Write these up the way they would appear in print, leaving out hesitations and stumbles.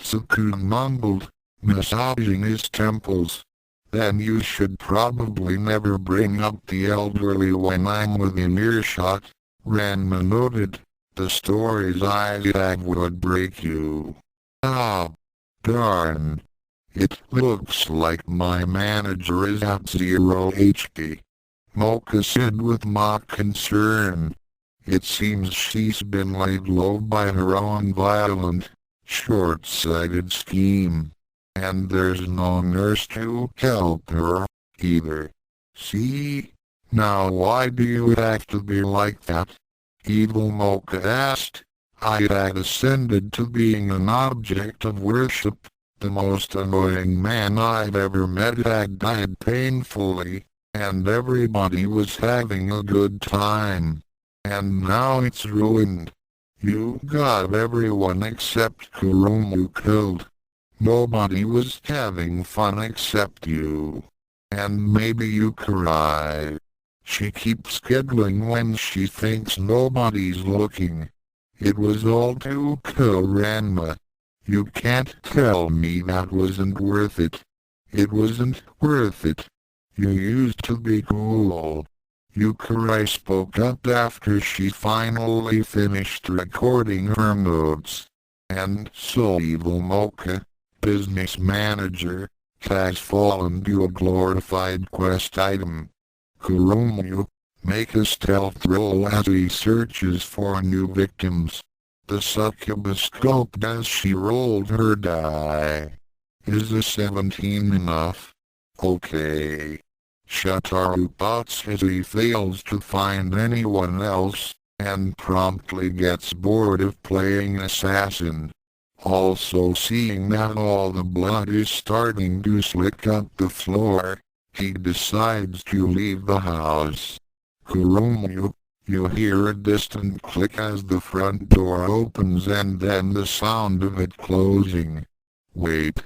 Tsukune mumbled, massaging his temples. Then you should probably never bring up the elderly when I'm within earshot, Ranma noted. The stories I have would break you. Ah, darn. It looks like my manager is at 0 HP. Mocha said with mock concern. It seems she's been laid low by her own violent, short-sighted scheme. And there's no nurse to help her, either. See? Now why do you have to be like that? Evil Mocha asked. I had ascended to being an object of worship. The most annoying man I've ever met had died painfully, and everybody was having a good time. And now it's ruined. You got everyone except Kurumu killed. Nobody was having fun except you. And maybe Youkai. She keeps giggling when she thinks nobody's looking. It was all to kill Ranma. You can't tell me that wasn't worth it. It wasn't worth it. You used to be cool. Youkai spoke up after she finally finished recording her notes. And so Evil Mocha, business manager, has fallen to a glorified quest item. Kurumu, make a stealth roll as he searches for new victims. The succubus gulped as she rolled her die. Is a 17 enough? Okay. Shataru bots as he fails to find anyone else, and promptly gets bored of playing assassin. Also seeing that all the blood is starting to slick up the floor, he decides to leave the house. Kurumu, you hear a distant click as the front door opens and then the sound of it closing. Wait.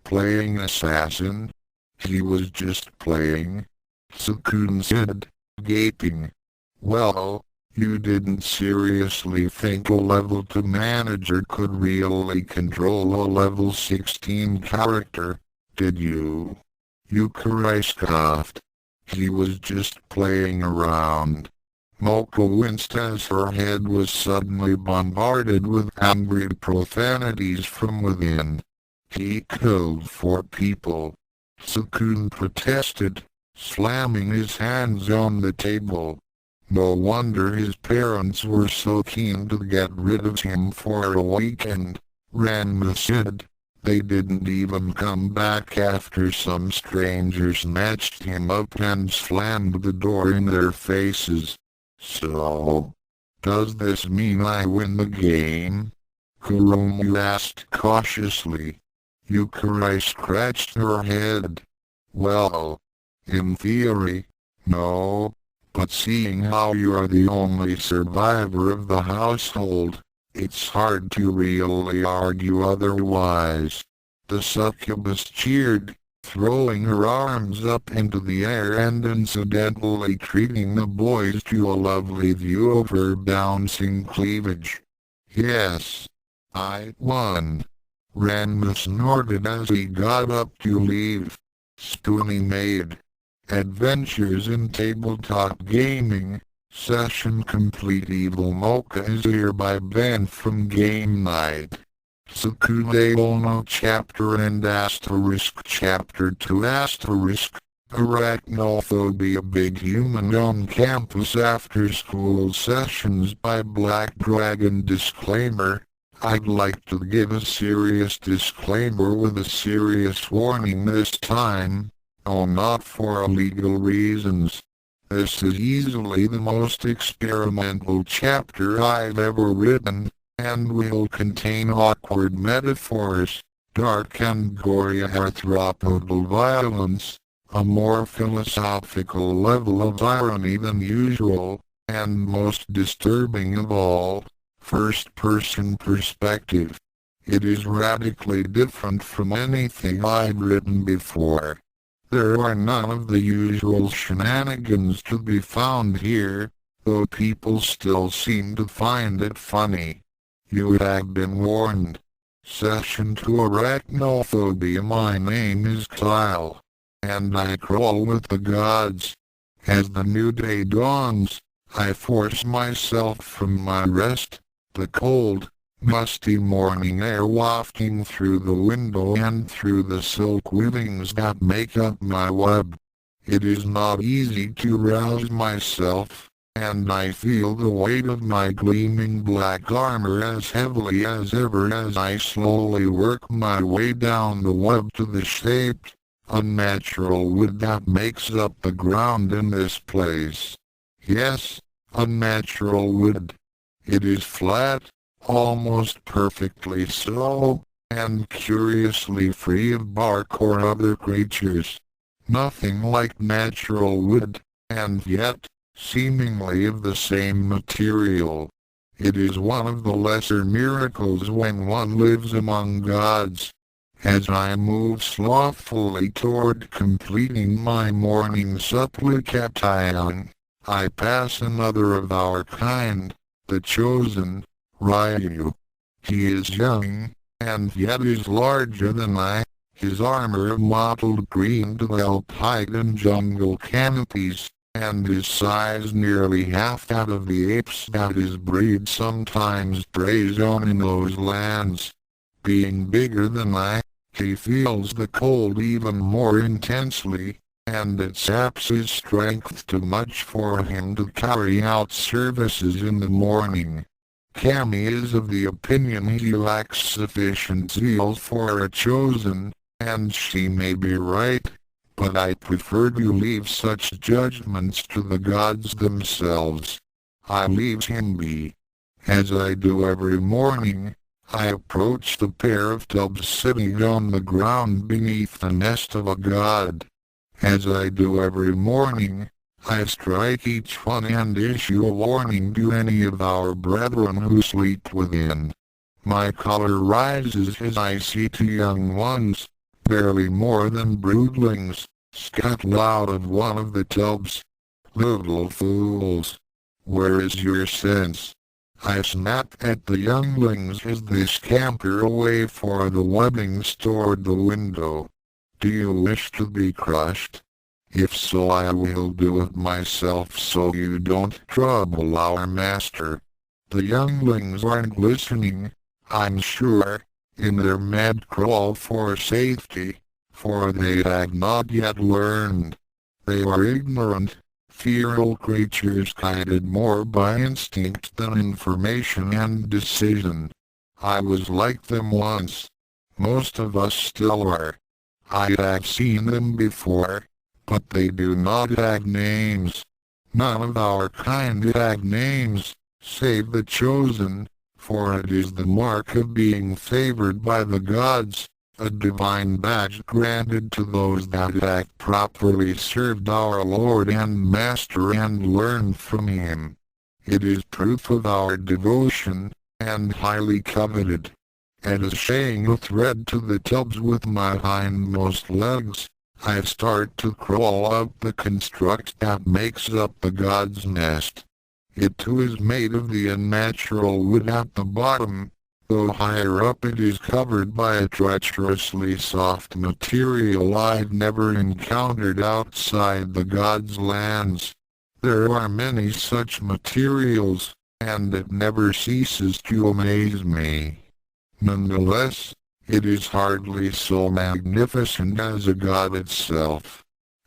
Playing assassin? He was just playing? Tsukune said, gaping. Well, you didn't seriously think a level 2 manager could really control a level 16 character, did you? Youkai scoffed. He was just playing around. Mocha winced as her head was suddenly bombarded with angry profanities from within. He killed 4 people. Tsukune protested, slamming his hands on the table. No wonder his parents were so keen to get rid of him for a weekend, Ranma said. They didn't even come back after some stranger snatched him up and slammed the door in their faces. So, does this mean I win the game? Kurumu asked cautiously. Youkai scratched her head. Well, in theory, no. But seeing how you are the only survivor of the household, it's hard to really argue otherwise. The succubus cheered, throwing her arms up into the air and incidentally treating the boys to a lovely view of her bouncing cleavage. Yes, I won. Ranma snorted as he got up to leave. Tsukune made. Adventures in Tabletop Gaming, Session Complete. Evil Mocha is hereby banned from game night. Tsukune Ono Chapter and Asterisk Chapter 2 Asterisk, Arachnophobia. Big Human on Campus After School Sessions by Black Dragon. Disclaimer, I'd like to give a serious disclaimer with a serious warning this time. Oh, not for illegal reasons. This is easily the most experimental chapter I've ever written, and will contain awkward metaphors, dark and gory arthropodal violence, a more philosophical level of irony than usual, and most disturbing of all, first-person perspective. It is radically different from anything I've written before. There are none of the usual shenanigans to be found here, though people still seem to find it funny. You have been warned. Session to Arachnophobia. My name is Kyle, and I crawl with the gods. As the new day dawns, I force myself from my rest, the cold, musty morning air wafting through the window and through the silk weavings that make up my web. It is not easy to rouse myself, and I feel the weight of my gleaming black armor as heavily as ever as I slowly work my way down the web to the shaped, unnatural wood that makes up the ground in this place. Yes, unnatural wood. It is flat, almost perfectly so, and curiously free of bark or other creatures. Nothing like natural wood, and yet, seemingly of the same material. It is one of the lesser miracles when one lives among gods. As I move slothfully toward completing my morning supplicataion, I pass another of our kind, the chosen, Ryu. He is young, and yet is larger than I, his armor of mottled green developed height and jungle canopies, and his size nearly half that of the apes that his breed sometimes preys on in those lands. Being bigger than I, he feels the cold even more intensely, and it saps his strength too much for him to carry out services in the morning. Kami is of the opinion he lacks sufficient zeal for a chosen, and she may be right, but I prefer to leave such judgments to the gods themselves. I leave him be. As I do every morning, I approach the pair of tubs sitting on the ground beneath the nest of a god. As I do every morning, I strike each one and issue a warning to any of our brethren who sleep within. My color rises as I see two young ones, barely more than broodlings, scuttle out of one of the tubs. Little fools! Where is your sense? I snap at the younglings as they scamper away for the webbings toward the window. Do you wish to be crushed? If so, I will do it myself so you don't trouble our master. The younglings aren't listening, I'm sure, in their mad crawl for safety, for they have not yet learned. They are ignorant, feral creatures guided more by instinct than information and decision. I was like them once. Most of us still are. I have seen them before, but they do not have names. None of our kind have names, save the chosen, for it is the mark of being favored by the gods, a divine badge granted to those that have properly served our Lord and Master and learned from him. It is proof of our devotion, and highly coveted. Attaching a thread to the tubs with my hindmost legs, I start to crawl up the construct that makes up the god's nest. It too is made of the unnatural wood at the bottom, though higher up it is covered by a treacherously soft material I've never encountered outside the god's lands. There are many such materials, and it never ceases to amaze me. Nonetheless, it is hardly so magnificent as a god itself.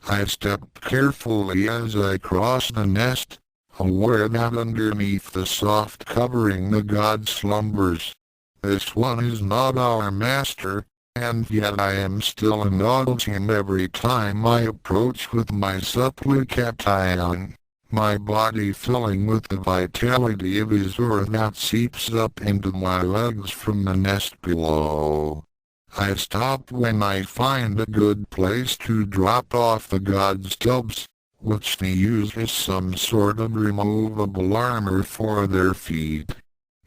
I step carefully as I cross the nest, aware that underneath the soft covering the god slumbers. This one is not our master, and yet I am still in awe of him every time I approach with my supplicataion, my body filling with the vitality of his aura that seeps up into my legs from the nest below. I stop when I find a good place to drop off the god's tubs, which they use as some sort of removable armor for their feet.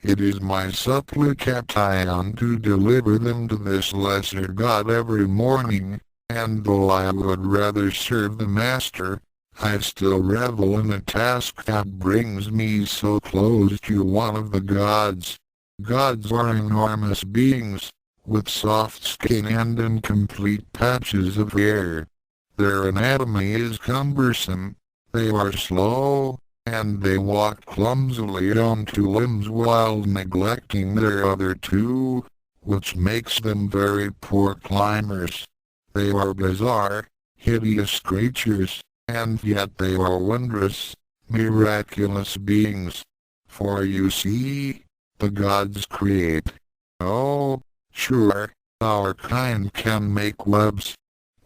It is my supplicataion to deliver them to this lesser god every morning, and though I would rather serve the master, I still revel in a task that brings me so close to one of the gods. Gods are enormous beings, with soft skin and incomplete patches of hair. Their anatomy is cumbersome, they are slow, and they walk clumsily on two limbs while neglecting their other two, which makes them very poor climbers. They are bizarre, hideous creatures, and yet they are wondrous, miraculous beings. For you see, the gods create. Oh, sure, our kind can make webs.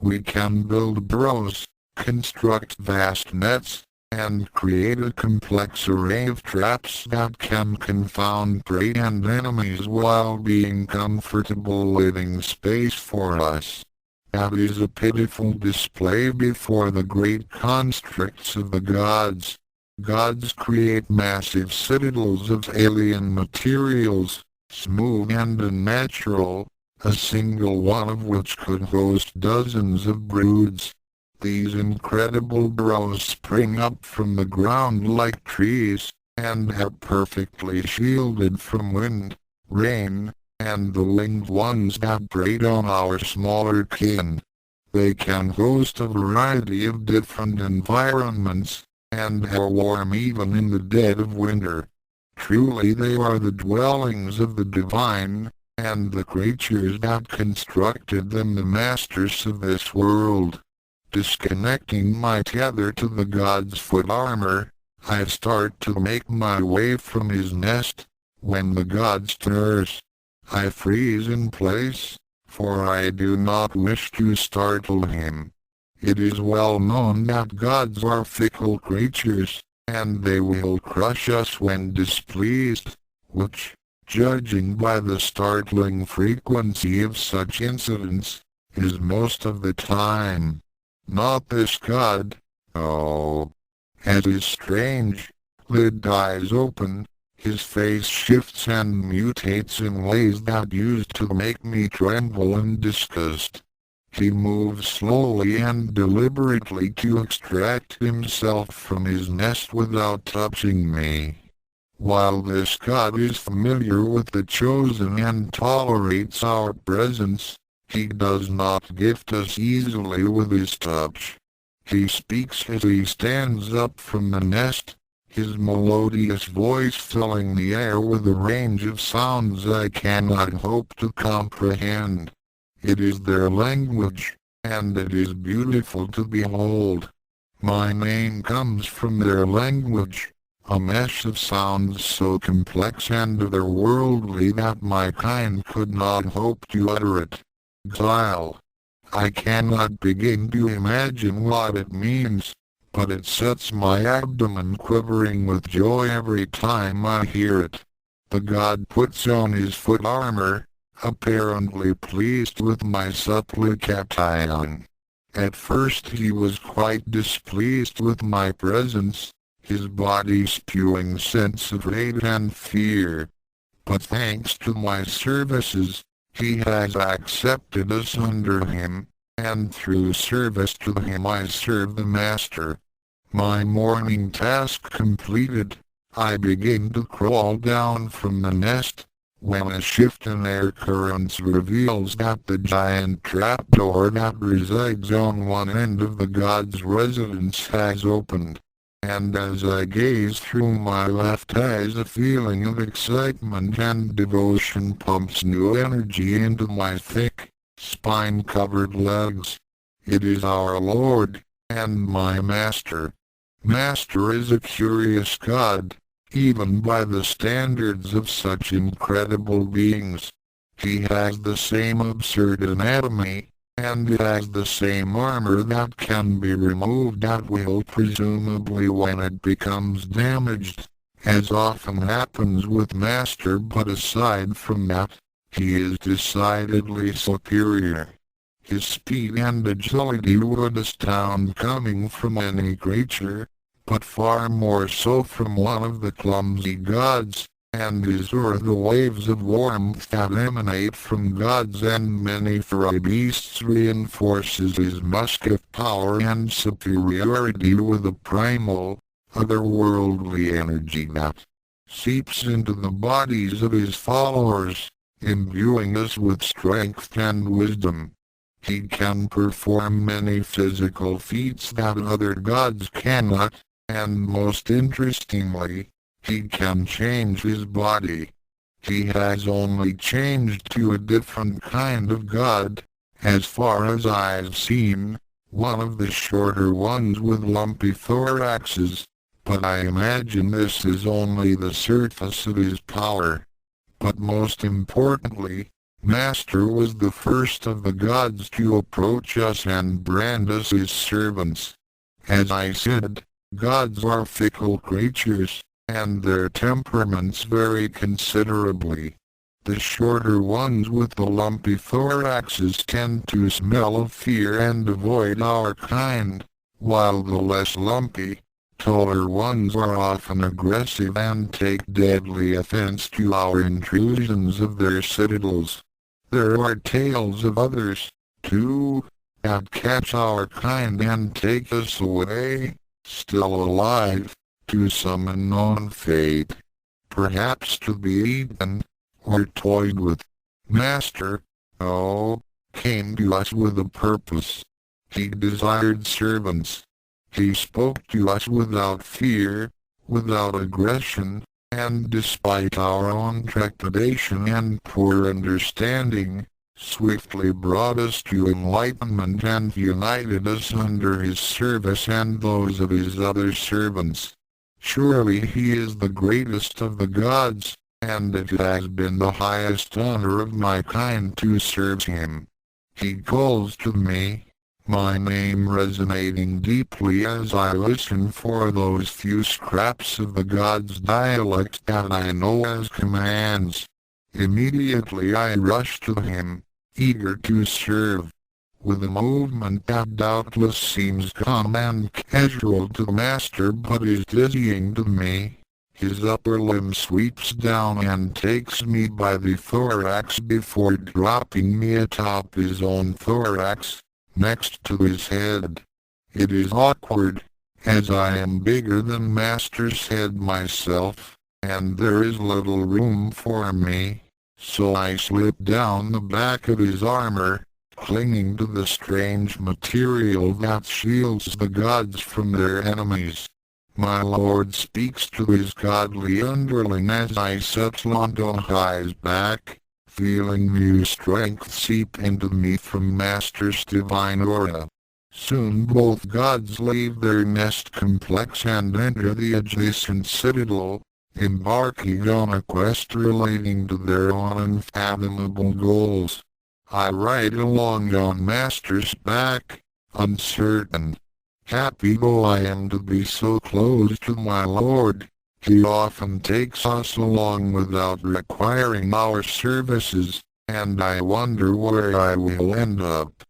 We can build burrows, construct vast nets, and create a complex array of traps that can confound prey and enemies while being comfortable living space for us. That is a pitiful display before the great constructs of the gods. Gods create massive citadels of alien materials, smooth and unnatural, a single one of which could host dozens of broods. These incredible burrows spring up from the ground like trees, and are perfectly shielded from wind, rain, and the winged ones that prey on our smaller kin. They can host a variety of different environments, and are warm even in the dead of winter. Truly they are the dwellings of the divine, and the creatures that constructed them the masters of this world. Disconnecting my tether to the god's foot armor, I start to make my way from his nest. When the god stirs, I freeze in place, for I do not wish to startle him. It is well known that gods are fickle creatures, and they will crush us when displeased, which, judging by the startling frequency of such incidents, is most of the time. Not this god. Oh, it is strange. Lid dies open, his face shifts and mutates in ways that used to make me tremble in disgust. He moves slowly and deliberately to extract himself from his nest without touching me. While this god is familiar with the chosen and tolerates our presence, he does not gift us easily with his touch. He speaks as he stands up from the nest, his melodious voice filling the air with a range of sounds I cannot hope to comprehend. It is their language, and it is beautiful to behold. My name comes from their language, a mesh of sounds so complex and otherworldly that my kind could not hope to utter it. Exile. I cannot begin to imagine what it means, but it sets my abdomen quivering with joy every time I hear it. The god puts on his foot armor, apparently pleased with my supplication. At first he was quite displeased with my presence, his body spewing sense of hate and fear. But thanks to my services, he has accepted us under him, and through service to him I serve the master. My morning task completed, I begin to crawl down from the nest, when a shift in air currents reveals that the giant trapdoor that resides on one end of the god's residence has opened. And as I gaze through my left eyes, a feeling of excitement and devotion pumps new energy into my thick, spine-covered legs. It is our Lord, and my Master. Master is a curious god, even by the standards of such incredible beings. He has the same absurd anatomy, and has the same armor that can be removed at will presumably when it becomes damaged, as often happens with Master, but aside from that, he is decidedly superior. His speed and agility would astound coming from any creature, but far more so from one of the clumsy gods, and his or the waves of warmth that emanate from gods and many furry beasts reinforces his musket power and superiority with a primal, otherworldly energy that seeps into the bodies of his followers, imbuing us with strength and wisdom. He can perform many physical feats that other gods cannot, and most interestingly, he can change his body. He has only changed to a different kind of god, as far as I've seen, one of the shorter ones with lumpy thoraxes, but I imagine this is only the surface of his power. But most importantly, Master was the first of the gods to approach us and brand us his servants. As I said, gods are fickle creatures, and their temperaments vary considerably. The shorter ones with the lumpy thoraxes tend to smell of fear and avoid our kind, while the less lumpy, taller ones are often aggressive and take deadly offense to our intrusions of their citadels. There are tales of others, too, that catch our kind and take us away, still alive, to some unknown fate. Perhaps to be eaten, or toyed with. Master, oh, came to us with a purpose. He desired servants. He spoke to us without fear, without aggression, and despite our own trepidation and poor understanding, swiftly brought us to enlightenment and united us under his service and those of his other servants. Surely he is the greatest of the gods, and it has been the highest honor of my kind to serve him. He calls to me, my name resonating deeply as I listen for those few scraps of the god's dialect that I know as commands. Immediately I rush to him, eager to serve. With a movement that doubtless seems calm and casual to the master but is dizzying to me, his upper limb sweeps down and takes me by the thorax before dropping me atop his own thorax, next to his head. It is awkward, as I am bigger than Master's head myself, and there is little room for me, so I slip down the back of his armor, clinging to the strange material that shields the gods from their enemies. My lord speaks to his godly underling as I settle onto his back, feeling new strength seep into me from Master's divine aura. Soon both gods leave their nest complex and enter the adjacent citadel, embarking on a quest relating to their own unfathomable goals. I ride along on Master's back, uncertain. Happy though I am to be so close to my lord, he often takes us along without requiring our services, and I wonder where I will end up.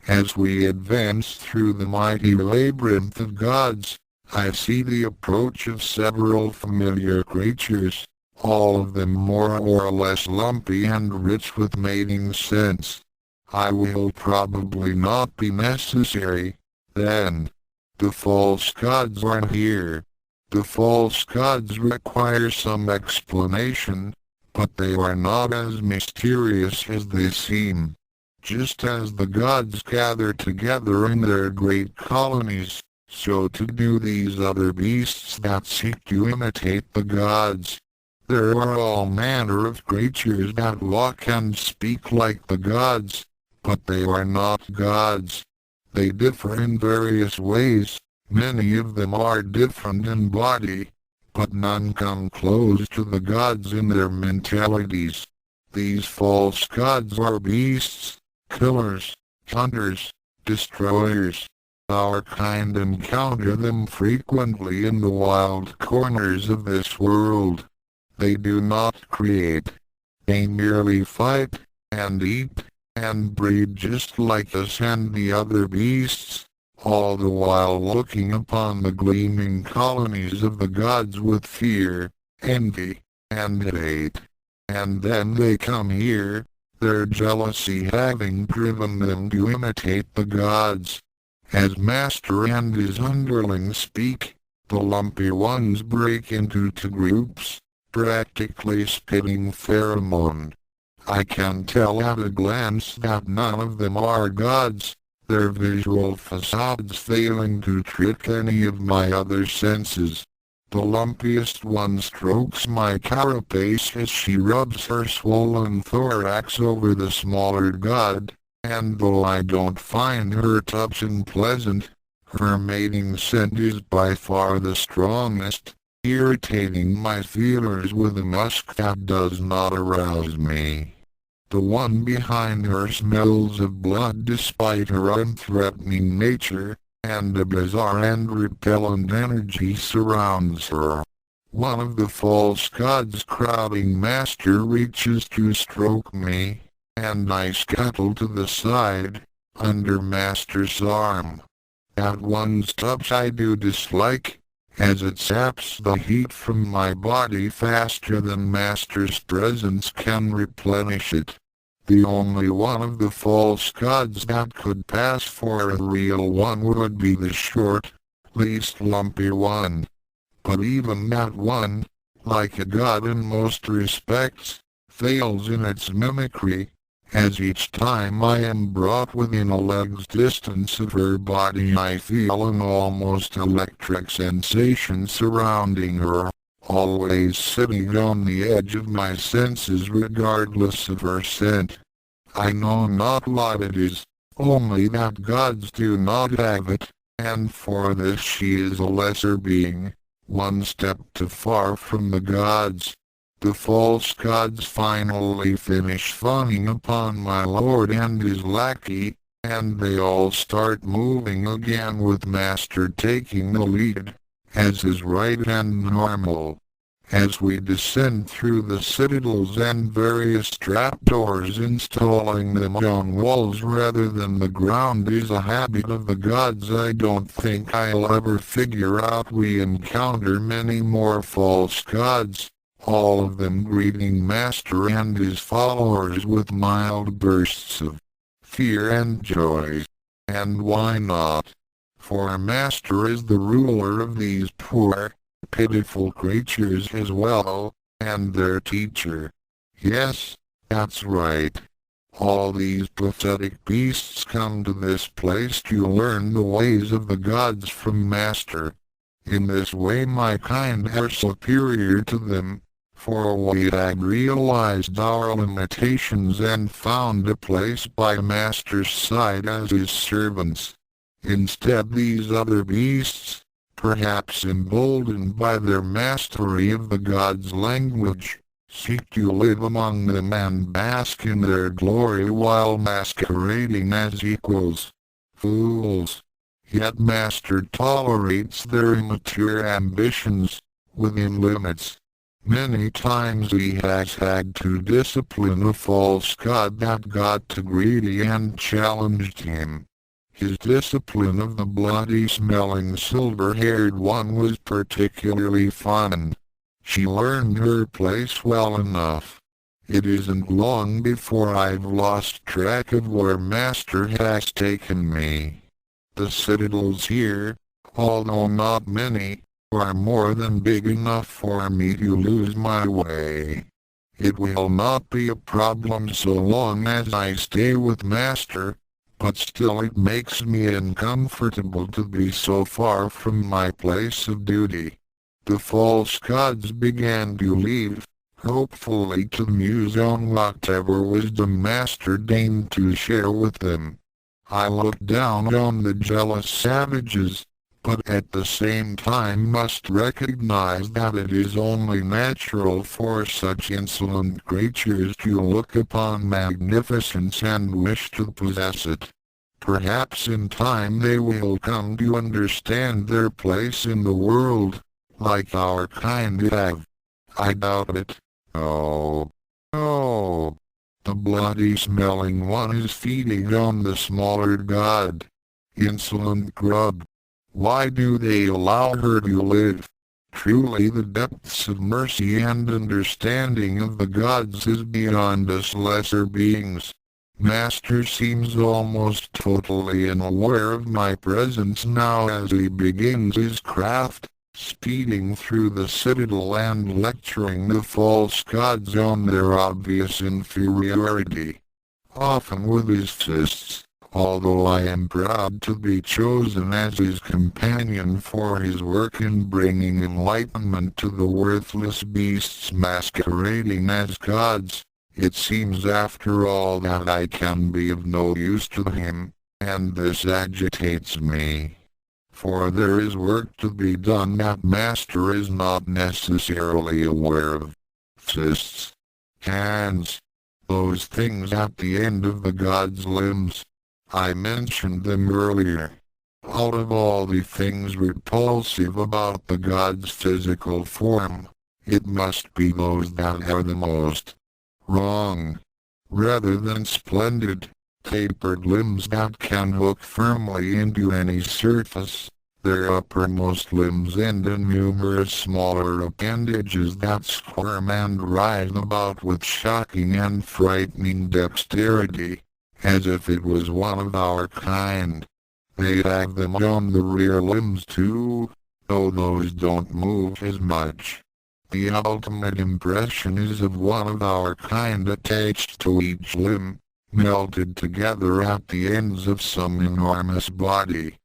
As we advance through the mighty labyrinth of gods, I see the approach of several familiar creatures, all of them more or less lumpy and rich with mating scents. I will probably not be necessary, then. The false gods are here. The false gods require some explanation, but they are not as mysterious as they seem. Just as the gods gather together in their great colonies, so too do these other beasts that seek to imitate the gods. There are all manner of creatures that walk and speak like the gods, but they are not gods. They differ in various ways. Many of them are different in body, but none come close to the gods in their mentalities. These false gods are beasts, killers, hunters, destroyers. Our kind encounter them frequently in the wild corners of this world. They do not create. They merely fight, and eat, and breed just like us and the other beasts, all the while looking upon the gleaming colonies of the gods with fear, envy, and hate. And then they come here, their jealousy having driven them to imitate the gods. As Master and his underlings speak, the lumpy ones break into two groups, practically spitting pheromone. I can tell at a glance that none of them are gods, their visual facades failing to trick any of my other senses. The lumpiest one strokes my carapace as she rubs her swollen thorax over the smaller god, and though I don't find her touch unpleasant, her mating scent is by far the strongest, irritating my feelers with a musk that does not arouse me. The one behind her smells of blood despite her unthreatening nature, and a bizarre and repellent energy surrounds her. One of the false gods crowding Master reaches to stroke me, and I scuttle to the side, under Master's arm. At one's touch I do dislike, as it saps the heat from my body faster than Master's presence can replenish it. The only one of the false gods that could pass for a real one would be the short, least lumpy one. But even that one, like a god in most respects, fails in its mimicry, as each time I am brought within a leg's distance of her body I feel an almost electric sensation surrounding her, always sitting on the edge of my senses regardless of her scent. I know not what it is, only that gods do not have it, and for this she is a lesser being, one step too far from the gods. The false gods finally finish fawning upon my lord and his lackey, and they all start moving again with Master taking the lead, as is right and normal. As we descend through the citadels and various trapdoors, installing them on walls rather than the ground is a habit of the gods. I don't think I'll ever figure out. We encounter many more false gods, all of them greeting Master and his followers with mild bursts of fear and joy. And why not? For Master is the ruler of these poor, pitiful creatures as well, and their teacher. Yes, that's right. All these pathetic beasts come to this place to learn the ways of the gods from Master. In this way my kind are superior to them, for we had realized our limitations and found a place by Master's side as his servants. Instead these other beasts, perhaps emboldened by their mastery of the gods' language, seek to live among them and bask in their glory while masquerading as equals. Fools! Yet Master tolerates their immature ambitions, within limits. Many times he has had to discipline a false god that got too greedy and challenged him. His discipline of the bloody-smelling silver-haired one was particularly fun. She learned her place well enough. It isn't long before I've lost track of where Master has taken me. The citadels here, although not many, are more than big enough for me to lose my way. It will not be a problem so long as I stay with Master, but still it makes me uncomfortable to be so far from my place of duty. The false gods began to leave, hopefully to muse on whatever wisdom Master deigned to share with them. I looked down on the jealous savages, but at the same time must recognize that it is only natural for such insolent creatures to look upon magnificence and wish to possess it. Perhaps in time they will come to understand their place in the world, like our kind have. I doubt it. Oh. Oh. The bloody-smelling one is feeding on the smaller god. Insolent grub. Why do they allow her to live? Truly the depths of mercy and understanding of the gods is beyond us lesser beings. Master seems almost totally unaware of my presence now as he begins his craft, speeding through the citadel and lecturing the false gods on their obvious inferiority, often with his fists. Although I am proud to be chosen as his companion for his work in bringing enlightenment to the worthless beasts masquerading as gods, it seems after all that I can be of no use to him, and this agitates me. For there is work to be done that Master is not necessarily aware of. Fists, hands, those things at the end of the god's limbs. I mentioned them earlier. Out of all the things repulsive about the god's physical form, it must be those that are the most wrong, rather than splendid, tapered limbs that can hook firmly into any surface. Their uppermost limbs end in numerous smaller appendages that squirm and writhe about with shocking and frightening dexterity, as if it was one of our kind. They have them on the rear limbs too, though those don't move as much. The ultimate impression is of one of our kind attached to each limb, melted together at the ends of some enormous body.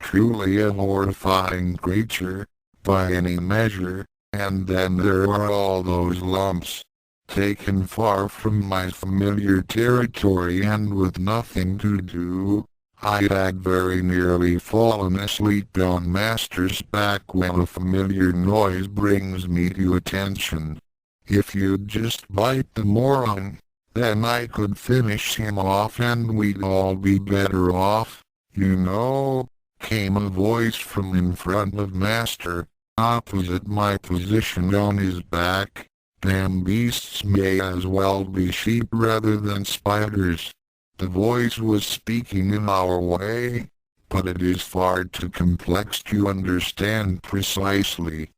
Truly a horrifying creature, by any measure. And then there are all those lumps, taken far from my familiar territory and with nothing to do. I had very nearly fallen asleep on Master's back when a familiar noise brings me to attention. If you'd just bite the moron, then I could finish him off and we'd all be better off, you know, came a voice from in front of Master, opposite my position on his back. Damn beasts may as well be sheep rather than spiders. The voice was speaking in our way, but it is far too complex to understand precisely.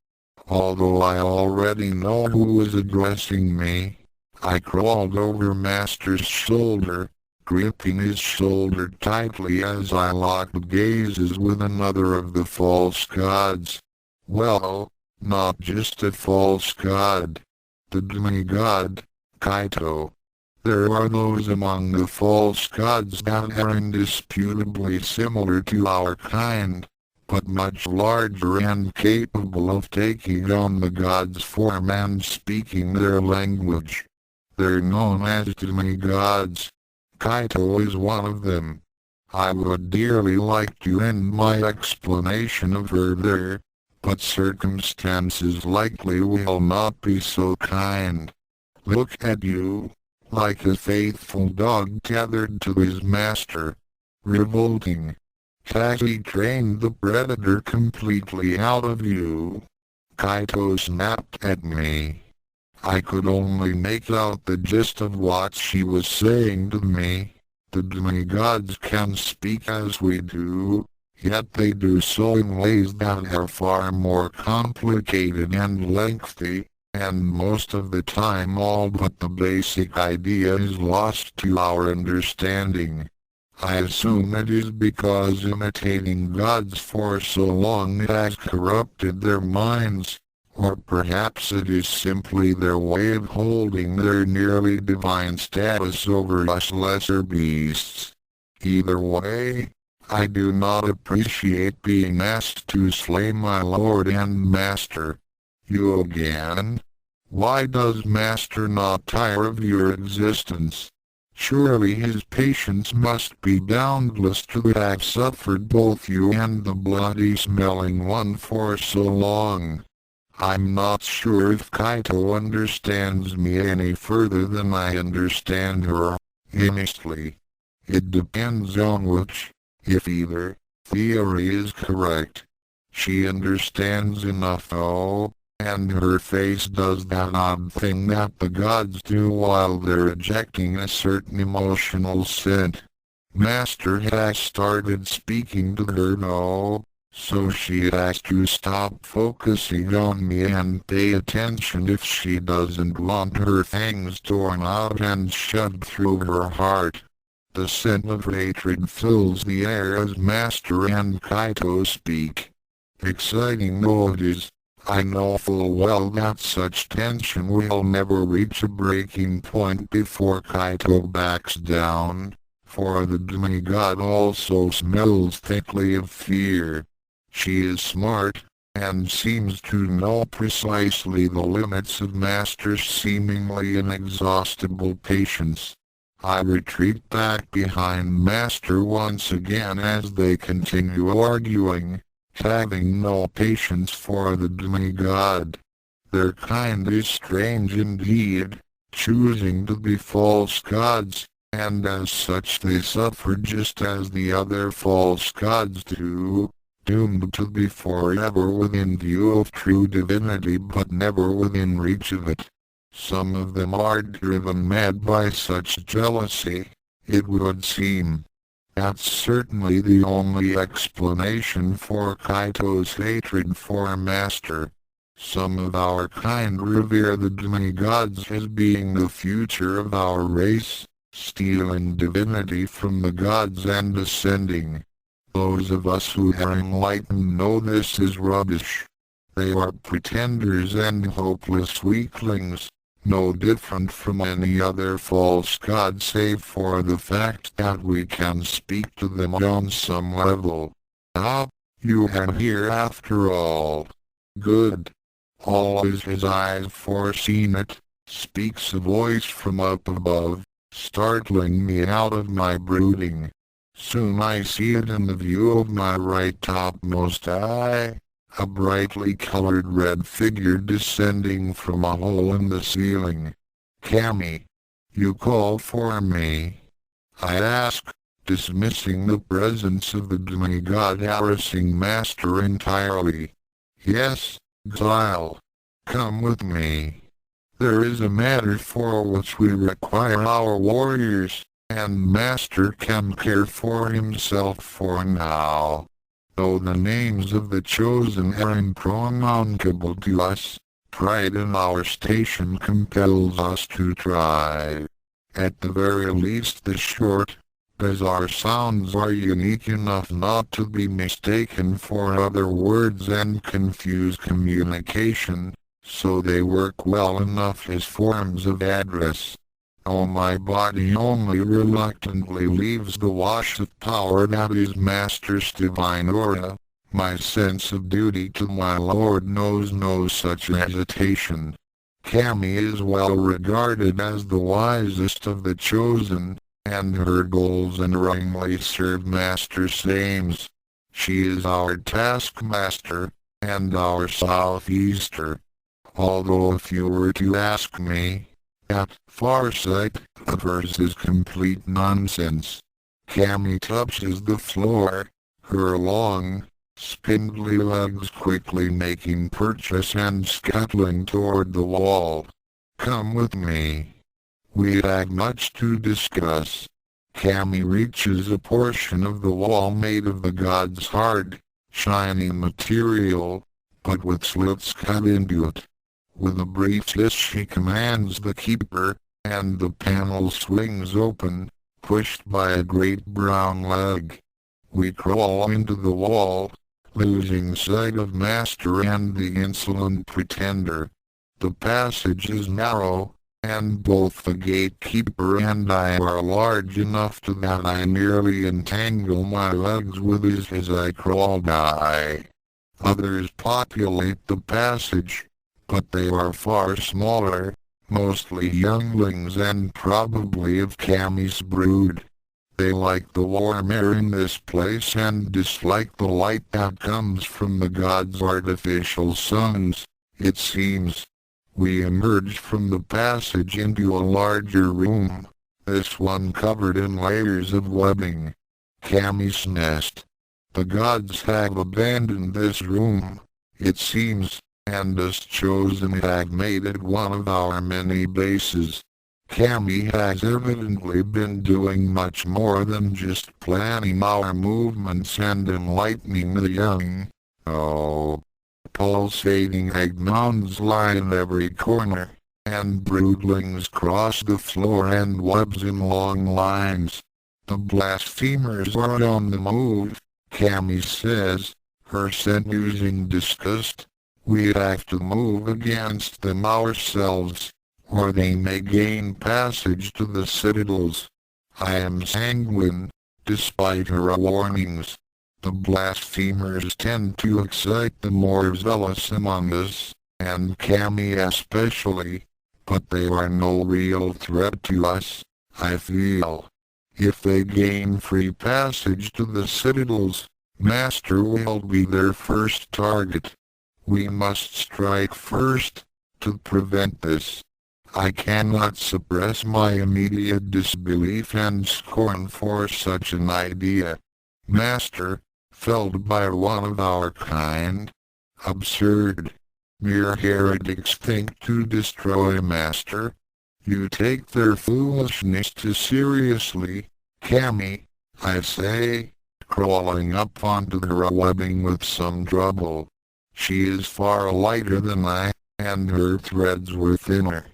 Although I already know who was addressing me, I crawled over Master's shoulder, gripping his shoulder tightly as I locked gazes with another of the false gods. Well, not just a false god. The demigod, Kaito. There are those among the false gods that are indisputably similar to our kind, but much larger and capable of taking on the god's form and speaking their language. They're known as demigods. Kaito is one of them. I would dearly like to end my explanation of her there, but circumstances likely will not be so kind. Look at you, like a faithful dog tethered to his master. Revolting. Has he trained the predator completely out of you? Kaito snapped at me. I could only make out the gist of what she was saying to me. The demigods can speak as we do, yet they do so in ways that are far more complicated and lengthy, and most of the time all but the basic idea is lost to our understanding. I assume it is because imitating gods for so long has corrupted their minds. Or perhaps it is simply their way of holding their nearly divine status over us lesser beasts. Either way, I do not appreciate being asked to slay my lord and master. You again? Why does Master not tire of your existence? Surely his patience must be boundless to have suffered both you and the bloody-smelling one for so long. I'm not sure if Kaito understands me any further than I understand her, honestly. It depends on which, if either, theory is correct. She understands enough though, and her face does that odd thing that the gods do while they're ejecting a certain emotional scent. Master has started speaking to her though. So she has to stop focusing on me and pay attention if she doesn't want her fangs torn out and shoved through her heart. The scent of hatred fills the air as Master and Kaito speak. Exciting though it is, I know full well that such tension will never reach a breaking point before Kaito backs down, for the demigod also smells thickly of fear. She is smart, and seems to know precisely the limits of Master's seemingly inexhaustible patience. I retreat back behind Master once again as they continue arguing, having no patience for the demigod. Their kind is strange indeed, choosing to be false gods, and as such they suffer just as the other false gods do, doomed to be forever within view of true divinity but never within reach of it. Some of them are driven mad by such jealousy, it would seem. That's certainly the only explanation for Kaito's hatred for Master. Some of our kind revere the demigods as being the future of our race, stealing divinity from the gods and ascending. Those of us who are enlightened know this is rubbish. They are pretenders and hopeless weaklings, no different from any other false god save for the fact that we can speak to them on some level. Ah, you are here after all. Good. Always as I've foreseen it, speaks a voice from up above, startling me out of my brooding. Soon I see it in the view of my right topmost eye. A brightly colored red figure descending from a hole in the ceiling. Kami, you call for me? I ask, dismissing the presence of the demigod harassing Master entirely. Yes, Xyle. Come with me. There is a matter for which we require our warriors, and Master can care for himself for now. Though the names of the chosen are impronounceable to us, pride in our station compels us to try. At the very least the short, bizarre sounds are unique enough not to be mistaken for other words and confuse communication, so they work well enough as forms of address. Oh, my body only reluctantly leaves the wash of power that is Master's divine aura. My sense of duty to my lord knows no such hesitation. Kami is well regarded as the wisest of the chosen, and her goals unerringly serve Master's aims. She is our taskmaster, and our southeaster. Although if you were to ask me, that farsight of hers is complete nonsense. Kami touches the floor, her long, spindly legs quickly making purchase and scuttling toward the wall. Come with me. We have much to discuss. Kami reaches a portion of the wall made of the god's hard, shiny material, but with slits cut into it. With a brief hiss she commands the keeper, and the panel swings open, pushed by a great brown leg. We crawl into the wall, losing sight of Master and the insolent pretender. The passage is narrow, and both the gatekeeper and I are large enough to that I nearly entangle my legs with his as I crawl by. Others populate the passage, but they are far smaller, mostly younglings and probably of Kami's brood. They like the warm air in this place and dislike the light that comes from the god's artificial suns, it seems. We emerge from the passage into a larger room, this one covered in layers of webbing. Kami's nest. The gods have abandoned this room, it seems, and us chosen have made it one of our many bases. Kami has evidently been doing much more than just planning our movements and enlightening the young. Oh, pulsating egg mounds lie in every corner, and broodlings cross the floor and webs in long lines. The blasphemers are on the move, Kami says, her scent using disgust. We have to move against them ourselves, or they may gain passage to the citadels. I am sanguine, despite her warnings. The blasphemers tend to excite the more zealous among us, and Kami especially, but they are no real threat to us, I feel. If they gain free passage to the citadels, Master will be their first target. We must strike first, to prevent this. I cannot suppress my immediate disbelief and scorn for such an idea. Master, felled by one of our kind? Absurd. Mere heretics think to destroy Master. You take their foolishness too seriously, Kami, I say, crawling up onto her webbing with some trouble. She is far lighter than I, and her threads were thinner.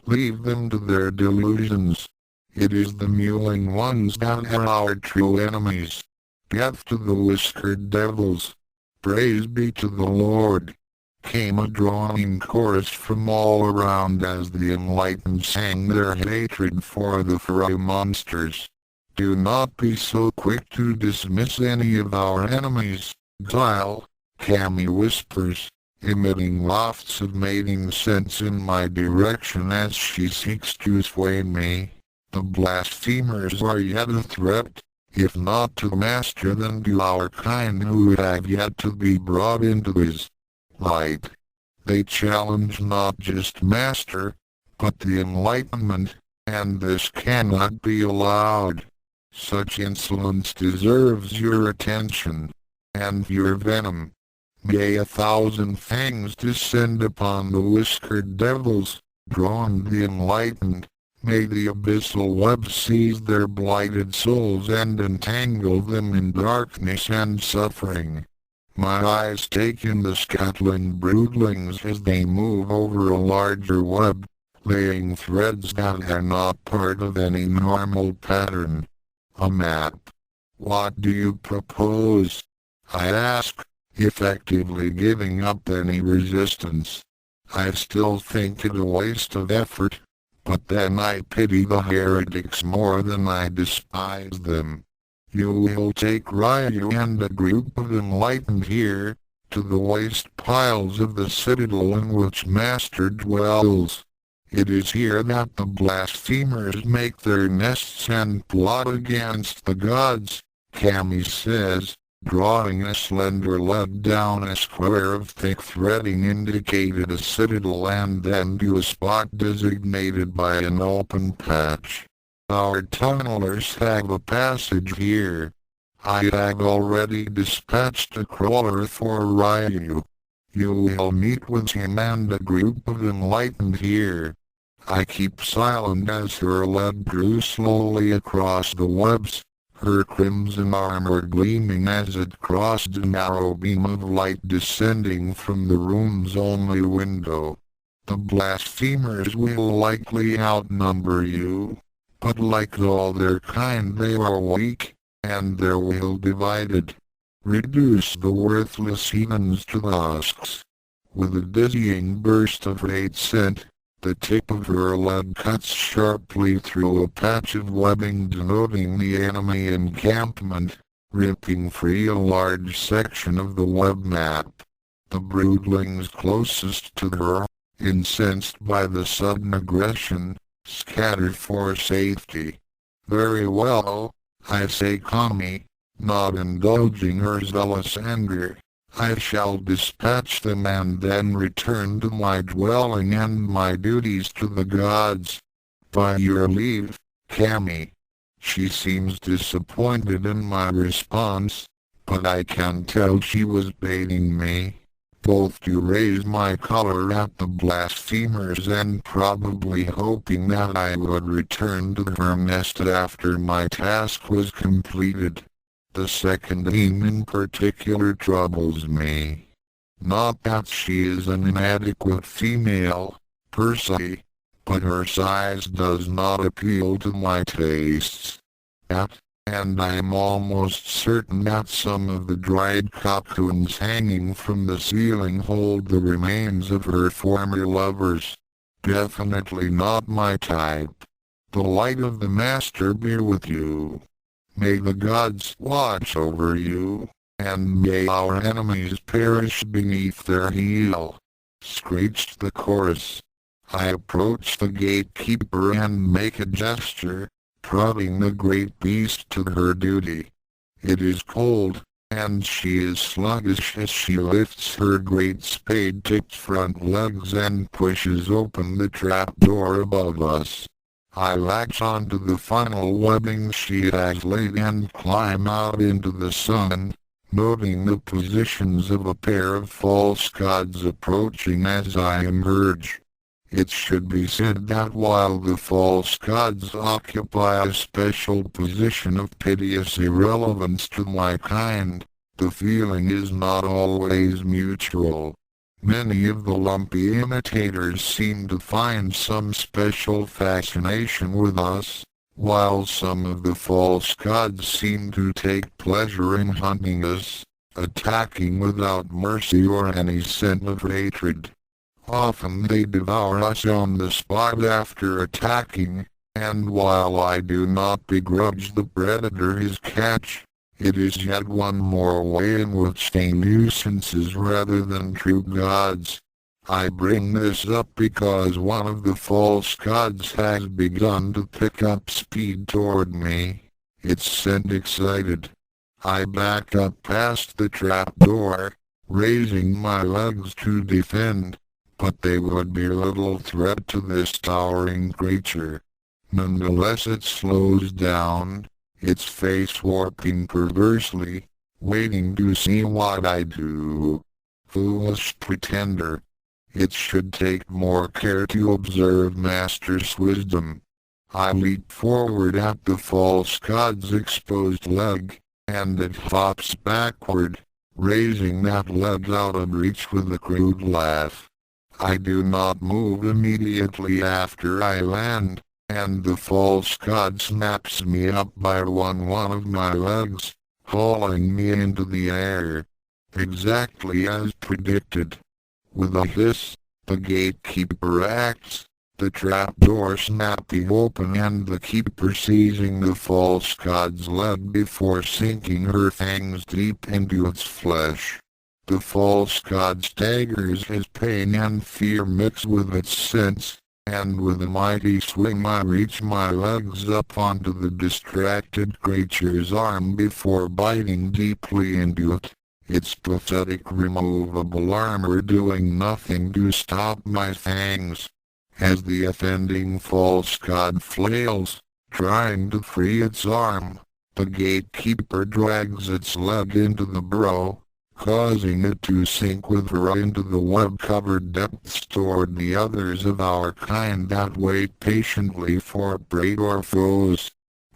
Leave them to their delusions. It is the mewling ones that are our true enemies. Death to the whiskered devils. Praise be to the Lord. Came a droning chorus from all around as the enlightened sang their hatred for the furry monsters. Do not be so quick to dismiss any of our enemies, Guile, Kami whispers, emitting wafts of mating scents in my direction as she seeks to sway me. The blasphemers are yet a threat, if not to Master then to our kind who have yet to be brought into his light. They challenge not just Master, but the Enlightenment, and this cannot be allowed. Such insolence deserves your attention, and your venom. May 1,000 fangs descend upon the whiskered devils, drawn the enlightened. May the abyssal web seize their blighted souls and entangle them in darkness and suffering. My eyes take in the scuttling broodlings as they move over a larger web, laying threads that are not part of any normal pattern. A map. What do you propose? I ask, effectively giving up any resistance. I still think it a waste of effort, but then I pity the heretics more than I despise them. You will take Ryu and a group of enlightened here, to the waste piles of the citadel in which Master dwells. It is here that the blasphemers make their nests and plot against the gods, Kami says, drawing a slender lead down a square of thick threading indicated a citadel and then to a spot designated by an open patch. Our tunnelers have a passage here. I have already dispatched a crawler for Ryu. You will meet with him and a group of enlightened here. I keep silent as her lead drew slowly across the webs, her crimson armor gleaming as it crossed a narrow beam of light descending from the room's only window. The blasphemers will likely outnumber you, but like all their kind they are weak, and their will divided. Reduce the worthless heathens to husks. With a dizzying burst of rage scent, the tip of her lead cuts sharply through a patch of webbing denoting the enemy encampment, ripping free a large section of the web map. The broodlings closest to her, incensed by the sudden aggression, scatter for safety. Very well, I say Kami, not indulging her zealous anger. I shall dispatch them and then return to my dwelling and my duties to the gods. By your leave, Kami. She seems disappointed in my response, but I can tell she was baiting me, both to raise my color at the blasphemers and probably hoping that I would return to her nest after my task was completed. The second aim in particular troubles me. Not that she is an inadequate female, per se, but her size does not appeal to my tastes. At and I'm almost certain that some of the dried cocoons hanging from the ceiling hold the remains of her former lovers. Definitely not my type. The light of the Master be with you. May the gods watch over you, and may our enemies perish beneath their heel. Screeched the chorus. I approach the gatekeeper and make a gesture, prodding the great beast to her duty. It is cold, and she is sluggish as she lifts her great spade-tipped front legs and pushes open the trapdoor above us. I latch onto the final webbing she has laid and climb out into the sun, noting the positions of a pair of false gods approaching as I emerge. It should be said that while the false gods occupy a special position of piteous irrelevance to my kind, the feeling is not always mutual. Many of the lumpy imitators seem to find some special fascination with us, while some of the false gods seem to take pleasure in hunting us, attacking without mercy or any scent of hatred. Often they devour us on the spot after attacking, and while I do not begrudge the predator his catch, it is yet one more way in which they nuisances rather than true gods. I bring this up because one of the false gods has begun to pick up speed toward me, its scent excited. I back up past the trapdoor, raising my legs to defend, but they would be little threat to this towering creature. Nonetheless it slows down, its face warping perversely, waiting to see what I do. Foolish pretender. It should take more care to observe Master's wisdom. I leap forward at the false god's exposed leg, and it hops backward, raising that leg out of reach with a crude laugh. I do not move immediately after I land, and the false god snaps me up by one of my legs, hauling me into the air. Exactly as predicted. With a hiss, the gatekeeper acts, the trapdoor snapping open and the keeper seizing the false god's leg before sinking her fangs deep into its flesh. The false god staggers as pain and fear mix with its sense, and with a mighty swing I reach my legs up onto the distracted creature's arm before biting deeply into it, its pathetic removable armor doing nothing to stop my fangs. As the offending false god flails, trying to free its arm, the gatekeeper drags its leg into the burrow, causing it to sink with her into the web-covered depths toward the others of our kind that wait patiently for prey or foes.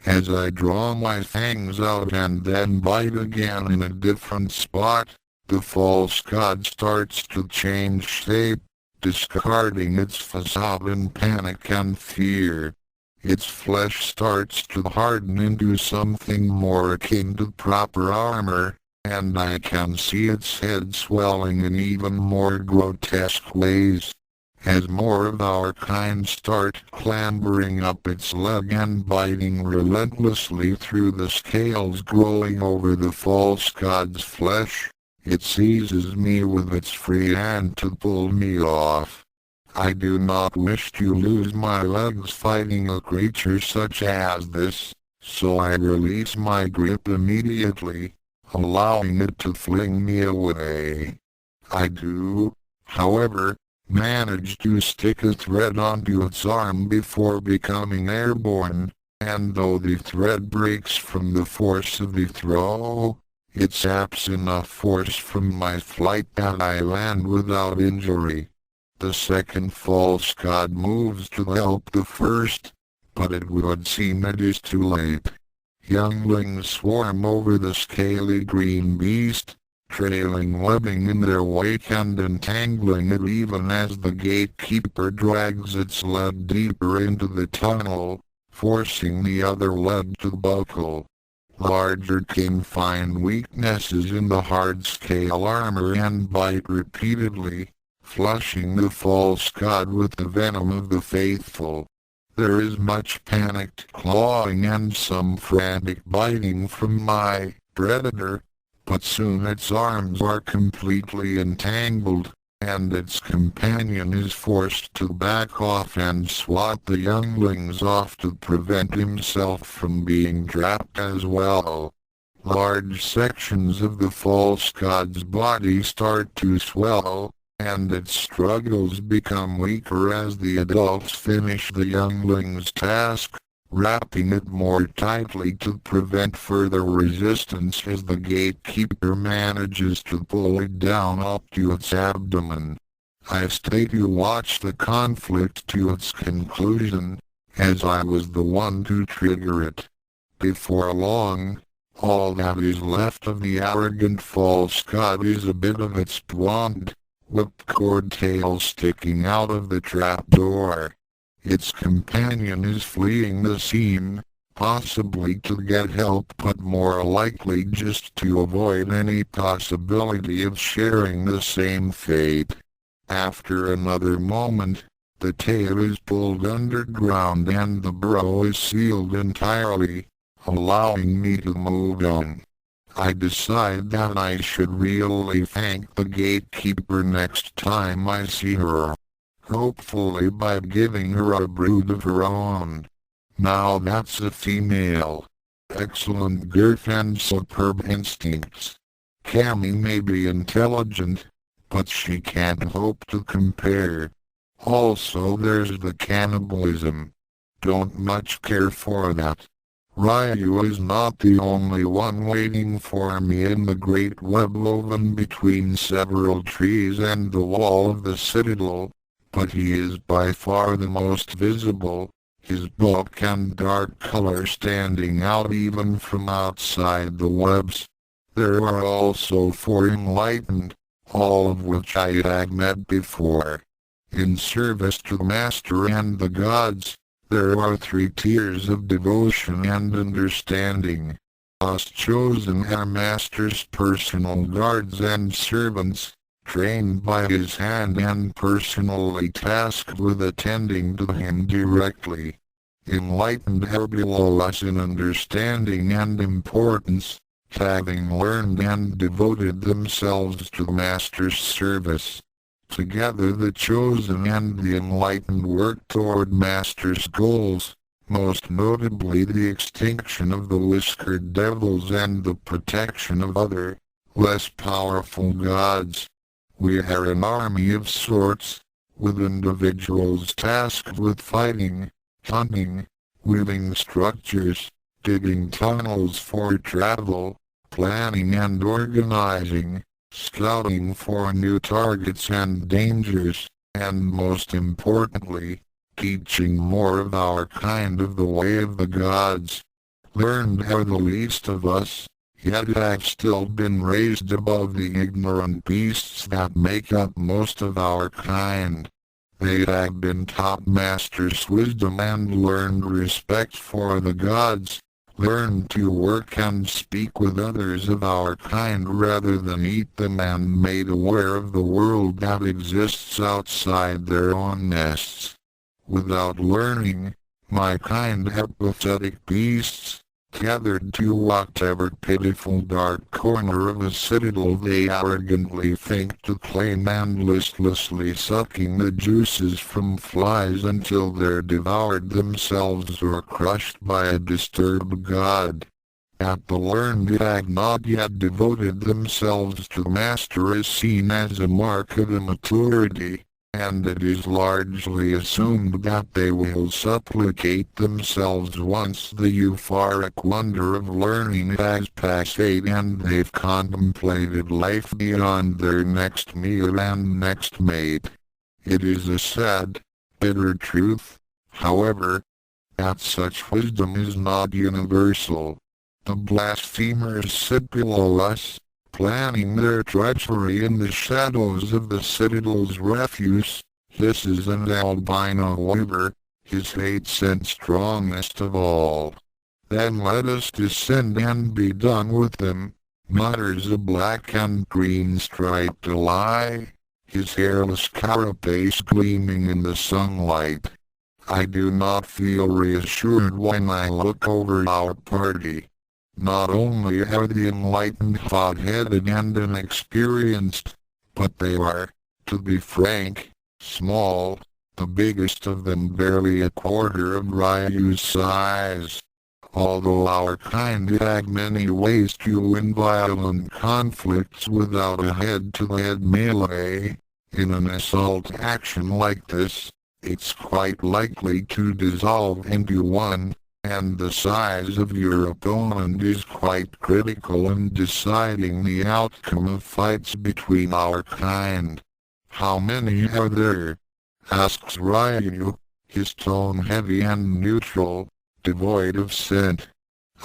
As I draw my fangs out and then bite again in a different spot, the false god starts to change shape, discarding its facade in panic and fear. Its flesh starts to harden into something more akin to proper armor, and I can see its head swelling in even more grotesque ways. As more of our kind start clambering up its leg and biting relentlessly through the scales growing over the false god's flesh, it seizes me with its free hand to pull me off. I do not wish to lose my legs fighting a creature such as this, so I release my grip immediately, allowing it to fling me away. I do, however, manage to stick a thread onto its arm before becoming airborne, and though the thread breaks from the force of the throw, it saps enough force from my flight that I land without injury. The second false god moves to help the first, but it would seem it is too late. Younglings swarm over the scaly green beast, trailing webbing in their wake and entangling it even as the gatekeeper drags its leg deeper into the tunnel, forcing the other leg to buckle. Larger can find weaknesses in the hard-scale armor and bite repeatedly, flushing the false god with the venom of the faithful. There is much panicked clawing and some frantic biting from my predator, but soon its arms are completely entangled, and its companion is forced to back off and swat the younglings off to prevent himself from being trapped as well. Large sections of the false god's body start to swell, and its struggles become weaker as the adults finish the youngling's task, wrapping it more tightly to prevent further resistance as the gatekeeper manages to pull it down up to its abdomen. I stayed to watch the conflict to its conclusion, as I was the one to trigger it. Before long, all that is left of the arrogant false god is a bit of its blonde, whipcord tail sticking out of the trapdoor. Its companion is fleeing the scene, possibly to get help but more likely just to avoid any possibility of sharing the same fate. After another moment, the tail is pulled underground and the burrow is sealed entirely, allowing me to move on. I decide that I should really thank the gatekeeper next time I see her. Hopefully by giving her a brood of her own. Now that's a female. Excellent girth and superb instincts. Cammy may be intelligent, but she can't hope to compare. Also there's the cannibalism. Don't much care for that. Ryu is not the only one waiting for me in the great web woven between several trees and the wall of the citadel, but he is by far the most visible, his bulk and dark color standing out even from outside the webs. There are also 4 enlightened, all of which I had met before. In service to the Master and the gods, there are 3 tiers of devotion and understanding. Us chosen are Master's personal guards and servants, trained by his hand and personally tasked with attending to him directly. Enlightened are below us in understanding and importance, having learned and devoted themselves to the Master's service. Together the chosen and the enlightened work toward Master's goals, most notably the extinction of the whiskered devils and the protection of other, less powerful gods. We are an army of sorts, with individuals tasked with fighting, hunting, weaving structures, digging tunnels for travel, planning and organizing, scouting for new targets and dangers, and most importantly, teaching more of our kind of the way of the gods. Learned are the least of us, yet have still been raised above the ignorant beasts that make up most of our kind. They have been taught Master's wisdom and learned respect for the gods, learned to work and speak with others of our kind rather than eat them, and made aware of the world that exists outside their own nests. Without learning, my kind apathetic beasts, gathered to whatever pitiful dark corner of a citadel they arrogantly think to claim, and listlessly sucking the juices from flies until they're devoured themselves or crushed by a disturbed god. At the learned who have not yet devoted themselves to the Master is seen as a mark of immaturity, and it is largely assumed that they will supplicate themselves once the euphoric wonder of learning has passed and they've contemplated life beyond their next meal and next mate. It is a sad, bitter truth, however, that such wisdom is not universal. The blasphemers sit below us, planning their treachery in the shadows of the citadel's refuse. This is an albino weaver, his hate sent strongest of all. Then let us descend and be done with them, mutters a black and green striped ally, his hairless carapace gleaming in the sunlight. I do not feel reassured when I look over our party. Not only are the enlightened hot-headed and inexperienced, but they are, to be frank, small, the biggest of them barely a quarter of Ryu's size. Although our kind had many ways to win violent conflicts without a head-to-head melee, in an assault action like this, it's quite likely to dissolve into one, and the size of your opponent is quite critical in deciding the outcome of fights between our kind. How many are there? Asks Ryu, his tone heavy and neutral, devoid of scent.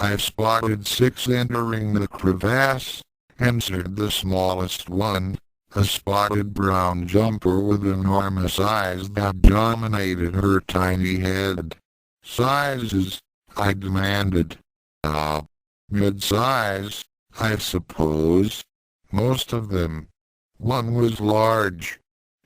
I've spotted 6 entering the crevasse, answered the smallest one, a spotted brown jumper with enormous eyes that dominated her tiny head. Sizes? I demanded. Mid-size, I suppose. Most of them. One was large.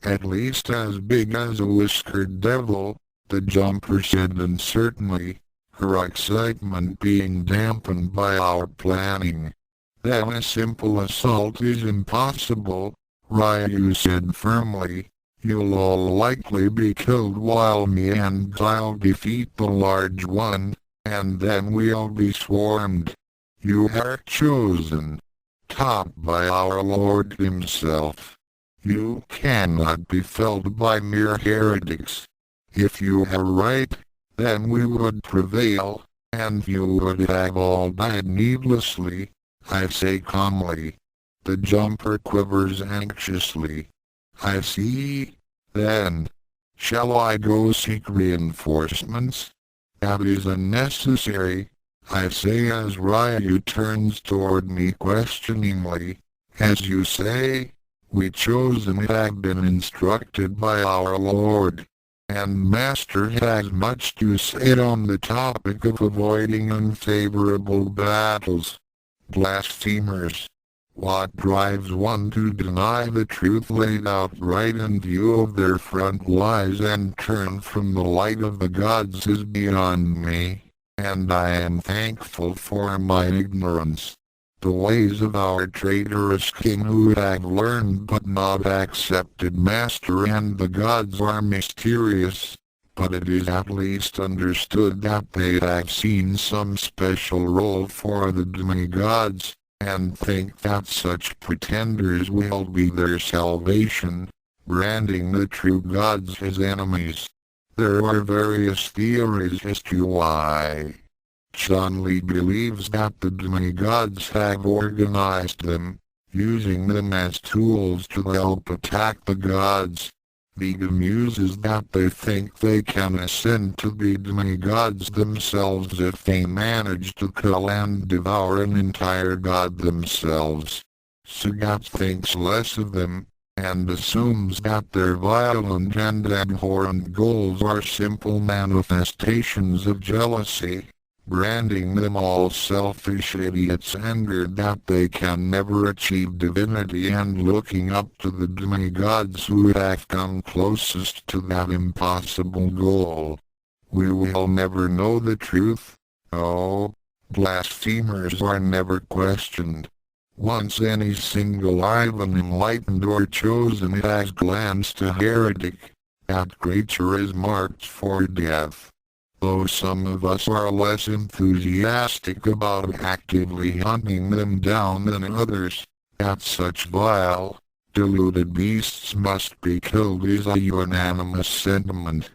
At least as big as a whiskered devil, the jumper said uncertainly, her excitement being dampened by our planning. Then a simple assault is impossible, Ryu said firmly. You'll all likely be killed while me and I'll defeat the large one, and then we'll be swarmed. You are chosen, topped by our Lord himself. You cannot be felled by mere heretics. If you are right, then we would prevail, and you would have all died needlessly, I say calmly. The jumper quivers anxiously. I see. Then, shall I go seek reinforcements? That is unnecessary, I say as Ryu turns toward me questioningly. As you say, we chosen have been instructed by our Lord, and Master has much to say on the topic of avoiding unfavorable battles. Blasphemers! What drives one to deny the truth laid out right in view of their front lies and turn from the light of the gods is beyond me, and I am thankful for my ignorance. The ways of our traitorous king who have learned but not accepted Master and the gods are mysterious, but it is at least understood that they have seen some special role for the demigods, and think that such pretenders will be their salvation, branding the true gods as enemies. There are various theories as to why. Chun-Li believes that the demigods have organized them, using them as tools to help attack the gods. Vega muses that they think they can ascend to be demigods themselves if they manage to kill and devour an entire god themselves. Sagat thinks less of them, and assumes that their violent and abhorrent goals are simple manifestations of jealousy, branding them all selfish idiots angered that they can never achieve divinity and looking up to the demigods who have come closest to that impossible goal. We will never know the truth. Oh, blasphemers are never questioned. Once any single Ivan enlightened or chosen has glanced a heretic, that creature is marked for death. Though some of us are less enthusiastic about actively hunting them down than others, that such vile, deluded beasts must be killed is a unanimous sentiment.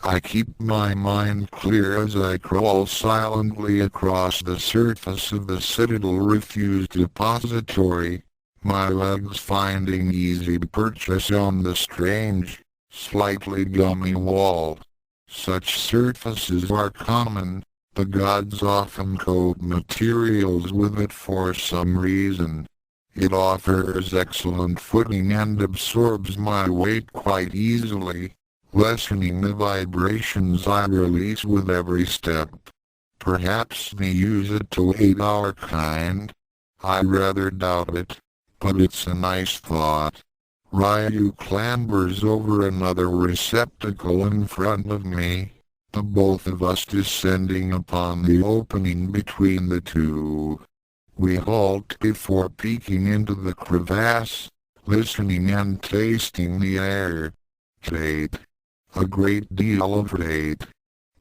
I keep my mind clear as I crawl silently across the surface of the Citadel Refuse Depository, my legs finding easy purchase on the strange, slightly gummy wall. Such surfaces are common, the gods often coat materials with it for some reason. It offers excellent footing and absorbs my weight quite easily, lessening the vibrations I release with every step. Perhaps they use it to aid our kind. I rather doubt it, but it's a nice thought. Ryu clambers over another receptacle in front of me, the both of us descending upon the opening between the two. We halt before peeking into the crevasse, listening and tasting the air. Fate. A great deal of hate.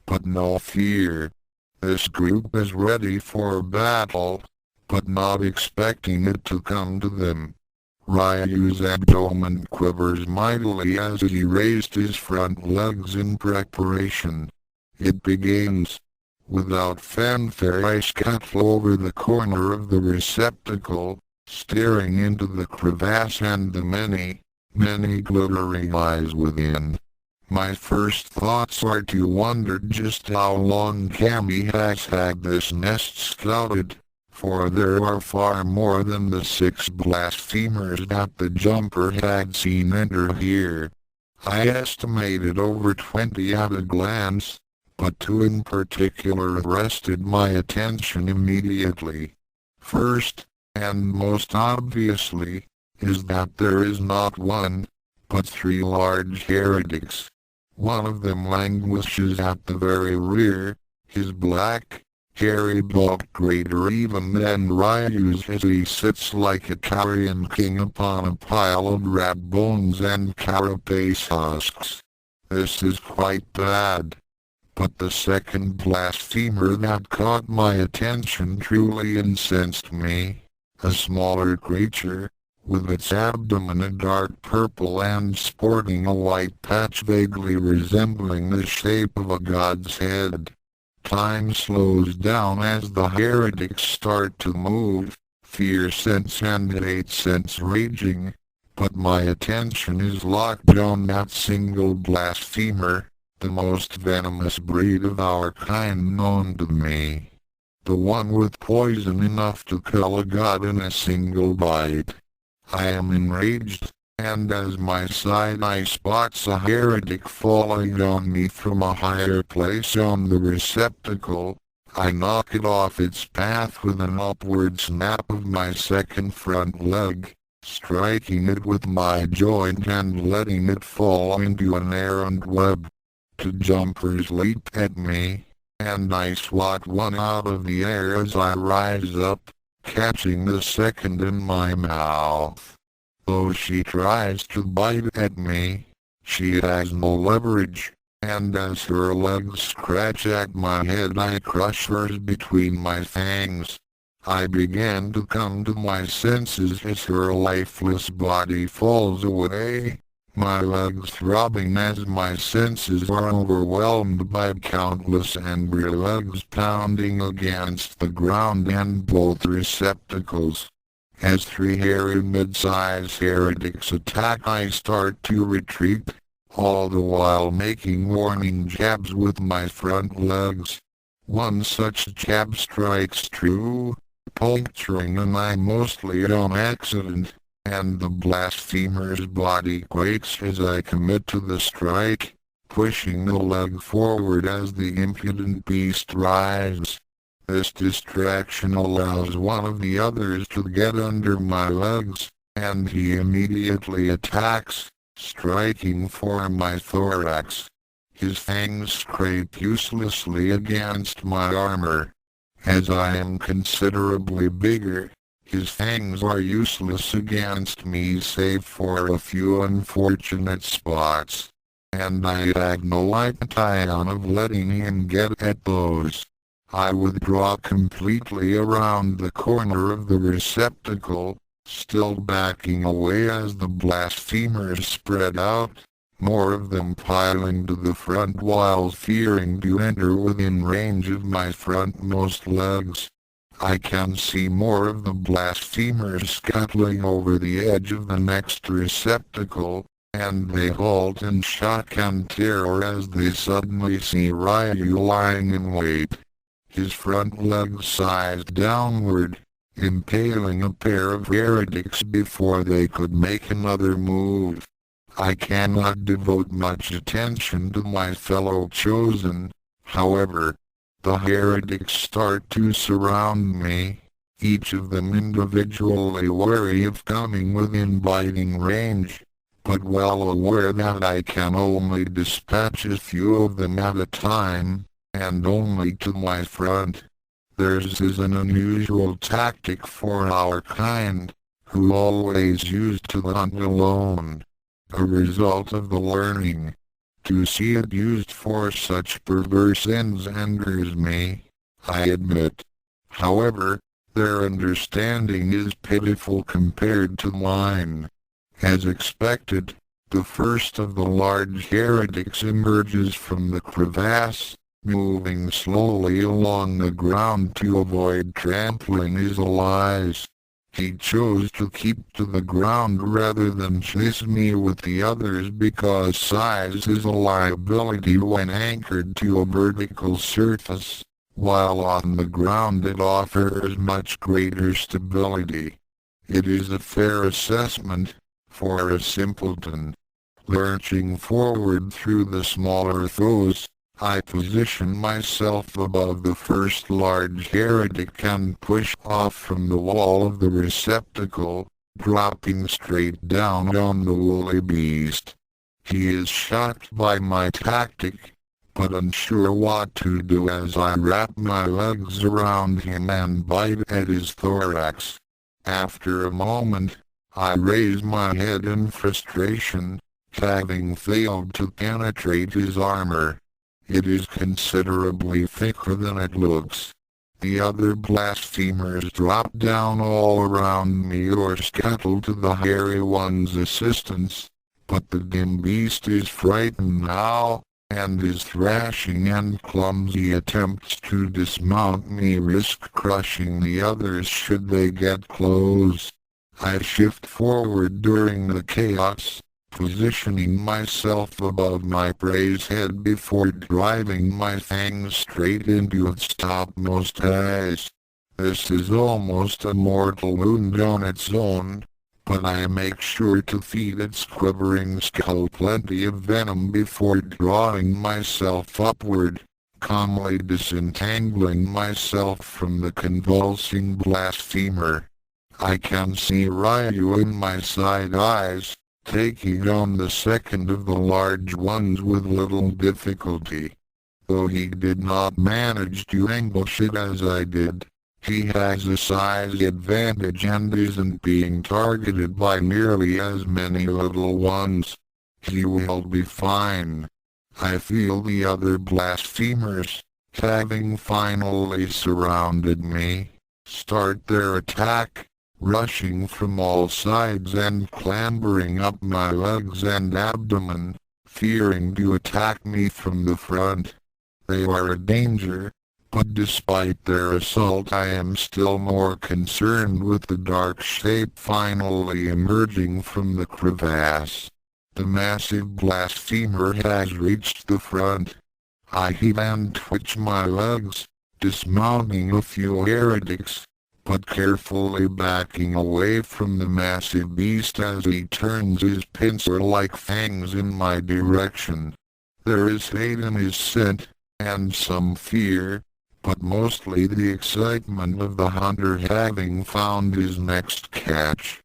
But no fear. This group is ready for battle, but not expecting it to come to them. Ryu's abdomen quivers mightily as he raised his front legs in preparation. It begins. Without fanfare I scuttle over the corner of the receptacle, staring into the crevasse and the many, many glittering eyes within. My first thoughts are to wonder just how long Kami has had this nest scouted, for there are far more than the 6 blasphemers that the jumper had seen enter here. I estimated over 20 at a glance, but 2 in particular arrested my attention immediately. First, and most obviously, is that there is not 1, but 3 large heretics. One of them languishes at the very rear, his black, hairy bulk greater even than Ryu's as he sits like a carrion king upon a pile of rat bones and carapace husks. This is quite bad. But the second blasphemer that caught my attention truly incensed me. A smaller creature, with its abdomen a dark purple and sporting a white patch vaguely resembling the shape of a god's head. Time slows down as the heretics start to move, fear sense and hate sense raging, but my attention is locked on that single blasphemer, the most venomous breed of our kind known to me. The one with poison enough to kill a god in a single bite. I am enraged, and as my side eye spots a heretic falling on me from a higher place on the receptacle, I knock it off its path with an upward snap of my second front leg, striking it with my joint and letting it fall into an errant web. 2 jumpers leap at me, and I swat one out of the air as I rise up, catching the second in my mouth. Though she tries to bite at me, she has no leverage, and as her legs scratch at my head I crush hers between my fangs. I began to come to my senses as her lifeless body falls away, my legs throbbing as my senses are overwhelmed by countless angry legs pounding against the ground and both receptacles. As 3 hairy mid-size heretics attack I start to retreat, all the while making warning jabs with my front legs. One such jab strikes true, puncturing an eye mostly on accident, and the blasphemer's body quakes as I commit to the strike, pushing the leg forward as the impudent beast writhes. This distraction allows one of the others to get under my legs, and he immediately attacks, striking for my thorax. His fangs scrape uselessly against my armor. As I am considerably bigger, his fangs are useless against me save for a few unfortunate spots, and I have no idea of letting him get at those. I withdraw completely around the corner of the receptacle, still backing away as the blasphemers spread out, more of them piling to the front while fearing to enter within range of my frontmost legs. I can see more of the blasphemers scuttling over the edge of the next receptacle, and they halt in shock and terror as they suddenly see Ryu lying in wait. His front legs sized downward, impaling a pair of heretics before they could make another move. I cannot devote much attention to my fellow chosen, however. The heretics start to surround me, each of them individually wary of coming within biting range, but well aware that I can only dispatch a few of them at a time, and only to my front. Theirs is an unusual tactic for our kind, who always used to hunt alone. A result of the learning. To see it used for such perverse ends angers me, I admit. However, their understanding is pitiful compared to mine. As expected, the first of the large heretics emerges from the crevasse, moving slowly along the ground to avoid trampling his allies. He chose to keep to the ground rather than chase me with the others because size is a liability when anchored to a vertical surface, while on the ground it offers much greater stability. It is a fair assessment, for a simpleton. Lurching forward through the smaller foes, I position myself above the first large heretic and push off from the wall of the receptacle, dropping straight down on the woolly beast. He is shocked by my tactic, but unsure what to do as I wrap my legs around him and bite at his thorax. After a moment, I raise my head in frustration, having failed to penetrate his armor. It is considerably thicker than it looks. The other blasphemers drop down all around me or scuttle to the hairy one's assistance, but the dim beast is frightened now, and his thrashing and clumsy attempts to dismount me risk crushing the others should they get close. I shift forward during the chaos, positioning myself above my prey's head before driving my fangs straight into its topmost eyes. This is almost a mortal wound on its own, but I make sure to feed its quivering skull plenty of venom before drawing myself upward, calmly disentangling myself from the convulsing blasphemer. I can see Ryu in my side eyes, taking on the second of the large ones with little difficulty. Though he did not manage to ambush it as I did, he has a size advantage and isn't being targeted by nearly as many little ones. He will be fine. I feel the other blasphemers, having finally surrounded me, start their attack, rushing from all sides and clambering up my legs and abdomen, fearing to attack me from the front. They are a danger, but despite their assault I am still more concerned with the dark shape finally emerging from the crevasse. The massive blasphemer has reached the front. I heave and twitch my legs, dismounting a few heretics, but carefully backing away from the massive beast as he turns his pincer-like fangs in my direction. There is hate in his scent, and some fear, but mostly the excitement of the hunter having found his next catch.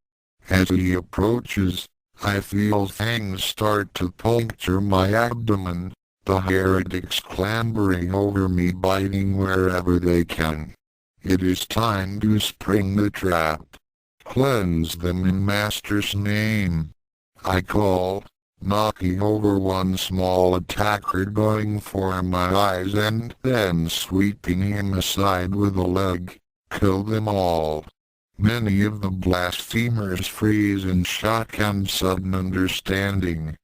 As he approaches, I feel fangs start to puncture my abdomen, the heretics clambering over me biting wherever they can. It is time to spring the trap. Cleanse them in Master's name, I call, knocking over one small attacker going for my eyes and then sweeping him aside with a leg. Kill them all. Many of the blasphemers freeze in shock and sudden understanding.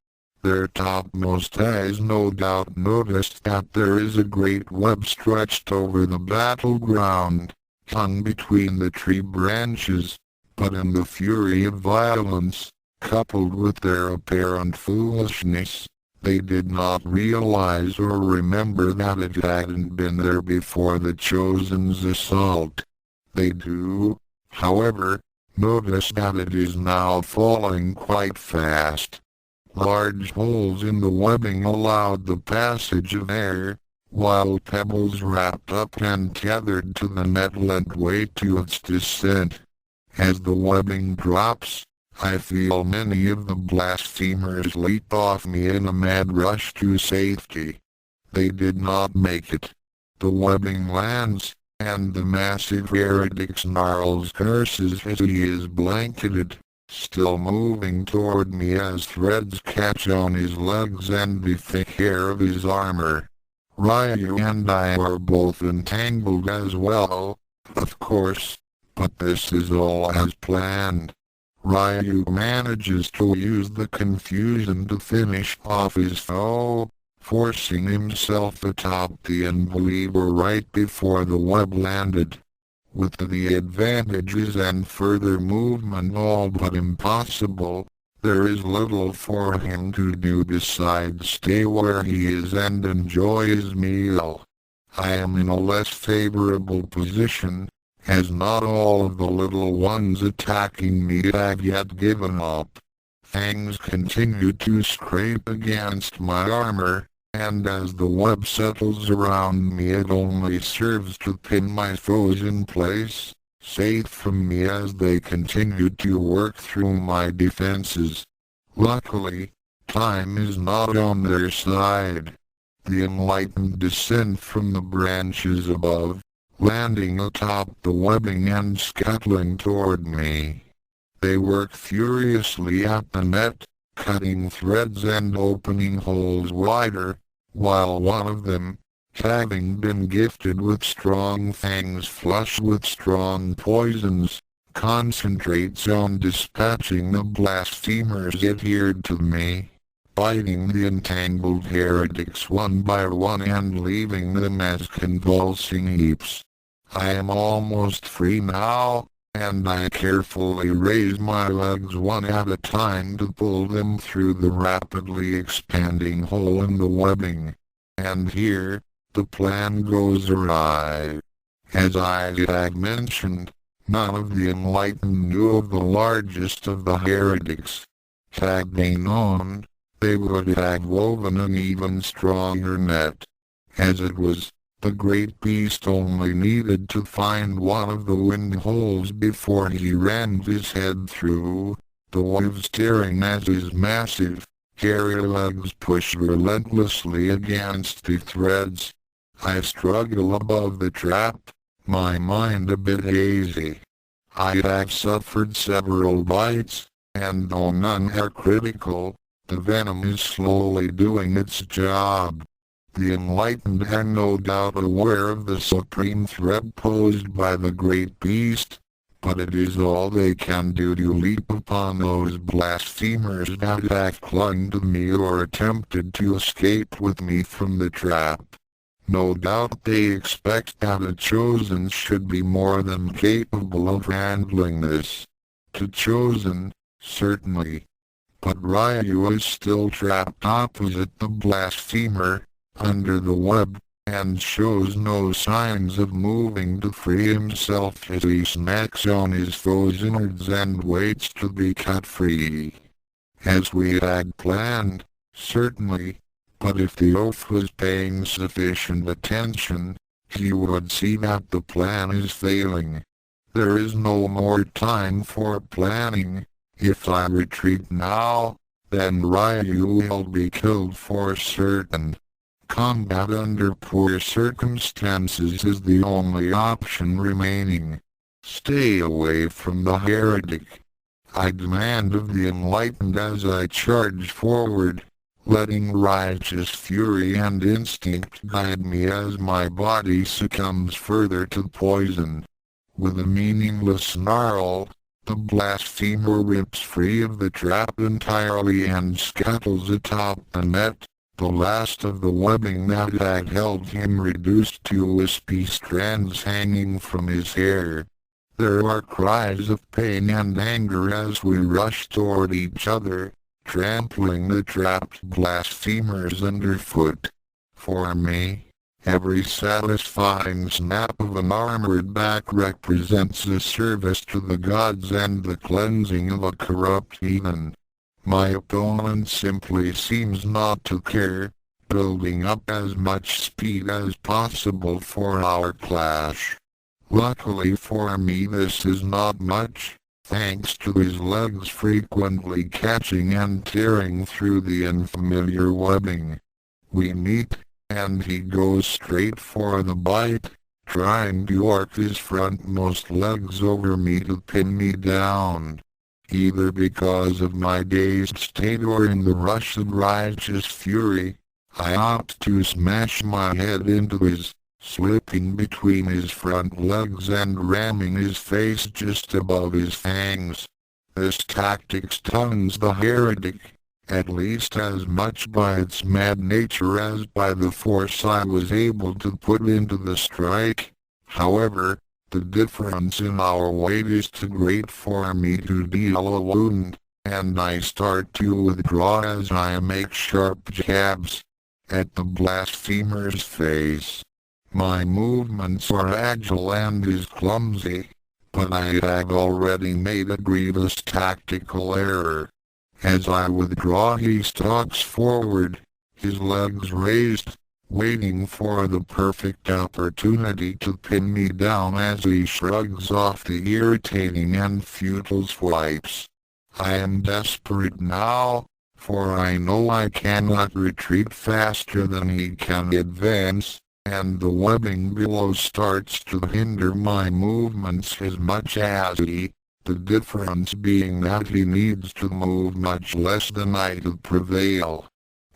Their topmost eyes no doubt noticed that there is a great web stretched over the battleground, hung between the tree branches, but in the fury of violence, coupled with their apparent foolishness, they did not realize or remember that it hadn't been there before the Chosen's assault. They do, however, notice that it is now falling quite fast. Large holes in the webbing allowed the passage of air, while pebbles wrapped up and tethered to the net lend weight to its descent. As the webbing drops, I feel many of the blasphemers leap off me in a mad rush to safety. They did not make it. The webbing lands, and the massive heretic snarls curses as he is blanketed, still moving toward me as threads catch on his legs and the thick hair of his armor. Ryu and I are both entangled as well, of course, but this is all as planned. Ryu manages to use the confusion to finish off his foe, forcing himself atop the unbeliever right before the web landed. With the advantages and further movement all but impossible, there is little for him to do besides stay where he is and enjoy his meal. I am in a less favorable position, as not all of the little ones attacking me have yet given up. Fangs continue to scrape against my armor, and as the web settles around me it only serves to pin my foes in place, safe from me as they continue to work through my defenses. Luckily, time is not on their side. The enlightened descend from the branches above, landing atop the webbing and scuttling toward me. They work furiously at the net, cutting threads and opening holes wider, while one of them, having been gifted with strong fangs flush with strong poisons, concentrates on dispatching the blasphemers adhered to me, biting the entangled heretics one by one and leaving them as convulsing heaps. I am almost free now, and I carefully raise my legs one at a time to pull them through the rapidly expanding hole in the webbing. And here, the plan goes awry. As I had mentioned, none of the enlightened knew of the largest of the heretics. Had they known, they would have woven an even stronger net. As it was, the great beast only needed to find one of the wind holes before he rammed his head through, the waves tearing as his massive, hairy legs pushed relentlessly against the threads. I struggle above the trap, my mind a bit hazy. I have suffered several bites, and though none are critical, the venom is slowly doing its job. The enlightened are no doubt aware of the supreme threat posed by the great beast, but it is all they can do to leap upon those blasphemers that have clung to me or attempted to escape with me from the trap. No doubt they expect that a chosen should be more than capable of handling this. The chosen, certainly. But Ryu is still trapped opposite the blasphemer, under the web, and shows no signs of moving to free himself as he snacks on his foe's innards and waits to be cut free. As we had planned, certainly, but if the oaf was paying sufficient attention, he would see that the plan is failing. There is no more time for planning. If I retreat now, then Ryu will be killed for certain. Combat under poor circumstances is the only option remaining. Stay away from the heretic, I demand of the enlightened as I charge forward, letting righteous fury and instinct guide me as my body succumbs further to poison. With a meaningless snarl, the blasphemer rips free of the trap entirely and scuttles atop the net, the last of the webbing that had held him reduced to wispy strands hanging from his hair. There are cries of pain and anger as we rush toward each other, trampling the trapped blasphemers underfoot. For me, every satisfying snap of an armored back represents a service to the gods and the cleansing of a corrupt heathen. My opponent simply seems not to care, building up as much speed as possible for our clash. Luckily for me this is not much, thanks to his legs frequently catching and tearing through the unfamiliar webbing. We meet, and he goes straight for the bite, trying to arc his frontmost legs over me to pin me down. Either because of my dazed state or in the rush of righteous fury, I opt to smash my head into his, slipping between his front legs and ramming his face just above his fangs. This tactic stuns the heretic, at least as much by its mad nature as by the force I was able to put into the strike. However, the difference in our weight is too great for me to deal a wound, and I start to withdraw as I make sharp jabs at the blasphemer's face. My movements are agile and is clumsy, but I have already made a grievous tactical error. As I withdraw he stalks forward, his legs raised, waiting for the perfect opportunity to pin me down as he shrugs off the irritating and futile swipes. I am desperate now, for I know I cannot retreat faster than he can advance, and the webbing below starts to hinder my movements as much as he, the difference being that he needs to move much less than I to prevail.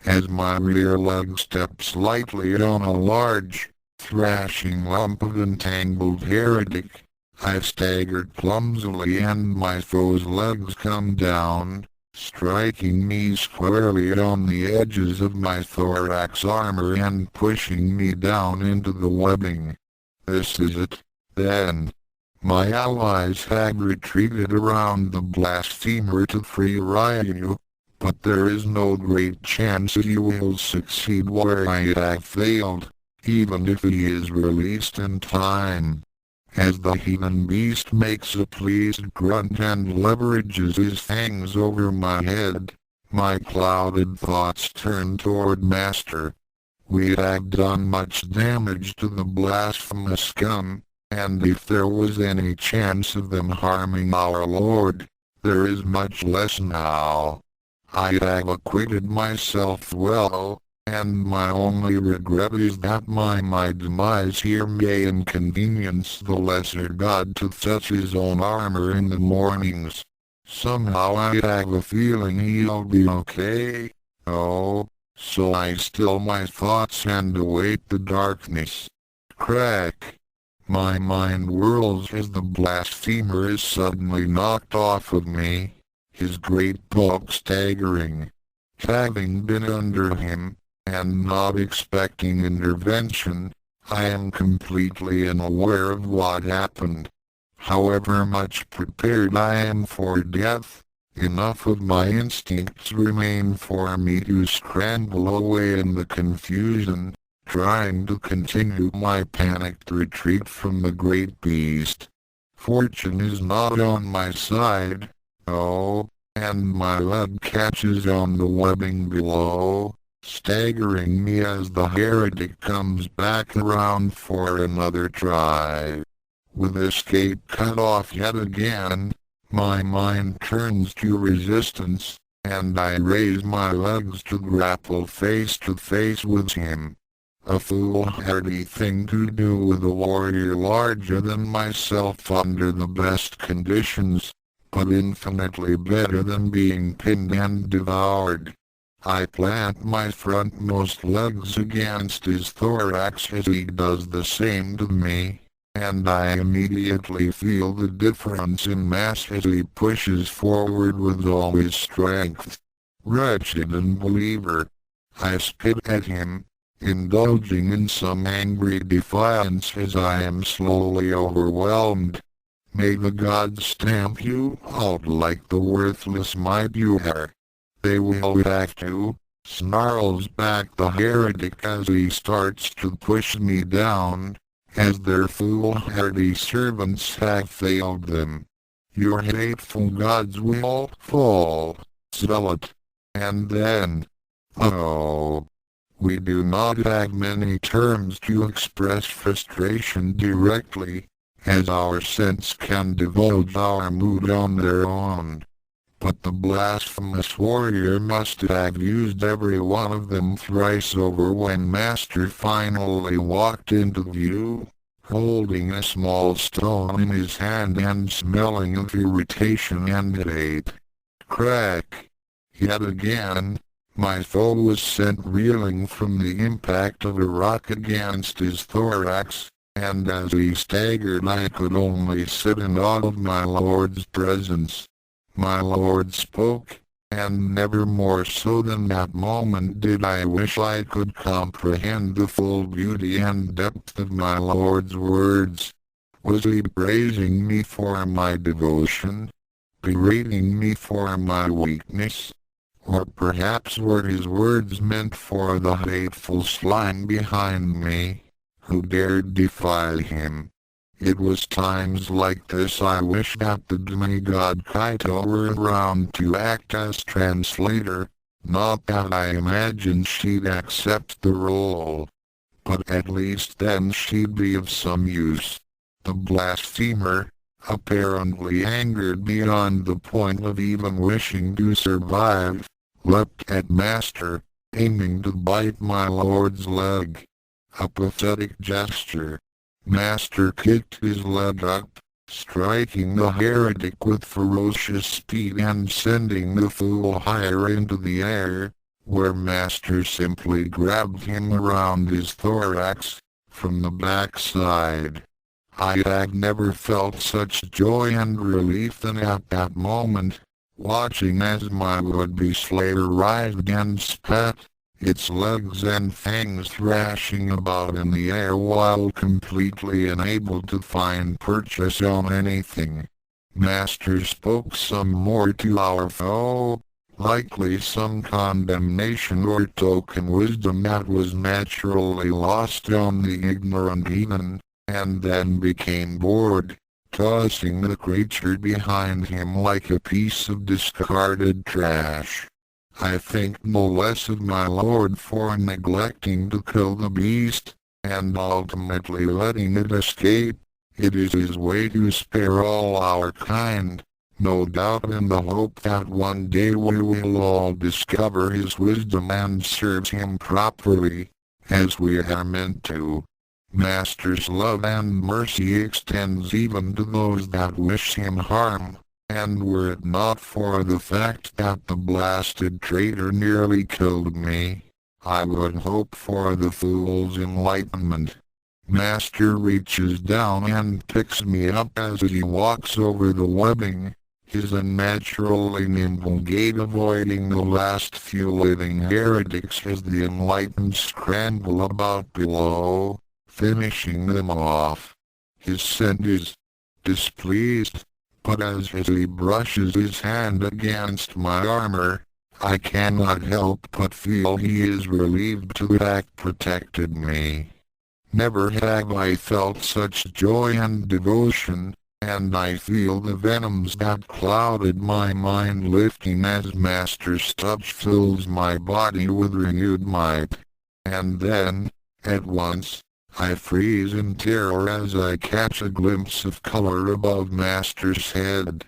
As my rear leg steps lightly on a large, thrashing lump of entangled heretic, I stagger clumsily and my foe's legs come down, striking me squarely on the edges of my thorax armor and pushing me down into the webbing. This is it, then. My allies have retreated around the blasphemer to free Ryu, but there is no great chance he will succeed where I have failed, even if he is released in time. As the heathen beast makes a pleased grunt and leverages his fangs over my head, my clouded thoughts turn toward Master. We have done much damage to the blasphemous scum, and if there was any chance of them harming our Lord, there is much less now. I have acquitted myself well, and my only regret is that my demise here may inconvenience the lesser god to touch his own armor in the mornings. Somehow I have a feeling he'll be okay. Oh, so I still my thoughts and await the darkness. Crack. My mind whirls as the blasphemer is suddenly knocked off of me, his great bulk staggering. Having been under him, and not expecting intervention, I am completely unaware of what happened. However much prepared I am for death, enough of my instincts remain for me to scramble away in the confusion, trying to continue my panicked retreat from the great beast. Fortune is not on my side, oh, and my leg catches on the webbing below, staggering me as the heretic comes back around for another try. With escape cut off yet again, my mind turns to resistance, and I raise my legs to grapple face to face with him. A foolhardy thing to do with a warrior larger than myself under the best conditions, but infinitely better than being pinned and devoured. I plant my frontmost legs against his thorax as he does the same to me, and I immediately feel the difference in mass as he pushes forward with all his strength. Wretched unbeliever! I spit at him, indulging in some angry defiance as I am slowly overwhelmed. May the gods stamp you out like the worthless mite you are. They will have to, snarls back the heretic as he starts to push me down, as their foolhardy servants have failed them. Your hateful gods will fall, zealot. And then, oh, We do not have many terms to express frustration directly, as our sense can divulge our mood on their own. But the blasphemous warrior must have used every one of them thrice over when Master finally walked into view, holding a small stone in his hand and smelling of irritation and hate. Crack! Yet again, my foe was sent reeling from the impact of a rock against his thorax, and as he staggered I could only sit in awe of my lord's presence. My lord spoke, and never more so than that moment did I wish I could comprehend the full beauty and depth of my lord's words. Was he praising me for my devotion? Berating me for my weakness? Or perhaps were his words meant for the hateful slime behind me, who dared defy him? It was times like this I wished that the demigod Kaito were around to act as translator, not that I imagined she'd accept the role. But at least then she'd be of some use. The blasphemer, apparently angered beyond the point of even wishing to survive, leapt at Master, aiming to bite my lord's leg. A pathetic gesture. Master kicked his leg up, striking the heretic with ferocious speed and sending the fool higher into the air, where Master simply grabbed him around his thorax, from the backside. I had never felt such joy and relief than at that moment, watching as my would-be slayer writhed and spat, its legs and fangs thrashing about in the air while completely unable to find purchase on anything. Master spoke some more to our foe, likely some condemnation or token wisdom that was naturally lost on the ignorant heathen, and then became bored, tossing the creature behind him like a piece of discarded trash. I think no less of my lord for neglecting to kill the beast, and ultimately letting it escape. It is his way to spare all our kind, no doubt in the hope that one day we will all discover his wisdom and serve him properly, as we are meant to. Master's love and mercy extends even to those that wish him harm. And were it not for the fact that the blasted traitor nearly killed me, I would hope for the fool's enlightenment. Master reaches down and picks me up as he walks over the webbing, his unnaturally nimble gait avoiding the last few living heretics as the enlightened scramble about below, finishing them off. His scent is displeased. But as he brushes his hand against my armor, I cannot help but feel he is relieved to have protected me. Never have I felt such joy and devotion, and I feel the venoms that clouded my mind lifting as Master's touch fills my body with renewed might. And then, at once, I freeze in terror as I catch a glimpse of color above Master's head.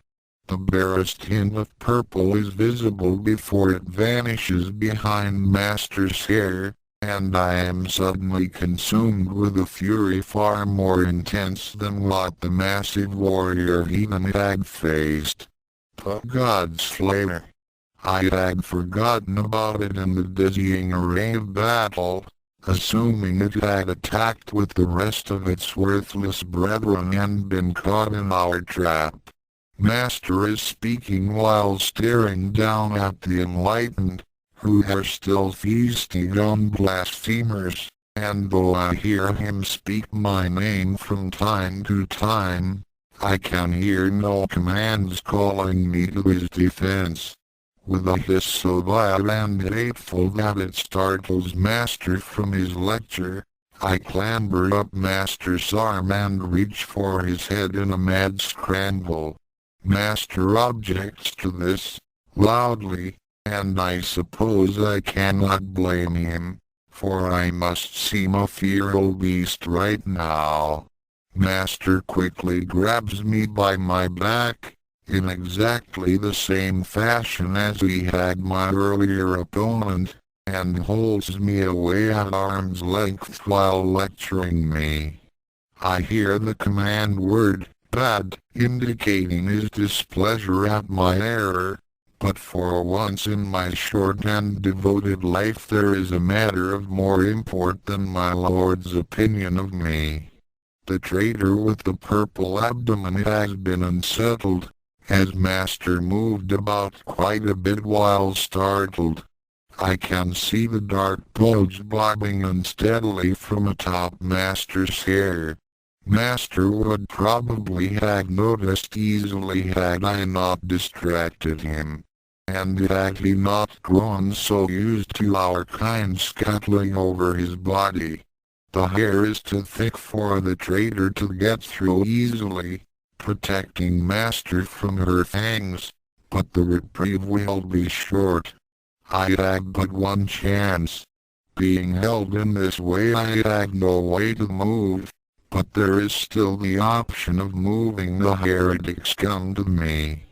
The barest hint of purple is visible before it vanishes behind Master's hair, and I am suddenly consumed with a fury far more intense than what the massive warrior heathen had faced. But God's slayer! I had forgotten about it in the dizzying array of battle, assuming it had attacked with the rest of its worthless brethren and been caught in our trap. Master is speaking while staring down at the enlightened, who are still feasting on blasphemers, and though I hear him speak my name from time to time, I can hear no commands calling me to his defense. With a hiss so vile and hateful that it startles Master from his lecture, I clamber up Master's arm and reach for his head in a mad scramble. Master objects to this, loudly, and I suppose I cannot blame him. for I must seem a feral beast right now. Master quickly grabs me by my back, in exactly the same fashion as he had my earlier opponent, and holds me away at arm's length while lecturing me. I hear the command word, bad, indicating his displeasure at my error, but for once in my short and devoted life there is a matter of more import than my lord's opinion of me. The traitor with the purple abdomen has been unsettled, as Master moved about quite a bit while startled. I can see the dark bulge bobbing unsteadily from atop Master's hair. Master would probably have noticed easily had I not distracted him, and had he not grown so used to our kind scuttling over his body. The hair is too thick for the traitor to get through easily, protecting Master from her fangs, but the reprieve will be short. I had but one chance. Being held in this way I had no way to move, but there is still the option of moving the heretics come to me.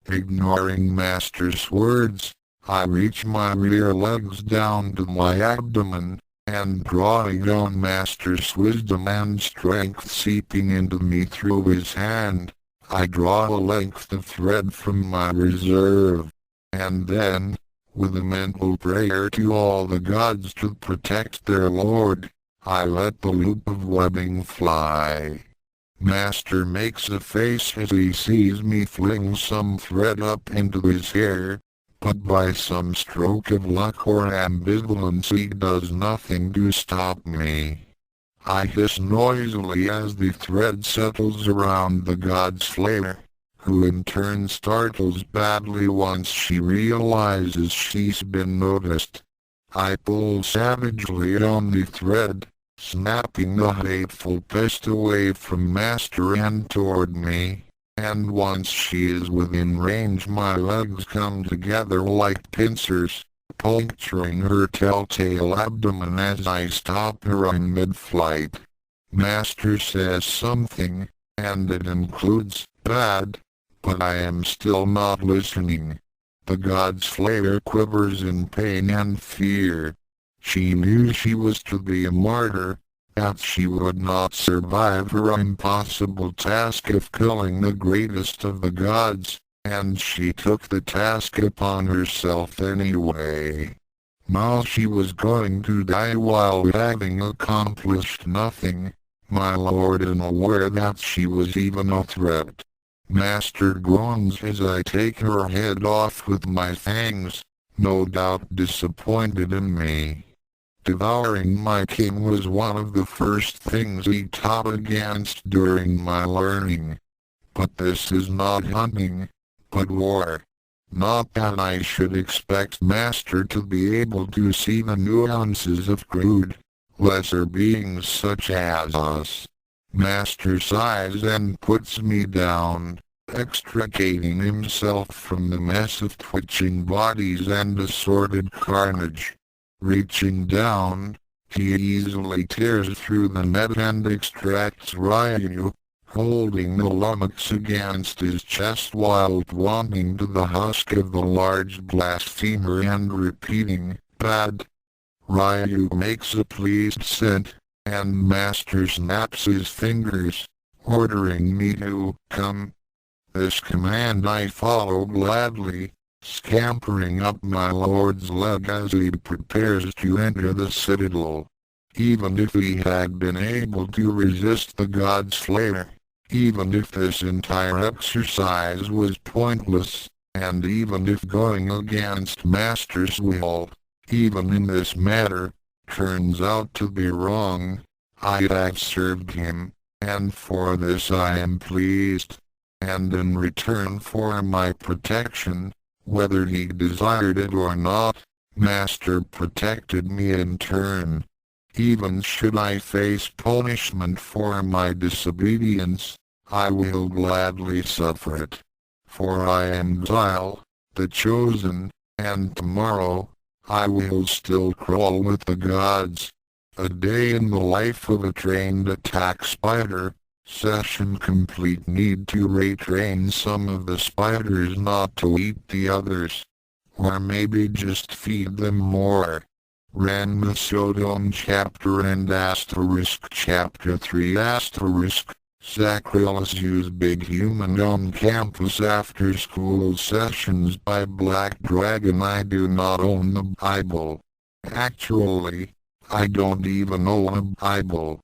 Ignoring Master's words, I reach my rear legs down to my abdomen, and drawing on Master's wisdom and strength seeping into me through his hand, I draw a length of thread from my reserve, and then, with a mental prayer to all the gods to protect their lord, I let the loop of webbing fly. Master makes a face as he sees me fling some thread up into his hair, but by some stroke of luck or ambivalence he does nothing to stop me. I hiss noisily as the thread settles around the god's slayer, who in turn startles badly once she realizes she's been noticed. I pull savagely on the thread, snapping the hateful pest away from Master and toward me, and once she is within range my legs come together like pincers, puncturing her telltale abdomen as I stop her in mid-flight. Master says something, and it includes, bad, but I am still not listening. The god slayer quivers in pain and fear. She knew she was to be a martyr, that she would not survive her impossible task of killing the greatest of the gods, and she took the task upon herself anyway. Now she was going to die while having accomplished nothing, my lord unaware that she was even a threat. Master groans as I take her head off with my fangs, no doubt disappointed in me. Devouring my king was one of the first things he taught against during my learning. But this is not hunting, but war. Not that I should expect Master to be able to see the nuances of crude, lesser beings such as us. Master sighs and puts me down, extricating himself from the mess of twitching bodies and assorted carnage. Reaching down, he easily tears through the net and extracts Ryu, holding the lummox against his chest while pointing to the husk of the large blasphemer and repeating, bad. Ryu makes a pleased scent, and Master snaps his fingers, ordering me to come. This command I follow gladly, scampering up my lord's leg as he prepares to enter the citadel. Even if he had been able to resist the god slayer, even if this entire exercise was pointless, and even if going against Master's will, even in this matter, turns out to be wrong, I have served him, and for this I am pleased. And in return for my protection, whether he desired it or not, Master protected me in turn. Even should I face punishment for my disobedience, I will gladly suffer it. For I am Xyle, the chosen, and tomorrow, I will still crawl with the gods. A day in the life of a trained attack spider. Session complete. Need to retrain some of the spiders not to eat the others. Or maybe just feed them more. Ranma Saotome Chapter and Asterisk Chapter 3 Asterisk. Sacrilus use big human on campus after school sessions by Black Dragon. I do not own the Bible. Actually, I don't even own a Bible.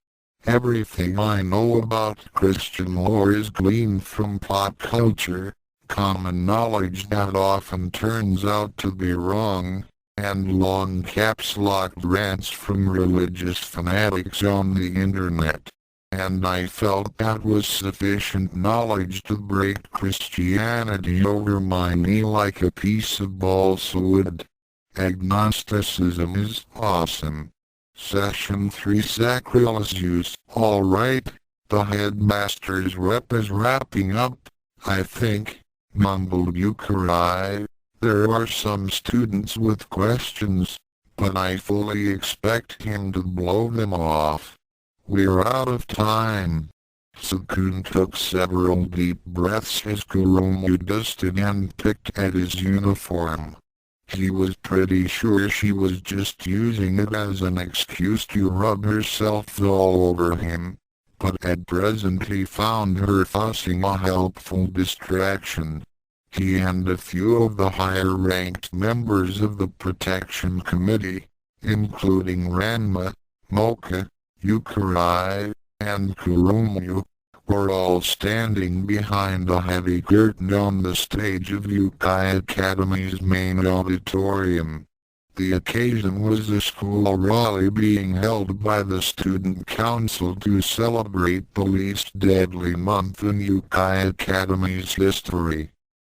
Everything I know about Christian lore is gleaned from pop culture, common knowledge that often turns out to be wrong, and long caps locked rants from religious fanatics on the internet. And I felt that was sufficient knowledge to break Christianity over my knee like a piece of balsa wood. Agnosticism is awesome. Session 3 Sacrilus use. Alright, the headmaster's rep is wrapping up, I think, mumbled Youkai. There are some students with questions, but I fully expect him to blow them off. We're out of time. Tsukune took several deep breaths as Kuromu dusted and picked at his uniform. He was pretty sure she was just using it as an excuse to rub herself all over him, but at present he found her fussing a helpful distraction. He and a few of the higher-ranked members of the Protection Committee, including Ranma, Mocha, Youkai, and Kuromu, were all standing behind a heavy curtain on the stage of Youkai Academy's main auditorium. The occasion was a school rally being held by the Student Council to celebrate the least deadly month in Youkai Academy's history.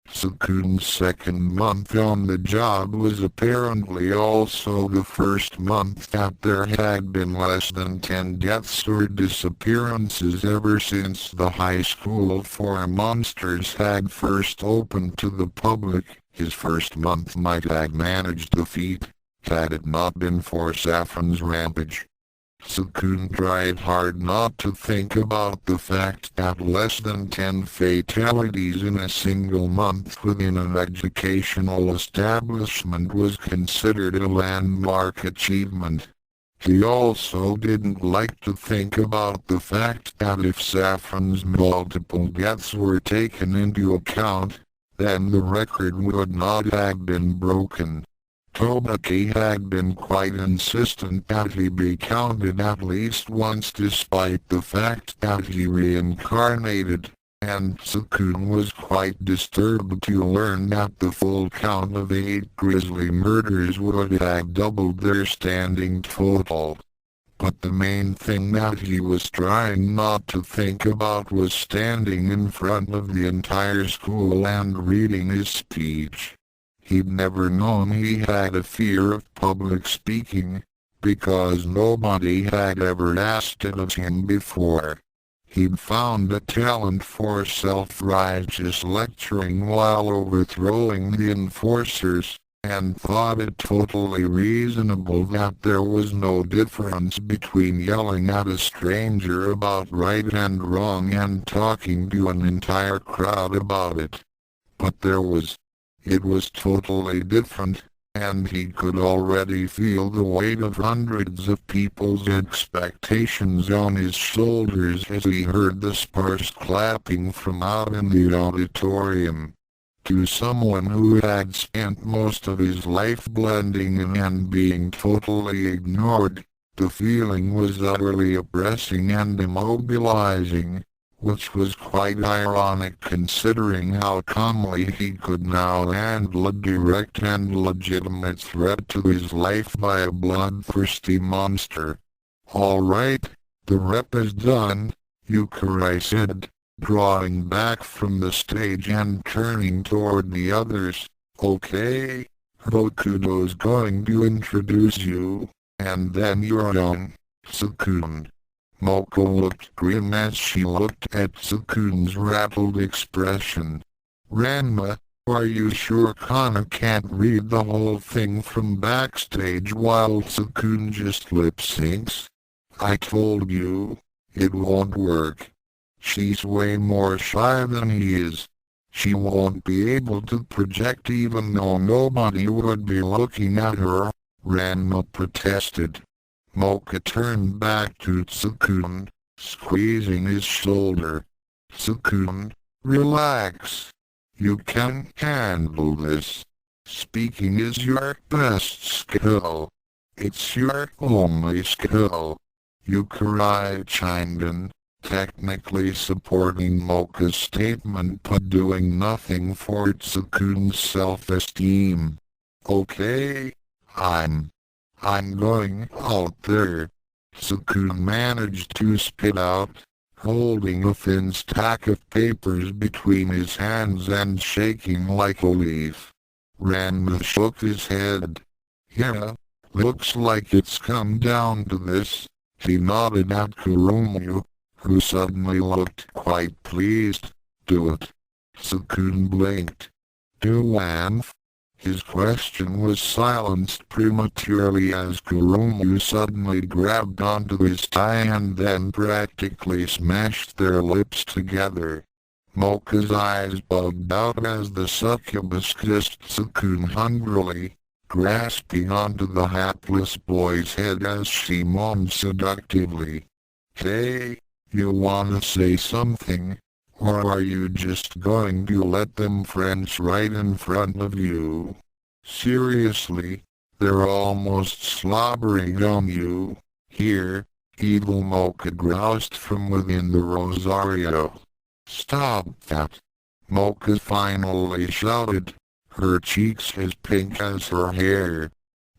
Tsukune's second month on the job was apparently also the first month that there had been less than 10 deaths or disappearances ever since the high school for monsters had first opened to the public. His first month might have managed the feat, had it not been for Saffron's rampage. Tsukune tried hard not to think about the fact that less than 10 fatalities in a single month within an educational establishment was considered a landmark achievement. He also didn't like to think about the fact that if Saffron's multiple deaths were taken into account, then the record would not have been broken. Tobaki had been quite insistent that he be counted at least once despite the fact that he reincarnated, and Tsukune was quite disturbed to learn that the full count of 8 grisly murders would have doubled their standing total. But the main thing that he was trying not to think about was standing in front of the entire school and reading his speech. He'd never known he had a fear of public speaking, because nobody had ever asked it of him before. He'd found a talent for self-righteous lecturing while overthrowing the enforcers, and thought it totally reasonable that there was no difference between yelling at a stranger about right and wrong and talking to an entire crowd about it. But there was. It was totally different, and he could already feel the weight of hundreds of people's expectations on his shoulders as he heard the sparse clapping from out in the auditorium. To someone who had spent most of his life blending in and being totally ignored, the feeling was utterly oppressing and immobilizing, which was quite ironic considering how calmly he could now handle a direct and legitimate threat to his life by a bloodthirsty monster. "Alright, the rep is done," Youkai said, drawing back from the stage and turning toward the others. "Okay, Hokudo's going to introduce you, and then you're on, Tsukune." Moko looked grim as she looked at Tsukune's rattled expression. "Ranma, Are you sure Kana can't read the whole thing from backstage while Tsukune just lip syncs? I told you, it won't work. She's way more shy than he is. She won't be able to project even though nobody would be looking at her, Ranma protested. Mocha turned back to Tsukune, squeezing his shoulder. Tsukune, relax. You can handle this. Speaking is your best skill. It's your only skill. Youkai chimed in, technically supporting Mocha's statement but doing nothing for Tsukune's self-esteem. Okay, I'm going out there. Tsukune managed to spit out, holding a thin stack of papers between his hands and shaking like a leaf. Ranma shook his head. Yeah, looks like it's come down to this. He nodded at Kuromu, who suddenly looked quite pleased. Do it. Tsukune blinked. Do Wanf? His question was silenced prematurely as Kuromu suddenly grabbed onto his thigh and then practically smashed their lips together. Mocha's eyes bugged out as the succubus kissed Tsukune hungrily, grasping onto the hapless boy's head as she moaned seductively. Hey, you wanna say something? Or are you just going to let them French right in front of you? Seriously, they're almost slobbering on you. Here, evil Mocha groused from within the Rosario. Stop that! Mocha finally shouted, her cheeks as pink as her hair.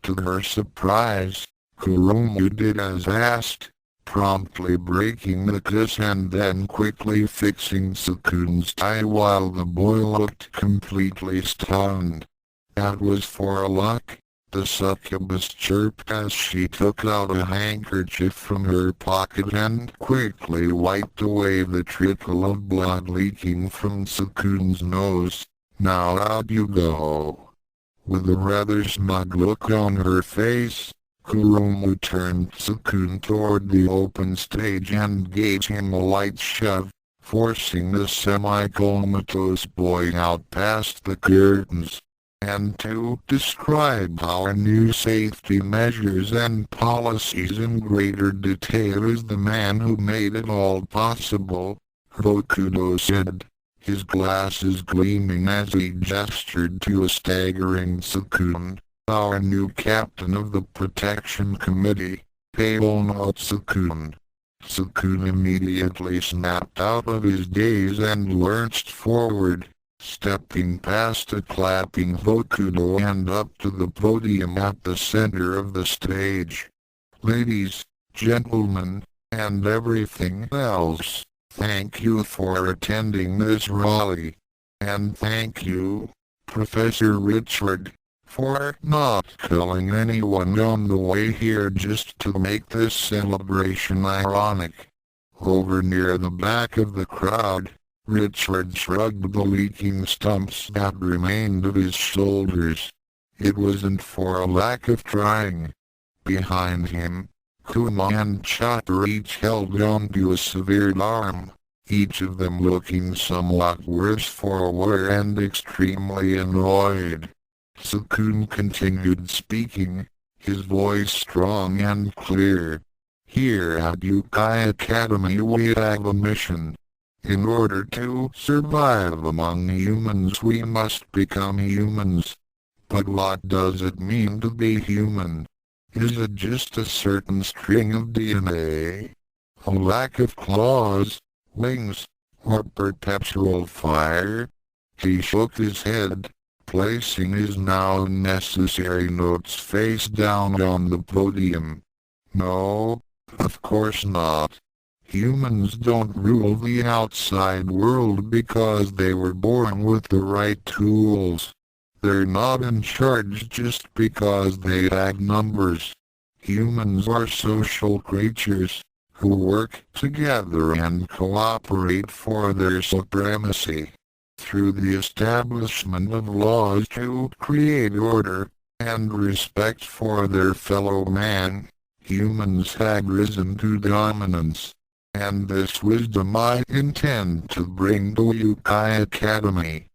To her surprise, Kuromu did as asked, promptly breaking the kiss and then quickly fixing Tsukune's eye while the boy looked completely stunned. That was for luck, the succubus chirped as she took out a handkerchief from her pocket and quickly wiped away the trickle of blood leaking from Tsukune's nose. Now out you go. With a rather smug look on her face, Kuromu turned Tsukune toward the open stage and gave him a light shove, forcing the semi-comatose boy out past the curtains. And to describe our new safety measures and policies in greater detail is the man who made it all possible, Hokuto said, his glasses gleaming as he gestured to a staggering Tsukune. Our new captain of the Protection Committee, Pale no Tsukune. Tsukune immediately snapped out of his daze and lurched forward, stepping past a clapping Hokuto and up to the podium at the center of the stage. Ladies, gentlemen, and everything else, thank you for attending this rally. And thank you, Professor Richard, for not killing anyone on the way here just to make this celebration ironic. Over near the back of the crowd, Richard shrugged the leaking stumps that remained of his shoulders. It wasn't for a lack of trying. Behind him, Kuma and Chopper each held onto a severed arm, each of them looking somewhat worse for wear and extremely annoyed. Tsukune continued speaking, his voice strong and clear. Here at Youkai Academy we have a mission. In order to survive among humans we must become humans. But what does it mean to be human? Is it just a certain string of DNA? A lack of claws, wings, or perpetual fire? He shook his head, placing his now necessary notes face down on the podium. No, of course not. Humans don't rule the outside world because they were born with the right tools. They're not in charge just because they have numbers. Humans are social creatures, who work together and cooperate for their supremacy. Through the establishment of laws to create order and respect for their fellow man, humans have risen to dominance. And this wisdom I intend to bring to Youkai Academy.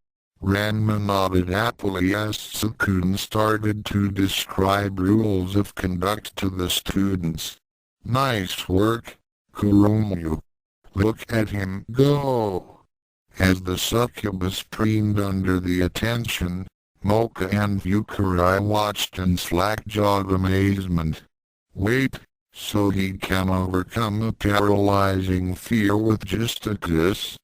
Ranma nodded happily as Tsukune started to describe rules of conduct to the students. Nice work, Kurumu. Look at him go. As the succubus preened under the attention, Mocha and Yukari watched in slack-jawed amazement. Wait, so he can overcome a paralyzing fear with just a kiss?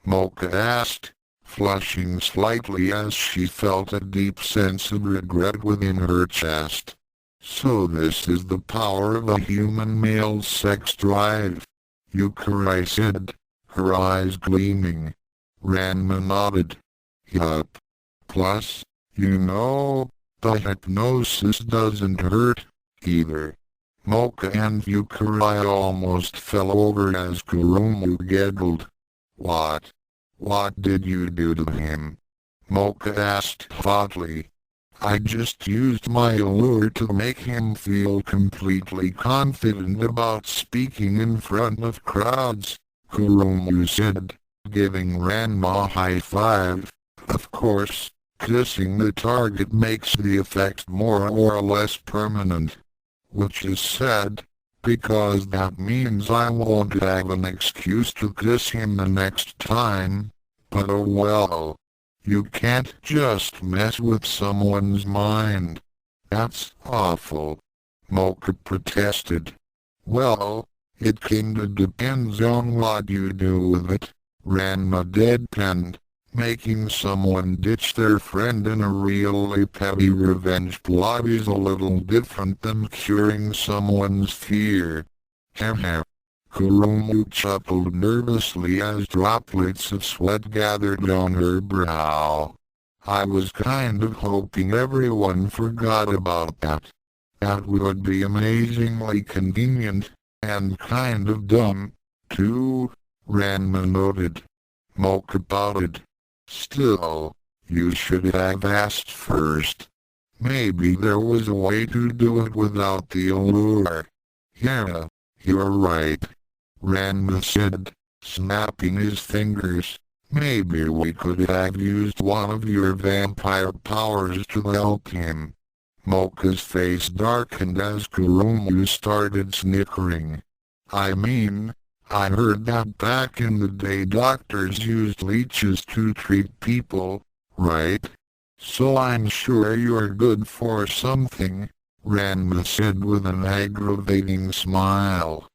Mocha asked, flushing slightly as she felt a deep sense of regret within her chest. So this is the power of a human male's sex drive, Yukari said, her eyes gleaming. Ranma nodded. Yup. Plus, the hypnosis doesn't hurt, either. Mocha and Yukari almost fell over as Kurumu giggled. What did you do to him? Mocha asked hotly. I just used my allure to make him feel completely confident about speaking in front of crowds, Kurumu said, giving Ranma a high five. Of course, kissing the target makes the effect more or less permanent. Which is sad, because that means I won't have an excuse to kiss him the next time. But oh well. You can't just mess with someone's mind. That's awful. Mocha protested. Well, it kinda depends on what you do with it, Ranma deadpanned. Making someone ditch their friend in a really petty revenge plot is a little different than curing someone's fear. Heh. Kurumu chuckled nervously as droplets of sweat gathered on her brow. I was kind of hoping everyone forgot about that. That would be amazingly convenient, and kind of dumb, too, Ranma noted. Mocha pouted. Still, you should have asked first. Maybe there was a way to do it without the allure. Yeah, you're right, Ranma said, snapping his fingers. Maybe we could have used one of your vampire powers to help him. Mocha's face darkened as Kurumu started snickering. I heard that back in the day doctors used leeches to treat people, right? So I'm sure you're good for something, Ranma said with an aggravating smile.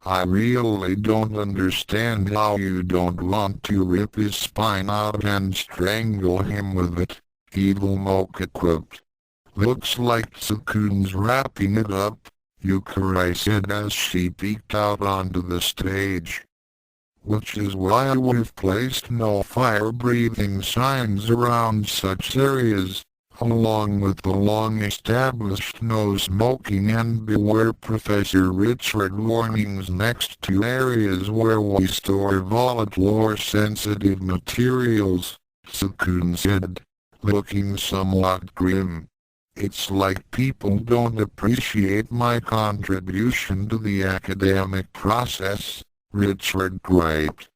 I really don't understand how you don't want to rip his spine out and strangle him with it, Evil Mocha quipped. Looks like Tsukune's wrapping it up, Yukari said as she peeked out onto the stage. Which is why we've placed no fire-breathing signs around such areas, along with the long-established no smoking and beware Professor Richard warnings next to areas where we store volatile or sensitive materials, Tsukune said, looking somewhat grim. It's like people don't appreciate my contribution to the academic process, Richard griped.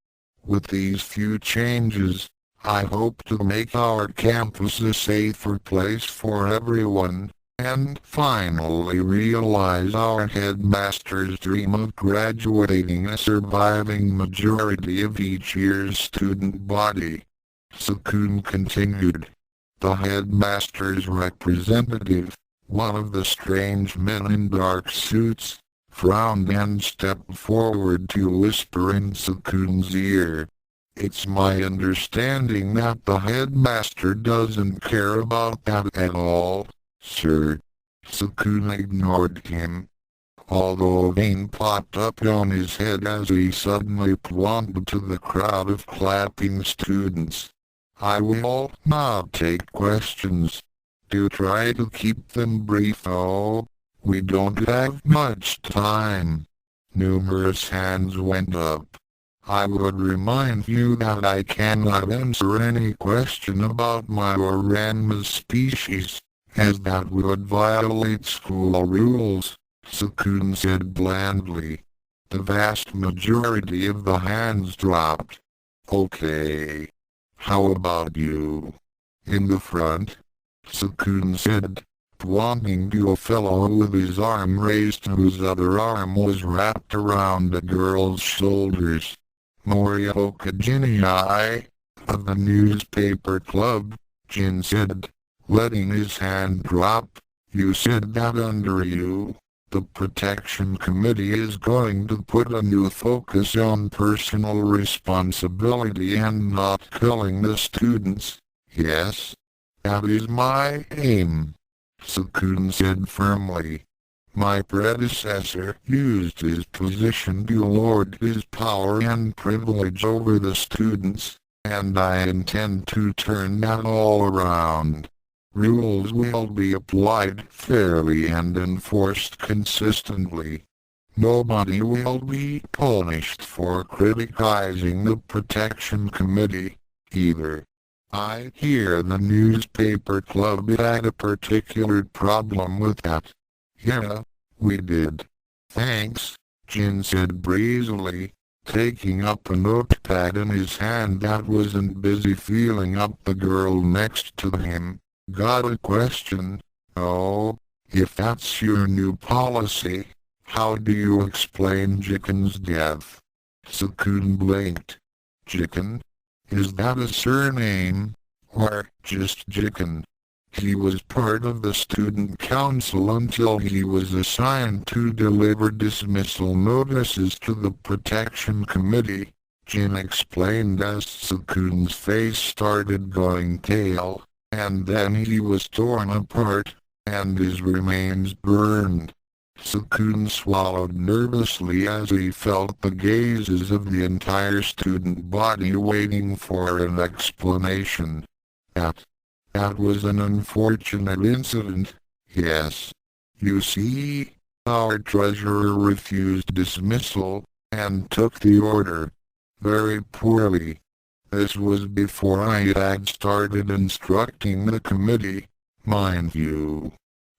With these few changes, I hope to make our campus a safer place for everyone, and finally realize our headmaster's dream of graduating a surviving majority of each year's student body. Tsukune continued. The headmaster's representative, one of the strange men in dark suits, frowned and stepped forward to whisper in Tsukune's ear. It's my understanding that the headmaster doesn't care about that at all, sir. Tsukune ignored him. Although a vein popped up on his head as he suddenly plumped to the crowd of clapping students. I will not take questions. Do try to keep them brief. Oh, we don't have much time. Numerous hands went up. I would remind you that I cannot answer any question about my or Ranma's species, as that would violate school rules, Tsukune said blandly. The vast majority of the hands dropped. Okay. How about you? In the front? Tsukune said, pointing to a fellow with his arm raised whose other arm was wrapped around the girl's shoulders. Morioka Jinai, of the newspaper club, Jin said, letting his hand drop. You said that under you, the protection committee is going to put a new focus on personal responsibility and not killing the students. Yes? That is my aim, Tsukune said firmly. My predecessor used his position to lord his power and privilege over the students, and I intend to turn that all around. Rules will be applied fairly and enforced consistently. Nobody will be punished for criticizing the protection committee, either. I hear the newspaper club had a particular problem with that. Yeah, we did. Thanks, Jin said breezily, taking up a notepad in his hand that wasn't busy feeling up the girl next to him. Got a question? Oh, if that's your new policy, how do you explain Jiken's death? Tsukune blinked. Jiken? Is that a surname? Or just Jiken? He was part of the student council until he was assigned to deliver dismissal notices to the protection committee, Jin explained as Tsukune's face started going pale. And then he was torn apart, and his remains burned. Tsukune swallowed nervously as he felt the gazes of the entire student body waiting for an explanation. That was an unfortunate incident, yes. You see, our treasurer refused dismissal, and took the order. Very poorly. This was before I had started instructing the committee, mind you.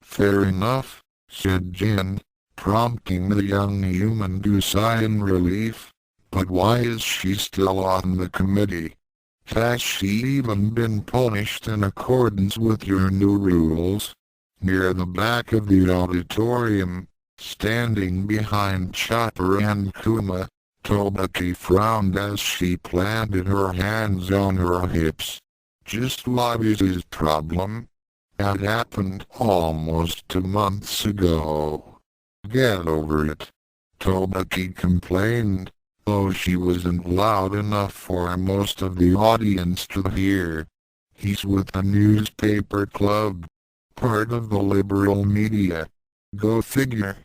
Fair enough, said Jin, prompting the young human to sigh in relief. But why is she still on the committee? Has she even been punished in accordance with your new rules? Near the back of the auditorium, standing behind Chopper and Kuma, Tobaki frowned as she planted her hands on her hips. Just what is his problem? That happened almost 2 months ago. Get over it, Tobaki complained, though she wasn't loud enough for most of the audience to hear. He's with the newspaper club, part of the liberal media. Go figure,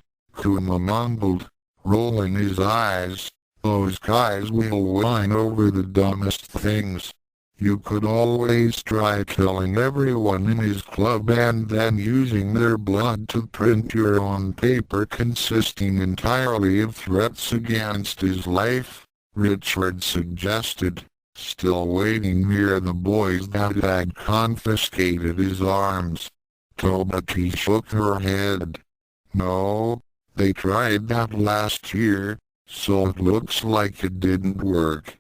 Kuma mumbled, rolling his eyes. Those guys will whine over the dumbest things. You could always try killing everyone in his club and then using their blood to print your own paper consisting entirely of threats against his life, Richard suggested, still waiting near the boys that had confiscated his arms. Tobaki shook her head. No, they tried that last year. So it looks like it didn't work.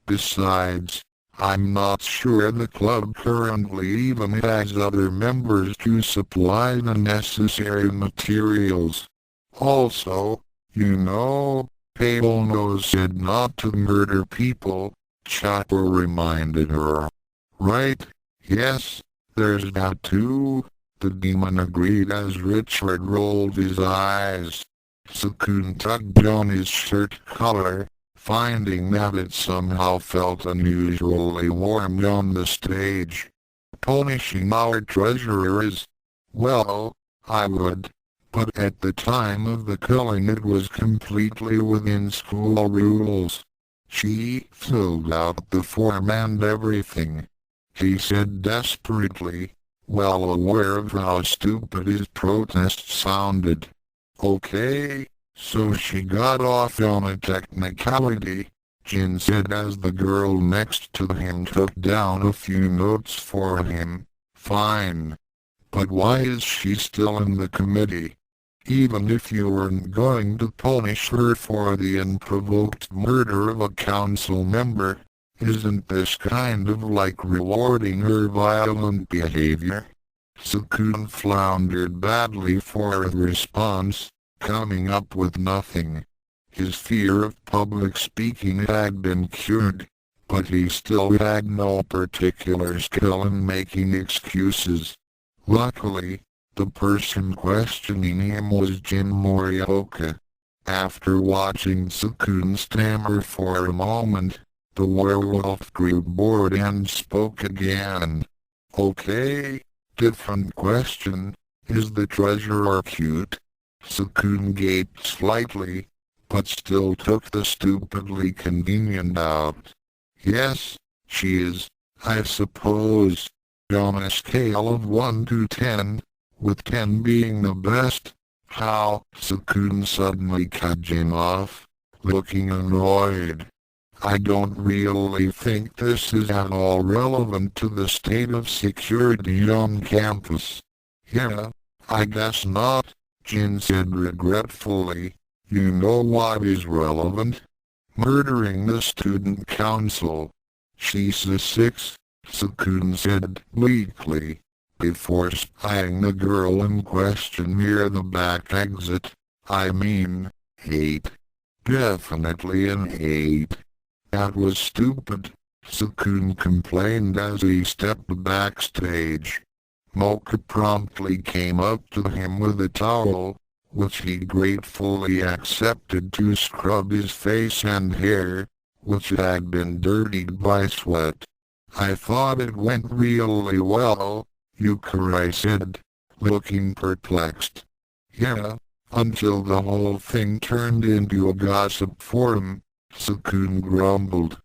Besides, I'm not sure the club currently even has other members to supply the necessary materials. Also, you know, Paolo said not to murder people, Chopper reminded her. Right, yes, there's that too, the demon agreed as Richard rolled his eyes. Tsukune tugged on his shirt collar, finding that it somehow felt unusually warm on the stage. Punishing our treasurer is, well, I would, but at the time of the killing it was completely within school rules. She filled out the form and everything, he said desperately, well aware of how stupid his protest sounded. Okay, so she got off on a technicality, Jin said as the girl next to him took down a few notes for him. Fine. But why is she still in the committee? Even if you weren't going to punish her for the unprovoked murder of a council member, isn't this kind of like rewarding her violent behavior? Tsukune floundered badly for a response, coming up with nothing. His fear of public speaking had been cured, but he still had no particular skill in making excuses. Luckily, the person questioning him was Jin Morioka. After watching Tsukune stammer for a moment, the werewolf grew bored and spoke again. Okay, different question. Is the treasurer cute? Tsukune gaped slightly, but still took the stupidly convenient out. Yes, she is, I suppose. On a scale of 1 to 10, with 10 being the best. How? Tsukune suddenly cut Jin off, looking annoyed. I don't really think this is at all relevant to the state of security on campus. Yeah, I guess not, Jin said regretfully. You know what is relevant? Murdering the student council. She's a 6, Tsukune said bleakly, before spying the girl in question near the back exit. I mean, 8. Definitely an 8. That was stupid, Tsukune complained as he stepped backstage. Mocha promptly came up to him with a towel, which he gratefully accepted to scrub his face and hair, which had been dirtied by sweat. I thought it went really well, Youkai said, looking perplexed. Yeah, until the whole thing turned into a gossip forum, Tsukune grumbled.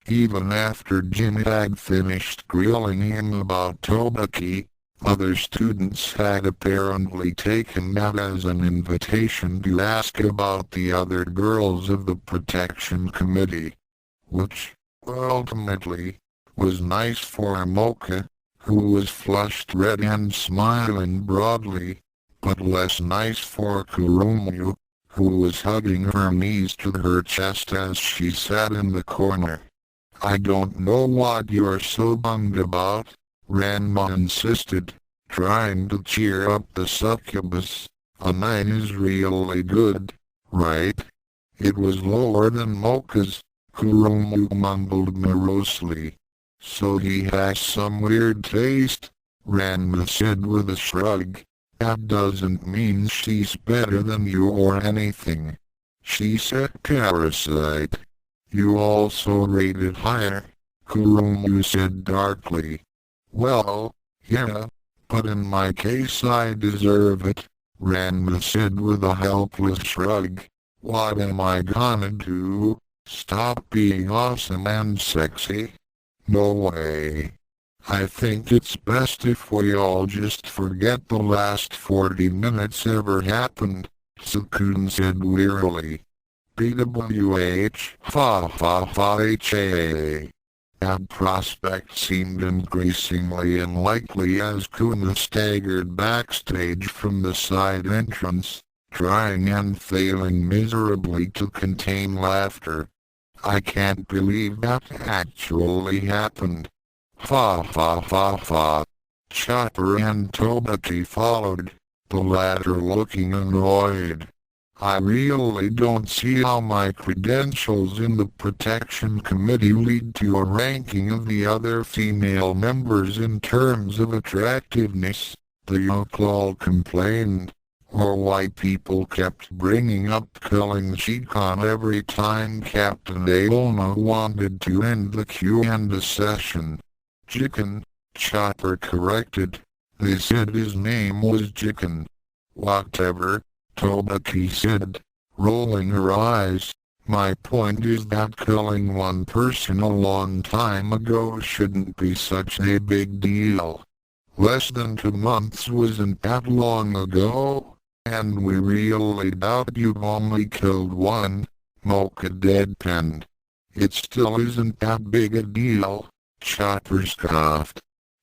Even after Jin had finished grilling him about Tobaki, other students had apparently taken that as an invitation to ask about the other girls of the protection committee. Which, ultimately, was nice for Mocha, who was flushed red and smiling broadly, but less nice for Kurumu, who was hugging her knees to her chest as she sat in the corner. I don't know what you're so bummed about, Ranma insisted, trying to cheer up the succubus. A 9 is really good, right? It was lower than Mocha's, Kurumu mumbled morosely. So he has some weird taste, Ranma said with a shrug. That doesn't mean she's better than you or anything. She's a parasite. You also rated higher, Kurumu said darkly. Well, yeah, but in my case I deserve it, Ranma said with a helpless shrug. What am I gonna do? Stop being awesome and sexy? No way. I think it's best if we all just forget the last 40 minutes ever happened, Tsukune said wearily. BWH fa fa fa ha. That prospect seemed increasingly unlikely as Kuna staggered backstage from the side entrance, trying and failing miserably to contain laughter. I can't believe that actually happened. Fa fa fa fa. Chopper and Tobaki followed, the latter looking annoyed. I really don't see how my credentials in the protection committee lead to a ranking of the other female members in terms of attractiveness, the Youkai complained, or why people kept bringing up killing Shikon every time Captain Aona wanted to end the Q&A session. Jiken, Chopper corrected. They said his name was Jiken. Whatever, Tobaki said, rolling her eyes. My point is that killing one person a long time ago shouldn't be such a big deal. Less than 2 months wasn't that long ago, and we really doubt you've only killed one, Mocha deadpanned. It still isn't that big a deal, Chopper scoffed.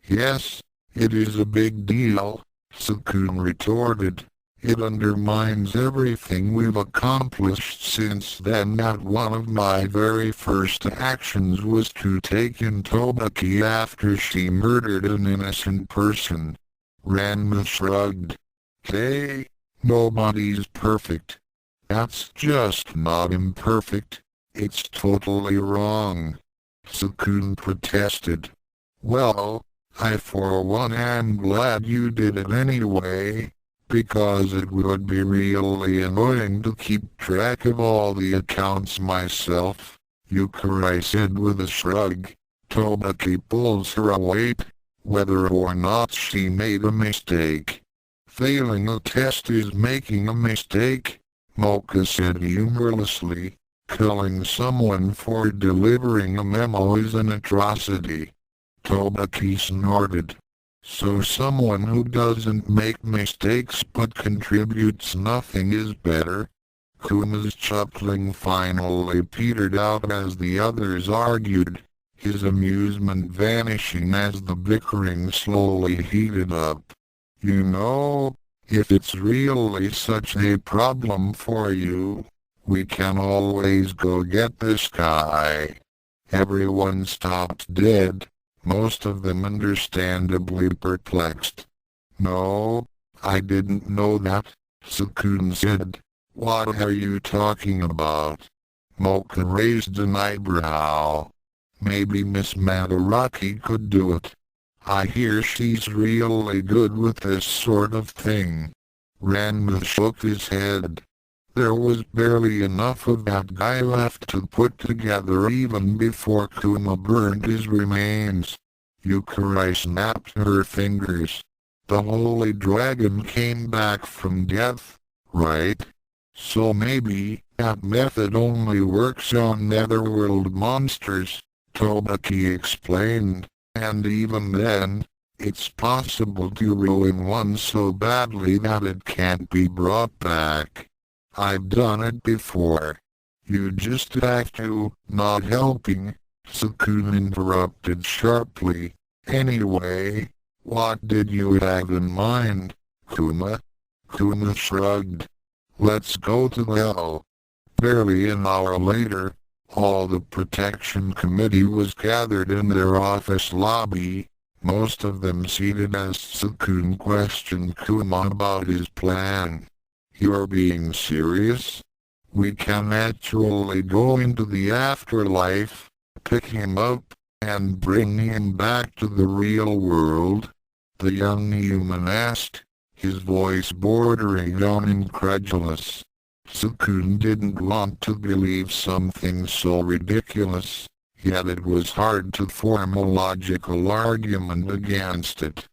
Yes, it is a big deal, Tsukune retorted. It undermines everything we've accomplished since then. That one of my very first actions was to take in Tobaki after she murdered an innocent person. Ranma shrugged. Hey, nobody's perfect. That's just not imperfect. It's totally wrong. Tsukune protested. Well, I for one am glad you did it anyway, because it would be really annoying to keep track of all the accounts myself, Youkai said with a shrug. Tobaki pulls her weight, whether or not she made a mistake. Failing a test is making a mistake, Mocha said humorlessly. Killing someone for delivering a memo is an atrocity. Tobaki snorted. So someone who doesn't make mistakes but contributes nothing is better? Kuma's chuckling finally petered out as the others argued, his amusement vanishing as the bickering slowly heated up. You know, if it's really such a problem for you, we can always go get this guy. Everyone stopped dead, most of them understandably perplexed. No, I didn't know that, Tsukune said. What are you talking about? Mocha raised an eyebrow. Maybe Miss Madaraki could do it. I hear she's really good with this sort of thing. Ranma shook his head. There was barely enough of that guy left to put together even before Kuma burned his remains. Youkai snapped her fingers. The holy dragon came back from death, right? So maybe that method only works on netherworld monsters, Tobaki explained, and even then, it's possible to ruin one so badly that it can't be brought back. I've done it before. You just have to. Not helping, Tsukune interrupted sharply. Anyway, what did you have in mind, Kuma? Kuma shrugged. Let's go to hell. Barely an hour later, all the protection committee was gathered in their office lobby, most of them seated as Tsukune questioned Kuma about his plan. You're being serious? We can actually go into the afterlife, pick him up, and bring him back to the real world? The young human asked, his voice bordering on incredulous. Tsukune didn't want to believe something so ridiculous, yet it was hard to form a logical argument against it.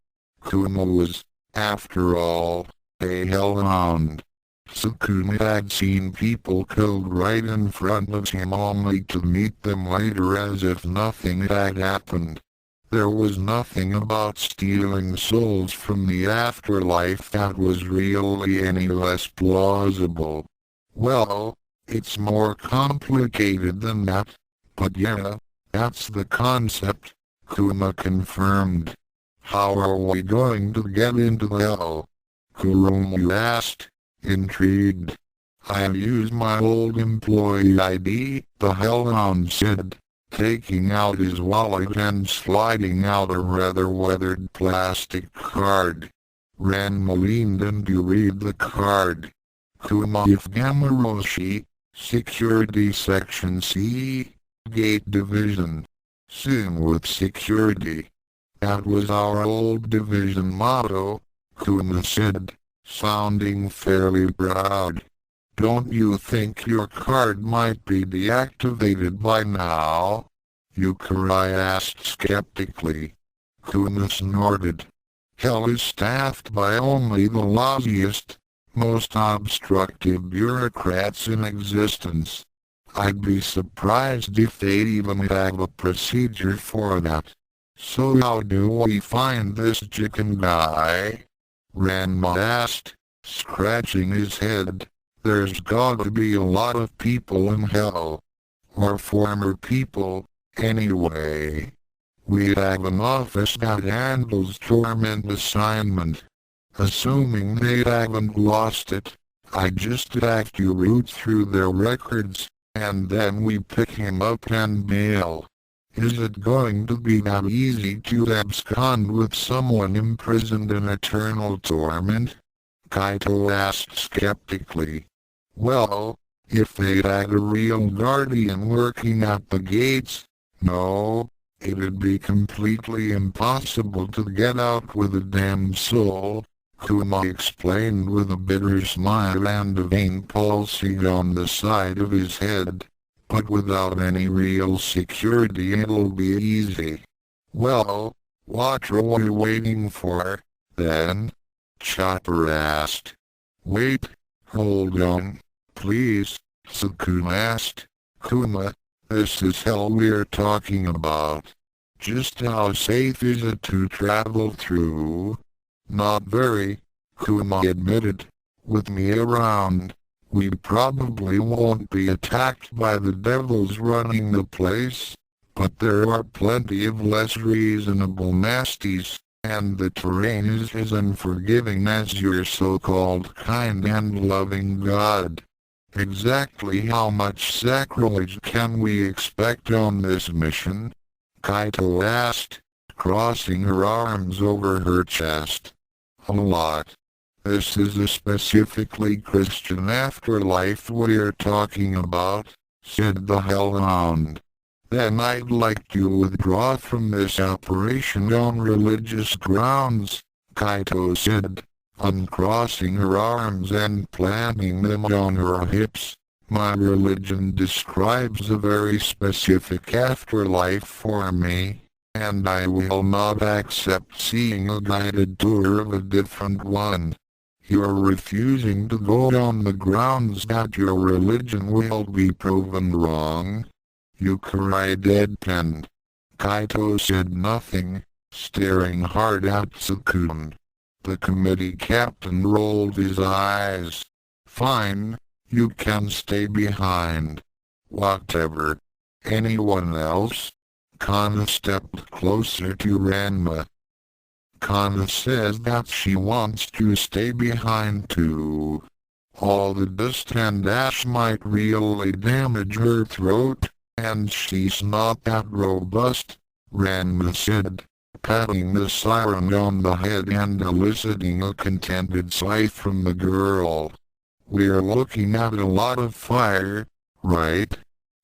Kuma was, after all, a hellhound. Tsukune had seen people killed right in front of him only to meet them later as if nothing had happened. There was nothing about stealing souls from the afterlife that was really any less plausible. Well, it's more complicated than that, but yeah, that's the concept, Kuma confirmed. How are we going to get into hell? Kuromu asked, intrigued. I'll use my old employee ID, the hellhound said, taking out his wallet and sliding out a rather weathered plastic card. Ranma leaned in to read the card. Kuma if Gamaroshi, Security Section C, Gate Division. Soon with security. That was our old division motto, Kuma said, sounding fairly proud. Don't you think your card might be deactivated by now? Youkai asked skeptically. Kuma snorted. Hell is staffed by only the lousy,est, most obstructive bureaucrats in existence. I'd be surprised if they even have a procedure for that. So how do we find this chicken guy? Ranma asked, scratching his head. There's gotta be a lot of people in hell. or former people, anyway. We have an office that handles torment assignment. Assuming they haven't lost it, I just have to root through their records, and then we pick him up and bail. Is it going to be that easy to abscond with someone imprisoned in eternal torment? Kaito asked skeptically. Well, if they had a real guardian working at the gates, no, it'd be completely impossible to get out with a damned soul, Kuma explained with a bitter smile and a vein pulsing on the side of his head. But without any real security it'll be easy. Well, what are we waiting for, then? Chopper asked. Wait, hold on, please, Tsukune asked. Kuma, this is hell we're talking about. Just how safe is it to travel through? Not very, Kuma admitted. With me around, we probably won't be attacked by the devils running the place, but there are plenty of less reasonable nasties, and the terrain is as unforgiving as your so-called kind and loving God. Exactly how much sacrilege can we expect on this mission? Kaito asked, crossing her arms over her chest. A lot. This is a specifically Christian afterlife we're talking about, said the Hellhound. Then I'd like to withdraw from this operation on religious grounds, Kaito said, uncrossing her arms and planting them on her hips. My religion describes a very specific afterlife for me, and I will not accept seeing a guided tour of a different one. You're refusing to go on the grounds that your religion will be proven wrong. Youkai deadpanned. Kaito said nothing, staring hard at Tsukune. The committee captain rolled his eyes. Fine, you can stay behind. Whatever. Anyone else? Kana stepped closer to Ranma. Kana says that she wants to stay behind too. All the dust and ash might really damage her throat, and she's not that robust, Ranma said, patting the siren on the head and eliciting a contented sigh from the girl. We're looking at a lot of fire, right?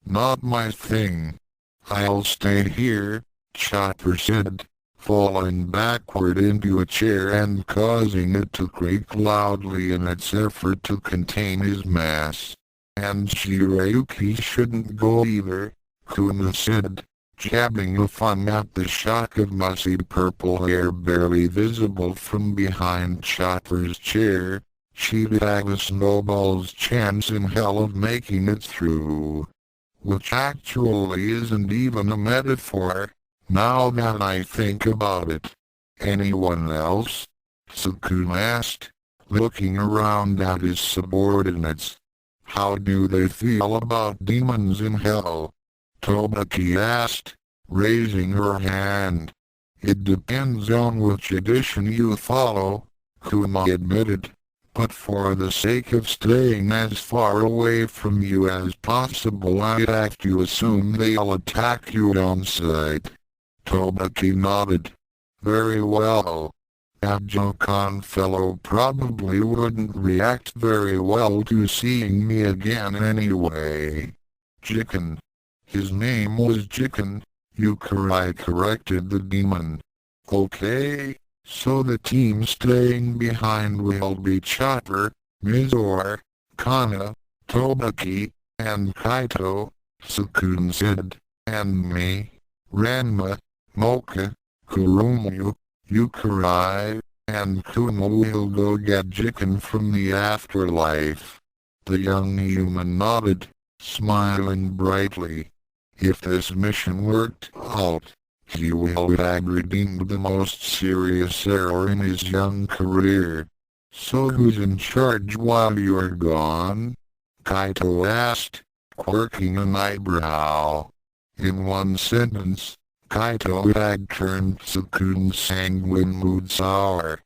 Not my thing. I'll stay here, Chopper said, falling backward into a chair and causing it to creak loudly in its effort to contain his mass. And Shirayuki shouldn't go either, Kuma said, jabbing a thumb at the shock of mussy purple hair barely visible from behind Chopper's chair. She'd have a snowball's chance in hell of making it through. Which actually isn't even a metaphor, now that I think about it. Anyone else? Tsukune asked, looking around at his subordinates. How do they feel about demons in hell? Tobaki asked, raising her hand. It depends on which edition you follow, Kuma admitted. But for the sake of staying as far away from you as possible, I have to assume they'll attack you on sight. Tobaki nodded. Very well. That Jokan fellow probably wouldn't react very well to seeing me again anyway. Jiken. His name was Jiken, Youkai corrected the demon. Okay. So the team staying behind will be Chopper, Mizor, Kana, Tobaki, and Kaito, Tsukune said, and me, Ranma, Mocha, Kurumu, Yukai, and Kuma will go get Jiken from the afterlife. The young human nodded, smiling brightly. If this mission worked out, he will have redeemed the most serious error in his young career. So who's in charge while you're gone? Kaito asked, quirking an eyebrow. In one sentence, Kaito had turned Tsukune's sanguine mood sour.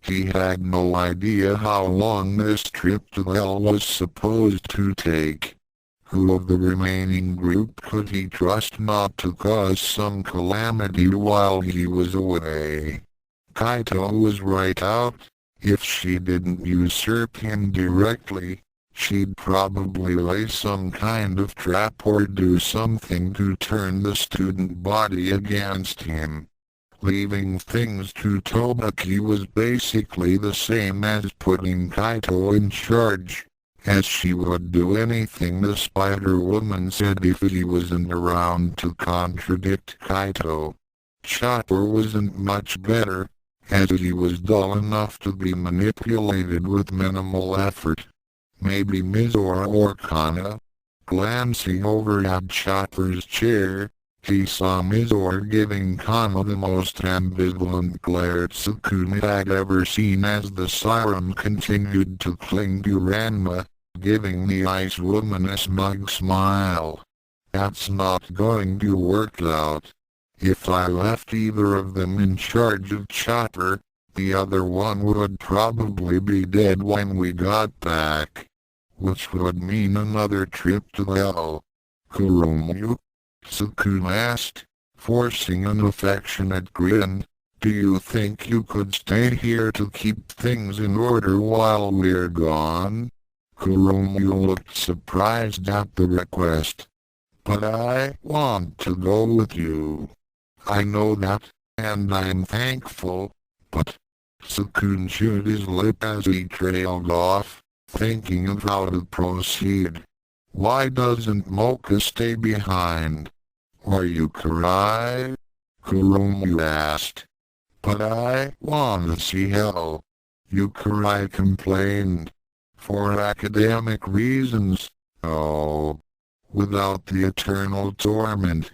He had no idea how long this trip to hell was supposed to take. Who of the remaining group could he trust not to cause some calamity while he was away? Kaito was right out. If she didn't usurp him directly, she'd probably lay some kind of trap or do something to turn the student body against him. Leaving things to Tobaki was basically the same as putting Kaito in charge, as she would do anything the Spider-Woman said if he wasn't around to contradict Kaito. Chopper wasn't much better, as he was dull enough to be manipulated with minimal effort. Maybe Mizora or Kana. Glancing over at Chopper's chair, he saw Mizora giving Kana the most ambivalent glare Tsukune had ever seen as the siren continued to cling to Ranma, giving the ice woman a smug smile. That's not going to work out. If I left either of them in charge of Chopper, the other one would probably be dead when we got back. Which would mean another trip to hell. Kuromu? Tsukune asked, forcing an affectionate grin. Do you think you could stay here to keep things in order while we're gone? Kuromu looked surprised at the request. But I want to go with you. I know that, and I'm thankful, but... Tsukune chewed his lip as he trailed off, thinking of how to proceed. Why doesn't Mocha stay behind? Or Youkai? Kuromu asked. But I want to see hell. Youkai complained. For academic reasons, oh. Without the eternal torment.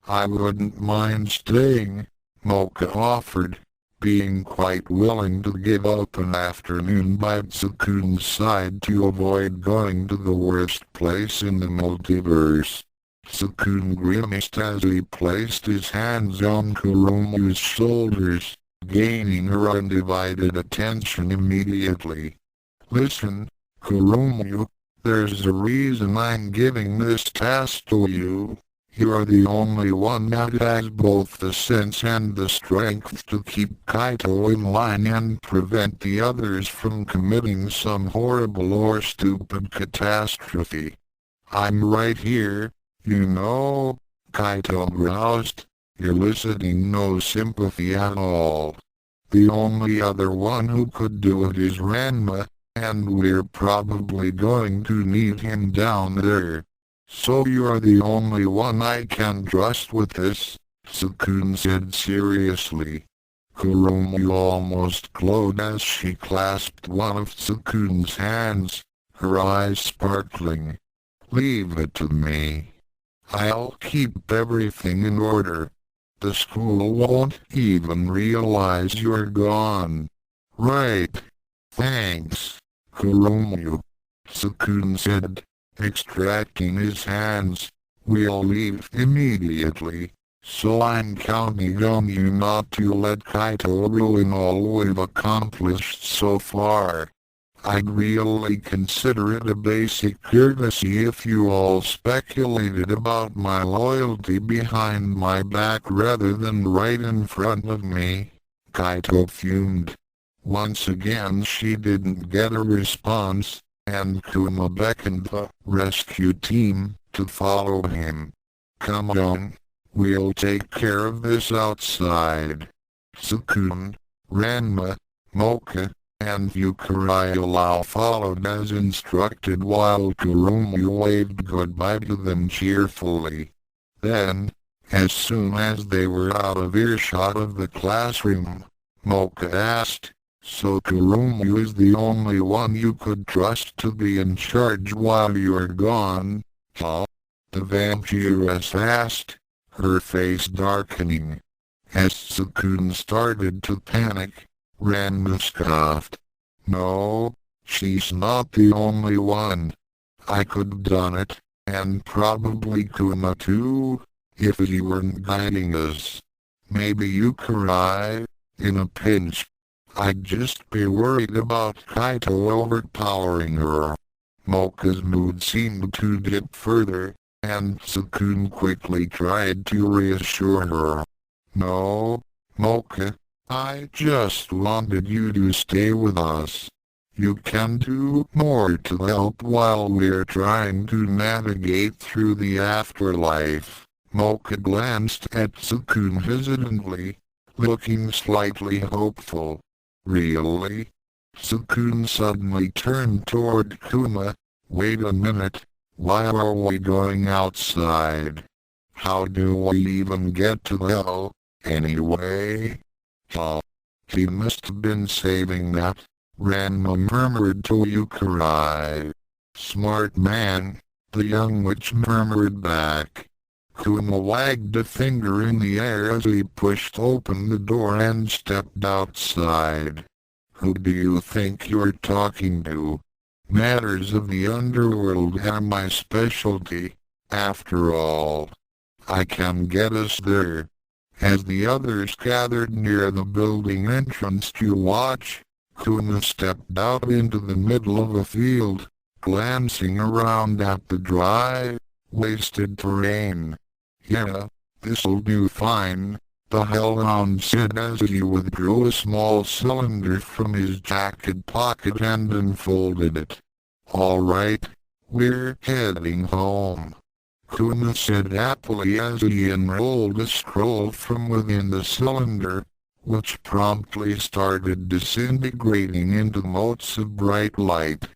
I wouldn't mind staying, Mocha offered, being quite willing to give up an afternoon by Tsukune's side to avoid going to the worst place in the multiverse. Tsukune grimaced as he placed his hands on Kuromu's shoulders, gaining her undivided attention immediately. Listen, Kuromu, there's a reason I'm giving this task to you. You're the only one that has both the sense and the strength to keep Kaito in line and prevent the others from committing some horrible or stupid catastrophe. I'm right here, you know, Kaito groused, eliciting no sympathy at all. The only other one who could do it is Ranma, and we're probably going to need him down there. So you're the only one I can trust with this, Tsukune said seriously. Kuromu almost glowed as she clasped one of Tsukune's hands, her eyes sparkling. Leave it to me. I'll keep everything in order. The school won't even realize you're gone. Right. Thanks, Kuromu, Tsukune said, extracting his hands. We'll leave immediately, so I'm counting on you not to let Kaito ruin all we've accomplished so far. I'd really consider it a basic courtesy if you all speculated about my loyalty behind my back rather than right in front of me, Kaito fumed. Once again she didn't get a response, and Kuma beckoned the rescue team to follow him. Come on, we'll take care of this outside. Tsukune, Ranma, Mocha, and Youkai followed as instructed while Kuromu waved goodbye to them cheerfully. Then, as soon as they were out of earshot of the classroom, Mocha asked, So Kuromu is the only one you could trust to be in charge while you're gone, huh? The vampiress asked, her face darkening. As Tsukune started to panic, Ranma scoffed. No, she's not the only one. I could've done it, and probably Kuma too, if he weren't guiding us. Maybe Youkai, in a pinch. I'd just be worried about Kaito overpowering her. Mocha's mood seemed to dip further, and Tsukune quickly tried to reassure her. No, Mocha, I just wanted you to stay with us. You can do more to help while we're trying to navigate through the afterlife. Mocha glanced at Tsukune hesitantly, looking slightly hopeful. Really? Tsukune suddenly turned toward Kuma. Wait a minute, why are we going outside? How do we even get to hell, anyway? Huh. He must have been saving that, Ranma murmured to Youkai. Smart man, the young witch murmured back. Kuma wagged a finger in the air as he pushed open the door and stepped outside. Who do you think you're talking to? Matters of the underworld are my specialty, after all. I can get us there. As the others gathered near the building entrance to watch, Kuma stepped out into the middle of a field, glancing around at the dry, wasted terrain. Yeah, this'll do fine, the hellhound said as he withdrew a small cylinder from his jacket pocket and unfolded it. Alright, we're heading home, Kuma said happily as he unrolled a scroll from within the cylinder, which promptly started disintegrating into motes of bright light.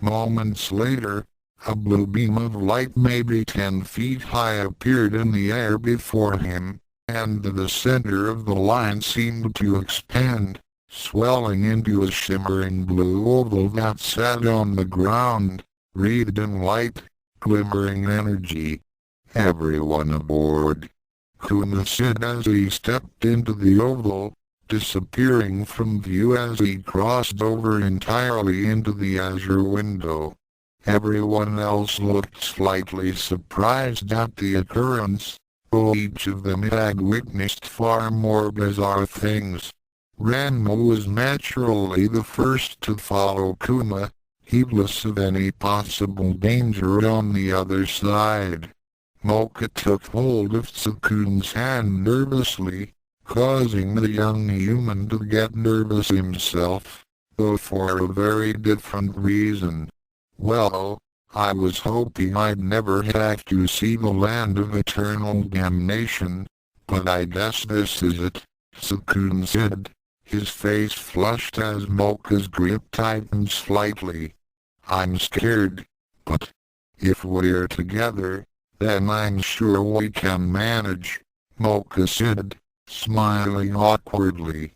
Moments later, a blue beam of light maybe 10 feet high appeared in the air before him, and the center of the line seemed to expand, swelling into a shimmering blue oval that sat on the ground, wreathed in white, glimmering energy. Everyone aboard, Kuma said as he stepped into the oval, disappearing from view as he crossed over entirely into the azure window. Everyone else looked slightly surprised at the occurrence, though each of them had witnessed far more bizarre things. Ranma was naturally the first to follow Kuma, heedless of any possible danger on the other side. Mocha took hold of Tsukune's hand nervously, causing the young human to get nervous himself, though for a very different reason. Well, I was hoping I'd never have to see the land of eternal damnation, but I guess this is it, Tsukune said. His face flushed as Mocha's grip tightened slightly. I'm scared, but if we're together, then I'm sure we can manage, Mocha said, smiling awkwardly.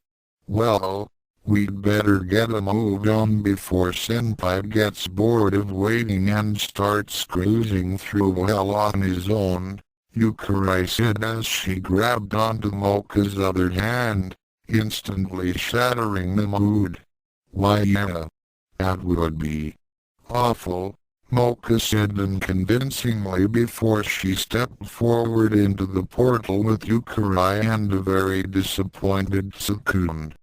Well, we'd better get a move on before Senpai gets bored of waiting and starts cruising through hell on his own, Youkai said as she grabbed onto Mocha's other hand, instantly shattering the mood. Why yeah, that would be awful, Mocha said unconvincingly before she stepped forward into the portal with Youkai and a very disappointed Tsukune.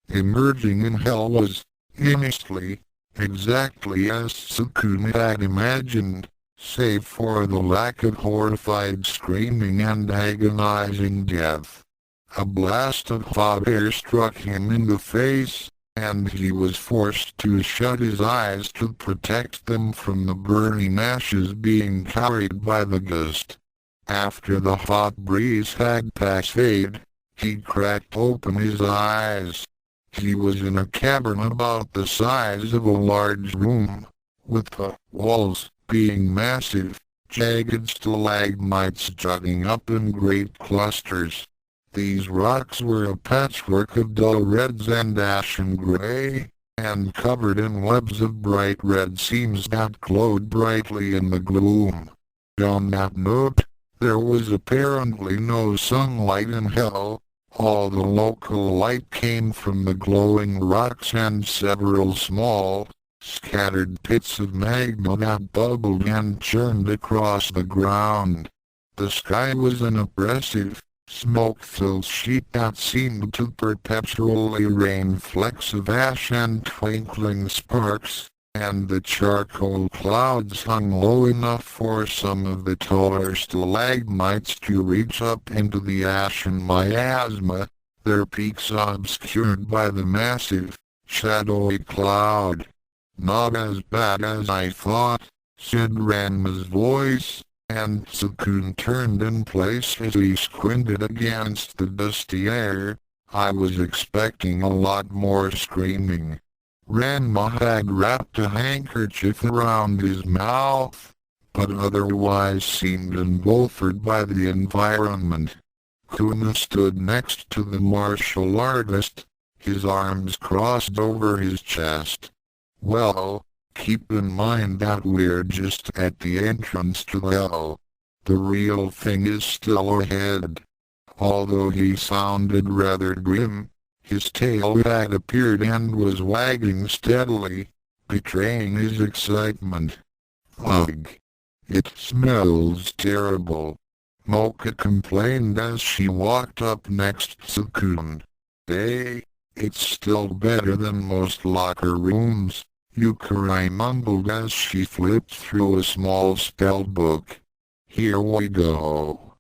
Emerging in hell was, honestly, exactly as Tsukune had imagined, save for the lack of horrified screaming and agonizing death. A blast of hot air struck him in the face, and he was forced to shut his eyes to protect them from the burning ashes being carried by the gust. After the hot breeze had passed, he cracked open his eyes. He was in a cavern about the size of a large room, with the walls being massive, jagged stalagmites jutting up in great clusters. These rocks were a patchwork of dull reds and ashen gray, and covered in webs of bright red seams that glowed brightly in the gloom. On that note, there was apparently no sunlight in hell. All the local light came from the glowing rocks and several small, scattered bits of magma that bubbled and churned across the ground. The sky was an oppressive, smoke-filled sheet that seemed to perpetually rain flecks of ash and twinkling sparks, and the charcoal clouds hung low enough for some of the taller stalagmites to reach up into the ashen miasma, their peaks obscured by the massive, shadowy cloud. "Not as bad as I thought," said Ranma's voice, and Tsukune turned in place as he squinted against the dusty air. "I was expecting a lot more screaming." Ranma had wrapped a handkerchief around his mouth, but otherwise seemed engulfed by the environment. Kuma stood next to the martial artist, his arms crossed over his chest. "Well, keep in mind that we're just at the entrance to hell. The real thing is still ahead." Although he sounded rather grim, his tail had appeared and was wagging steadily, betraying his excitement. "Ugh! It smells terrible," Mocha complained as she walked up next to Tsukune. "Hey, it's still better than most locker rooms," Youkai mumbled as she flipped through a small spell book. "Here we go.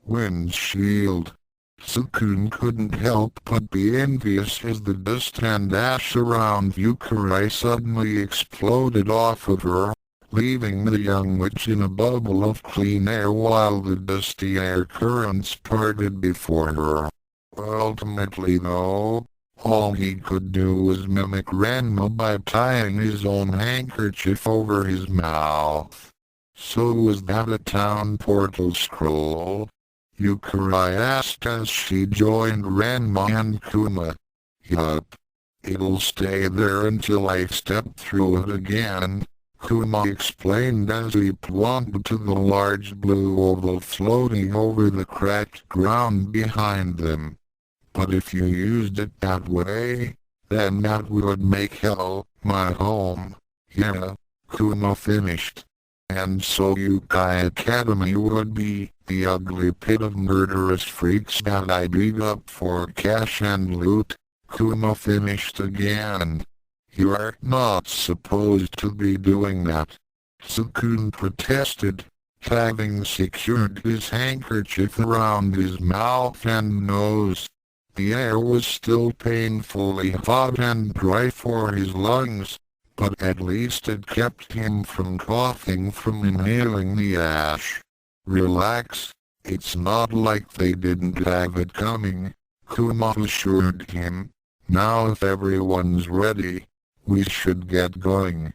Windshield." Tsukune couldn't help but be envious as the dust and ash around Youkai suddenly exploded off of her, leaving the young witch in a bubble of clean air while the dusty air currents parted before her. Ultimately though, all he could do was mimic Ranma by tying his own handkerchief over his mouth. "So was that a town portal scroll?" Youkai asked as she joined Ranma and Kuma. "Yup. It'll stay there until I step through it again," Kuma explained as he pointed to the large blue oval floating over the cracked ground behind them. "But if you used it that way, then that would make hell my home." "Yeah," Kuma finished. "And so Youkai Academy would be the ugly pit of murderous freaks that I beat up for cash and loot," Kuma finished again. "You're not supposed to be doing that," Tsukune protested, having secured his handkerchief around his mouth and nose. The air was still painfully hot and dry for his lungs, but at least it kept him from coughing from inhaling the ash. "Relax, it's not like they didn't have it coming," Kuma assured him. "Now if everyone's ready, we should get going.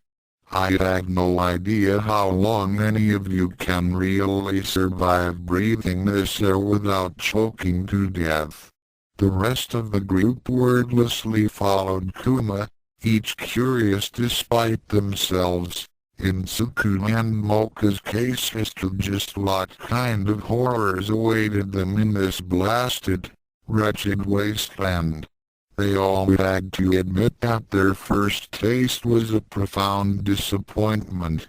I have no idea how long any of you can really survive breathing this air without choking to death." The rest of the group wordlessly followed Kuma, each curious despite themselves, in Tsukune and Mocha's case as to just what kind of horrors awaited them in this blasted, wretched wasteland. They all had to admit that their first taste was a profound disappointment.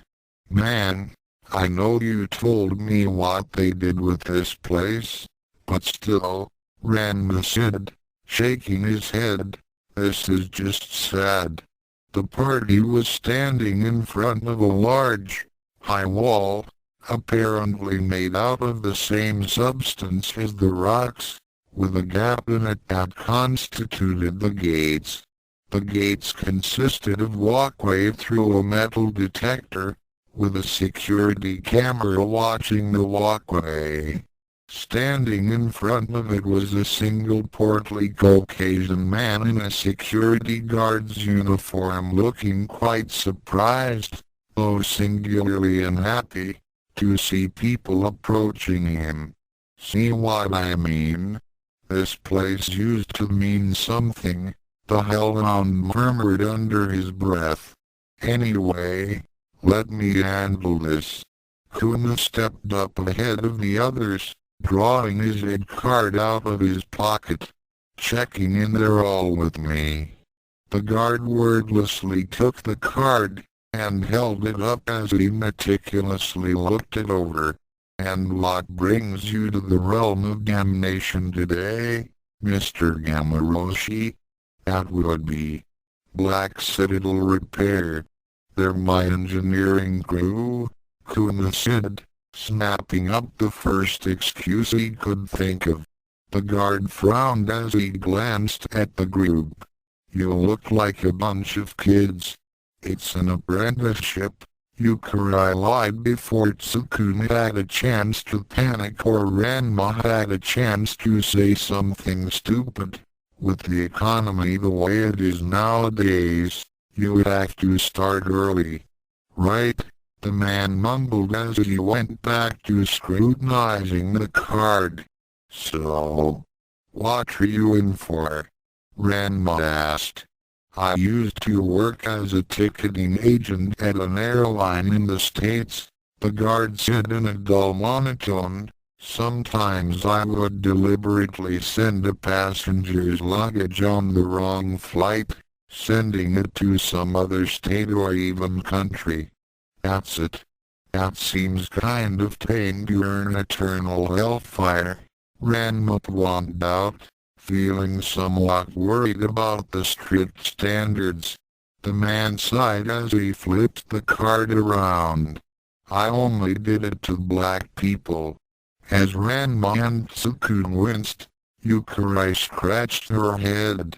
"Man, I know you told me what they did with this place, but still," Ranma said, shaking his head, "this is just sad." The party was standing in front of a large, high wall, apparently made out of the same substance as the rocks, with a gap in it that constituted the gates. The gates consisted of walkway through a metal detector, with a security camera watching the walkway. Standing in front of it was a single portly Caucasian man in a security guard's uniform looking quite surprised, though singularly unhappy, to see people approaching him. "See what I mean? This place used to mean something," the hellhound murmured under his breath. "Anyway, let me handle this." Kuma stepped up ahead of the others, drawing his id card out of his pocket. "Checking in there all with me." The guard wordlessly took the card, and held it up as he meticulously looked it over. "And what brings you to the realm of damnation today, Mr. Gamaroshi?" "That would be Black Citadel Repair. They're my engineering crew," Kuma said, snapping up the first excuse he could think of. The guard frowned as he glanced at the group. "You look like a bunch of kids." "It's an apprenticeship," Youkai lied before Tsukune had a chance to panic or Ranma had a chance to say something stupid. "With the economy the way it is nowadays, you have to start early." "Right," the man mumbled as he went back to scrutinizing the card. "So, what are you in for?" Ranma asked. "I used to work as a ticketing agent at an airline in the States," the guard said in a dull monotone. "Sometimes I would deliberately send a passenger's luggage on the wrong flight, sending it to some other state or even country." "That's it. That seems kind of tame to earn eternal hellfire," Ranma pointed out, feeling somewhat worried about the strict standards. The man sighed as he flipped the card around. "I only did it to black people." As Ranma and Tsukune winced, Yukari scratched her head.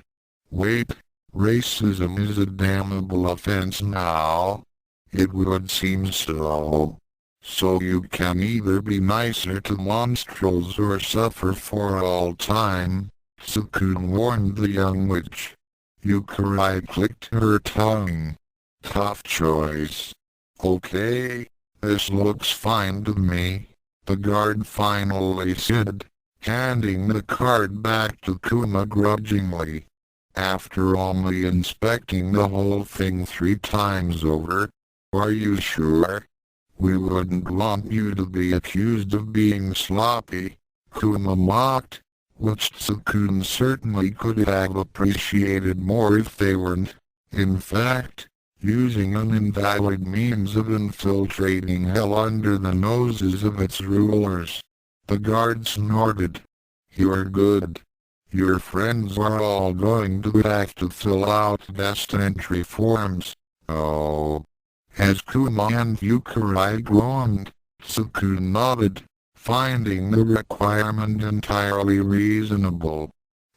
"Wait, racism is a damnable offense now?" "It would seem so. So you can either be nicer to monstrels or suffer for all time," Tsukune warned the young witch. Yukari clicked her tongue. "Tough choice. Okay, this looks fine to me," the guard finally said, handing the card back to Kuma grudgingly. "After only inspecting the whole thing 3 times over, are you sure? We wouldn't want you to be accused of being sloppy," Kuma mocked, which Tsukune certainly could have appreciated more if they weren't, in fact, using an invalid means of infiltrating hell under the noses of its rulers. The guard snorted. "You're good. Your friends are all going to have to fill out guest entry forms." "Oh." As Kuma and Yukari groaned, Tsukune nodded, finding the requirement entirely reasonable.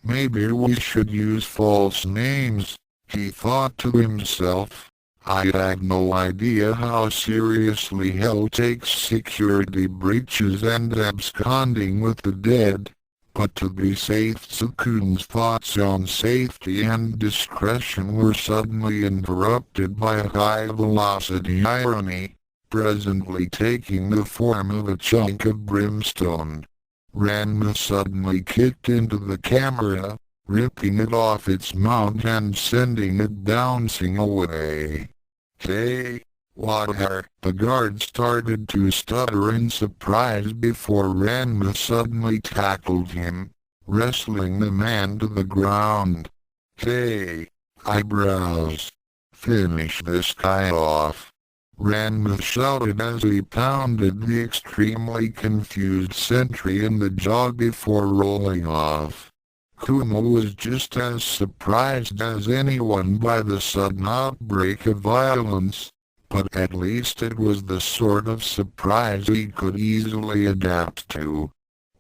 "Maybe we should use false names," he thought to himself. "I had no idea how seriously hell takes security breaches and absconding with the dead." But to be safe, Tsukune's thoughts on safety and discretion were suddenly interrupted by a high-velocity irony, presently taking the form of a chunk of brimstone. Ranma suddenly kicked into the camera, ripping it off its mount and sending it bouncing away. "Hey, what are—" the guard started to stutter in surprise before Ranma suddenly tackled him, wrestling the man to the ground. "Hey, eyebrows! Finish this guy off!" Ranma shouted as he pounded the extremely confused sentry in the jaw before rolling off. Kuma was just as surprised as anyone by the sudden outbreak of violence, but at least it was the sort of surprise he could easily adapt to.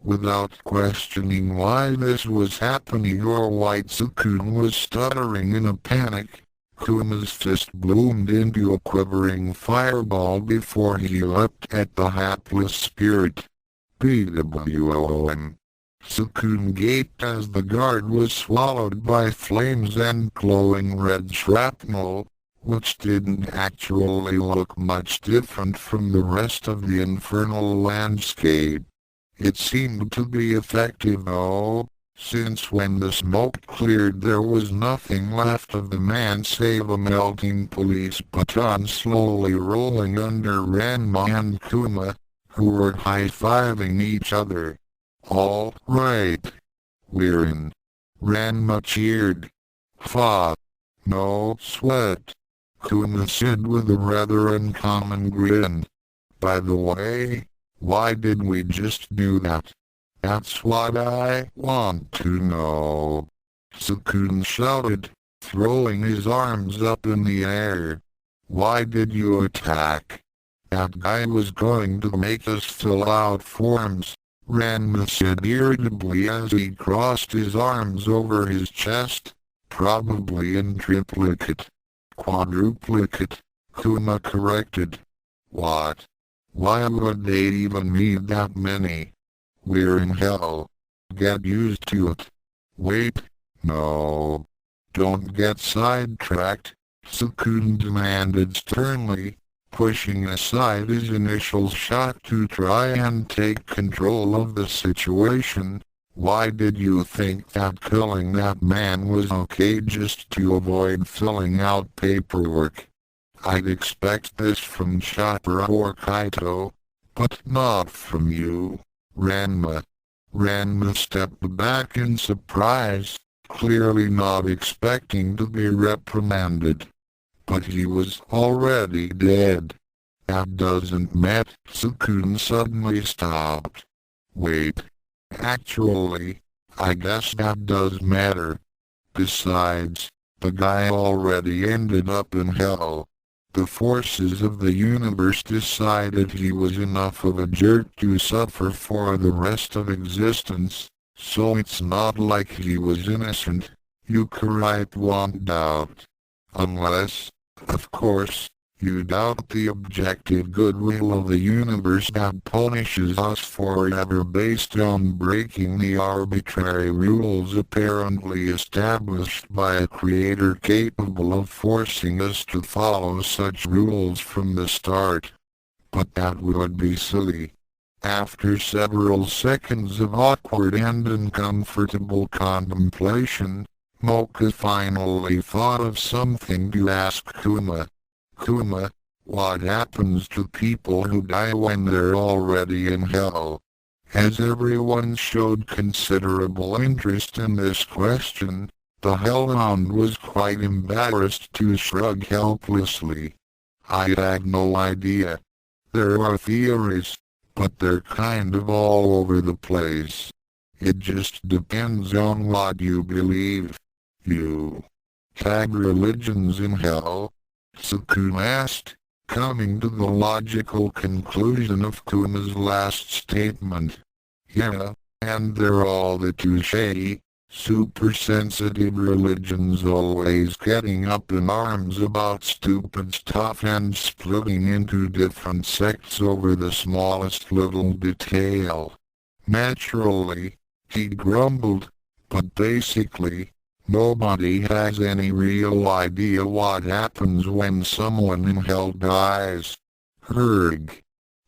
Without questioning why this was happening or why Tsukune was stuttering in a panic, Kuma's fist bloomed into a quivering fireball before he leapt at the hapless spirit. "BWOM!" Tsukune gaped as the guard was swallowed by flames and glowing red shrapnel, which didn't actually look much different from the rest of the infernal landscape. It seemed to be effective though, since when the smoke cleared there was nothing left of the man save a melting police baton slowly rolling under Ranma and Kuma, who were high-fiving each other. "All right. We're in." Ranma cheered. "Fa." No sweat, Kuma said with a rather uncommon grin. By the way, why did we just do that? That's what I want to know. Tsukune shouted, throwing his arms up in the air. Why did you attack? That guy was going to make us fill out forms, Ranma said irritably as he crossed his arms over his chest. Probably in triplicate. Quadruplicate, Kuma corrected. What? Why would they even need that many? We're in hell. Get used to it. Wait, no. Don't get sidetracked, Tsukune demanded sternly, pushing aside his initial shot to try and take control of the situation. Why did you think that killing that man was okay just to avoid filling out paperwork? I'd expect this from Chopra or Kaito, but not from you, Ranma. Ranma stepped back in surprise, clearly not expecting to be reprimanded. But he was already dead. That doesn't matter. Tsukune suddenly stopped. Wait. Actually, I guess that does matter. Besides, the guy already ended up in hell. The forces of the universe decided he was enough of a jerk to suffer for the rest of existence, so it's not like he was innocent. Youkai won't doubt. Unless, of course, you doubt the objective goodwill of the universe that punishes us forever based on breaking the arbitrary rules apparently established by a creator capable of forcing us to follow such rules from the start. But that would be silly. After several seconds of awkward and uncomfortable contemplation, Mocha finally thought of something to ask Kuma. Kuma, what happens to people who die when they're already in hell? As everyone showed considerable interest in this question, the hellhound was quite embarrassed to shrug helplessly. I had no idea. There are theories, but they're kind of all over the place. It just depends on what you believe. You have religions in hell? Tsukune asked, coming to the logical conclusion of Kuma's last statement. Yeah, and they're all the touche, super-sensitive religions always getting up in arms about stupid stuff and splitting into different sects over the smallest little detail. Naturally, he grumbled, but basically, nobody has any real idea what happens when someone in hell dies. Herg.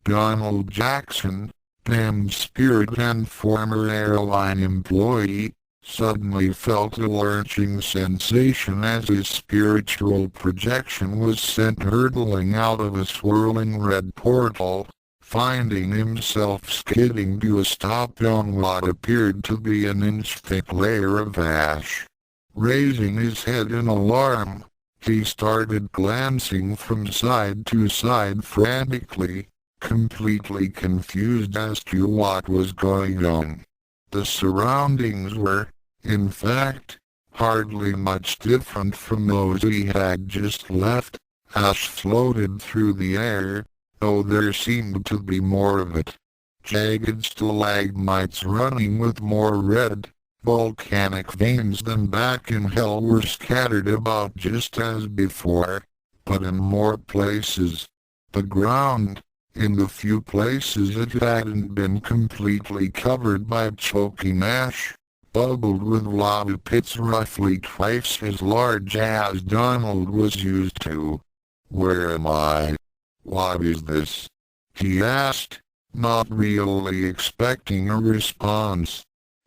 Donald Jackson, damned spirit and former airline employee, suddenly felt a lurching sensation as his spiritual projection was sent hurtling out of a swirling red portal, finding himself skidding to a stop on what appeared to be an inch-thick layer of ash. Raising his head in alarm, he started glancing from side to side frantically, completely confused as to what was going on. The surroundings were, in fact, hardly much different from those he had just left. Ash floated through the air, though there seemed to be more of it. Jagged stalagmites running with more red, volcanic veins than back in hell were scattered about just as before, but in more places. The ground, in the few places it hadn't been completely covered by choking ash, bubbled with lava pits roughly twice as large as Donald was used to. Where am I? What is this? He asked, not really expecting a response.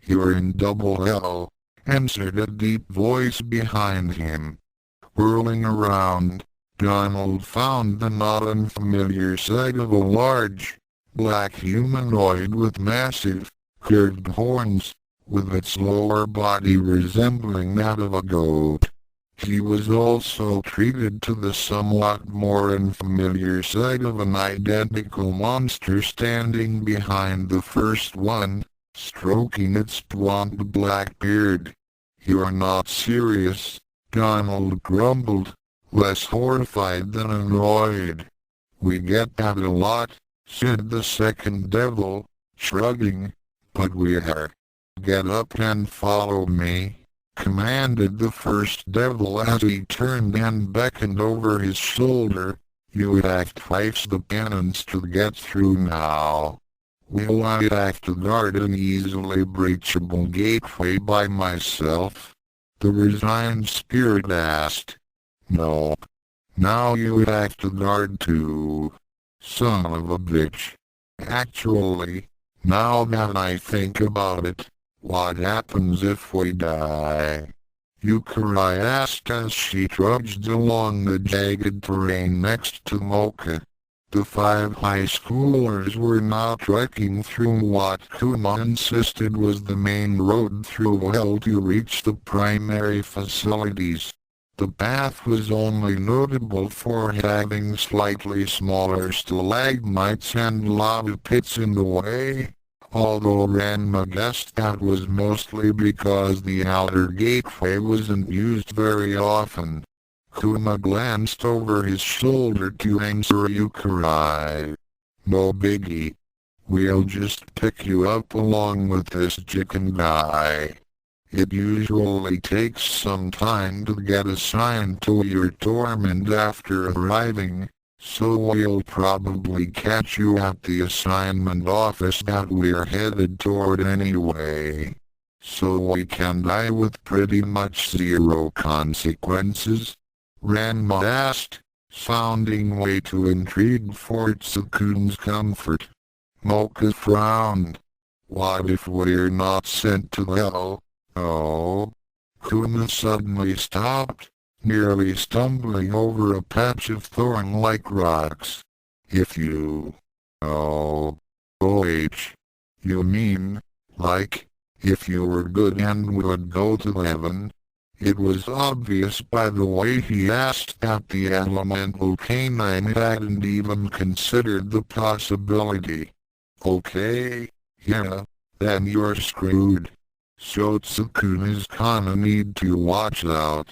You're in double hell, answered a deep voice behind him. Whirling around, Donald found the not unfamiliar sight of a large, black humanoid with massive, curved horns, with its lower body resembling that of a goat. He was also treated to the somewhat more unfamiliar sight of an identical monster standing behind the first one, stroking its blonde black beard. "You're not serious," Donald grumbled, less horrified than annoyed. "We get that a lot," said the second devil, shrugging, "but we are." "Get up and follow me," commanded the first devil as he turned and beckoned over his shoulder. "You act twice the penance to get through now." "Will I have to guard an easily breachable gateway by myself?" the resigned spirit asked. "No. Now you have to guard too. Son of a bitch. Actually, now that I think about it, what happens if we die?" Youkai asked as she trudged along the jagged terrain next to Mocha. The 5 high schoolers were now trekking through what Kuma insisted was the main road through hell to reach the primary facilities. The path was only notable for having slightly smaller stalagmites and lava pits in the way, although Ranma guessed that was mostly because the outer gateway wasn't used very often. Kuma glanced over his shoulder to answer Yukai. "No biggie. We'll just pick you up along with this chicken guy. It usually takes some time to get assigned to your torment after arriving, so we'll probably catch you at the assignment office that we're headed toward anyway. So we can die with pretty much zero consequences?" Ranma asked, sounding way too intrigued for Tsukune's comfort. Mocha frowned. "What if we're not sent to hell?" "Oh." Kuma suddenly stopped, nearly stumbling over a patch of thorn-like rocks. "If you... oh... you mean, like, if you were good and would go to heaven?" It was obvious by the way he asked that the elemental canine hadn't even considered the possibility. "Okay, yeah, then you're screwed. So Tsukune's gonna need to watch out."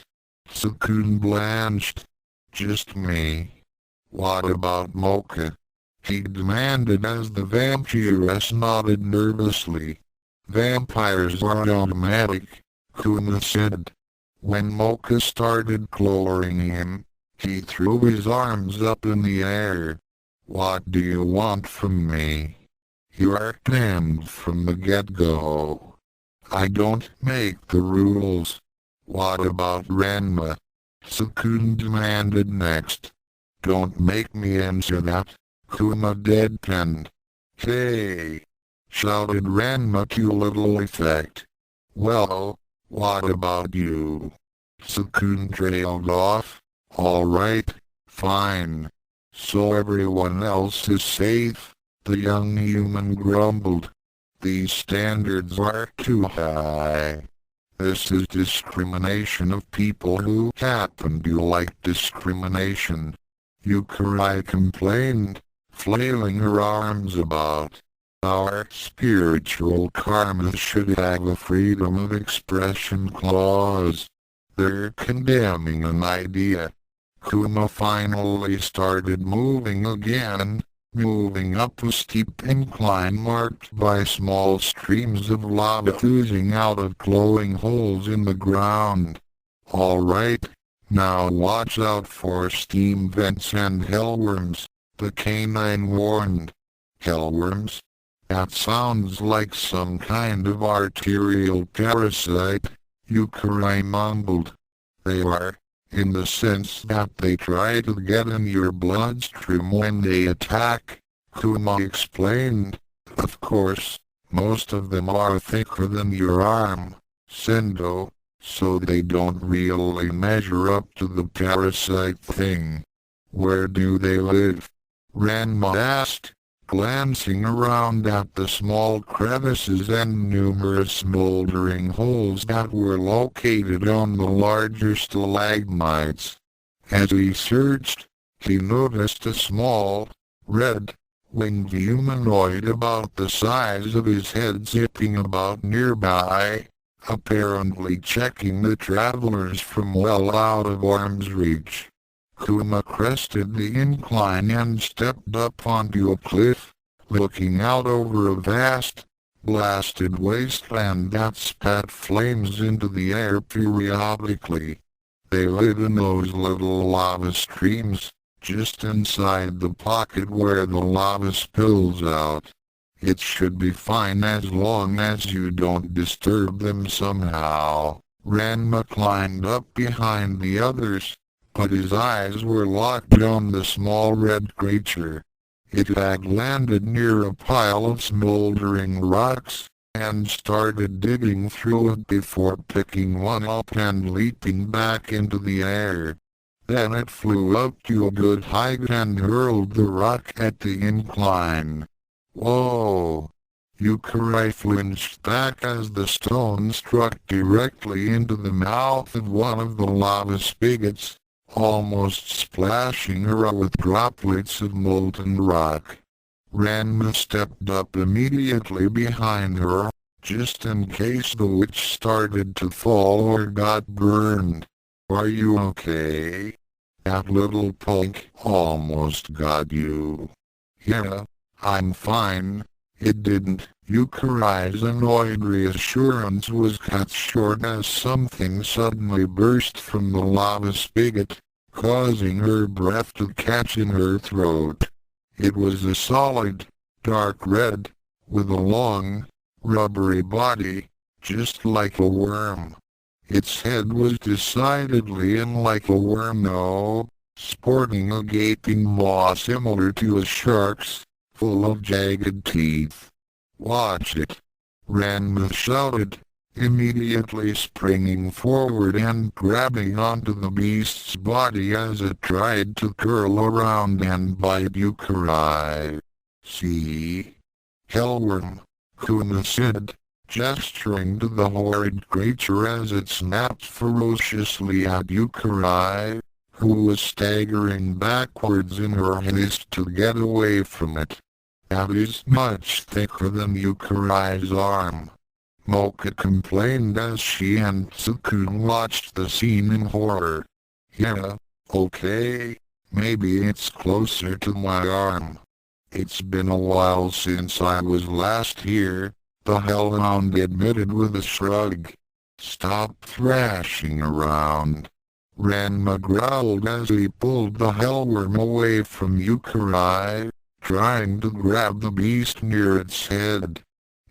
Tsukune blanched. "Just me. What about Mocha?" he demanded as the vampiress nodded nervously. "Vampires are automatic," Kuma said. When Mocha started cloring him, he threw his arms up in the air. "What do you want from me? You're damned from the get-go. I don't make the rules." "What about Ranma?" Tsukune demanded next. "Don't make me answer that," Kuma deadpanned. "Hey!" shouted Ranma to little effect. "Well, what about you?" Tsukune trailed off. "All right, fine. So everyone else is safe," the young human grumbled. "These standards are too high. This is discrimination of people who happen to like discrimination," Yukai complained, flailing her arms about. "Our spiritual karma should have a freedom of expression clause. They're condemning an idea." Kuma finally started moving again, moving up a steep incline marked by small streams of lava oozing out of glowing holes in the ground. "All right, now watch out for steam vents and hellworms," the canine warned. "Hellworms? That sounds like some kind of arterial parasite," Yukai mumbled. "They are, in the sense that they try to get in your bloodstream when they attack," Kuma explained. "Of course, most of them are thicker than your arm, Sendo, so they don't really measure up to the parasite thing." "Where do they live?" Ranma asked, glancing around at the small crevices and numerous smoldering holes that were located on the larger stalagmites. As he searched, he noticed a small, red-winged humanoid about the size of his head zipping about nearby, apparently checking the travelers from well out of arm's reach. Kuma crested the incline and stepped up onto a cliff, looking out over a vast, blasted wasteland that spat flames into the air periodically. They lit in those little lava streams, just inside the pocket where the lava spills out. It should be fine as long as you don't disturb them somehow. Ranma climbed up behind the others, but his eyes were locked on the small red creature. It had landed near a pile of smoldering rocks, and started digging through it before picking one up and leaping back into the air. Then it flew up to a good height and hurled the rock at the incline. Whoa! Youkai flinched back as the stone struck directly into the mouth of one of the lava spigots, almost splashing her with droplets of molten rock. Ranma stepped up immediately behind her, just in case the witch started to fall or got burned. Are you okay? That little punk almost got you. Yeah, I'm fine. It didn't. Yukai's annoyed reassurance was cut short as something suddenly burst from the lava spigot, causing her breath to catch in her throat. It was a solid, dark red, with a long, rubbery body, just like a worm. Its head was decidedly unlike a worm though, sporting a gaping maw similar to a shark's, full of jagged teeth. Watch it! Ranma shouted, immediately springing forward and grabbing onto the beast's body as it tried to curl around and bite Youkai. See? Hellworm, Kuma said, gesturing to the horrid creature as it snapped ferociously at Youkai, who was staggering backwards in her haste to get away from it. That is much thicker than Yukai's arm. Mocha complained as she and Tsukune watched the scene in horror. Yeah, okay, maybe it's closer to my arm. It's been a while since I was last here, the hellhound admitted with a shrug. Stop thrashing around. Ranma growled as he pulled the hellworm away from Youkai, trying to grab the beast near its head.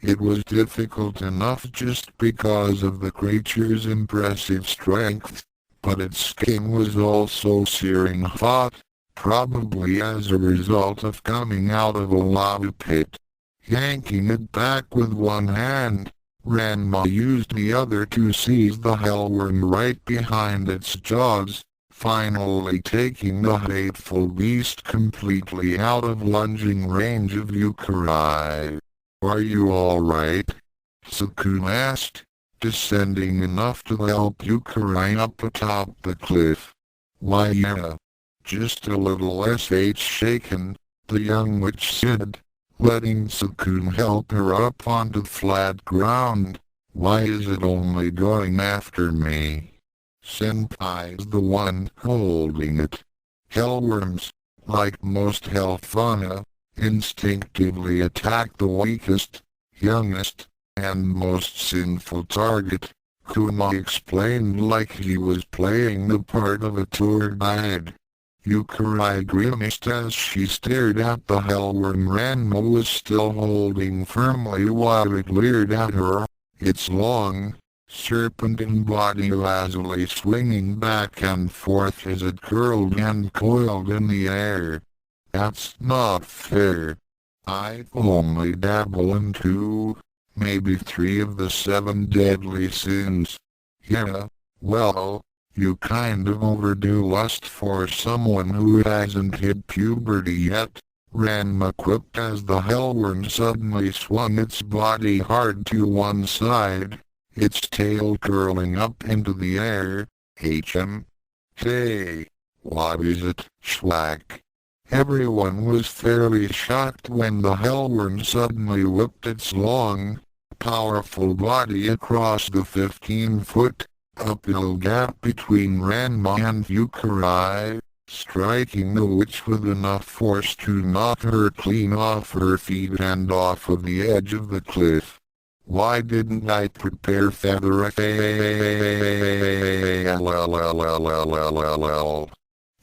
It was difficult enough just because of the creature's impressive strength, but its skin was also searing hot, probably as a result of coming out of a lava pit. Yanking it back with one hand, Ranma used the other to seize the hellworm right behind its jaws, finally taking the hateful beast completely out of lunging range of Youkai. Are you alright? Tsukune asked, descending enough to help Youkai up atop the cliff. Why yeah, just a little shaken, the young witch said, letting Tsukune help her up onto flat ground. Why is it only going after me? Senpai's the one holding it. Hellworms, like most hell fauna, instinctively attack the weakest, youngest, and most sinful target, Kuma explained like he was playing the part of a tour guide. Youkai grimaced as she stared at the hellworm Ranma was still holding firmly while it leered at her, its long, serpentine body lazily swinging back and forth as it curled and coiled in the air. That's not fair. I only dabble in 2, maybe 3 of the 7 deadly sins. Yeah, well, you kind of overdo lust for someone who hasn't hit puberty yet, Ranma quipped as the hellworm suddenly swung its body hard to one side, its tail curling up into the air. "HM? Hey, what is it, Schwack?" Everyone was fairly shocked when the hellworm suddenly whipped its long, powerful body across the 15-foot uphill gap between Ranma and Youkai, striking the witch with enough force to knock her clean off her feet and off of the edge of the cliff. "Why didn't I prepare feather?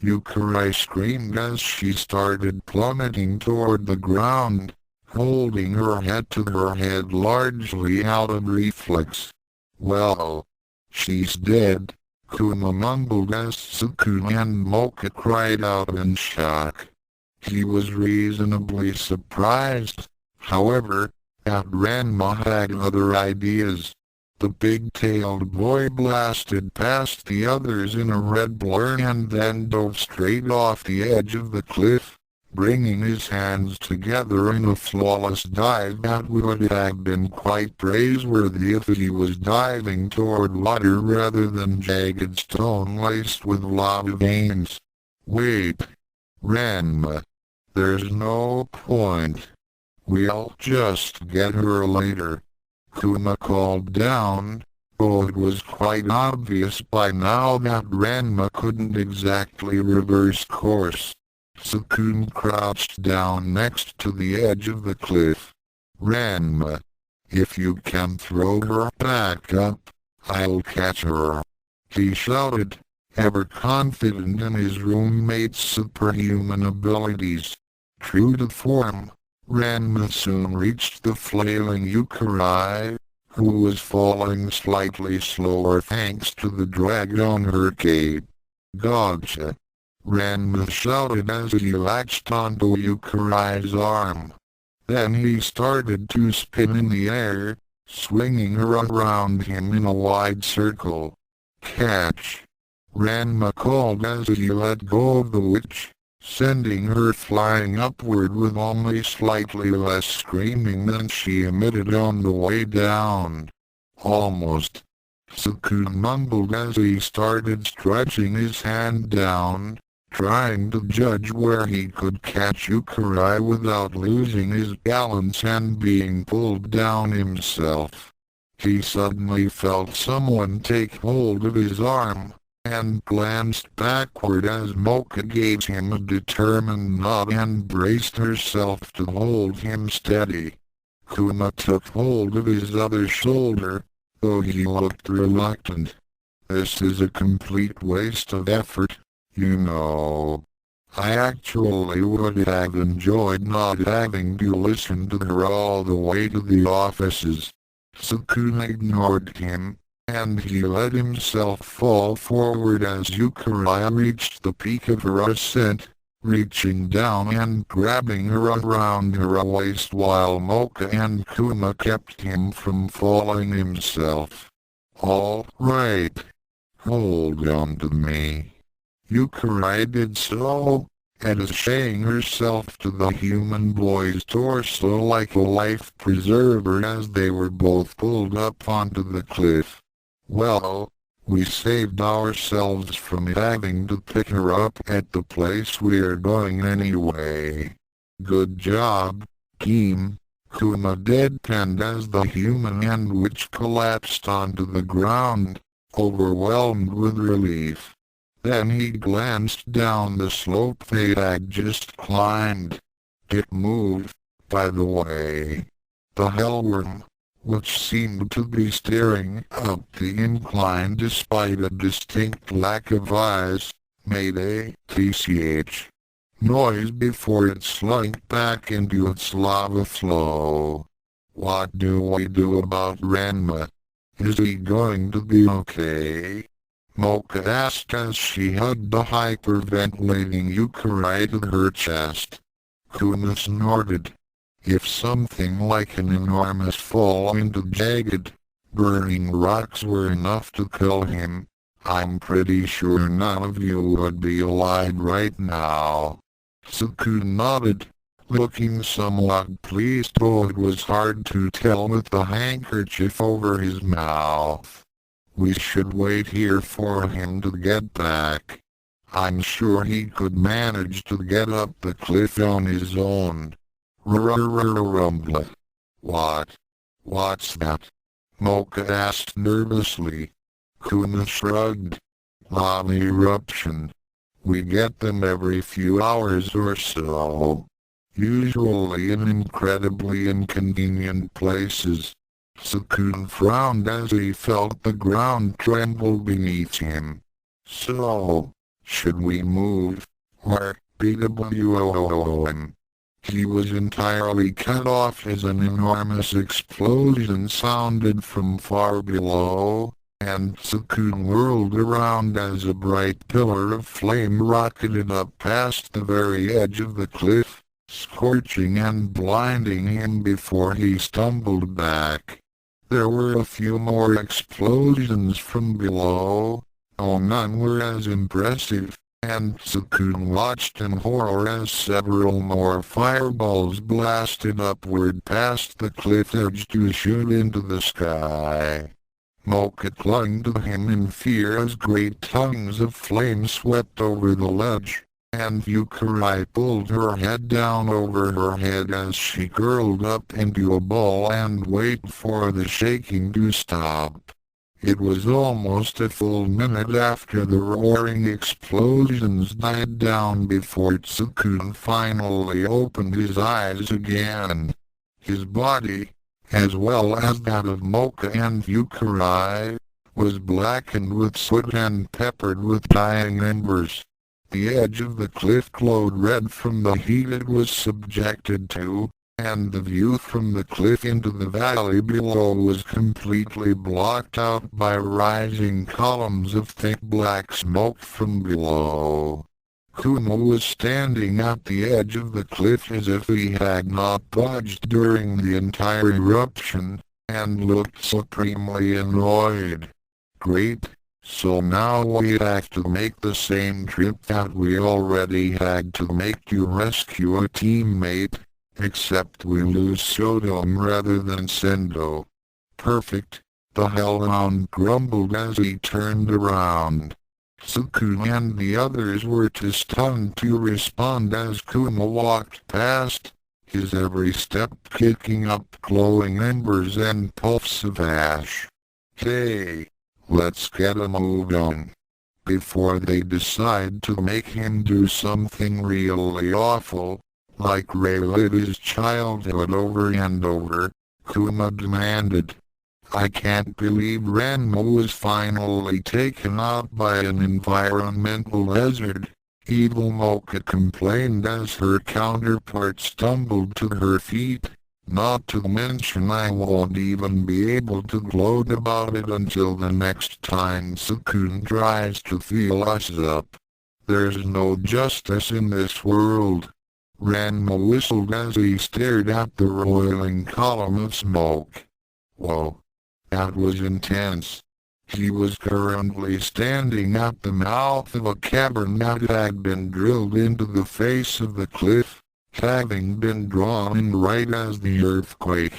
Yukari screamed as she started plummeting toward the ground, holding her head to her head largely out of reflex. "Well, she's dead," Kuma mumbled as Tsukune and Mocha cried out in shock. He was reasonably surprised, however, that Ranma had other ideas. The big-tailed boy blasted past the others in a red blur and then dove straight off the edge of the cliff, bringing his hands together in a flawless dive that would have been quite praiseworthy if he was diving toward water rather than jagged stone laced with lava veins. "Wait, Ranma. There's no point. We'll just get her later," Kuma called down, though it was quite obvious by now that Ranma couldn't exactly reverse course. Tsukune crouched down next to the edge of the cliff. "Ranma, if you can throw her back up, I'll catch her," he shouted, ever confident in his roommate's superhuman abilities. True to form, Ranma soon reached the flailing Yukari, who was falling slightly slower thanks to the drag on her cape. "Gotcha!" Ranma shouted as he latched onto Yukari's arm. Then he started to spin in the air, swinging her around him in a wide circle. "Catch!" Ranma called as he let go of the witch, sending her flying upward with only slightly less screaming than she emitted on the way down. "Almost," Tsukune mumbled as he started stretching his hand down, trying to judge where he could catch Yukari without losing his balance and being pulled down himself. He suddenly felt someone take hold of his arm, and glanced backward as Mocha gave him a determined nod and braced herself to hold him steady. Kuma took hold of his other shoulder, though he looked reluctant. "This is a complete waste of effort, you know. I actually would have enjoyed not having to listen to her all the way to the offices." Tsukune ignored him, and he let himself fall forward as Yukari reached the peak of her ascent, reaching down and grabbing her around her waist while Mocha and Kuma kept him from falling himself. "All right. Hold on to me." Yukari did so, attaching herself to the human boy's torso like a life preserver as they were both pulled up onto the cliff. "Well, we saved ourselves from having to pick her up at the place we're going anyway. Good job, team." Kuma deadpanned as the human and witch collapsed onto the ground, overwhelmed with relief. Then he glanced down the slope they had just climbed. It moved, by the way. The hellworm, which seemed to be staring up the incline despite a distinct lack of eyes, made a tch noise before it slunk back into its lava flow. "What do we do about Ranma? Is he going to be okay?" Mocha asked as she hugged the hyperventilating Yukari to her chest. Kuma snorted. If something like an enormous fall into jagged, burning rocks were enough to kill him, I'm pretty sure none of you would be alive right now. Tsukune nodded, looking somewhat pleased, though it was hard to tell with the handkerchief over his mouth. We should wait here for him to get back. I'm sure he could manage to get up the cliff on his own. Rumble. What? What's that? Mocha asked nervously. Kuna shrugged. Lava eruption. We get them every few hours or so. Usually in incredibly inconvenient places. Tsukune frowned as he felt the ground tremble beneath him. So, should we move, or BWOOM? He was entirely cut off as an enormous explosion sounded from far below, and Tsukune whirled around as a bright pillar of flame rocketed up past the very edge of the cliff, scorching and blinding him before he stumbled back. There were a few more explosions from below, though none were as impressive, and Tsukune watched in horror as several more fireballs blasted upward past the cliff edge to shoot into the sky. Mocha clung to him in fear as great tongues of flame swept over the ledge, and Youkai pulled her head down over her head as she curled up into a ball and waited for the shaking to stop. It was almost a full minute after the roaring explosions died down before Tsukune finally opened his eyes again. His body, as well as that of Mocha and Youkai, was blackened with soot and peppered with dying embers. The edge of the cliff glowed red from the heat it was subjected to, and the view from the cliff into the valley below was completely blocked out by rising columns of thick black smoke from below. Kuna was standing at the edge of the cliff as if he had not budged during the entire eruption, and looked supremely annoyed. Great, so now we have to make the same trip that we already had to make to rescue a teammate. Except we lose Saotome rather than Sendo. Perfect, the hellhound grumbled as he turned around. Tsukune and the others were too stunned to respond as Kuna walked past, his every step kicking up glowing embers and puffs of ash. Hey, let's get a move on. Before they decide to make him do something really awful, like relive his childhood over and over, Kuna demanded. I can't believe Ranma was finally taken out by an environmental hazard, Evil Mocha complained as her counterpart stumbled to her feet. Not to mention I won't even be able to gloat about it until the next time Tsukune tries to feel us up. There's no justice in this world. Ranma whistled as he stared at the roiling column of smoke. Whoa. That was intense. He was currently standing at the mouth of a cavern that had been drilled into the face of the cliff, having been drawn in right as the earthquake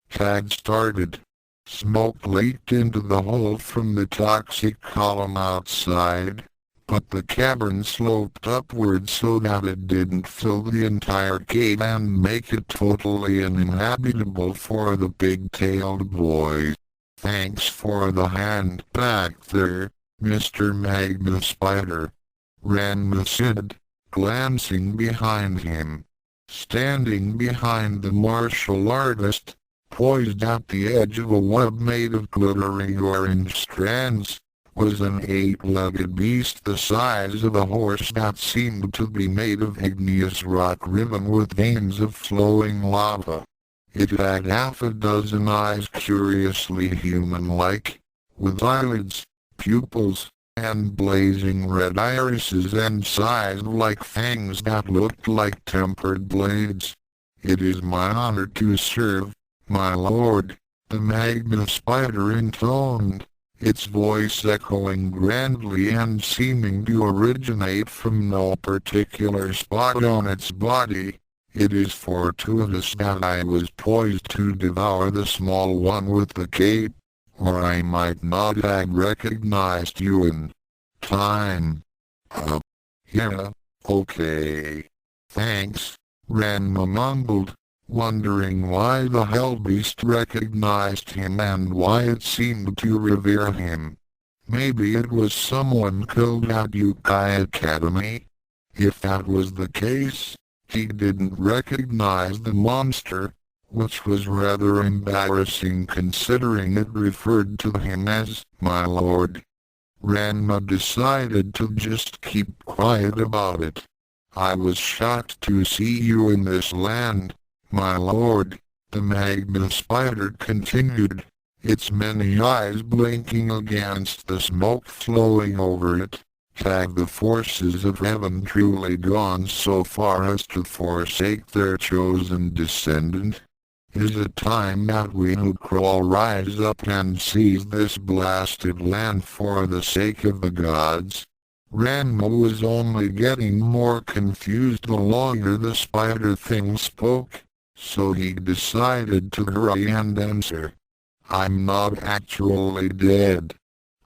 had started. Smoke leaked into the hole from the toxic column outside, but the cavern sloped upward so that it didn't fill the entire cave and make it totally uninhabitable for the big-tailed boys. Thanks for the hand back there, Mr. Magma Spider, Ranma said, glancing behind him. Standing behind the martial artist, poised at the edge of a web made of glittering orange strands, was an 8-legged beast the size of a horse that seemed to be made of igneous rock riven with veins of flowing lava. It had half a dozen eyes curiously human-like, with eyelids, pupils, and blazing red irises and sized like fangs that looked like tempered blades. It is my honor to serve, my lord, the Magma Spider intoned, its voice echoing grandly and seeming to originate from no particular spot on its body. It is fortuitous that I was poised to devour the small one with the cape, or I might not have recognized you in time. Yeah, okay. Thanks, Ranma mumbled, wondering why the hellbeast recognized him and why it seemed to revere him. Maybe it was someone killed at Youkai Academy? If that was the case, he didn't recognize the monster, which was rather embarrassing considering it referred to him as my lord. Ranma decided to just keep quiet about it. I was shocked to see you in this land, my lord, the magma spider continued, its many eyes blinking against the smoke flowing over it. Have the forces of heaven truly gone so far as to forsake their chosen descendant? Is it time that we who crawl rise up and seize this blasted land for the sake of the gods? Ranma was only getting more confused the longer the spider thing spoke, so he decided to hurry and answer. I'm not actually dead.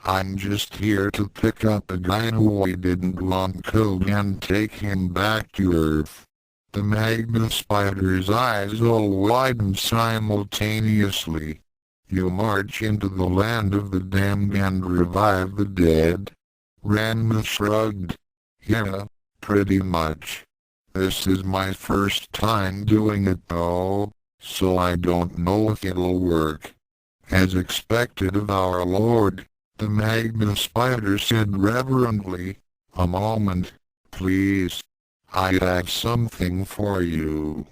I'm just here to pick up a guy who we didn't want killed and take him back to Earth. The magma spider's eyes all widened simultaneously. You march into the land of the damned and revive the dead? Ranma shrugged. Yeah, pretty much. This is my first time doing it though, so I don't know if it'll work. As expected of our Lord, the magma spider said reverently, a moment, please. I have something for you.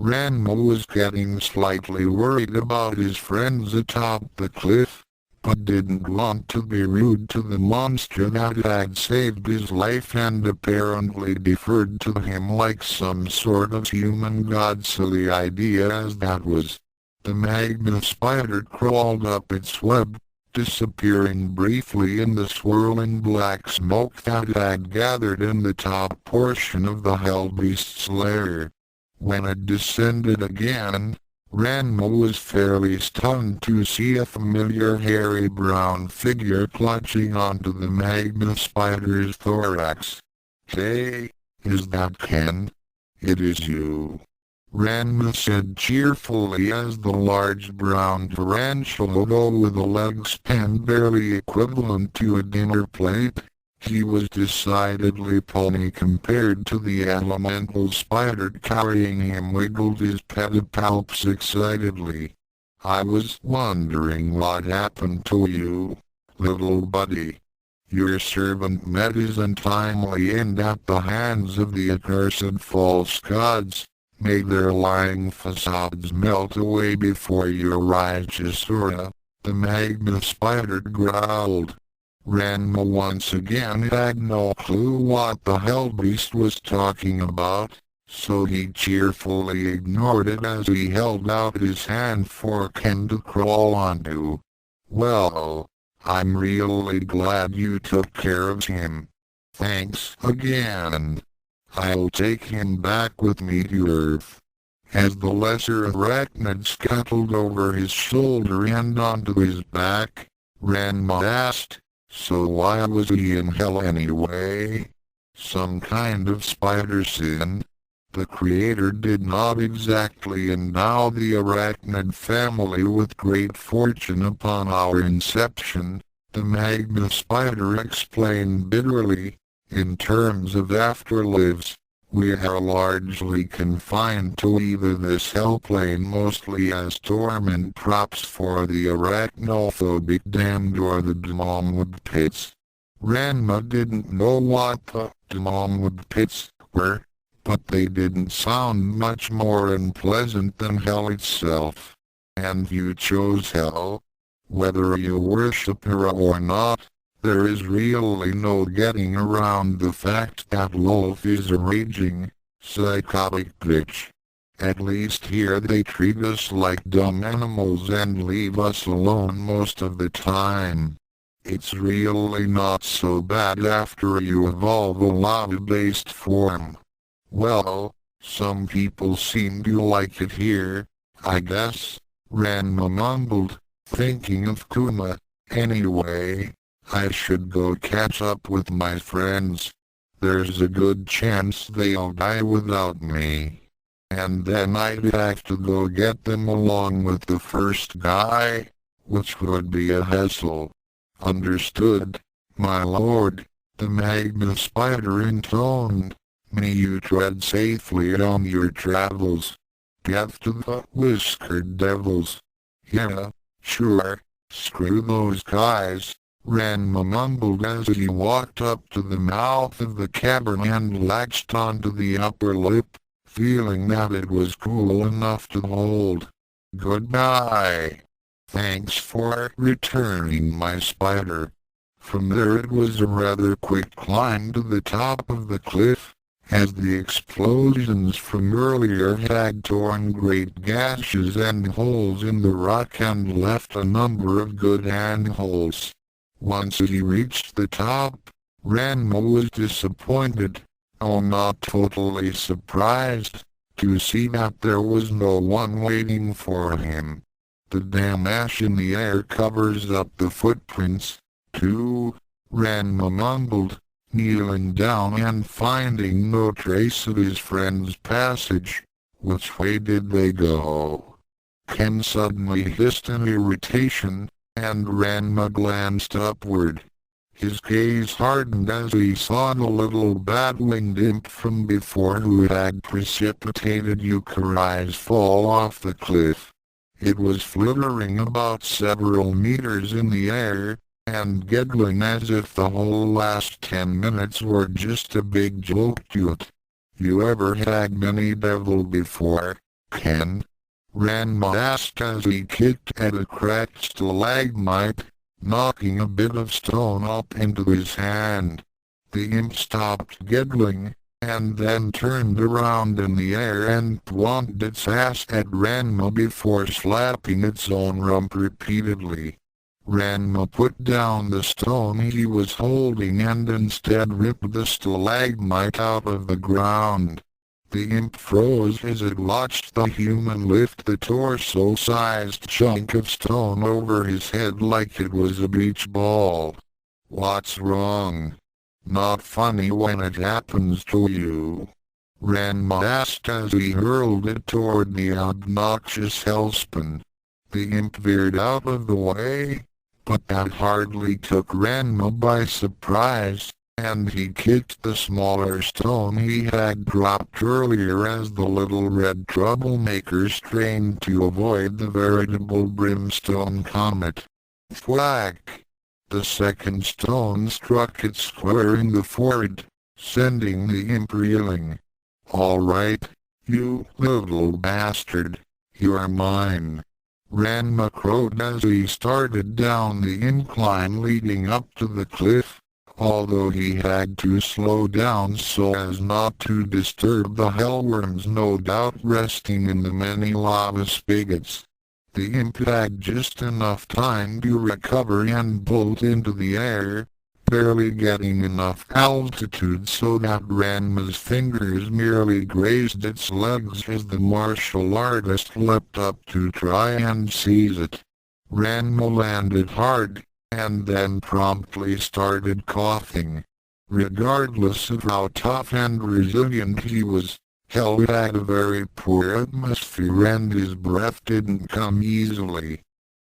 Ranma was getting slightly worried about his friends atop the cliff, but didn't want to be rude to the monster that had saved his life and apparently deferred to him like some sort of human god, silly idea as that was. The magma spider crawled up its web, disappearing briefly in the swirling black smoke that had gathered in the top portion of the hellbeast's lair. When it descended again, Ranma was fairly stunned to see a familiar hairy brown figure clutching onto the magma spider's thorax. Hey, is that Ken? It is you. Ranma said cheerfully as the large brown tarantula with a leg span barely equivalent to a dinner plate. He was decidedly puny compared to the elemental spider carrying him, wiggled his pedipalps excitedly. I was wondering what happened to you, little buddy. Your servant met his untimely end at the hands of the accursed false gods. May their lying facades melt away before your righteous aura, the magma spider growled. Ranma once again had no clue what the hellbeast was talking about, so he cheerfully ignored it as he held out his hand for Ken to crawl onto. Well, I'm really glad you took care of him. Thanks again. I'll take him back with me to Earth. As the lesser arachnid scuttled over his shoulder and onto his back, Ranma asked, so why was he in hell anyway? Some kind of spider sin? The Creator did not exactly endow the arachnid family with great fortune upon our inception, the magma spider explained bitterly. In terms of afterlives, we are largely confined to either this hellplane mostly as torment props for the arachnophobic damned or the Demomwood pits. Ranma didn't know what the Demomwood pits were, but they didn't sound much more unpleasant than hell itself. And you chose hell? Whether you worship her or not, there is really no getting around the fact that Loaf is a raging, psychotic bitch. At least here they treat us like dumb animals and leave us alone most of the time. It's really not so bad after you evolve a lava-based form. Well, some people seem to like it here, I guess, Ranma mumbled, thinking of Kuma. Anyway, I should go catch up with my friends. There's a good chance they'll die without me. And then I'd have to go get them along with the first guy, which would be a hassle. Understood, my lord, the magma spider intoned. May you tread safely on your travels. Death to the whiskered devils. Yeah, sure, screw those guys, Ranma mumbled as he walked up to the mouth of the cavern and latched onto the upper lip, feeling that it was cool enough to hold. Goodbye. Thanks for returning, my spider. From there it was a rather quick climb to the top of the cliff, as the explosions from earlier had torn great gashes and holes in the rock and left a number of good handholds. Once he reached the top, Ranma was disappointed, oh not totally surprised, to see that there was no one waiting for him. The damn ash in the air covers up the footprints, too, Ranma mumbled, kneeling down and finding no trace of his friend's passage. Which way did they go? Ken suddenly hissed in irritation, and Ranma glanced upward. His gaze hardened as he saw the little bat-winged imp from before who had precipitated Yukai's fall off the cliff. It was fluttering about several meters in the air, and giggling as if the whole last 10 minutes were just a big joke to it. You ever had many devil before, Ken? Ranma asked as he kicked at a cracked stalagmite, knocking a bit of stone up into his hand. The imp stopped giggling, and then turned around in the air and pointed its ass at Ranma before slapping its own rump repeatedly. Ranma put down the stone he was holding and instead ripped the stalagmite out of the ground. The imp froze as it watched the human lift the torso-sized chunk of stone over his head like it was a beach ball. What's wrong? Not funny when it happens to you, Ranma asked as he hurled it toward the obnoxious hellspawn. The imp veered out of the way, but that hardly took Ranma by surprise, and he kicked the smaller stone he had dropped earlier as the little red troublemaker strained to avoid the veritable brimstone comet. Thwack! The second stone struck it square in the forehead, sending the imp reeling. All right, you little bastard, you're mine, Ranma crowed as he started down the incline leading up to the cliff, although he had to slow down so as not to disturb the hellworms no doubt resting in the many lava spigots. The imp had just enough time to recover and bolt into the air, barely getting enough altitude so that Ranma's fingers merely grazed its legs as the martial artist leapt up to try and seize it. Ranma landed hard, and then promptly started coughing. Regardless of how tough and resilient he was, hell had a very poor atmosphere and his breath didn't come easily.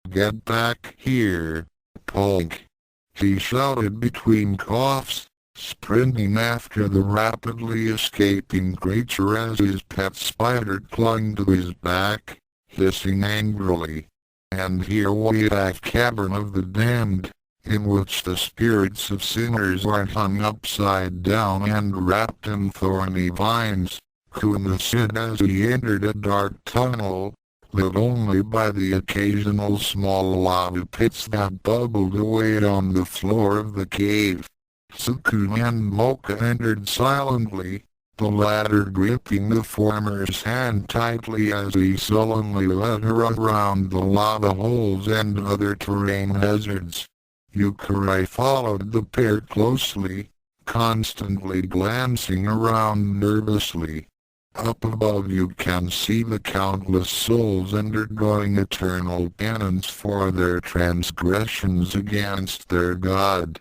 Get back here, punk, he shouted between coughs, sprinting after the rapidly escaping creature as his pet spider clung to his back, hissing angrily. And here we have Cavern of the Damned, in which the spirits of sinners are hung upside down and wrapped in thorny vines. Kuma said as he entered a dark tunnel, lit only by the occasional small lava pits that bubbled away on the floor of the cave. Tsukune and Mocha entered silently, the latter gripping the former's hand tightly as he sullenly led her around the lava holes and other terrain hazards. Youkai followed the pair closely, constantly glancing around nervously. Up above you can see the countless souls undergoing eternal penance for their transgressions against their God.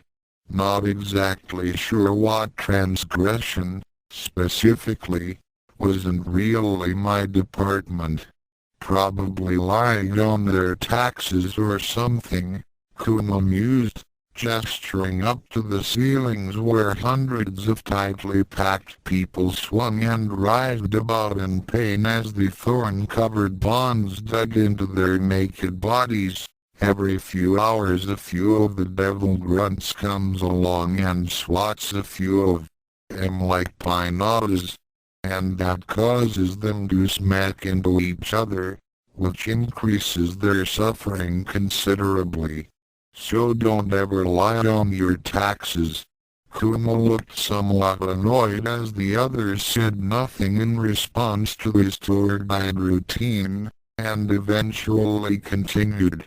Not exactly sure what transgression, specifically, wasn't really my department. Probably lying on their taxes or something, Kuma mused, gesturing up to the ceilings where hundreds of tightly packed people swung and writhed about in pain as the thorn-covered bonds dug into their naked bodies. Every few hours a few of the devil grunts comes along and swats a few of them like pinatas, and that causes them to smack into each other, which increases their suffering considerably. So don't ever lie on your taxes. Kuma looked somewhat annoyed as the others said nothing in response to his tour guide routine, and eventually continued.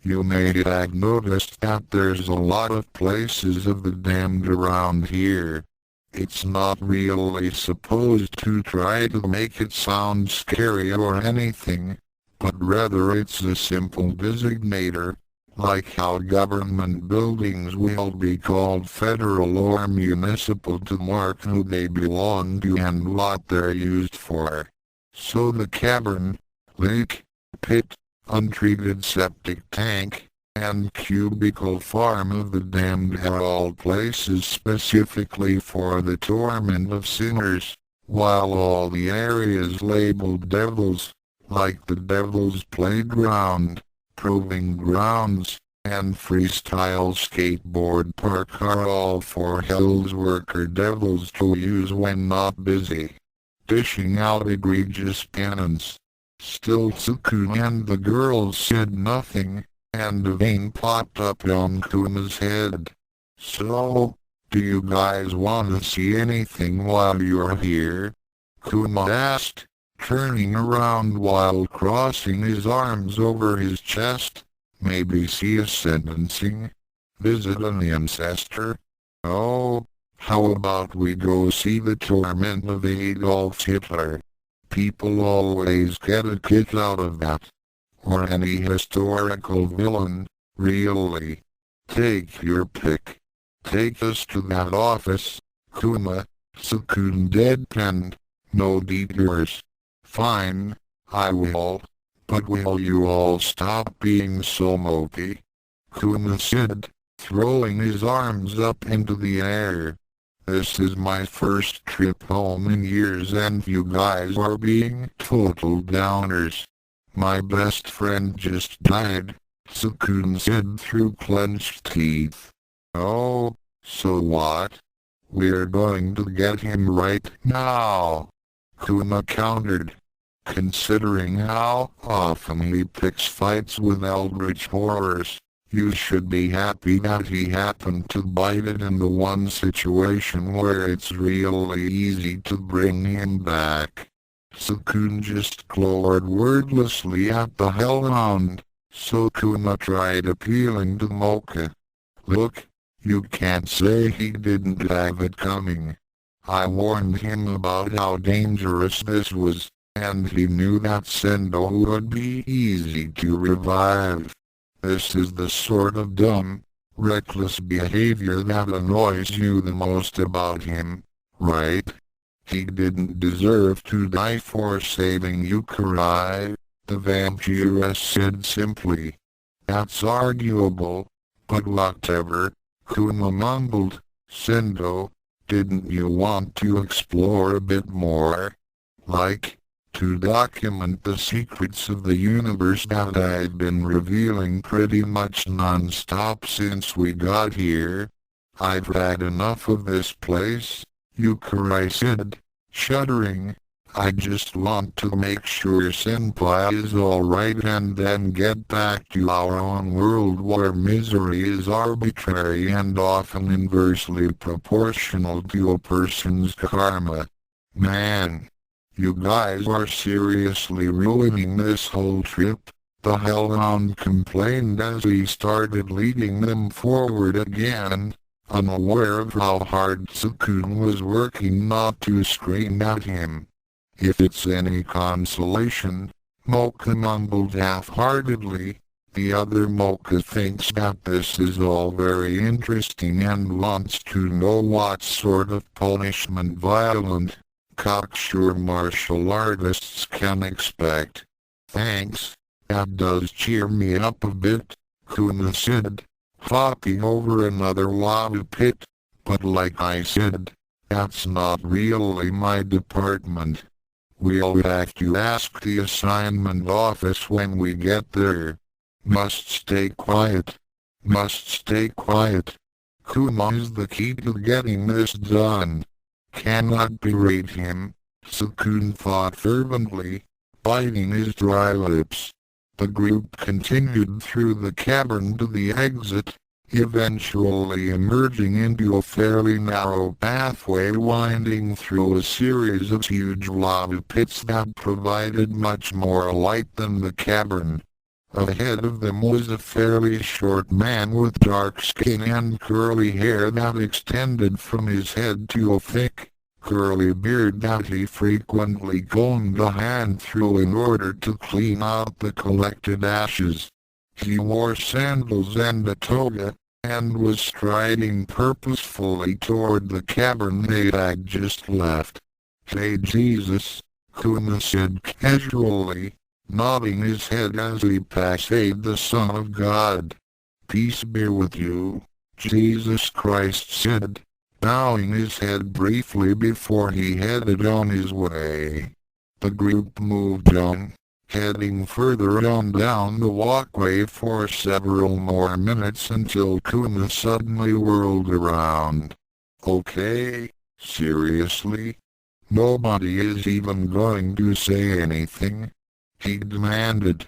You may have noticed that there's a lot of places of the damned around here. It's not really supposed to try to make it sound scary or anything, but rather it's a simple designator, like how government buildings will be called federal or municipal to mark who they belong to and what they're used for. So the cavern, lake, pit, untreated septic tank, and cubicle farm of the damned are all places specifically for the torment of sinners, while all the areas labeled devils, like the devil's playground, proving grounds, and freestyle skateboard park are all for hell's worker devils to use when not busy, dishing out egregious penance. Still Tsukune and the girls said nothing, and a vein popped up on Kuma's head. So, do you guys want to see anything while you're here? Kuma asked, turning around while crossing his arms over his chest. Maybe see a sentencing? Visit an ancestor? Oh, how about we go see the torment of Adolf Hitler? People always get a kick out of that. Or any historical villain, really. Take your pick. Take us to that office, Kuma. Tsukune deadpanned. No detours. Fine, I will. But will you all stop being so mopey? Kuma said, throwing his arms up into the air. This is my first trip home in years and you guys are being total downers. My best friend just died, Tsukune said through clenched teeth. Oh, so what? We're going to get him right now, Kuma countered. Considering how often he picks fights with eldritch horrors, you should be happy that he happened to bite it in the one situation where it's really easy to bring him back. Tsukune just glowered wordlessly at the hellhound, so Kuma tried appealing to Mocha. Look, you can't say he didn't have it coming. I warned him about how dangerous this was, and he knew that Sendo would be easy to revive. This is the sort of dumb, reckless behavior that annoys you the most about him, right? He didn't deserve to die for saving Youkai, the vampiress said simply. That's arguable, but whatever, Kuma mumbled. Sendo, didn't you want to explore a bit more? Like, to document the secrets of the universe that I've been revealing pretty much non-stop since we got here? I've had enough of this place, Youkai said, shuddering. I just want to make sure Senpai is alright and then get back to our own world where misery is arbitrary and often inversely proportional to a person's karma. Man, you guys are seriously ruining this whole trip, The hellhound complained as he started leading them forward again, unaware of how hard Tsukune was working not to scream at him. If it's any consolation, Mocha mumbled half-heartedly, the other Mocha thinks that this is all very interesting and wants to know what sort of punishment violent, cocksure martial artists can expect. Thanks, that does cheer me up a bit, Kuma said, hopping over another lava pit, but like I said, that's not really my department. We'll have to ask the assignment office when we get there. Must stay quiet. Must stay quiet. Kuma is the key to getting this done. Cannot berate him, Tsukune thought fervently, biting his dry lips. The group continued through the cavern to the exit, eventually emerging into a fairly narrow pathway winding through a series of huge lava pits that provided much more light than the cavern. Ahead of them was a fairly short man with dark skin and curly hair that extended from his head to a thick, curly beard that he frequently combed a hand through in order to clean out the collected ashes. He wore sandals and a toga, and was striding purposefully toward the cavern they had just left. "Hey Jesus," Kuma said casually, nodding his head as he passed the Son of God. "Peace be with you," Jesus Christ said, bowing his head briefly before he headed on his way. The group moved on, heading further on down the walkway for several more minutes until Kuma suddenly whirled around. "Okay, seriously? Nobody is even going to say anything?" he demanded.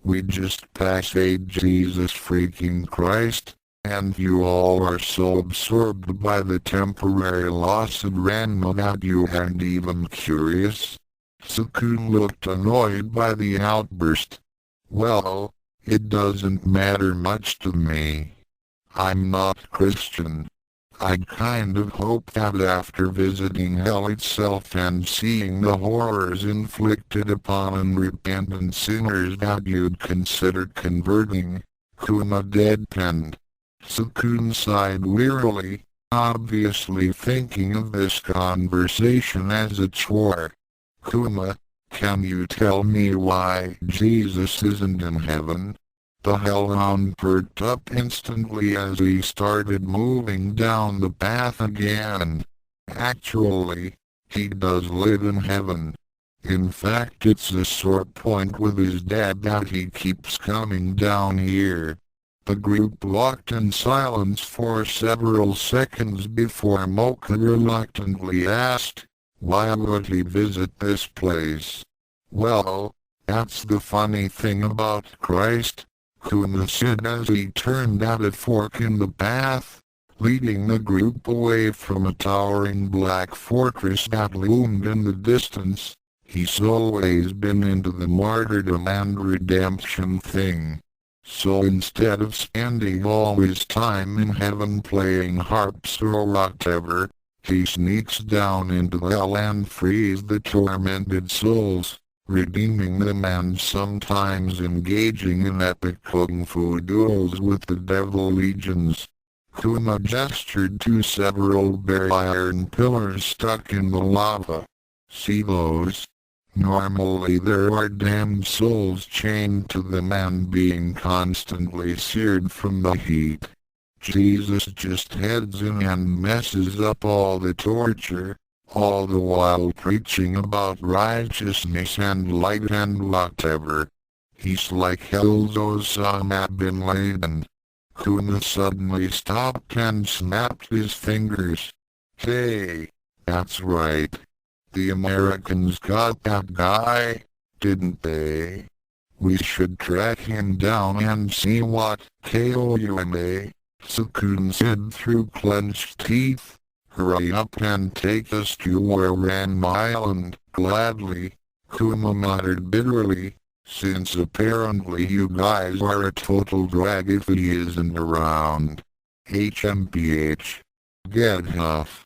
"We just passed Jesus freaking Christ, and you all are so absorbed by the temporary loss of Ranma that you aren't even curious?" Tsukune looked annoyed by the outburst. "Well, it doesn't matter much to me. I'm not Christian. I kind of hope that after visiting hell itself and seeing the horrors inflicted upon unrepentant sinners that you'd consider converting." Kuma deadpanned. Tsukune sighed wearily, obviously thinking of this conversation as a chore. "Kuma, can you tell me why Jesus isn't in heaven?" The hellhound perked up instantly as he started moving down the path again. "Actually, he does live in heaven. In fact, it's a sore point with his dad that he keeps coming down here." The group locked in silence for several seconds before Mocha reluctantly asked, "Why would he visit this place?" "Well, that's the funny thing about Christ," Kuma said as he turned at a fork in the path, leading the group away from a towering black fortress that loomed in the distance. "He's always been into the martyrdom and redemption thing. So instead of spending all his time in heaven playing harps or whatever, he sneaks down into hell and frees the tormented souls, redeeming them and sometimes engaging in epic kung fu duels with the devil legions." Kuma gestured to several bare iron pillars stuck in the lava. "See those? Normally there are damned souls chained to them and being constantly seared from the heat. Jesus just heads in and messes up all the torture, all the while preaching about righteousness and light and whatever. He's like hell's Osama bin Laden." Kuma suddenly stopped and snapped his fingers. "Hey, that's right. The Americans got that guy, didn't they? We should track him down and see what KOUMA," Tsukune said through clenched teeth. "Hurry up and take us to where Ranma Island." "Gladly," Kuma muttered bitterly, since apparently you guys are a total drag if he isn't around. HMPH. Get Huff.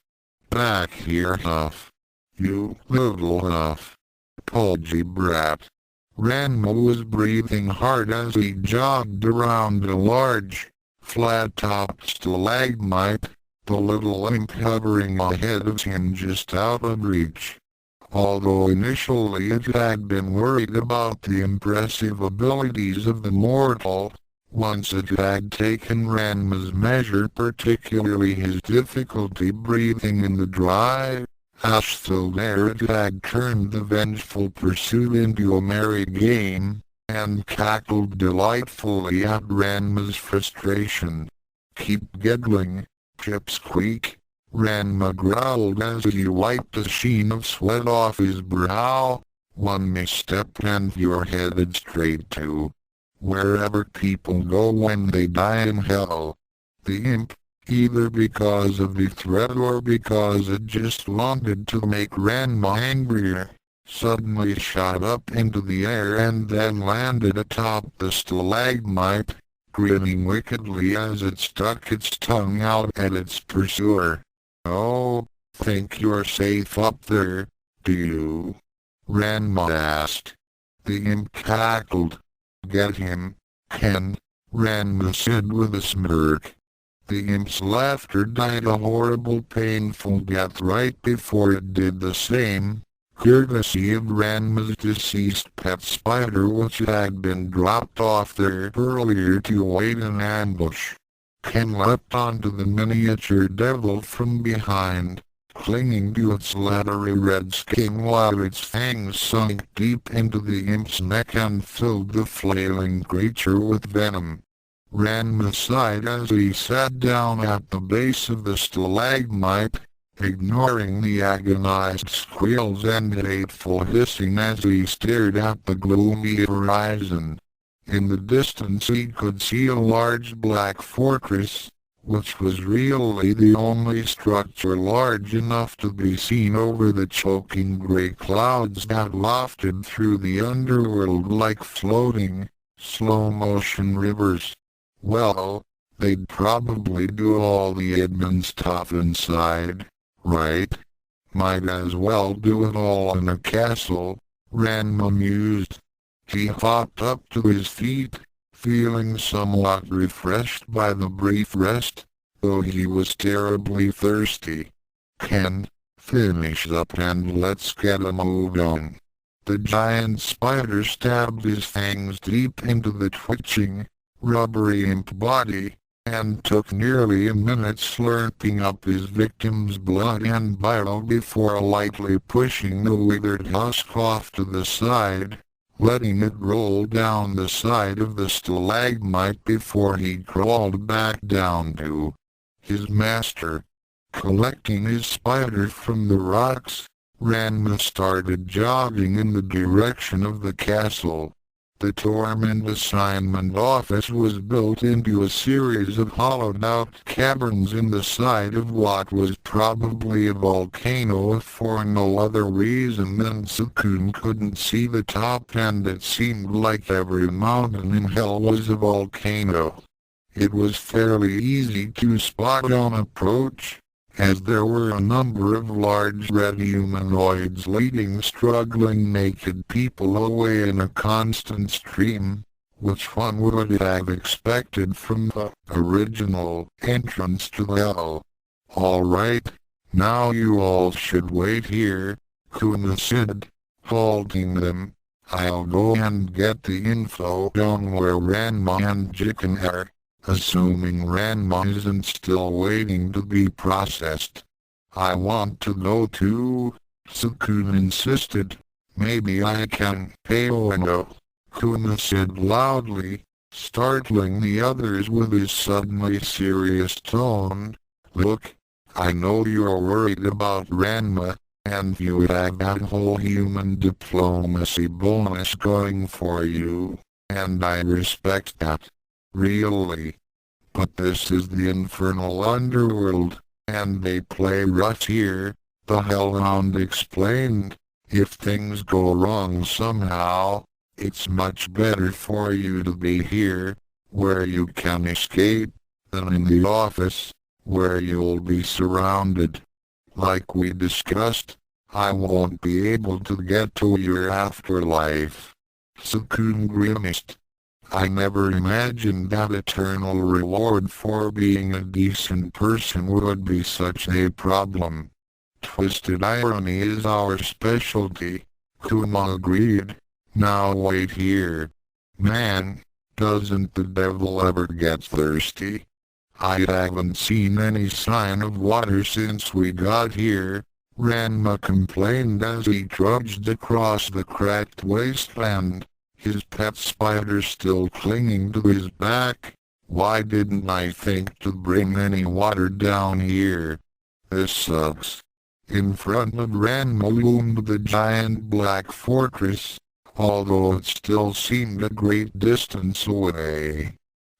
Back here, Huff. You little Huff. Pudgy brat. Ranma was breathing hard as he jogged around a large, flat-topped stalagmite, the little imp hovering ahead of him just out of reach. Although initially it had been worried about the impressive abilities of the mortal, once it had taken Ranma's measure, particularly his difficulty breathing in the dry, ash-filled air, it had turned the vengeful pursuit into a merry game, and cackled delightfully at Ranma's frustration. Keep giggling, Pipsqueak, Ranma growled as he wiped a sheen of sweat off his brow. One misstep and you're headed straight to wherever people go when they die in hell. The imp, either because of the threat or because it just wanted to make Ranma angrier, suddenly shot up into the air and then landed atop the stalagmite, grinning wickedly as it stuck its tongue out at its pursuer. "Oh, think you're safe up there, do you?" Ranma asked. The imp cackled. "Get him, Ken," Ranma said with a smirk. The imp's laughter died a horrible painful death right before it did the same, courtesy of Ranma's deceased pet spider, which had been dropped off there earlier to wait in ambush. Ken leapt onto the miniature devil from behind, clinging to its leathery red skin while its fangs sunk deep into the imp's neck and filled the flailing creature with venom. Ranma sighed as he sat down at the base of the stalagmite, ignoring the agonized squeals and hateful hissing as he stared at the gloomy horizon. In the distance he could see a large black fortress, which was really the only structure large enough to be seen over the choking gray clouds that wafted through the underworld like floating, slow-motion rivers. Well, they'd probably do all the admin stuff inside, right? Might as well do it all in a castle, Ranma mused. He hopped up to his feet, feeling somewhat refreshed by the brief rest, though he was terribly thirsty. "Ken, finish up and let's get a move on." The giant spider stabbed his fangs deep into the twitching, rubbery imp body, and took nearly a minute slurping up his victim's blood and bile before lightly pushing the withered husk off to the side, letting it roll down the side of the stalagmite before he crawled back down to his master. Collecting his spider from the rocks, Ranma started jogging in the direction of the castle. The Torment Assignment Office was built into a series of hollowed-out caverns in the side of what was probably a volcano if for no other reason than Tsukune couldn't see the top, and it seemed like every mountain in hell was a volcano. It was fairly easy to spot on approach, as there were a number of large red humanoids leading struggling naked people away in a constant stream, which one would have expected from the original entrance to hell. "All right, now you all should wait here," Kuna said, halting them. "I'll go and get the info on where Ranma and Jiken are. Assuming Ranma isn't still waiting to be processed." "I want to go too," Tsukune insisted. "Maybe I can." "Payono," Kuna said loudly, startling the others with his suddenly serious tone. "Look, I know you're worried about Ranma, and you have that whole human diplomacy bonus going for you, and I respect that. Really. But this is the infernal underworld, and they play rough here," the Hellhound explained. "If things go wrong somehow, It's much better for you to be here, where you can escape, than in the office, where you'll be surrounded. Like we discussed, I won't be able to get to your afterlife." Tsukune grimaced. "I never imagined that eternal reward for being a decent person would be such a problem." "Twisted irony is our specialty," Kuma agreed. "Now wait here. Man, doesn't the devil ever get thirsty? I haven't seen any sign of water since we got here," Ranma complained as he trudged across the cracked wasteland, his pet spider still clinging to his back. "Why didn't I think to bring any water down here? This sucks." In front of Ranma loomed the giant black fortress, although it still seemed a great distance away.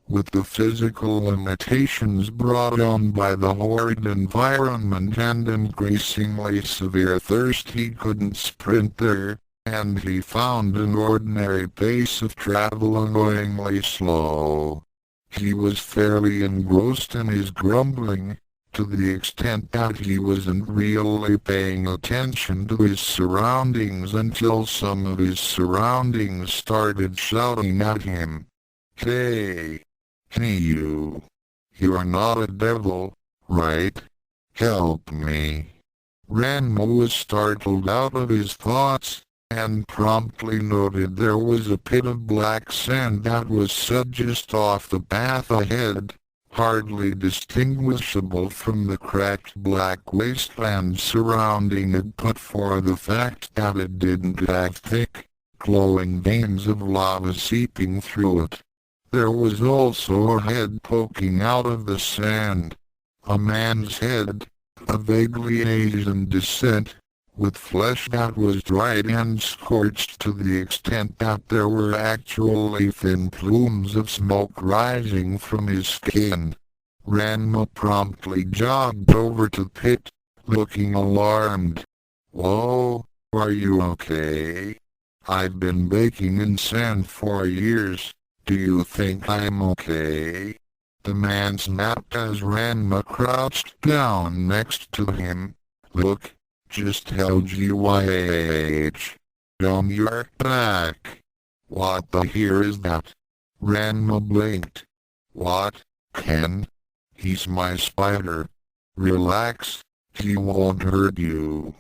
With the physical limitations brought on by the horrid environment and increasingly severe thirst, he couldn't sprint there, and he found an ordinary pace of travel annoyingly slow. He was fairly engrossed in his grumbling, to the extent that he wasn't really paying attention to his surroundings until some of his surroundings started shouting at him. "Hey! Hey you! You're not a devil, right? Help me!" Ranma was startled out of his thoughts, and promptly noted there was a pit of black sand that was set just off the path ahead, hardly distinguishable from the cracked black wasteland surrounding it but for the fact that it didn't have thick, glowing veins of lava seeping through it. There was also a head poking out of the sand. A man's head, of vaguely Asian descent, with flesh that was dried and scorched to the extent that there were actually thin plumes of smoke rising from his skin. Ranma promptly jogged over to Pit, looking alarmed. "Whoa, are you okay? I've been baking in sand for years. Do you think I'm okay?" The man snapped as Ranma crouched down next to him. "Look, just held GYH. You're back." "What the here is that?" Ranma blinked. "What, Ken? He's my spider. Relax, he won't hurt you."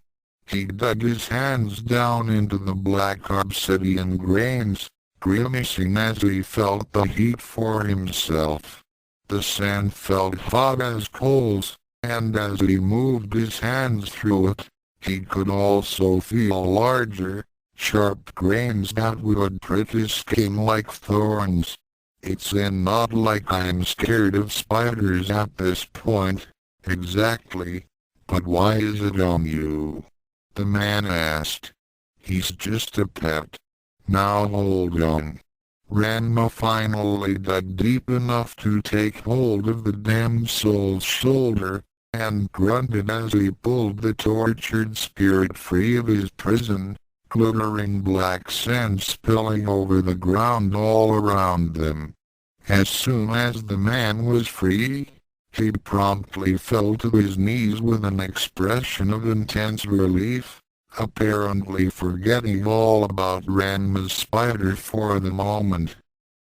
He dug his hands down into the black obsidian grains, grimacing as he felt the heat for himself. The sand felt hot as coals, and as he moved his hands through it, he could also feel larger, sharp grains that would prick his skin like thorns. "It's not like I'm scared of spiders at this point, exactly, but why is it on you?" the man asked. "He's just a pet. Now hold on." Ranma finally dug deep enough to take hold of the damned soul's shoulder, and grunted as he pulled the tortured spirit free of his prison, glittering black sand spilling over the ground all around them. As soon as the man was free, he promptly fell to his knees with an expression of intense relief, apparently forgetting all about Ranma's spider for the moment.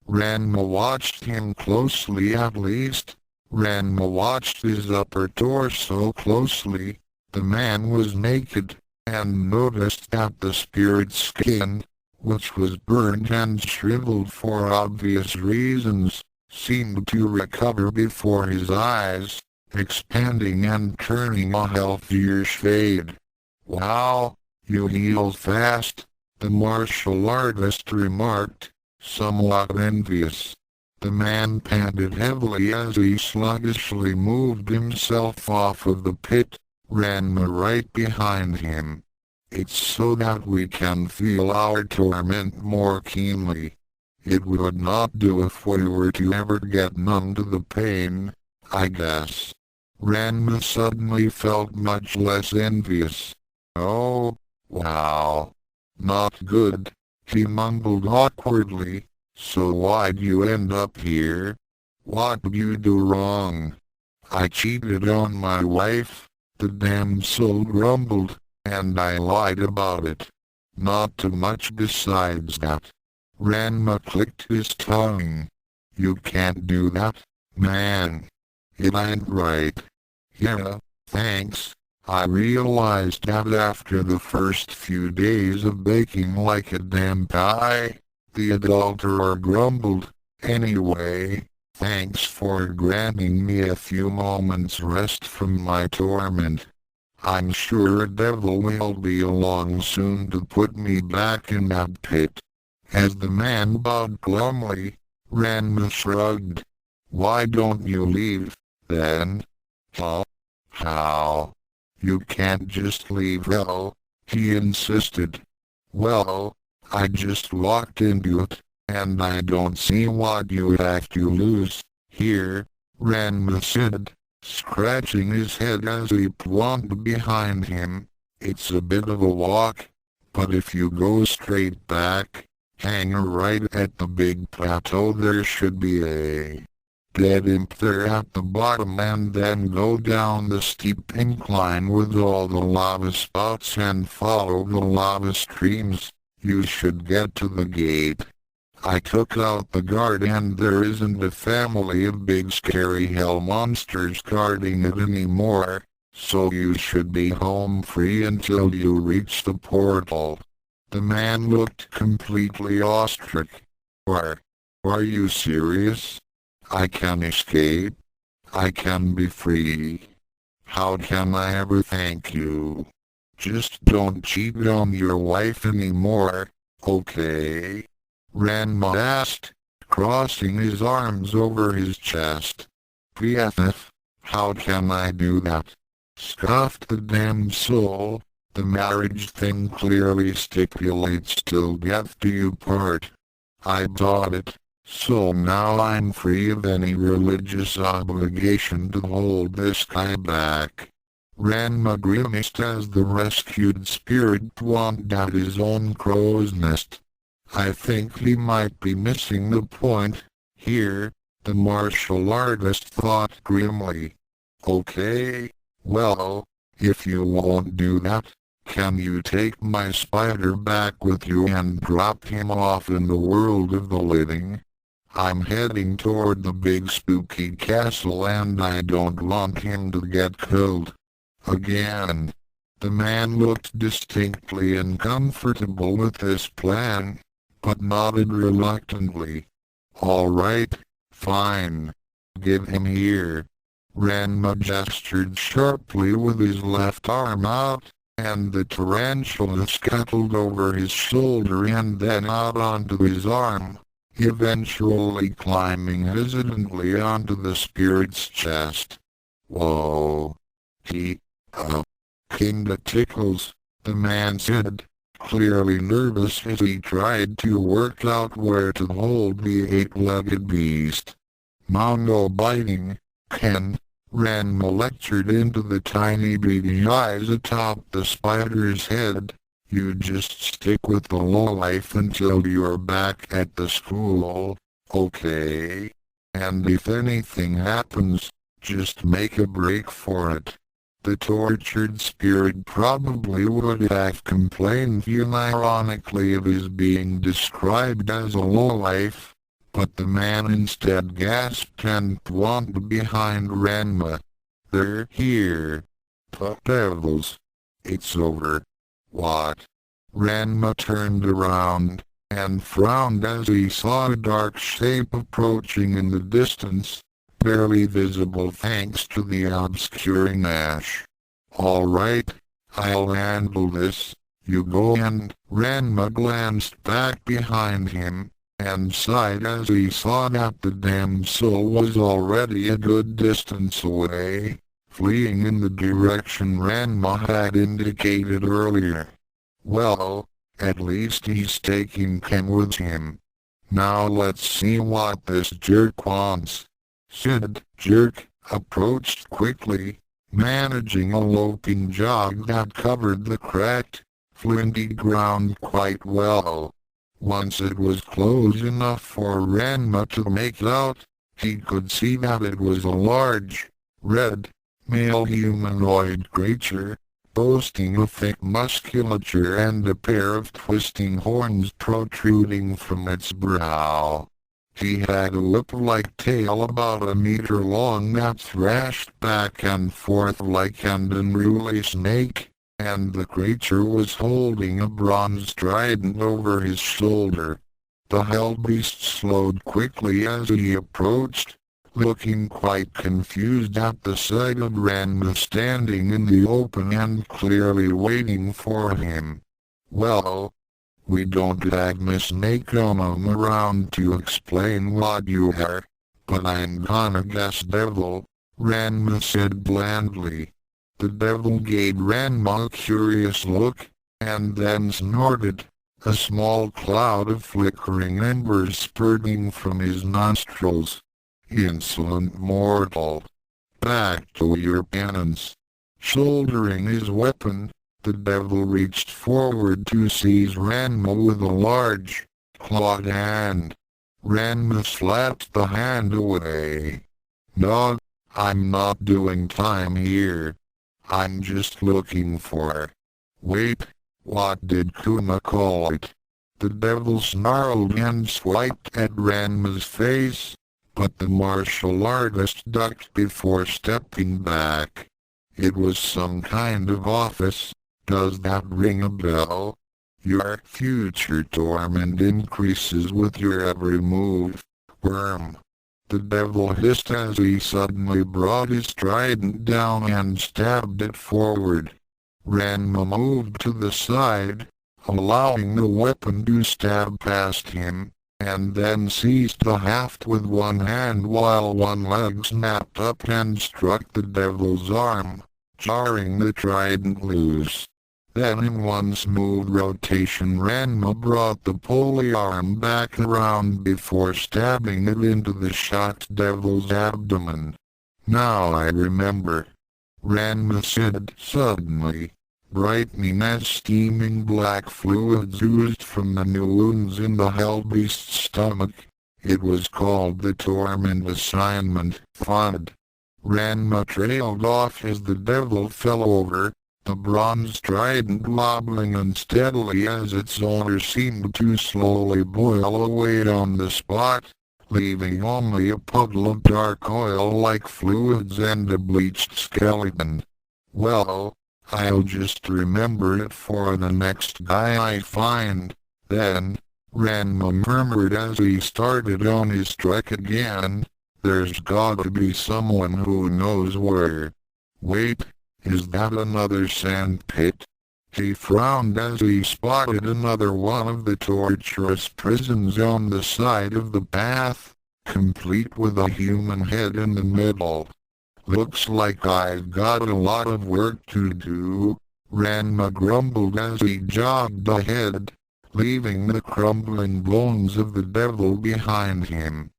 Ranma watched him closely at least. Ranma watched his upper torso closely. The man was naked, and noticed that the spirit's skin, which was burned and shriveled for obvious reasons, seemed to recover before his eyes, expanding and turning a healthier shade. "Wow, you heal fast," the martial artist remarked, somewhat envious. The man panted heavily as he sluggishly moved himself off of the pit, Ranma right behind him. "It's so that we can feel our torment more keenly. It would not do if we were to ever get numb to the pain, I guess." Ranma suddenly felt much less envious. "Oh, wow. Not good, He mumbled awkwardly. So why'd you end up here? What'd you do wrong? I cheated on my wife, the damn soul grumbled, and I lied about it. Not too much besides that. Ranma clicked his tongue. You can't do that, man. It ain't right. Yeah, thanks. I realized that after the first few days of baking like a damn pie, the adulterer grumbled. Anyway, thanks for granting me a few moments rest from my torment. I'm sure a devil will be along soon to put me back in that pit. As the man bowed glumly, Ranma shrugged. Why don't you leave, then? Huh? How? You can't just leave hell, he insisted. Well, I just walked into it, and I don't see what you have to lose. Here, Ranma said, scratching his head as he plonked behind him. It's a bit of a walk, but if you go straight back, hang right at the big plateau, there should be a dead imp there at the bottom, and then go down the steep incline with all the lava spouts and follow the lava streams. You should get to the gate. I took out the guard and there isn't a family of big scary hell monsters guarding it anymore, so you should be home free until you reach the portal. The man looked completely awestruck. Are you serious? I can escape. I can be free. How can I ever thank you? Just don't cheat on your wife anymore, okay? Ranma asked, crossing his arms over his chest. PFF, how can I do that? Scoffed the damned soul. The marriage thing clearly stipulates till death do you part. I bought it, so now I'm free of any religious obligation to hold this guy back. Ranma grimaced as the rescued spirit plonked at his own crow's nest. I think he might be missing the point here, the martial artist thought grimly. Okay, well, if you won't do that, can you take my spider back with you and drop him off in the world of the living? I'm heading toward the big spooky castle and I don't want him to get killed. Again. The man looked distinctly uncomfortable with this plan, but nodded reluctantly. All right, fine. Give him here. Ranma gestured sharply with his left arm out, and the tarantula scuttled over his shoulder and then out onto his arm, eventually climbing hesitantly onto the spirit's chest. Whoa. Kinda tickles, the man said, clearly nervous as he tried to work out where to hold the eight-legged beast. Mongo biting, Ken, Ranma lectured into the tiny beady eyes atop the spider's head. You just stick with the lowlife until you're back at the school, okay? And if anything happens, just make a break for it. The tortured spirit probably would have complained unironically of his being described as a lowlife, but the man instead gasped and plonked behind Ranma. They're here. Devils. It's over. What? Ranma turned around, and frowned as he saw a dark shape approaching in the distance, barely visible thanks to the obscuring ash. All right, I'll handle this. You go, and Ranma glanced back behind him, and sighed as he saw that the damned soul was already a good distance away, fleeing in the direction Ranma had indicated earlier. Well, at least he's taking Ken with him. Now let's see what this jerk wants. Sid, jerk, approached quickly, managing a loping jog that covered the cracked, flinty ground quite well. Once it was close enough for Ranma to make out, he could see that it was a large, red, male humanoid creature, boasting a thick musculature and a pair of twisting horns protruding from its brow. He had a whip-like tail about a meter long that thrashed back and forth like an unruly snake, and the creature was holding a bronze trident over his shoulder. The hellbeast slowed quickly as he approached, looking quite confused at the sight of Ranma standing in the open and clearly waiting for him. "Well, we don't have Miss Nakomom around to explain what you are, but I'm gonna guess devil," Ranma said blandly. The devil gave Ranma a curious look, and then snorted, a small cloud of flickering embers spurting from his nostrils. "Insolent mortal! Back to your penance!" Shouldering his weapon, the devil reached forward to seize Ranma with a large, clawed hand. Ranma slapped the hand away. "No, I'm not doing time here. I'm just looking for—" "Wait, what did Kuma call it?" The devil snarled and swiped at Ranma's face, but the martial artist ducked before stepping back. "It was some kind of office. Does that ring a bell? Your future torment increases with your every move, worm." The devil hissed as he suddenly brought his trident down and stabbed it forward. Ranma moved to the side, allowing the weapon to stab past him, and then seized the haft with one hand while one leg snapped up and struck the devil's arm, jarring the trident loose. Then in one smooth rotation Ranma brought the pulley arm back around before stabbing it into the shocked devil's abdomen. "Now I remember," Ranma said suddenly, brightening as steaming black fluids oozed from the new wounds in the hellbeast's stomach. "It was called the Torment Assignment Fund." Ranma trailed off as the devil fell over, the bronze trident wobbling unsteadily as its owner seemed to slowly boil away on the spot, leaving only a puddle of dark oil-like fluids and a bleached skeleton. "Well, I'll just remember it for the next guy I find, then," Ranma murmured as he started on his trek again. "There's gotta be someone who knows where. Wait. Is that another sand pit?" He frowned as he spotted another one of the torturous prisons on the side of the path, complete with a human head in the middle. "Looks like I've got a lot of work to do," Ranma grumbled as he jogged ahead, leaving the crumbling bones of the devil behind him.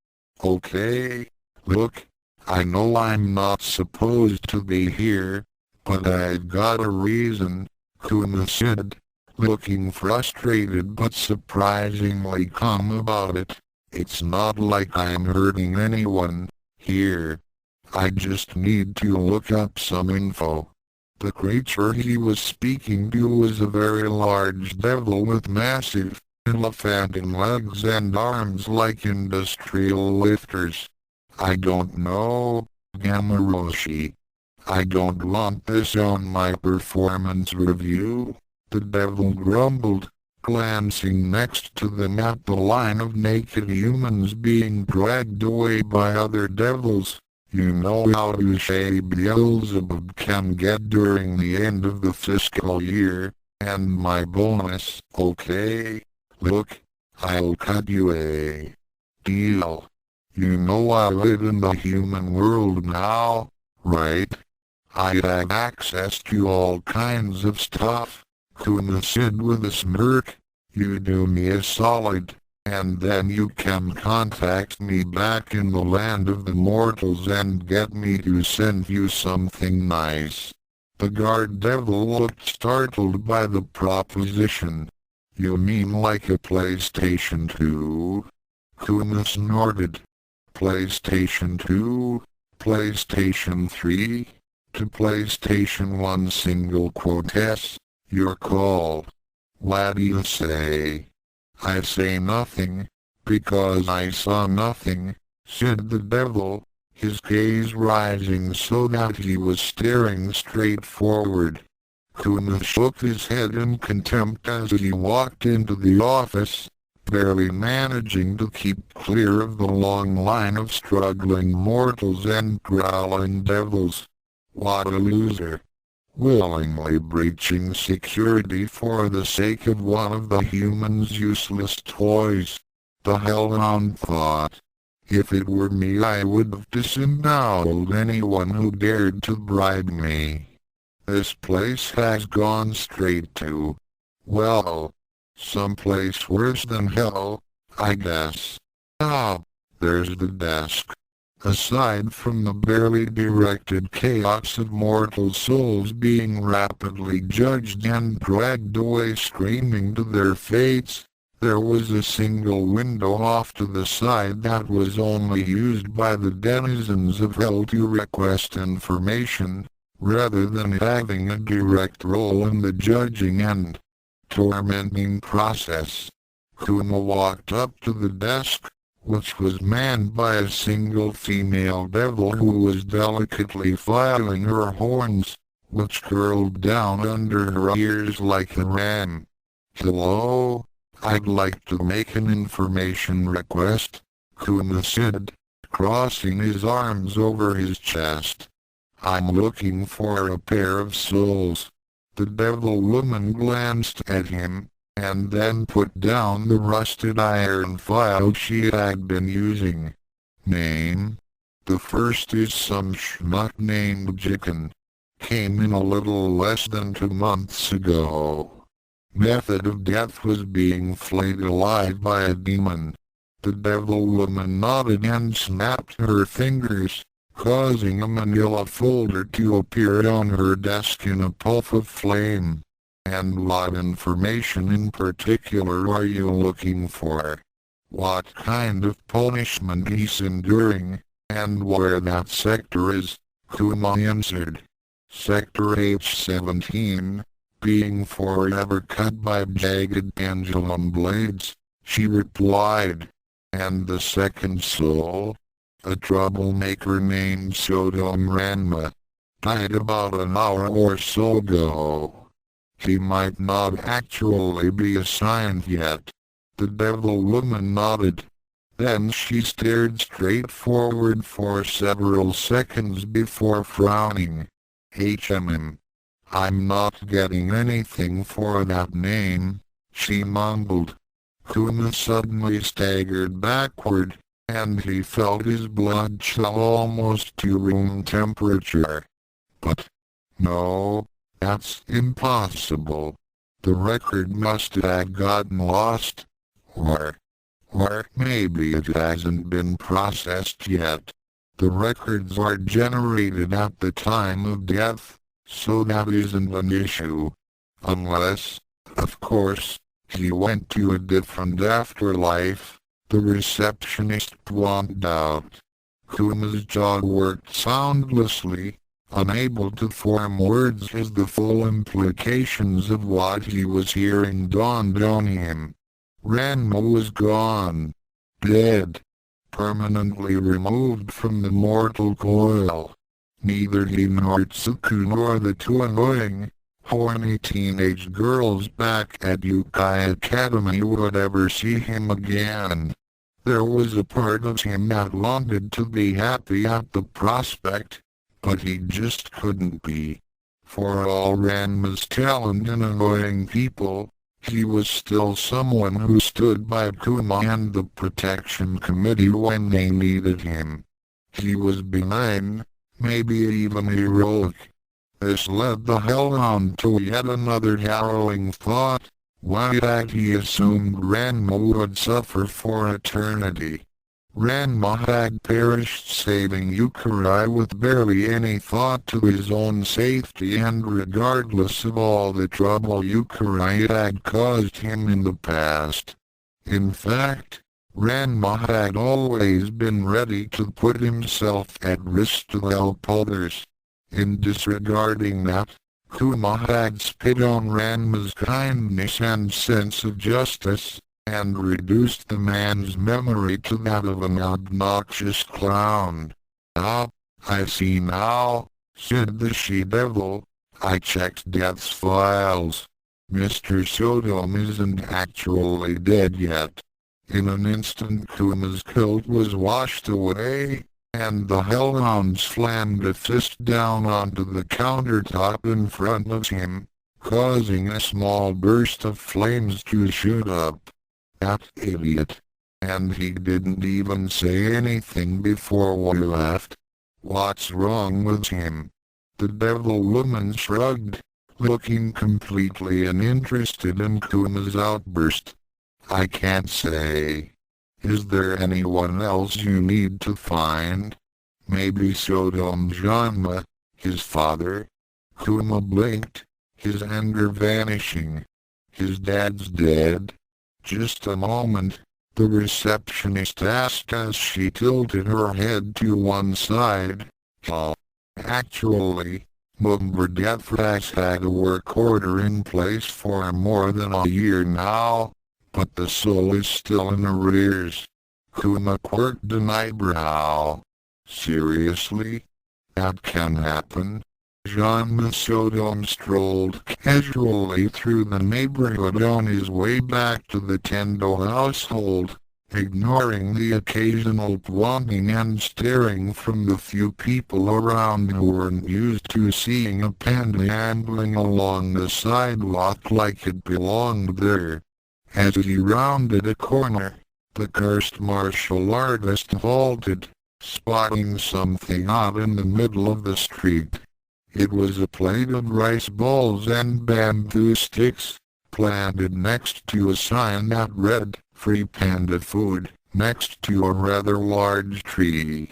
"Okay, look, I know I'm not supposed to be here, but I've got a reason," Kuma said, looking frustrated but surprisingly calm about it. "It's not like I'm hurting anyone here. I just need to look up some info." The creature he was speaking to was a very large devil with massive, elephantine legs and arms like industrial lifters. "I don't know, Gamoroshi. I don't want this on my performance review," the devil grumbled, glancing next to them at the line of naked humans being dragged away by other devils. "You know how touche Beelzebub can get during the end of the fiscal year, and my bonus, okay? Look, I'll cut you a deal. You know I live in the human world now, right? I have access to all kinds of stuff," Kuma said with a smirk. "You do me a solid, and then you can contact me back in the land of the mortals and get me to send you something nice." The guard devil looked startled by the proposition. You mean like a PlayStation 2? Kuma snorted. PlayStation 2? PlayStation 3? To PlayStation 1 single quote S. Your call. What do you say? I say nothing, because I saw nothing, said the devil, his gaze rising so that he was staring straight forward. Kuma shook his head in contempt as he walked into the office, barely managing to keep clear of the long line of struggling mortals and growling devils. What a loser. Willingly breaching security for the sake of one of the humans' useless toys. The hellhound thought. If it were me, I would have disemboweled anyone who dared to bribe me. This place has gone straight to, well, someplace worse than hell, I guess. Ah, there's the desk. Aside from the barely directed chaos of mortal souls being rapidly judged and dragged away screaming to their fates, there was a single window off to the side that was only used by the denizens of hell to request information, rather than having a direct role in the judging and tormenting process. Kuma walked up to the desk, which was manned by a single female devil who was delicately filing her horns, which curled down under her ears like a ram. Hello? I'd like to make an information request, Kuma said, crossing his arms over his chest. I'm looking for a pair of souls. The devil woman glanced at him, and then put down the rusted iron file she had been using. Name? The first is some schmuck named Jicken. Came in a little less than 2 months ago. Method of death was being flayed alive by a demon. The devil woman nodded and snapped her fingers, causing a manila folder to appear on her desk in a puff of flame. And what information in particular are you looking for? What kind of punishment he's enduring, and where that sector is? Kuma answered. Sector H17, being forever cut by jagged pendulum blades, she replied. And the second soul? A troublemaker named Saotome Ranma. Died about an hour or so ago. He might not actually be assigned yet. The devil woman nodded. Then she stared straight forward for several seconds before frowning. I'm not getting anything for that name, she mumbled. Kuma suddenly staggered backward, and he felt his blood chill almost to room temperature. But, no, that's impossible. The record must have gotten lost. Or maybe it hasn't been processed yet. The records are generated at the time of death, so that isn't an issue. Unless, of course, he went to a different afterlife, the receptionist pointed out. Kuma's jaw worked soundlessly, unable to form words as the full implications of what he was hearing dawned on him. Ranma was gone. Dead. Permanently removed from the mortal coil. Neither he nor Tsukune nor the 2 annoying, horny teenage girls back at Youkai Academy would ever see him again. There was a part of him that wanted to be happy at the prospect, but he just couldn't be. For all Ranma's talent in annoying people, he was still someone who stood by Kuma and the protection committee when they needed him. He was benign, maybe even heroic. This led the hellhound to yet another harrowing thought. Why had he assumed Ranma would suffer for eternity? Ranma had perished saving Youkai with barely any thought to his own safety and regardless of all the trouble Youkai had caused him in the past. In fact, Ranma had always been ready to put himself at risk to help others. In disregarding that, Kuma had spit on Ranma's kindness and sense of justice, and reduced the man's memory to that of an obnoxious clown. "Ah, I see now," said the she-devil. "I checked Death's files. Mr. Saotome isn't actually dead yet." In an instant Kuma's coat was washed away, and the hellhound slammed a fist down onto the countertop in front of him, causing a small burst of flames to shoot up. "That idiot. And he didn't even say anything before we left. What's wrong with him?" The devil woman shrugged, looking completely uninterested in Kuma's outburst. "I can't say. Is there anyone else you need to find? Maybe Saotome Janma, his father?" Kuma blinked, his anger vanishing. "His dad's dead?" "Just a moment," the receptionist asked as she tilted her head to one side. Actually, Death has had a work order in place for more than a year now, but the soul is still in arrears." Kuma quirked an eyebrow. "Seriously? That can happen?" Ranma Saotome strolled casually through the neighborhood on his way back to the Tendo household, ignoring the occasional pointing and staring from the few people around who weren't used to seeing a panda ambling along the sidewalk like it belonged there. As he rounded a corner, the cursed martial artist halted, spotting something odd in the middle of the street. It was a plate of rice balls and bamboo sticks, planted next to a sign that read, "Free Panda Food," next to a rather large tree.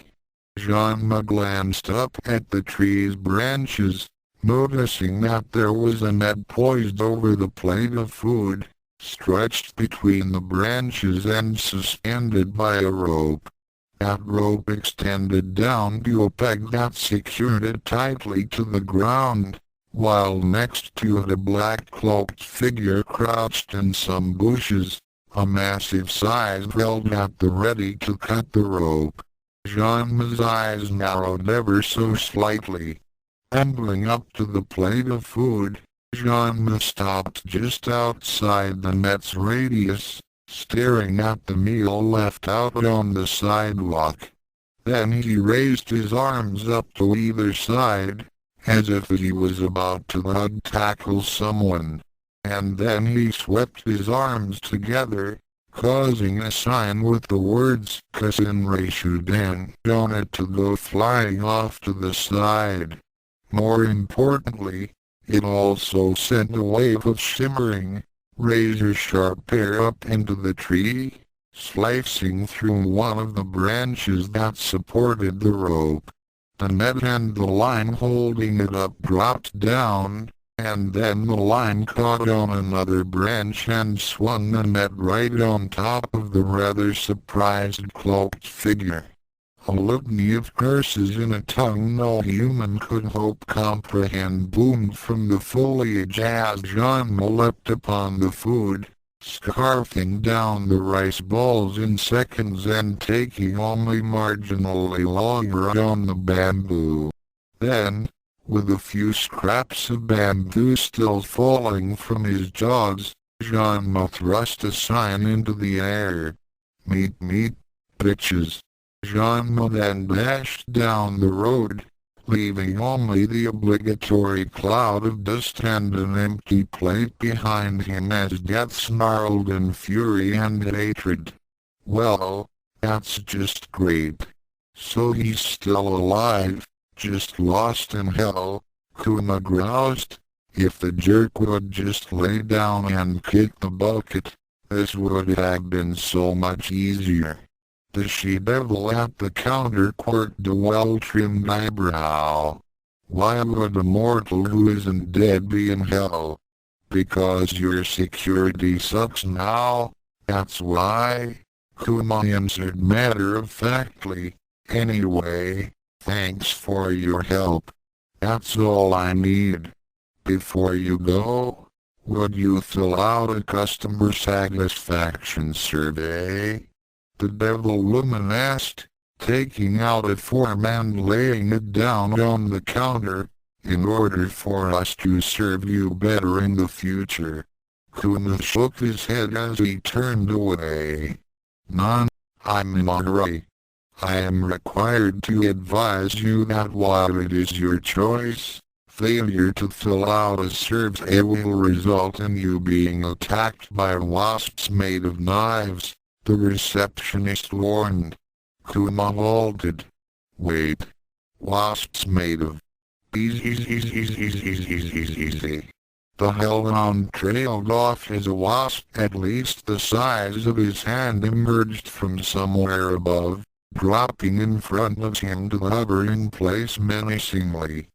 Janma glanced up at the tree's branches, noticing that there was a net poised over the plate of food, stretched between the branches and suspended by a rope. That rope extended down to a peg that secured it tightly to the ground, while next to it a black-cloaked figure crouched in some bushes, a massive size held at the ready to cut the rope. Janma's eyes narrowed ever so slightly. Ambling up to the plate of food, Janma stopped just outside the net's radius, staring at the meal left out on the sidewalk. Then he raised his arms up to either side, as if he was about to hug-tackle someone. And then he swept his arms together, causing a sign with the words "Kasen Reishuden" on it to go flying off to the side. More importantly, it also sent a wave of shimmering, razor-sharp hair up into the tree, slicing through one of the branches that supported the rope. The net and the line holding it up dropped down, and then the line caught on another branch and swung the net right on top of the rather surprised cloaked figure. A litany of curses in a tongue no human could hope comprehend boomed from the foliage as Janma leapt upon the food, scarfing down the rice balls in seconds and taking only marginally longer on the bamboo. Then, with a few scraps of bamboo still falling from his jaws, Janma thrust a sign into the air. "Meet, bitches." Janma then dashed down the road, leaving only the obligatory cloud of dust and an empty plate behind him as Death snarled in fury and hatred. "Well, that's just great. So he's still alive, just lost in hell," Kuma groused. "If the jerk would just lay down and kick the bucket, this would have been so much easier." The she-devil at the counter quirked a well-trimmed eyebrow. Why would a mortal who isn't dead be in hell? Because your security sucks now, that's why, Kuma answered matter-of-factly. Anyway, thanks for your help. That's all I need. Before you go, would you fill out a customer satisfaction survey? The devil woman asked, taking out a form and laying it down on the counter, in order for us to serve you better in the future. Kuma shook his head as he turned away. None, I'm in a hurry. I am required to advise you that while it is your choice, failure to fill out a survey will result in you being attacked by wasps made of knives, the receptionist warned. Kuma halted. Wait. Wasps made of... Easy. The hellhound trailed off as a wasp at least the size of his hand emerged from somewhere above, dropping in front of him to hover in place menacingly.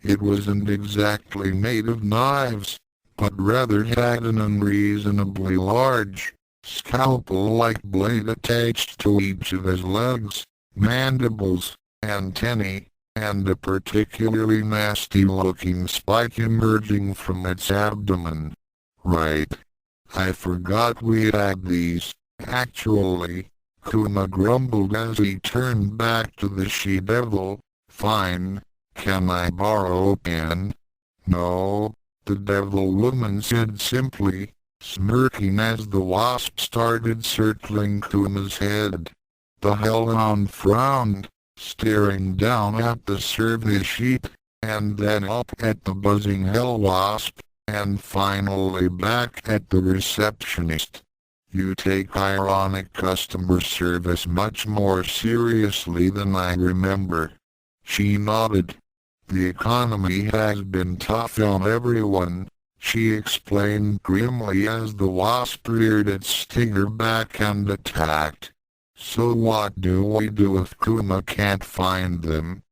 It wasn't exactly made of knives, but rather had an unreasonably large, scalpel-like blade attached to each of his legs, mandibles, antennae, and a particularly nasty-looking spike emerging from its abdomen. Right. I forgot we had these, actually, Kuma grumbled as he turned back to the she-devil. Fine. Can I borrow a pen? No, the devil woman said simply, smirking as the wasp started circling Kuma's head. The hellhound frowned, staring down at the survey sheet, and then up at the buzzing hell wasp, and finally back at the receptionist. You take ironic customer service much more seriously than I remember. She nodded. The economy has been tough on everyone, she explained grimly as the wasp reared its stinger back and attacked. So what do we do if Kuma can't find them?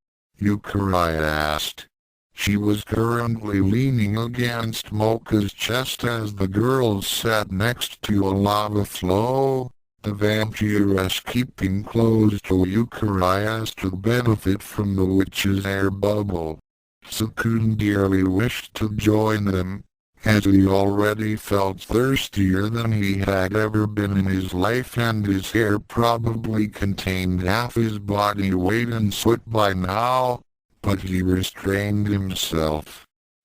Youkai asked. She was currently leaning against Mocha's chest as the girls sat next to a lava flow, the vampiress keeping close to Youkai as to benefit from the witch's air bubble. Tsukune dearly wished to join them, as he already felt thirstier than he had ever been in his life, and his hair probably contained half his body weight in soot by now, but he restrained himself.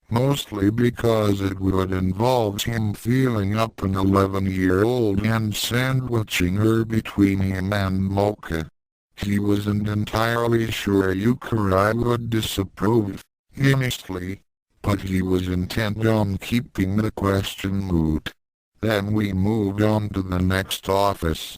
Mostly because it would involve him feeling up an 11-year-old and sandwiching her between him and Mocha. He wasn't entirely sure Youkai would disapprove, honestly, but he was intent on keeping the question moot. Then we moved on to the next office.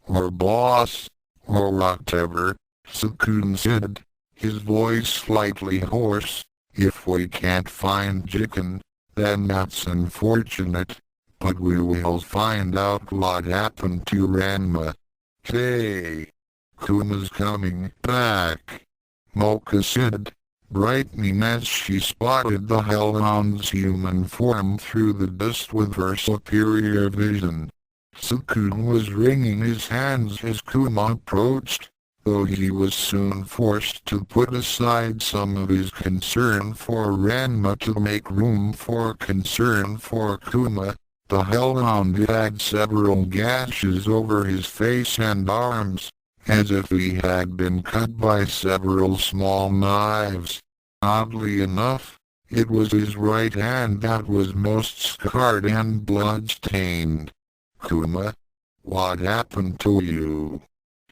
Or boss, or whatever, Tsukune said, his voice slightly hoarse. If we can't find Jiken, then that's unfortunate, but we will find out what happened to Ranma. Hey! Kuma's coming back, Mocha said, brightening as she spotted the hellhound's human form through the dust with her superior vision. Tsukune was wringing his hands as Kuma approached, though he was soon forced to put aside some of his concern for Ranma to make room for concern for Kuma. The hellhound had several gashes over his face and arms, as if he had been cut by several small knives. Oddly enough, it was his right hand that was most scarred and blood-stained. Kuma, what happened to you?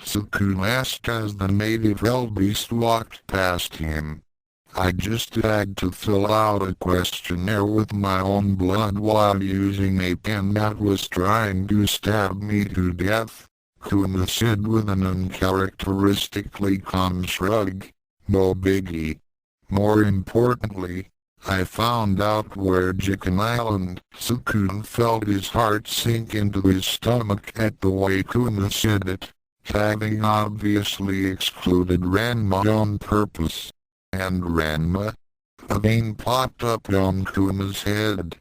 Tsukune asked as the native hellbeast walked past him. I just had to fill out a questionnaire with my own blood while using a pen that was trying to stab me to death, Kuma said with an uncharacteristically calm shrug. No biggie. More importantly, I found out where Jiken Island. Tsukune felt his heart sink into his stomach at the way Kuma said it. having obviously excluded Ranma on purpose. And Ranma? A vein popped up on Kuma's head.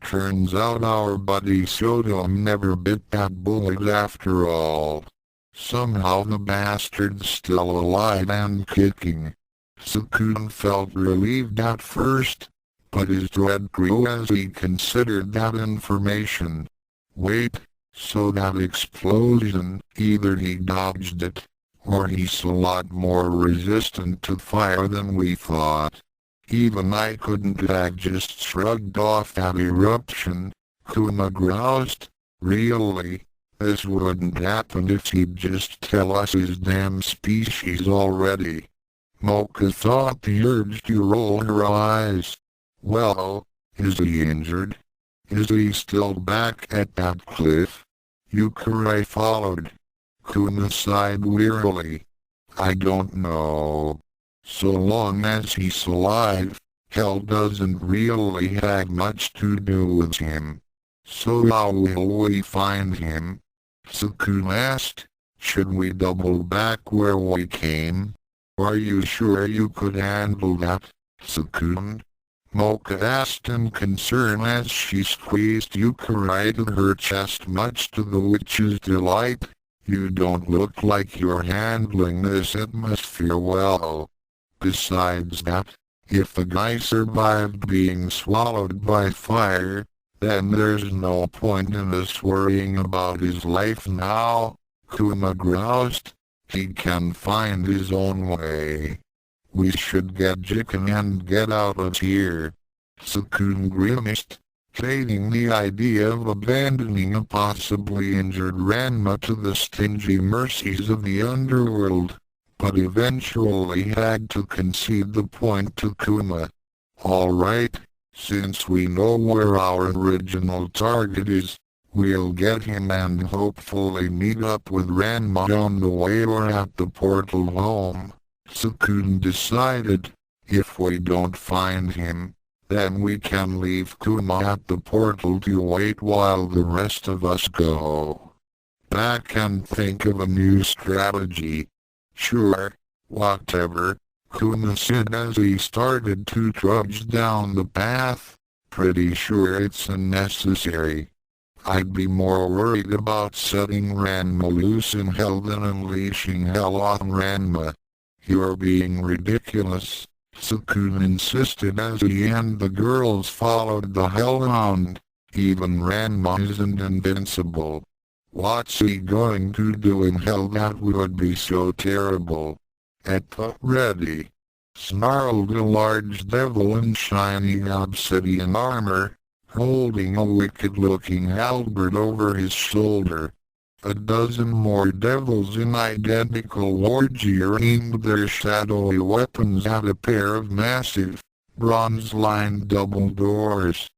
Turns out our buddy Saotome never bit that bullet after all. Somehow the bastard's still alive and kicking. Tsukune felt relieved at first, but his dread grew as he considered that information. Wait, so that explosion, either he dodged it, or he's a lot more resistant to fire than we thought. Even I couldn't have just shrugged off that eruption. Kuma groused. Really? This wouldn't happen if he'd just tell us his damn species already. Mocha thought the urge to roll her eyes. Well, is he injured? Is he still back at that cliff? Youkai followed. Kuma sighed wearily. I don't know. So long as he's alive, hell doesn't really have much to do with him. So how will we find him? Tsukune asked. Should we double back where we came? Are you sure you could handle that, Tsukune? Mocha asked in concern as she squeezed Youkai to her chest, much to the witch's delight. You don't look like you're handling this atmosphere well. Besides that, if the guy survived being swallowed by fire, then there's no point in us worrying about his life now. Kuma groused. He can find his own way. We should get jigging and get out of here. Tsukune grimaced, hating the idea of abandoning a possibly injured Ranma to the stingy mercies of the underworld, but eventually had to concede the point to Kuma. Alright, since we know where our original target is, we'll get him and hopefully meet up with Ranma on the way or at the portal home. Tsukune decided. If we don't find him, then we can leave Kuma at the portal to wait while the rest of us go back and think of a new strategy. Sure, whatever, Kuma said as he started to trudge down the path. Pretty sure it's unnecessary. I'd be more worried about setting Ranma loose in hell than unleashing hell on Ranma. You're being ridiculous, Tsukune insisted as he and the girls followed the hellhound. Even Ranma isn't invincible. What's he going to do in hell that would be so terrible? Ready, snarled a large devil in shiny obsidian armor, holding a wicked-looking halberd over his shoulder. A dozen more devils in identical war gear aimed their shadowy weapons at a pair of massive, bronze-lined double doors.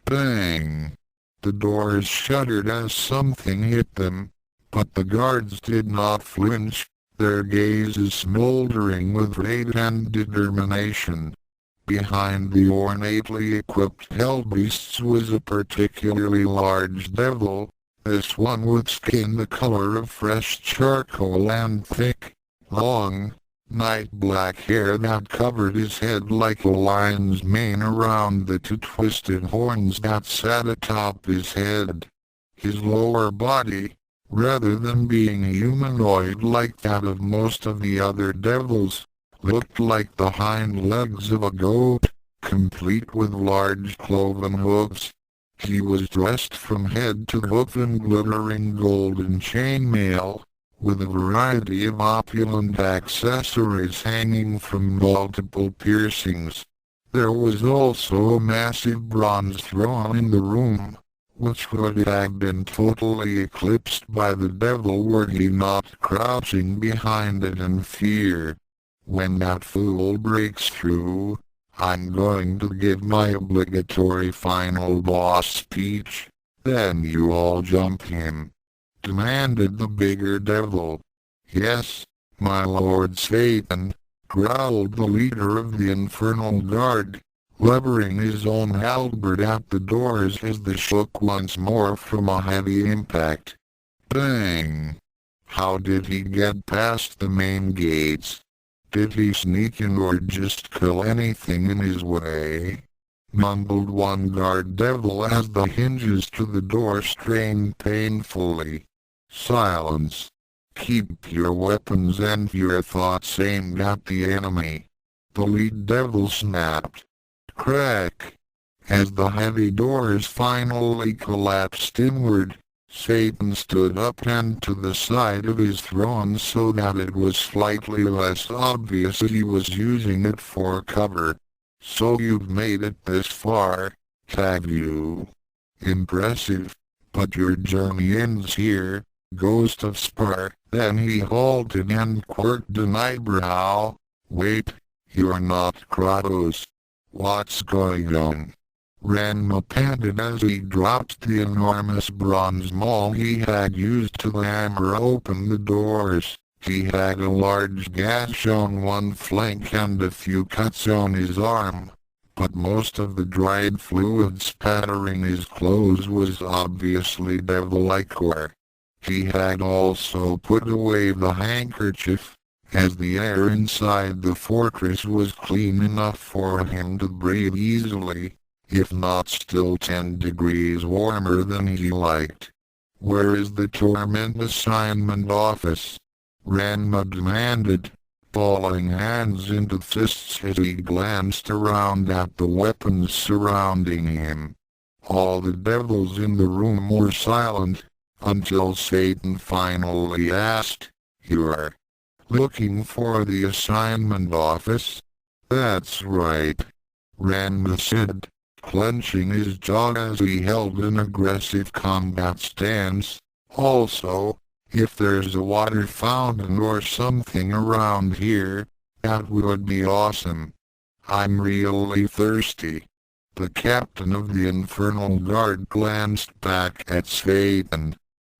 Bang! The doors shuddered as something hit them, but the guards did not flinch, their gazes smoldering with rage and determination. Behind the ornately equipped hellbeasts was a particularly large devil, this one with skin the color of fresh charcoal and thick, long, night-black hair that covered his head like a lion's mane around the two twisted horns that sat atop his head. His lower body, rather than being humanoid like that of most of the other devils, looked like the hind legs of a goat, complete with large cloven hooves. He was dressed from head to hoof in glittering golden chainmail, with a variety of opulent accessories hanging from multiple piercings. There was also a massive bronze throne in the room, which would have been totally eclipsed by the devil were he not crouching behind it in fear. When that fool breaks through, I'm going to give my obligatory final boss speech, then you all jump him, demanded the bigger devil. Yes, my lord Satan, growled the leader of the infernal guard, levering his own halberd at the doors as they shook once more from a heavy impact. Bang! How did he get past the main gates? Did he sneak in or just kill anything in his way? Mumbled one guard devil as the hinges to the door strained painfully. Silence. Keep your weapons and your thoughts aimed at the enemy. The lead devil snapped. Crack. As the heavy doors finally collapsed inward, Satan stood up and to the side of his throne so that it was slightly less obvious he was using it for cover. So you've made it this far, have you? Impressive. But your journey ends here, Ghost of Spar. Then he halted and quirked an eyebrow. Wait, you're not Kratos. What's going on? Ranma panted as he dropped the enormous bronze maul he had used to hammer open the doors. He had a large gash on one flank and a few cuts on his arm, but most of the dried fluid spattering his clothes was obviously devil ichor. He had also put away the handkerchief, as the air inside the fortress was clean enough for him to breathe easily, if not still 10 degrees warmer than he liked. Where is the torment assignment office? Ranma demanded, balling hands into fists as he glanced around at the weapons surrounding him. All the devils in the room were silent, until Satan finally asked, "You're looking for the assignment office?" "That's right," Ranma said, clenching his jaw as he held an aggressive combat stance. "Also, if there's a water fountain or something around here, that would be awesome. I'm really thirsty." The captain of the Infernal Guard glanced back at Satan.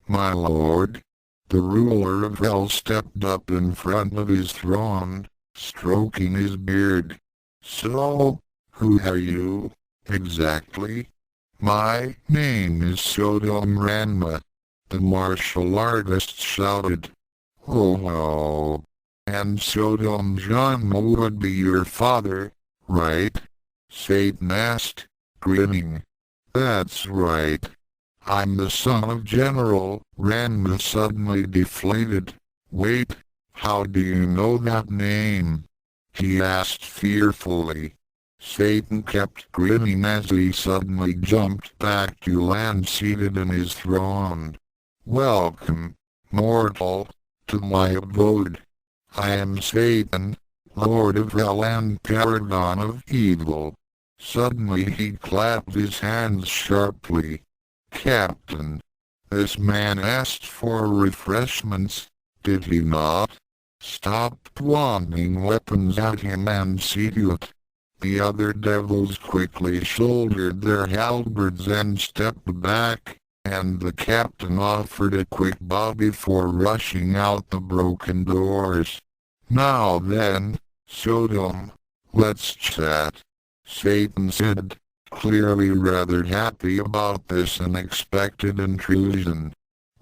"My lord." The ruler of hell stepped up in front of his throne, stroking his beard. "So, who are you, exactly?" "My name is Saotome Ranma," the martial artist shouted. "Oh, and Saotome Janma would be your father, right?" Satan asked, grinning. "That's right. I'm the son of General." Ranma suddenly deflated. "Wait, how do you know that name?" he asked fearfully. Satan kept grinning as he suddenly jumped back to land seated in his throne. "Welcome, mortal, to my abode. I am Satan, Lord of Hell and Paragon of Evil." Suddenly he clapped his hands sharply. "Captain, this man asked for refreshments, did he not? Stop pointing weapons at him and see to it." The other devils quickly shouldered their halberds and stepped back, and the captain offered a quick bow before rushing out the broken doors. "Now then, Saotome, let's chat," Satan said, clearly rather happy about this unexpected intrusion.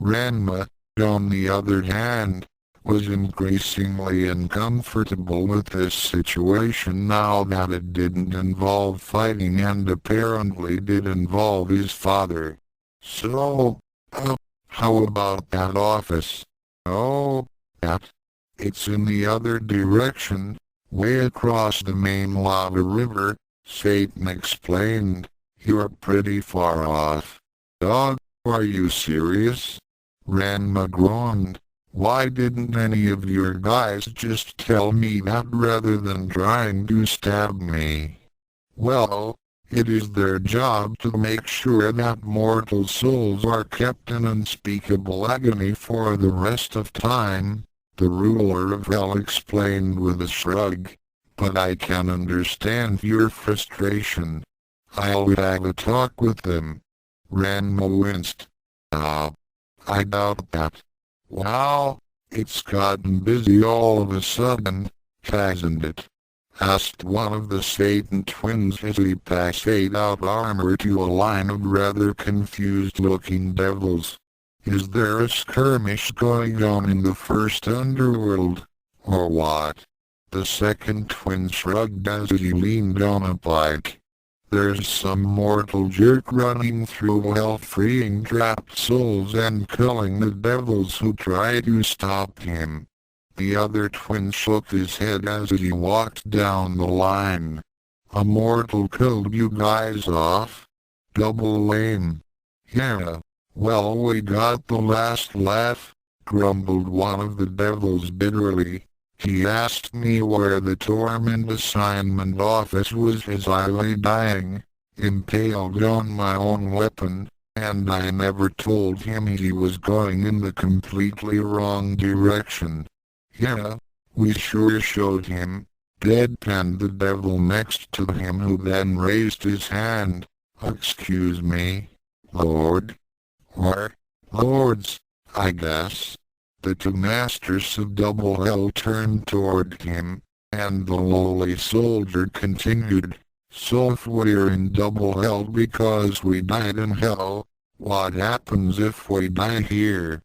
Ranma, on the other hand, was increasingly uncomfortable with this situation now that it didn't involve fighting and apparently did involve his father. "So, how about that office?" "Oh, that. It's in the other direction, way across the main lava river," Satan explained. "You're pretty far off." "Dog, are you serious?" Ranma groaned. "Why didn't any of your guys just tell me that rather than trying to stab me?" "Well, it is their job to make sure that mortal souls are kept in unspeakable agony for the rest of time," the ruler of hell explained with a shrug. "But I can understand your frustration. I'll have a talk with them." Ranma winced. I doubt that." "Wow, it's gotten busy all of a sudden, hasn't it?" asked one of the Satan twins as he passed out armor to a line of rather confused-looking devils. Is there a skirmish going on in the first underworld, or what? The second twin shrugged as he leaned on a pike. There's some mortal jerk running through hell, freeing trapped souls and killing the devils who try to stop him. The other twin shook his head as he walked down the line. A mortal killed you guys off? Double lame. Yeah. Well, we got the last laugh, grumbled one of the devils bitterly. He asked me where the torment assignment office was as I lay dying, impaled on my own weapon, and I never told him he was going in the completely wrong direction. Yeah, we sure showed him, deadpanned the devil next to him, who then raised his hand. Excuse me, Lord? Or, lords, I guess. The two masters of double hell turned toward him, and the lowly soldier continued, So if we're in double hell because we died in hell, what happens if we die here?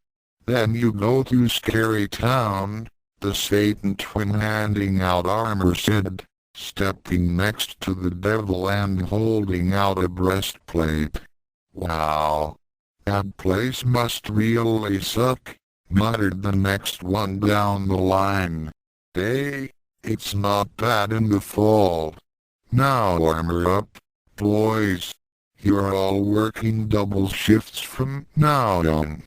Then you go to Scary Town, the Satan twin handing out armor said, stepping next to the devil and holding out a breastplate. Wow. That place must really suck, muttered the next one down the line. Hey, it's not bad in the fall. Now armor up, boys. You're all working double shifts from now on.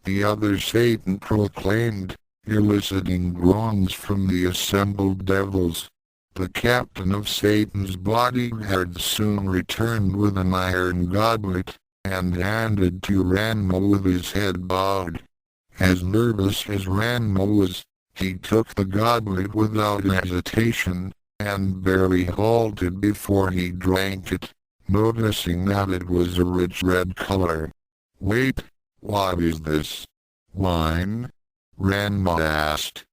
The other Satan proclaimed, eliciting groans from the assembled devils. The captain of Satan's bodyguard soon returned with an iron goblet, and handed to Ranma with his head bowed. As nervous as Ranma was, he took the goblet without hesitation, and barely halted before he drank it, noticing that it was a rich red color. Wait, what is this? Wine? Ranma asked.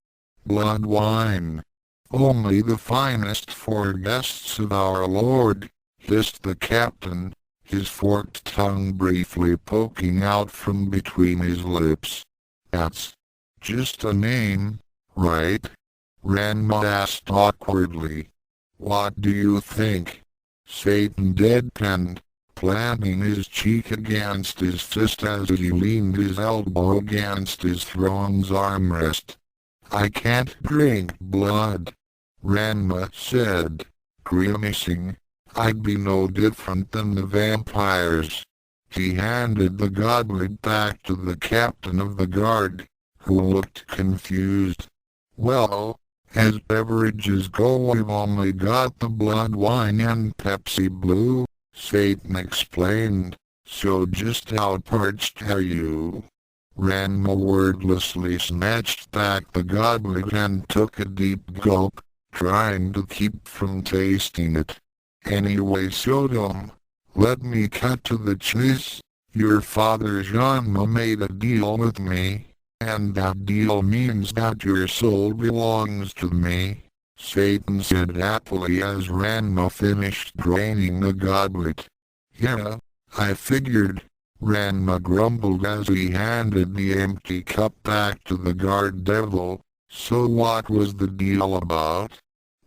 Blood wine. Only the finest for guests of our Lord, hissed the captain, his forked tongue briefly poking out from between his lips. That's just a name, right? Ranma asked awkwardly. What do you think? Satan deadpanned, planting his cheek against his fist as he leaned his elbow against his throne's armrest. I can't drink blood, Ranma said, grimacing. I'd be no different than the vampires. He handed the goblet back to the captain of the guard, who looked confused. Well, as beverages go, we've only got the blood wine and Pepsi Blue, Satan explained. So just how parched are you? Ranma wordlessly snatched back the goblet and took a deep gulp, trying to keep from tasting it. Anyway, Saotome, let me cut to the chase. Your father Ranma made a deal with me, and that deal means that your soul belongs to me, Satan said happily as Ranma finished draining the goblet. Yeah, I figured, Ranma grumbled as he handed the empty cup back to the guard devil. So what was the deal about?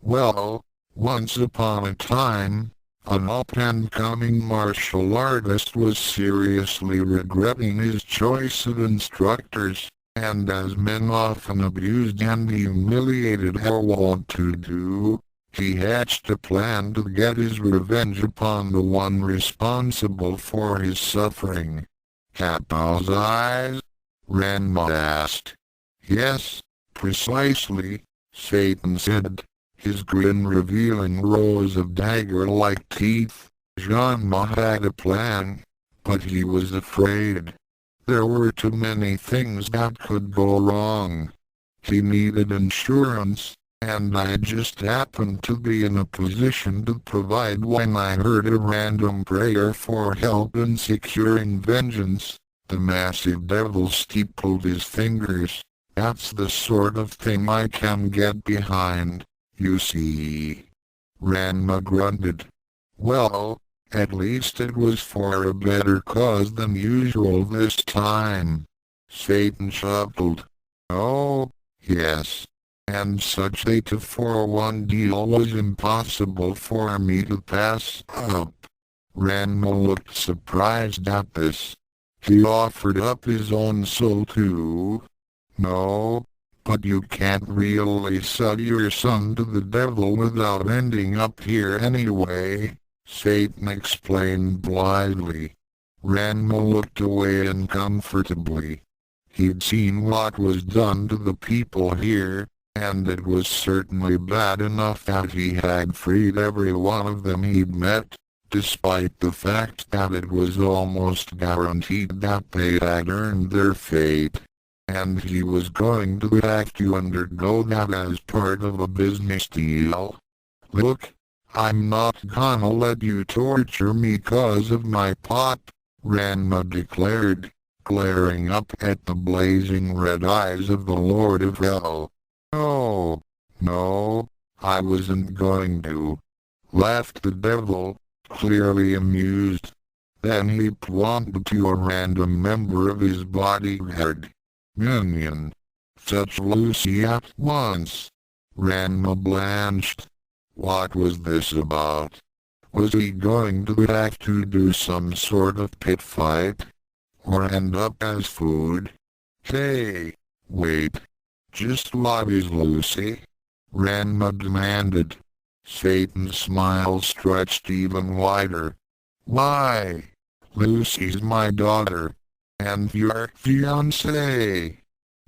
Well, once upon a time, an up-and-coming martial artist was seriously regretting his choice of instructors, and as men often abused and humiliated are wont to do, he hatched a plan to get his revenge upon the one responsible for his suffering. Kappa's eyes? Ranma asked. Yes, precisely, Satan said, his grin revealing rows of dagger-like teeth. Ranma had a plan, but he was afraid. There were too many things that could go wrong. He needed insurance, and I just happened to be in a position to provide when I heard a random prayer for help in securing vengeance. The massive devil steepled his fingers. That's the sort of thing I can get behind, you see. Ranma grunted. Well, at least it was for a better cause than usual this time. Satan chuckled. Oh, yes. And such a 2-for-1 deal was impossible for me to pass up. Ranma looked surprised at this. He offered up his own soul too. No, but you can't really sell your son to the devil without ending up here anyway, Satan explained blithely. Ranma looked away uncomfortably. He'd seen what was done to the people here, and it was certainly bad enough that he had freed every one of them he'd met, despite the fact that it was almost guaranteed that they had earned their fate. And he was going to have to undergo that as part of a business deal. Look, I'm not gonna let you torture me 'cause of my pot, Ranma declared, glaring up at the blazing red eyes of the Lord of Hell. Oh, no, I wasn't going to, laughed the devil, clearly amused. Then he pointed to a random member of his bodyguard. Minion. Touch Lucy at once. Ranma blanched. What was this about? Was he going to have to do some sort of pit fight? Or end up as food? Hey, wait. Just what is Lucy? Ranma demanded. Satan's smile stretched even wider. Why, Lucy's my daughter. And your fiancé.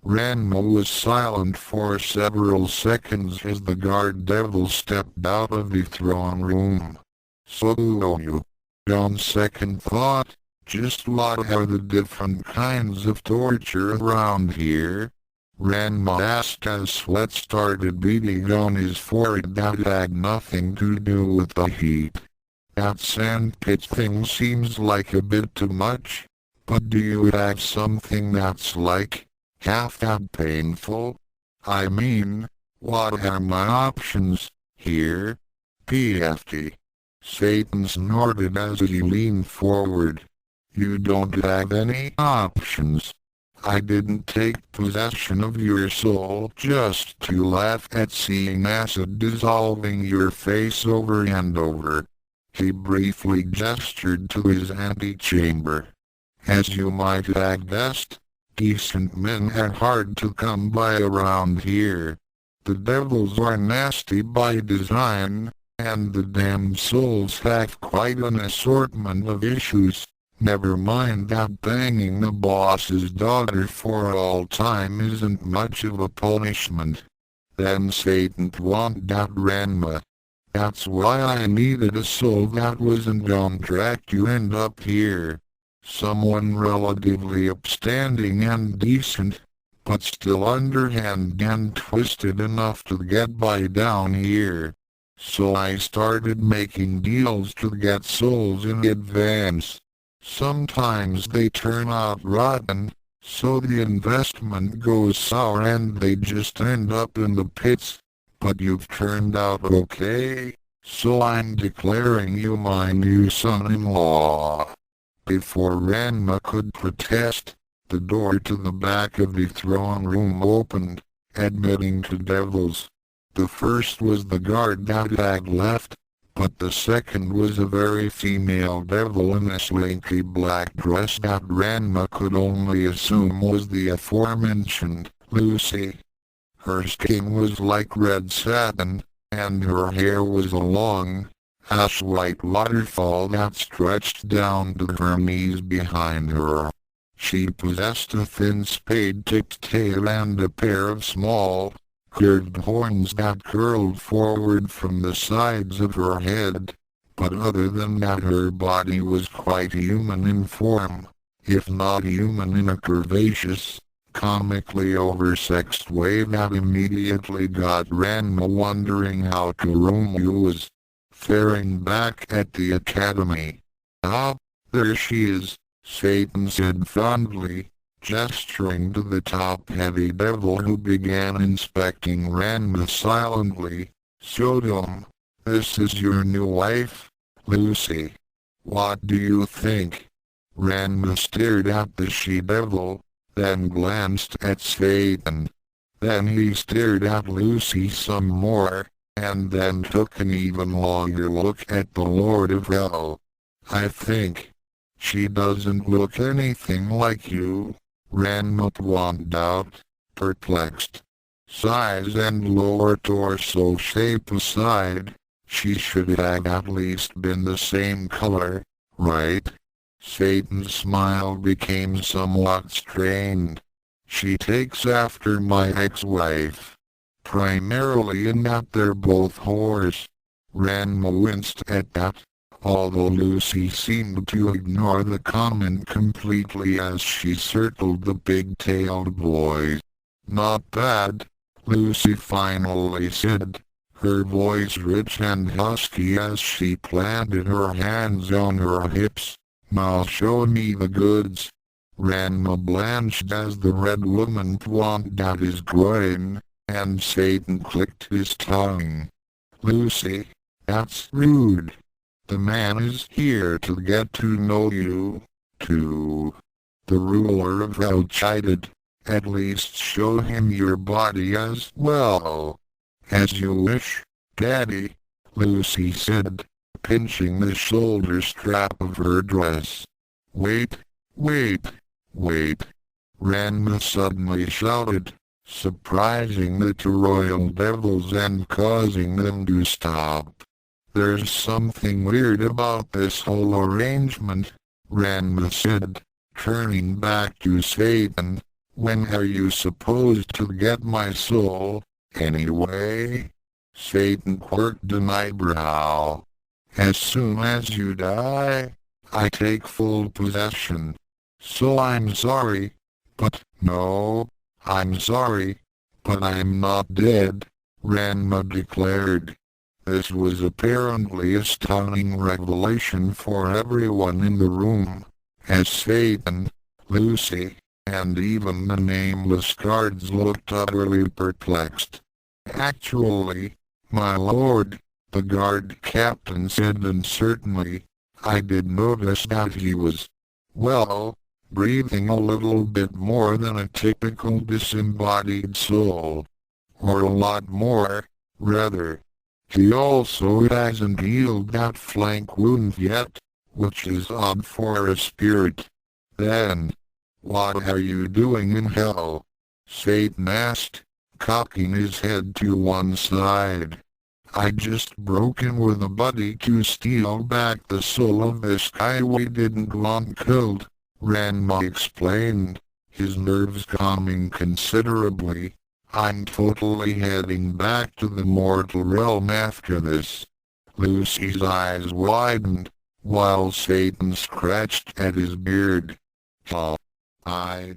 Ranma was silent for several seconds as the guard devil stepped out of the throne room. So you, on second thought, just what are the different kinds of torture around here? Ranma asked as sweat started beading on his forehead that had nothing to do with the heat. That sandpit thing seems like a bit too much, but do you have something that's like half that painful? I mean, what are my options here? PFT. Satan snorted as he leaned forward. You don't have any options. I didn't take possession of your soul just to laugh at seeing acid dissolving your face over and over. He briefly gestured to his antechamber. As you might have guessed, decent men are hard to come by around here. The devils are nasty by design, and the damned souls have quite an assortment of issues. Never mind that banging the boss's daughter for all time isn't much of a punishment. Then Satan pointed at Ranma. That's why I needed a soul that wasn't on track to end up here. Someone relatively upstanding and decent, but still underhand and twisted enough to get by down here. So I started making deals to get souls in advance. Sometimes they turn out rotten, so the investment goes sour and they just end up in the pits. But you've turned out okay, so I'm declaring you my new son-in-law. Before Ranma could protest, the door to the back of the throne room opened, admitting two devils. The first was the guard that had left, but the second was a very female devil in a slinky black dress that Ranma could only assume was the aforementioned Lucy. Her skin was like red satin, and her hair was a long, ash-white waterfall that stretched down to her knees behind her. She possessed a thin spade-tipped tail and a pair of small, curved horns that curled forward from the sides of her head, but other than that her body was quite human in form, if not human in a curvaceous, comically oversexed way that immediately got Ranma wondering how Kuromu was faring back at the academy. Ah, there she is, Satan said fondly, gesturing to the top-heavy devil who began inspecting Ranma silently. Saotome, this is your new wife, Lucy. What do you think? Ranma stared at the she-devil, then glanced at Satan. Then he stared at Lucy some more, and then took an even longer look at the Lord of Hell. I think she doesn't look anything like you, Ranma pointed out, perplexed. Size and lower torso shape aside, she should have at least been the same color, right? Satan's smile became somewhat strained. She takes after my ex-wife. Primarily in that they're both whores. Ranma winced at that, although Lucy seemed to ignore the comment completely as she circled the big-tailed boys. Not bad, Lucy finally said, her voice rich and husky as she planted her hands on her hips. Now show me the goods. Ranma blanched as the red woman pointed at his groin, and Satan clicked his tongue. Lucy, that's rude. The man is here to get to know you, too. The ruler of hell chided. At least show him your body as well. As you wish, Daddy, Lucy said, pinching the shoulder strap of her dress. Wait, wait, wait. Ranma suddenly shouted, surprising the two royal devils and causing them to stop. There's something weird about this whole arrangement, Ranma said, turning back to Satan. When are you supposed to get my soul, anyway? Satan quirked an eyebrow. As soon as you die, I take full possession. So I'm sorry, but no, I'm sorry, but I'm not dead, Ranma declared. This was apparently a stunning revelation for everyone in the room, as Satan, Lucy, and even the nameless guards looked utterly perplexed. Actually, my lord, the guard captain said uncertainly, I did notice that he was, well, breathing a little bit more than a typical disembodied soul. Or a lot more, rather. He also hasn't healed that flank wound yet, which is odd for a spirit. Then, what are you doing in hell? Satan asked, cocking his head to one side. I just broke in with a buddy to steal back the soul of this guy we didn't want killed, Ranma explained, his nerves calming considerably. I'm totally heading back to the mortal realm after this. Lucy's eyes widened, while Satan scratched at his beard. I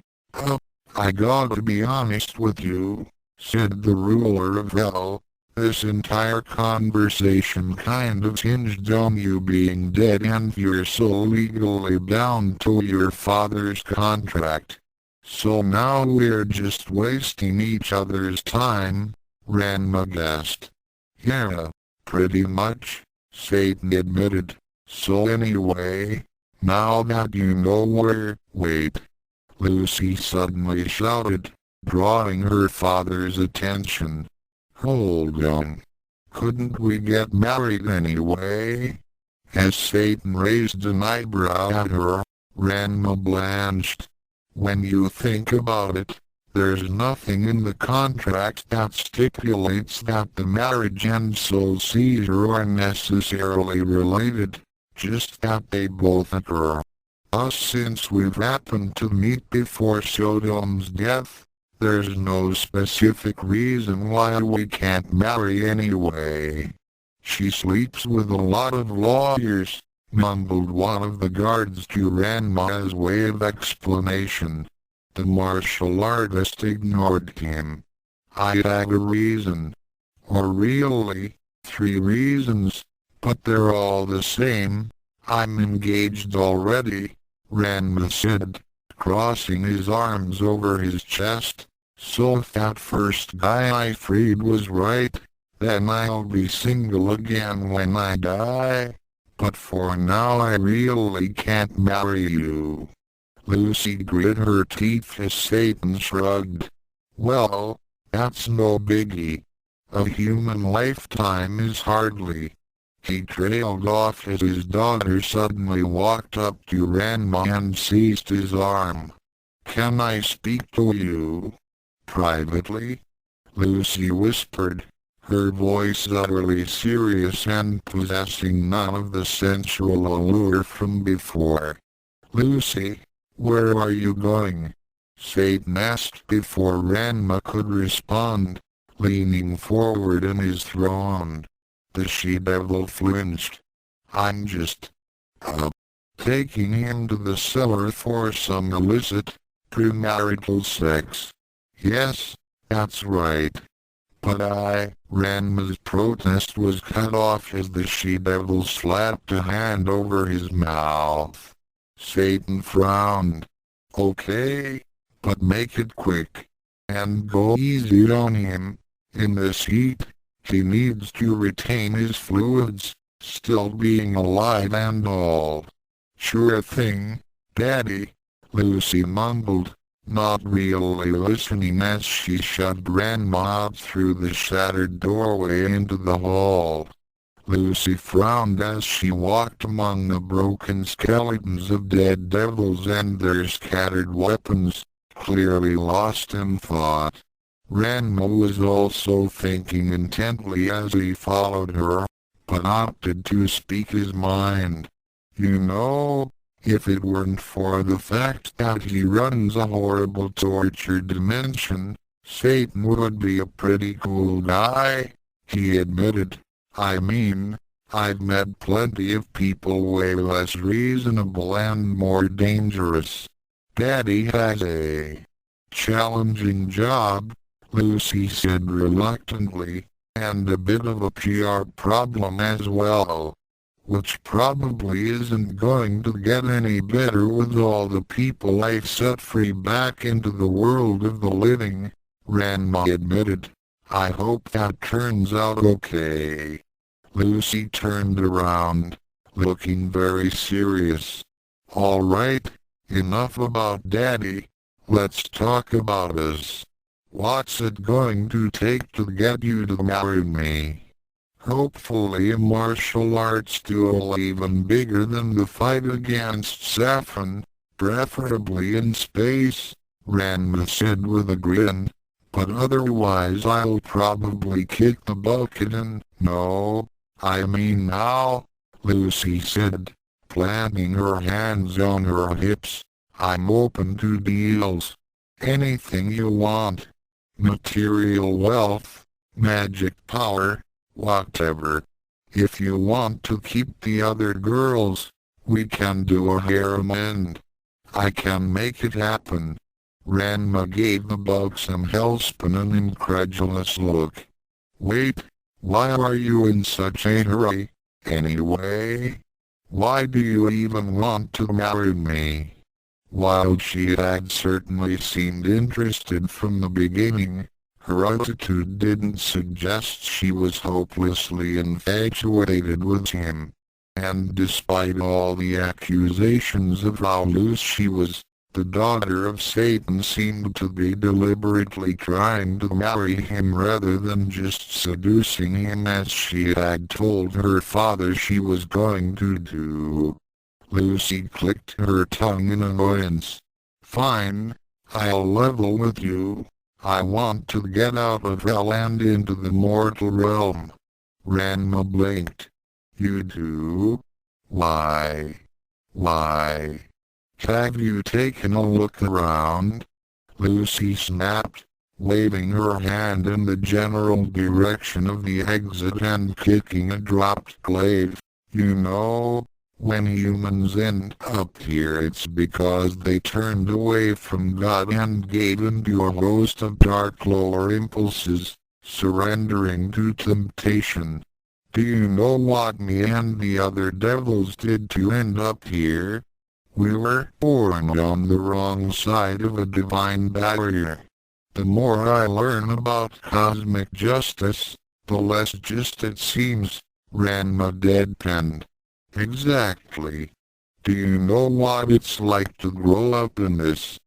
gotta be honest with you, said the ruler of hell. This entire conversation kind of hinged on you being dead and your soul legally bound to your father's contract. So now we're just wasting each other's time, Ranma gasped. Yeah, pretty much, Satan admitted. So anyway, now that you know wait. Lucy suddenly shouted, drawing her father's attention. Hold on. Couldn't we get married anyway? As Satan raised an eyebrow at her, Ranma blanched. When you think about it, there's nothing in the contract that stipulates that the marriage and soul seizure are necessarily related, just that they both occur. Since we've happened to meet before Sotome's death, there's no specific reason why we can't marry anyway. She sleeps with a lot of lawyers, mumbled one of the guards to Ranma as way of explanation. The martial artist ignored him. I had a reason. Or really, 3 reasons, but they're all the same. I'm engaged already, Ranma said, crossing his arms over his chest. So if that first guy I freed was right, then I'll be single again when I die. But for now I really can't marry you. Lucy grit her teeth as Satan shrugged. Well, that's no biggie. A human lifetime is hardly. He trailed off as his daughter suddenly walked up to Ranma and seized his arm. Can I speak to you? Privately? Lucy whispered, her voice utterly serious and possessing none of the sensual allure from before. Lucy, where are you going? Satan asked before Ranma could respond, leaning forward in his throne. The she-devil flinched. I'm just, taking him to the cellar for some illicit, premarital sex. Yes, that's right. But Ranma's protest was cut off as the she-devil slapped a hand over his mouth. Satan frowned. Okay, but make it quick. And go easy on him. In this heat, he needs to retain his fluids, still being alive and all. Sure thing, Daddy, Lucy mumbled, not really listening as she shoved Ranma out through the shattered doorway into the hall. Lucy frowned as she walked among the broken skeletons of dead devils and their scattered weapons, clearly lost in thought. Ranma was also thinking intently as he followed her, but opted to speak his mind. You know, if it weren't for the fact that he runs a horrible torture dimension, Satan would be a pretty cool guy, he admitted. I mean, I've met plenty of people way less reasonable and more dangerous. Daddy has a challenging job, Lucy said reluctantly, and a bit of a PR problem as well. Which probably isn't going to get any better with all the people I've set free back into the world of the living, Ranma admitted. I hope that turns out okay. Lucy turned around, looking very serious. All right, enough about Daddy. Let's talk about us. What's it going to take to get you to marry me? Hopefully a martial arts duel even bigger than the fight against Saffron, preferably in space, Ranma said with a grin. But otherwise I'll probably kick the bucket and, no, I mean now, Lucy said, planting her hands on her hips. I'm open to deals. Anything you want. Material wealth, magic power, whatever. If you want to keep the other girls, we can do a harem and I can make it happen. Ranma gave the buxom hellspawn an incredulous look. Wait, why are you in such a hurry, anyway? Why do you even want to marry me? While she had certainly seemed interested from the beginning, her attitude didn't suggest she was hopelessly infatuated with him. And despite all the accusations of how loose she was, the daughter of Satan seemed to be deliberately trying to marry him rather than just seducing him as she had told her father she was going to do. Lucy clicked her tongue in annoyance. Fine, I'll level with you. I want to get out of hell and into the mortal realm. Ranma blinked. You do? Why? Have you taken a look around? Lucy snapped, waving her hand in the general direction of the exit and kicking a dropped glaive. You know, when humans end up here it's because they turned away from God and gave into a host of dark lower impulses, surrendering to temptation. Do you know what me and the other devils did to end up here? We were born on the wrong side of a divine barrier. The more I learn about cosmic justice, the less just it seems, Ranma deadpanned. Exactly. Do you know what it's like to grow up in this?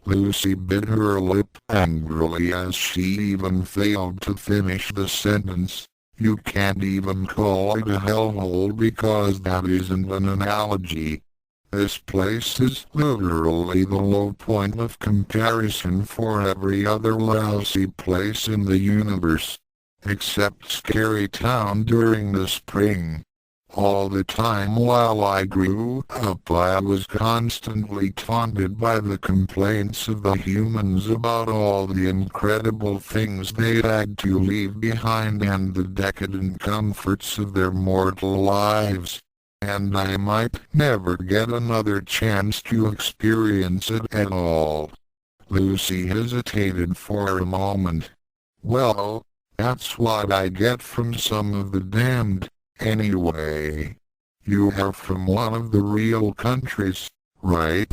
Lucy bit her lip angrily as she even failed to finish the sentence. You can't even call it a hellhole because that isn't an analogy. This place is literally the low point of comparison for every other lousy place in the universe. Except Scary Town during the spring. All the time while I grew up I was constantly taunted by the complaints of the humans about all the incredible things they had to leave behind and the decadent comforts of their mortal lives. And I might never get another chance to experience it at all. Lucy hesitated for a moment. Well, that's what I get from some of the damned. Anyway, you are from one of the real countries, right?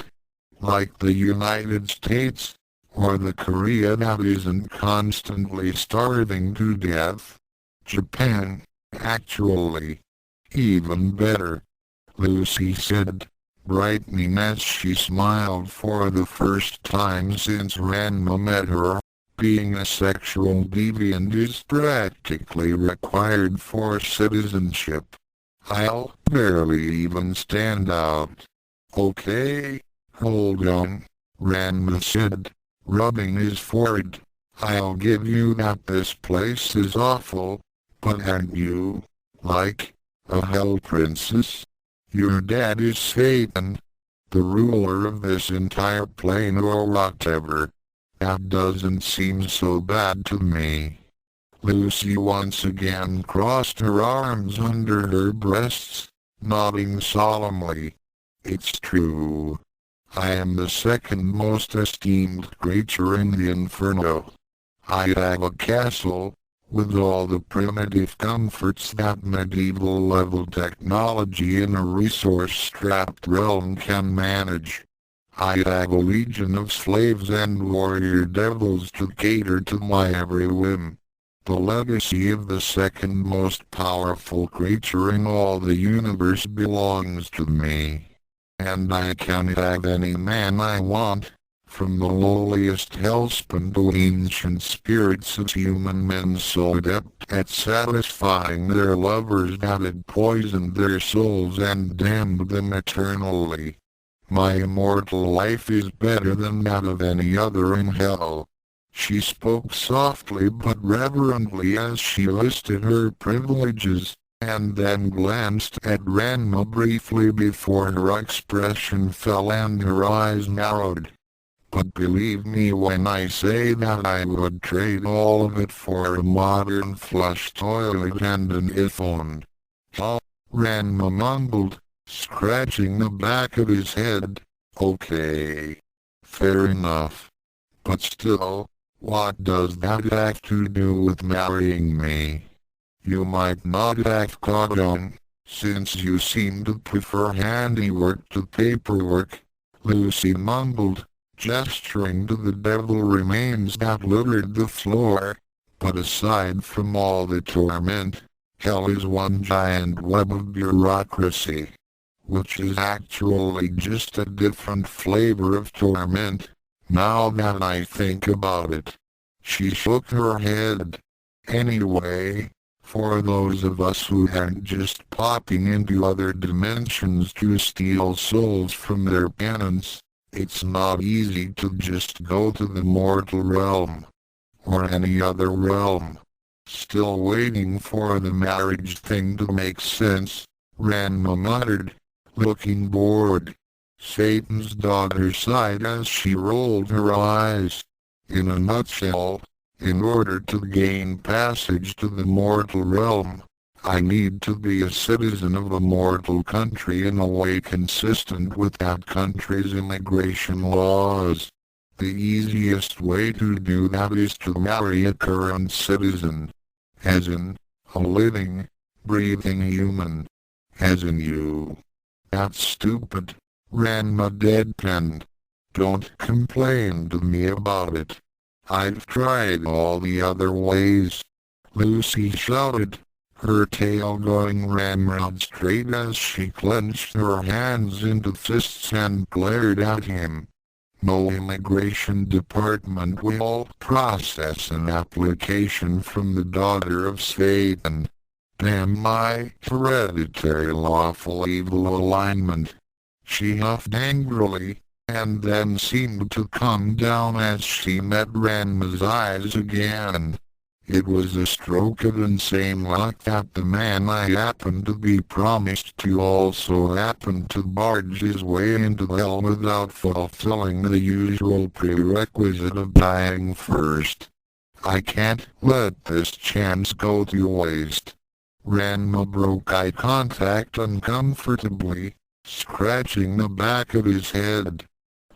Like the United States, or the Korea that isn't constantly starving to death? Japan, actually. Even better, Lucy said, brightening as she smiled for the first time since Ranma met her. Being a sexual deviant is practically required for citizenship. I'll barely even stand out. Okay, hold on, Ranma said, rubbing his forehead. I'll give you that this place is awful, but aren't you, like, a hell princess? Your dad is Satan, the ruler of this entire plane or whatever. That doesn't seem so bad to me. Lucy once again crossed her arms under her breasts, nodding solemnly. It's true. I am the second most esteemed creature in the inferno. I have a castle, with all the primitive comforts that medieval-level technology in a resource-strapped realm can manage. I have a legion of slaves and warrior devils to cater to my every whim. The legacy of the second most powerful creature in all the universe belongs to me. And I can have any man I want, from the lowliest hellspawn to ancient spirits of human men so adept at satisfying their lovers that had poisoned their souls and damned them eternally. My immortal life is better than that of any other in hell. She spoke softly but reverently as she listed her privileges, and then glanced at Ranma briefly before her expression fell and her eyes narrowed. But believe me when I say that I would trade all of it for a modern flush toilet and an iPhone. Oh, Ranma mumbled, scratching the back of his head. Okay. Fair enough. But still, what does that have to do with marrying me? You might not have caught on, since you seem to prefer handiwork to paperwork, Lucy mumbled, gesturing to the devil remains that littered the floor. But aside from all the torment, hell is one giant web of bureaucracy. Which is actually just a different flavor of torment, now that I think about it. She shook her head. Anyway, for those of us who aren't just popping into other dimensions to steal souls from their penance, it's not easy to just go to the mortal realm. Or any other realm. Still waiting for the marriage thing to make sense, Ranma muttered, looking bored. Satan's daughter sighed as she rolled her eyes. In a nutshell, in order to gain passage to the mortal realm, I need to be a citizen of a mortal country in a way consistent with that country's immigration laws. The easiest way to do that is to marry a current citizen. As in, a living, breathing human. As in you. That's stupid, Ranma deadpanned. Don't complain to me about it. I've tried all the other ways. Lucy shouted, her tail going ramrod straight as she clenched her hands into fists and glared at him. No immigration department will process an application from the daughter of Satan. Damn my hereditary lawful evil alignment. She huffed angrily, and then seemed to come down as she met Ranma's eyes again. It was a stroke of insane luck that the man I happened to be promised to also happened to barge his way into hell without fulfilling the usual prerequisite of dying first. I can't let this chance go to waste. Ranma broke eye contact uncomfortably, scratching the back of his head.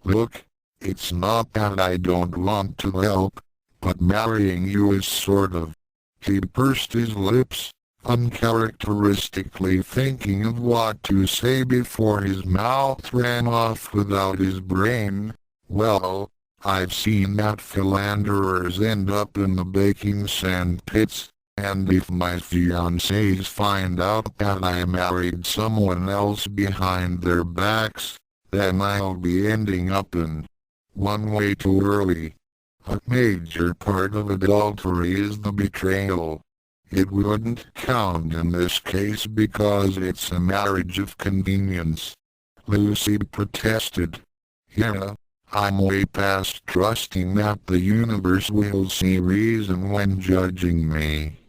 Look, it's not that I don't want to help, but marrying you is sort of... He pursed his lips, uncharacteristically thinking of what to say before his mouth ran off without his brain. Well, I've seen that philanderers end up in the baking sand pits, and if my fiancés find out that I married someone else behind their backs, then I'll be ending up in one way too early. A major part of adultery is the betrayal. It wouldn't count in this case because it's a marriage of convenience. Lucy protested. Yeah, I'm way past trusting that the universe will see reason when judging me.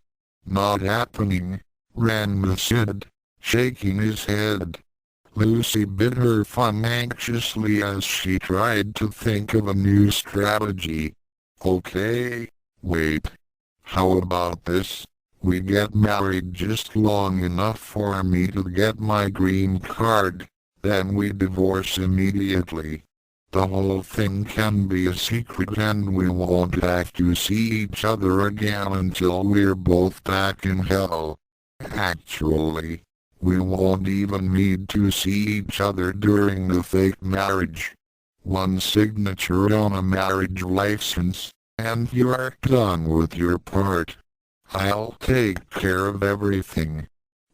Not happening, Ranma said, shaking his head. Lucy bit her thumb anxiously as she tried to think of a new strategy. Okay, wait. How about this? We get married just long enough for me to get my green card, then we divorce immediately. The whole thing can be a secret and we won't have to see each other again until we're both back in hell. Actually, we won't even need to see each other during the fake marriage. One signature on a marriage license, and you're done with your part. I'll take care of everything.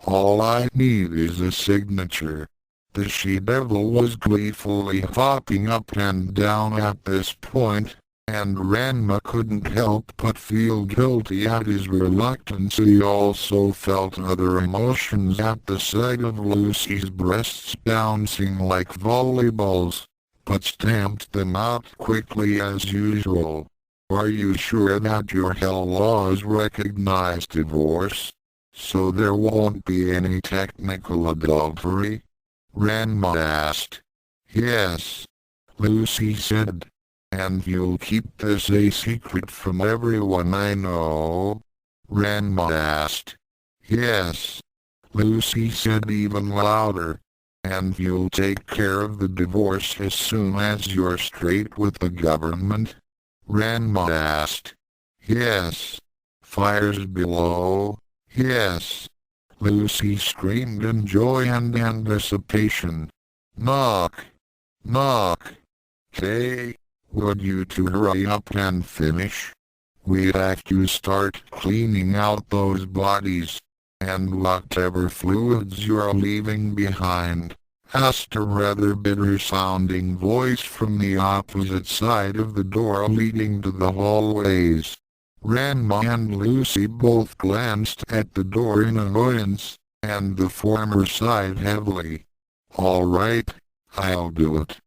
All I need is a signature. The she-devil was gleefully hopping up and down at this point, and Ranma couldn't help but feel guilty at his reluctance. He also felt other emotions at the sight of Lucy's breasts bouncing like volleyballs, but stamped them out quickly as usual. Are you sure that your hell laws recognize divorce? So there won't be any technical adultery? Ranma asked. Yes, Lucy said. And you'll keep this a secret from everyone I know? Ranma asked. Yes, Lucy said even louder. And you'll take care of the divorce as soon as you're straight with the government? Ranma asked. Yes. Fires below? Yes. Lucy screamed in joy and anticipation. Knock. Knock. Hey, would you two hurry up and finish? We have to start cleaning out those bodies, and whatever fluids you're leaving behind, asked a rather bitter-sounding voice from the opposite side of the door leading to the hallways. Ranma and Lucy both glanced at the door in annoyance, and the former sighed heavily. All right, I'll do it.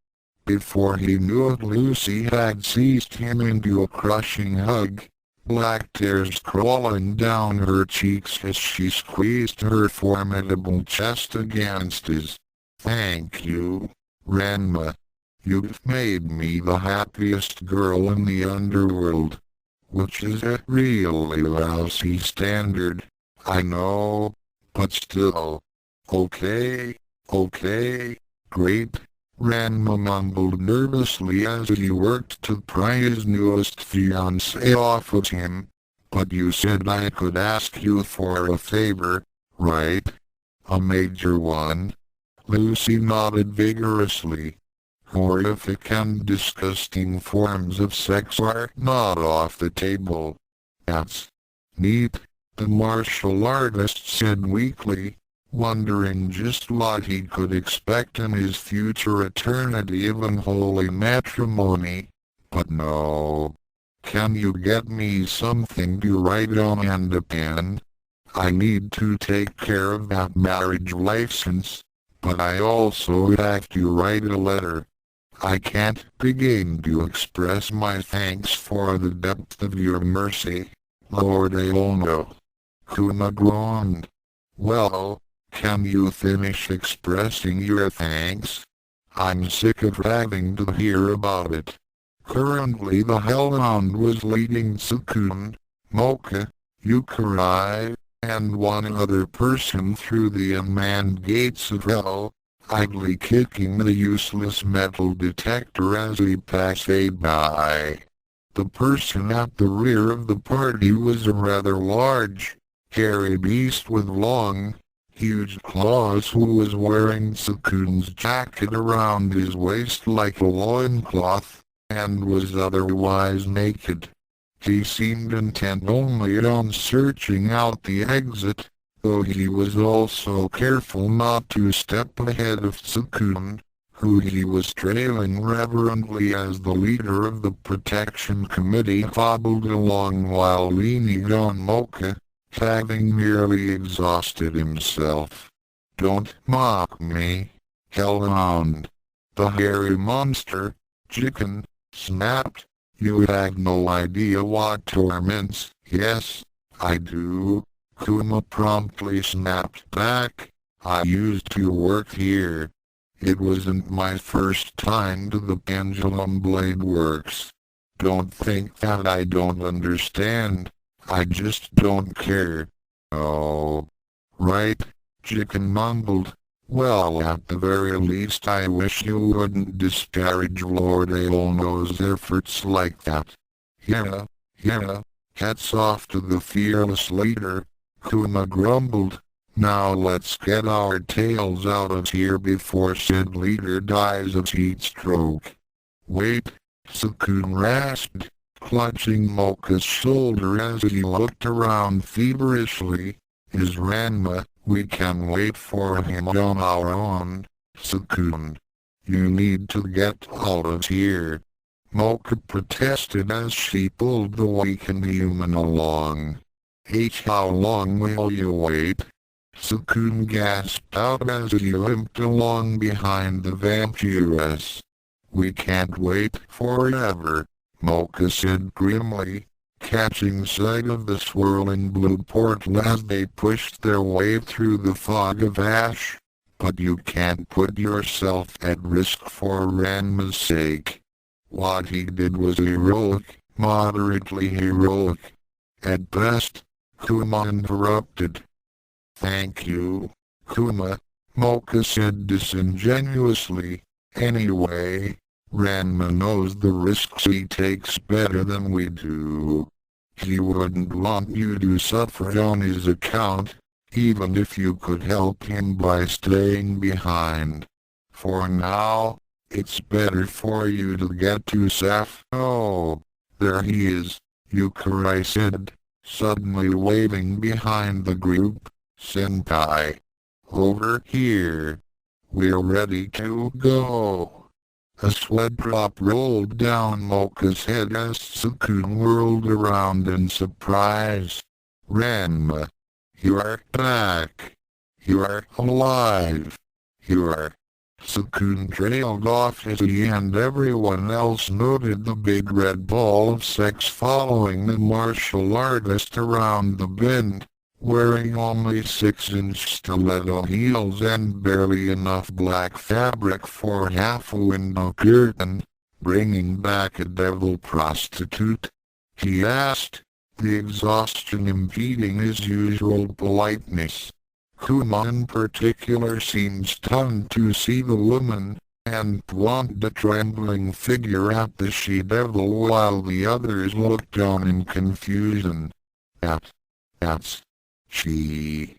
Before he knew it, Lucy had seized him into a crushing hug, black tears crawling down her cheeks as she squeezed her formidable chest against his. Thank you, Ranma. You've made me the happiest girl in the underworld. Which is a really lousy standard, I know, but still. Okay, great, Ranma mumbled nervously as he worked to pry his newest fiancée off of him. But you said I could ask you for a favor, right? A major one? Lucy nodded vigorously. Horrific and disgusting forms of sex are not off the table. That's neat, the martial artist said weakly, wondering just what he could expect in his future eternity of unholy matrimony. But no. Can you get me something to write on and a pen? I need to take care of that marriage license, but I also have to write a letter. I can't begin to express my thanks for the depth of your mercy, Lord Aono. Kuma groaned. Well, can you finish expressing your thanks? I'm sick of having to hear about it. Currently the Hellhound was leading Tsukune, Mocha, Youkai, and one other person through the unmanned gates of hell, idly kicking the useless metal detector as he passed by. The person at the rear of the party was a rather large, hairy beast with long, huge claws who was wearing Tsukune's jacket around his waist like a loincloth, and was otherwise naked. He seemed intent only on searching out the exit, though he was also careful not to step ahead of Tsukune, who he was trailing reverently as the leader of the protection committee hobbled along while leaning on Mocha, having nearly exhausted himself. Don't mock me, Hellhound. The hairy monster, Chicken, snapped. You have no idea what torments. Yes, I do. Kuma promptly snapped back. I used to work here. It wasn't my first time to the Pendulum Blade Works. Don't think that I don't understand. I just don't care. Oh. Right, Chicken mumbled. Well, at the very least I wish you wouldn't disparage Lord Aono's efforts like that. Yeah, hats off to the fearless leader, Kuma grumbled. Now let's get our tails out of here before said leader dies of heat stroke. Wait, Tsukune rasped, clutching Mocha's shoulder as he looked around feverishly. Is Ranma? We can wait for him on our own, Tsukune. You need to get out of here. Mocha protested as she pulled the weakened human along. How long will you wait? Tsukune gasped out as he limped along behind the vampiress. We can't wait forever, Mocha said grimly, catching sight of the swirling blue portal as they pushed their way through the fog of ash. But you can't put yourself at risk for Ranma's sake. What he did was heroic, moderately heroic. At best, Kuma interrupted. Thank you, Kuma, Mocha said disingenuously. Anyway, Ranma knows the risks he takes better than we do. He wouldn't want you to suffer on his account, even if you could help him by staying behind. For now, it's better for you to get to Saf. Oh, there he is, Youkai said, suddenly waving behind the group. Senpai. Over here. We're ready to go. A sweat drop rolled down Mocha's head as Tsukune whirled around in surprise. Ranma. You're back. You're alive. You're... Tsukune trailed off as he and everyone else noted the big red ball of sex following the martial artist around the bend, wearing only 6-inch stiletto heels and barely enough black fabric for half a window curtain, bringing back a devil prostitute? He asked, the exhaustion impeding his usual politeness. Kuma in particular seemed stunned to see the woman, and pointed a trembling figure at the she-devil while the others looked on in confusion. That's... she...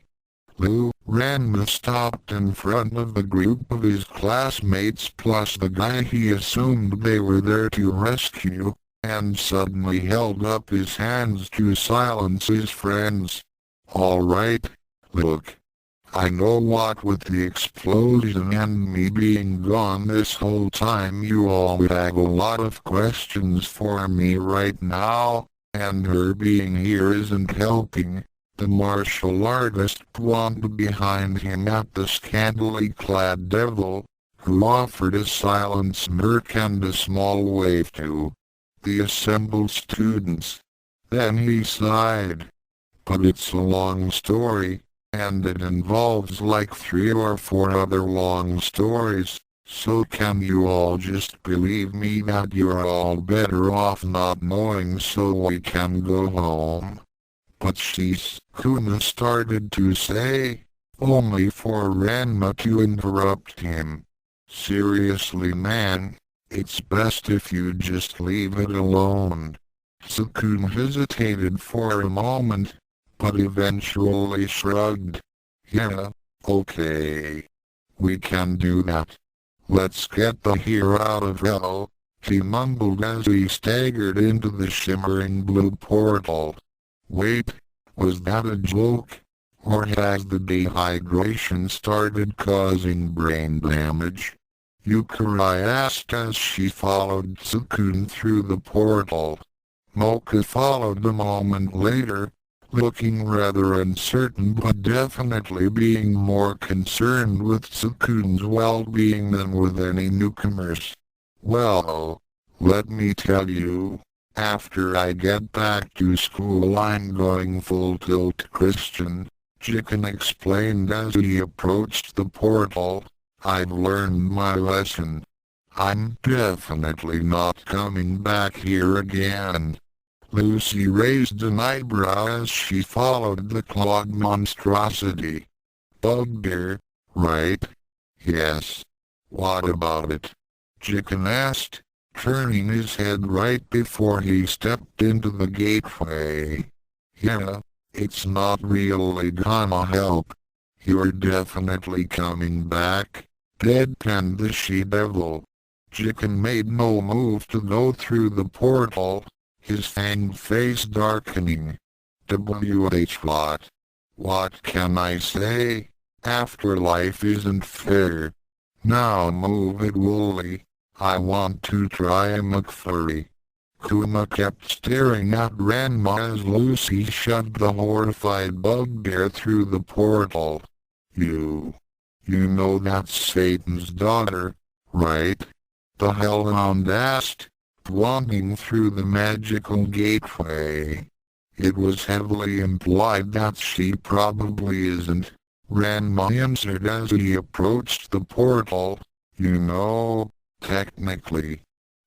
Lou. Ranma stopped in front of the group of his classmates plus the guy he assumed they were there to rescue, and suddenly held up his hands to silence his friends. Alright, look. I know what with the explosion and me being gone this whole time you all have a lot of questions for me right now, and her being here isn't helping. The martial artist pointed behind him at the scantily clad devil, who offered a silent smirk and a small wave to the assembled students. Then he sighed. But it's a long story, and it involves like 3 or 4 other long stories, so can you all just believe me that you're all better off not knowing so we can go home? But Tsukune started to say, only for Ranma to interrupt him. Seriously man, it's best if you just leave it alone. Tsukune hesitated for a moment, but eventually shrugged. Yeah, okay. We can do that. Let's get the here out of hell, he mumbled as he staggered into the shimmering blue portal. Wait, was that a joke? Or has the dehydration started causing brain damage? Youkai asked as she followed Tsukune through the portal. Mocha followed a moment later, looking rather uncertain but definitely being more concerned with Tsukune's well-being than with any newcomers. Well, let me tell you, after I get back to school I'm going full tilt Christian, Chicken explained as he approached the portal. I've learned my lesson. I'm definitely not coming back here again. Lucy raised an eyebrow as she followed the clawed monstrosity. Bugbear, right? Yes. What about it? Chicken asked, turning his head right before he stepped into the gateway. Yeah, it's not really gonna help. You're definitely coming back, deadpanned the she-devil. Chicken made no move to go through the portal, his fanged face darkening. WH what can I say? Afterlife isn't fair. Now move it Wooly. I want to try a McFlurry. Kuma kept staring at Ranma as Lucy shoved the horrified bugbear through the portal. You know that's Satan's daughter, right? The hellhound asked, pointing through the magical gateway. It was heavily implied that she probably isn't, Ranma answered as he approached the portal. You know, technically.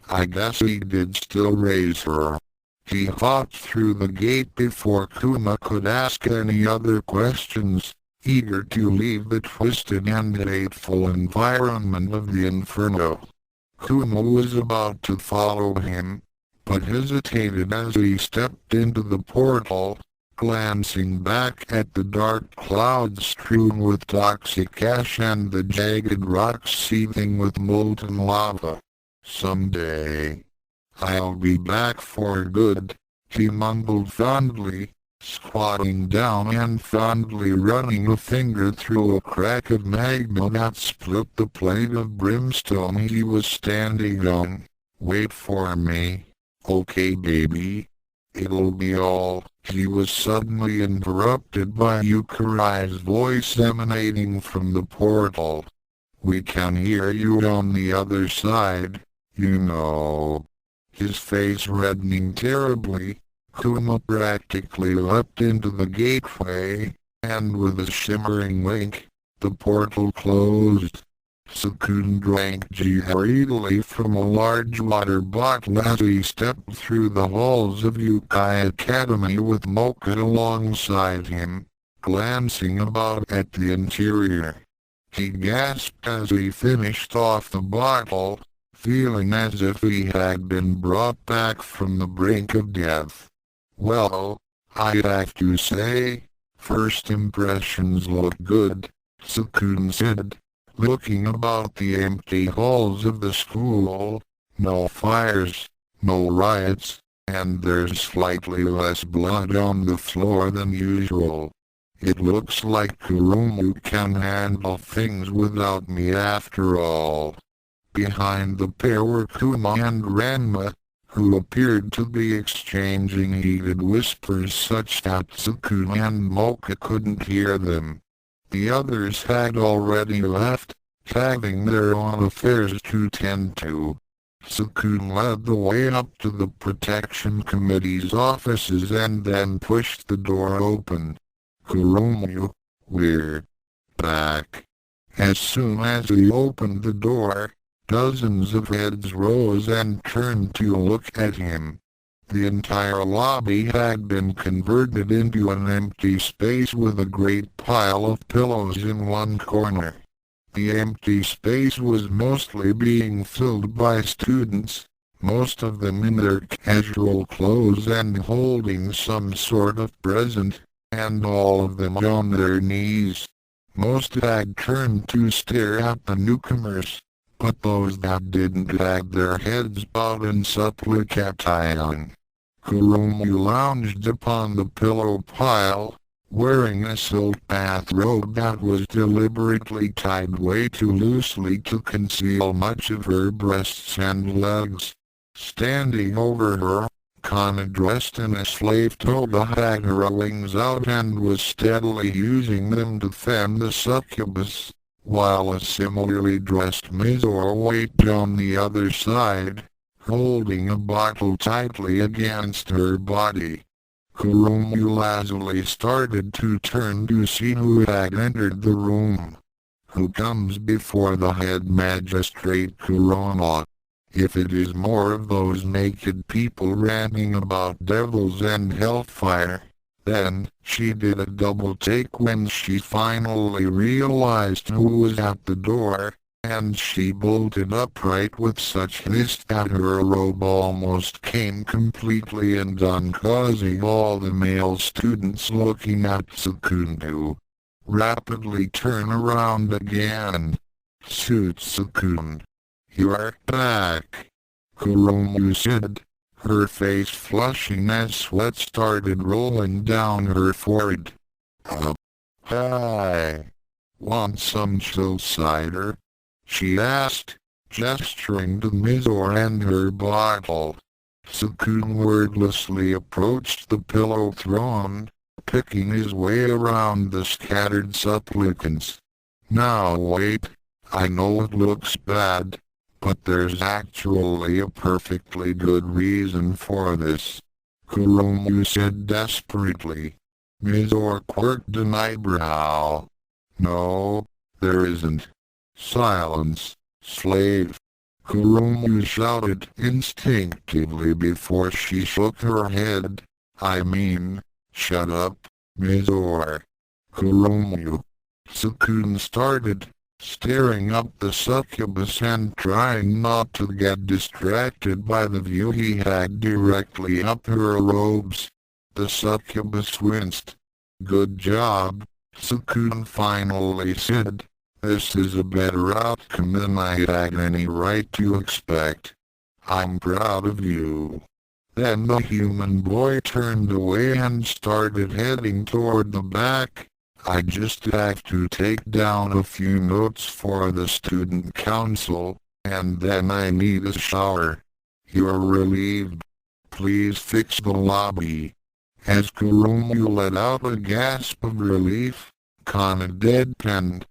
I guess he did still raise her. He hopped through the gate before Kuma could ask any other questions, eager to leave the twisted and hateful environment of the inferno. Kuma was about to follow him, but hesitated as he stepped into the portal, glancing back at the dark clouds strewn with toxic ash and the jagged rocks seething with molten lava. Someday, I'll be back for good, he mumbled fondly, squatting down and fondly running a finger through a crack of magma that split the plate of brimstone he was standing on. Wait for me, okay baby? It'll be all. He was suddenly interrupted by Yukai's voice emanating from the portal. We can hear you on the other side, you know. His face reddening terribly, Kuma practically leapt into the gateway, and with a shimmering wink, the portal closed. Tsukune drank greedily from a large water bottle as he stepped through the halls of Youkai Academy with Mocha alongside him, glancing about at the interior. He gasped as he finished off the bottle, feeling as if he had been brought back from the brink of death. Well, I have to say, first impressions look good, Tsukune said, looking about the empty halls of the school. No fires, no riots, and there's slightly less blood on the floor than usual. It looks like Kurumu can handle things without me after all. Behind the pair were Kuma and Ranma, who appeared to be exchanging heated whispers such that Tsukune and Mocha couldn't hear them. The others had already left, having their own affairs to tend to. Tsukune led the way up to the Protection Committee's offices and then pushed the door open. Kurumu, we're back. As soon as he opened the door, dozens of heads rose and turned to look at him. The entire lobby had been converted into an empty space with a great pile of pillows in one corner. The empty space was mostly being filled by students, most of them in their casual clothes and holding some sort of present, and all of them on their knees. Most had turned to stare at the newcomers, but those that didn't had their heads bowed in supplication. Kurumu lounged upon the pillow pile, wearing a silk bathrobe that was deliberately tied way too loosely to conceal much of her breasts and legs. Standing over her, Kana, dressed in a slave toga, had her wings out and was steadily using them to fan the succubus, while a similarly dressed Mizore waited on the other side, holding a bottle tightly against her body. Kurumu lazily started to turn to see who had entered the room. Who comes before the head magistrate Kurona? If it is more of those naked people ranting about devils and hellfire, then she did a double take when she finally realized who was at the door, and she bolted upright with such haste that her robe almost came completely undone, causing all the male students looking at Tsukune to rapidly turn around again. Tsukune, you're back, Kurumu said, her face flushing as sweat started rolling down her forehead. Hi. Want some chill cider? She asked, gesturing to Mizore and her bottle. Tsukune wordlessly approached the pillow throne, picking his way around the scattered supplicants. Now wait, I know it looks bad, but there's actually a perfectly good reason for this, Kurumu said desperately. Mizore quirked an eyebrow. No, there isn't. Silence, slave, Kurumu shouted instinctively before she shook her head. I mean, shut up, Mizore. Kurumu. Tsukune started, staring up the succubus and trying not to get distracted by the view he had directly up her robes. The succubus winced. Good job, Tsukune finally said. This is a better outcome than I had any right to expect. I'm proud of you. Then the human boy turned away and started heading toward the back. I just have to take down a few notes for the student council, and then I need a shower. You're relieved. Please fix the lobby. As Kurumu let out a gasp of relief, Kana deadpanned.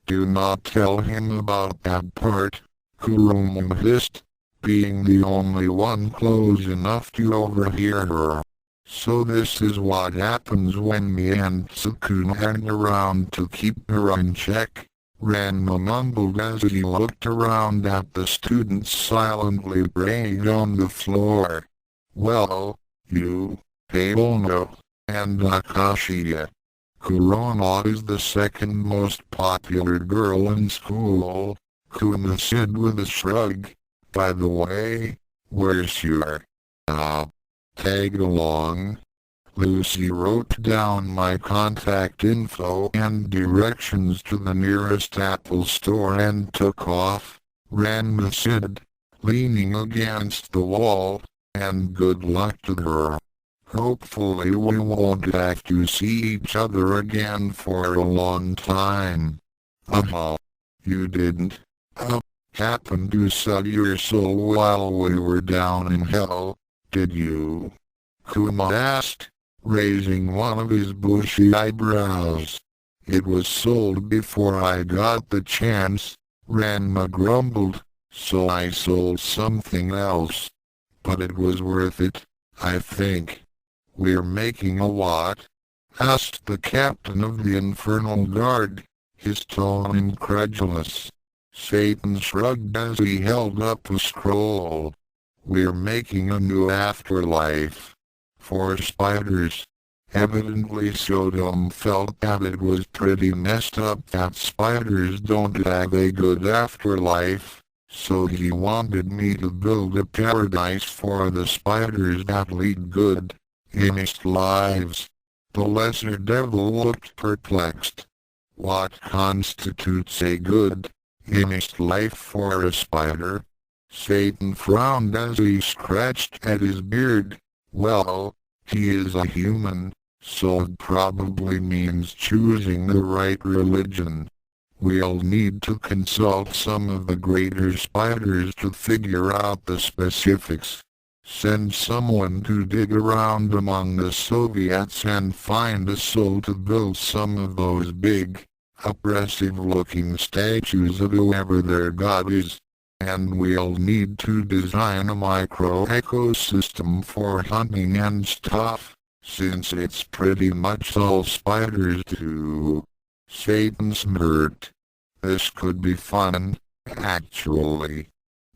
Do not tell him about that part, Kurumu hissed, being the only one close enough to overhear her. So this is what happens when me and Tsukune hang around to keep her in check, Ranma mumbled as he looked around at the students silently praying on the floor. Well, you, Ono, and Akashiya. Kurona is the second most popular girl in school, Kuma said with a shrug. By the way, where's your, tag along? Lucy wrote down my contact info and directions to the nearest Apple store and took off, Ranma said, leaning against the wall, and good luck to her. Hopefully we won't have to see each other again for a long time. You didn't, happen to sell your soul while we were down in hell, did you? Kuma asked, raising one of his bushy eyebrows. It was sold before I got the chance, Ranma grumbled, so I sold something else. But it was worth it, I think. We're making a what? Asked the captain of the Infernal Guard, his tone incredulous. Satan shrugged as he held up a scroll. We're making a new afterlife. For spiders. Evidently Saotome felt that it was pretty messed up that spiders don't have a good afterlife, so he wanted me to build a paradise for the spiders that lead good, honest lives. The lesser devil looked perplexed. What constitutes a good, honest life for a spider? Satan frowned as he scratched at his beard. Well, he is a human, so it probably means choosing the right religion. We'll need to consult some of the greater spiders to figure out the specifics. Send someone to dig around among the Soviets and find a soul to build some of those big, oppressive-looking statues of whoever their god is. And we'll need to design a micro-ecosystem for hunting and stuff, since it's pretty much all spiders do. Satan smirked. This could be fun, actually.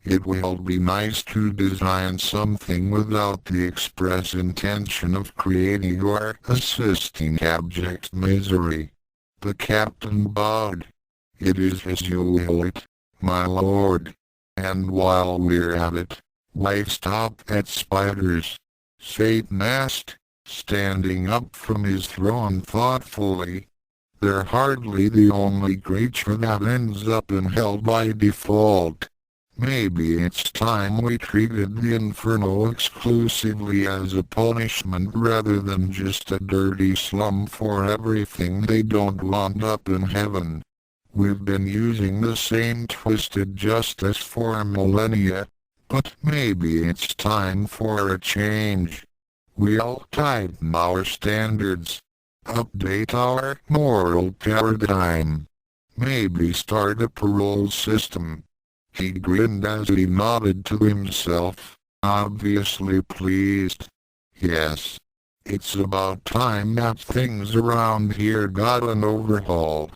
It will be nice to design something without the express intention of creating or assisting abject misery. The captain bowed. It is as you will it, my lord. And while we're at it, why stop at spiders? Satan asked, standing up from his throne thoughtfully. They're hardly the only creature that ends up in hell by default. Maybe it's time we treated the Inferno exclusively as a punishment rather than just a dirty slum for everything they don't want up in heaven. We've been using the same twisted justice for millennia, but maybe it's time for a change. We'll tighten our standards, update our moral paradigm, maybe start a parole system. He grinned as he nodded to himself, obviously pleased. Yes, it's about time that things around here got an overhaul.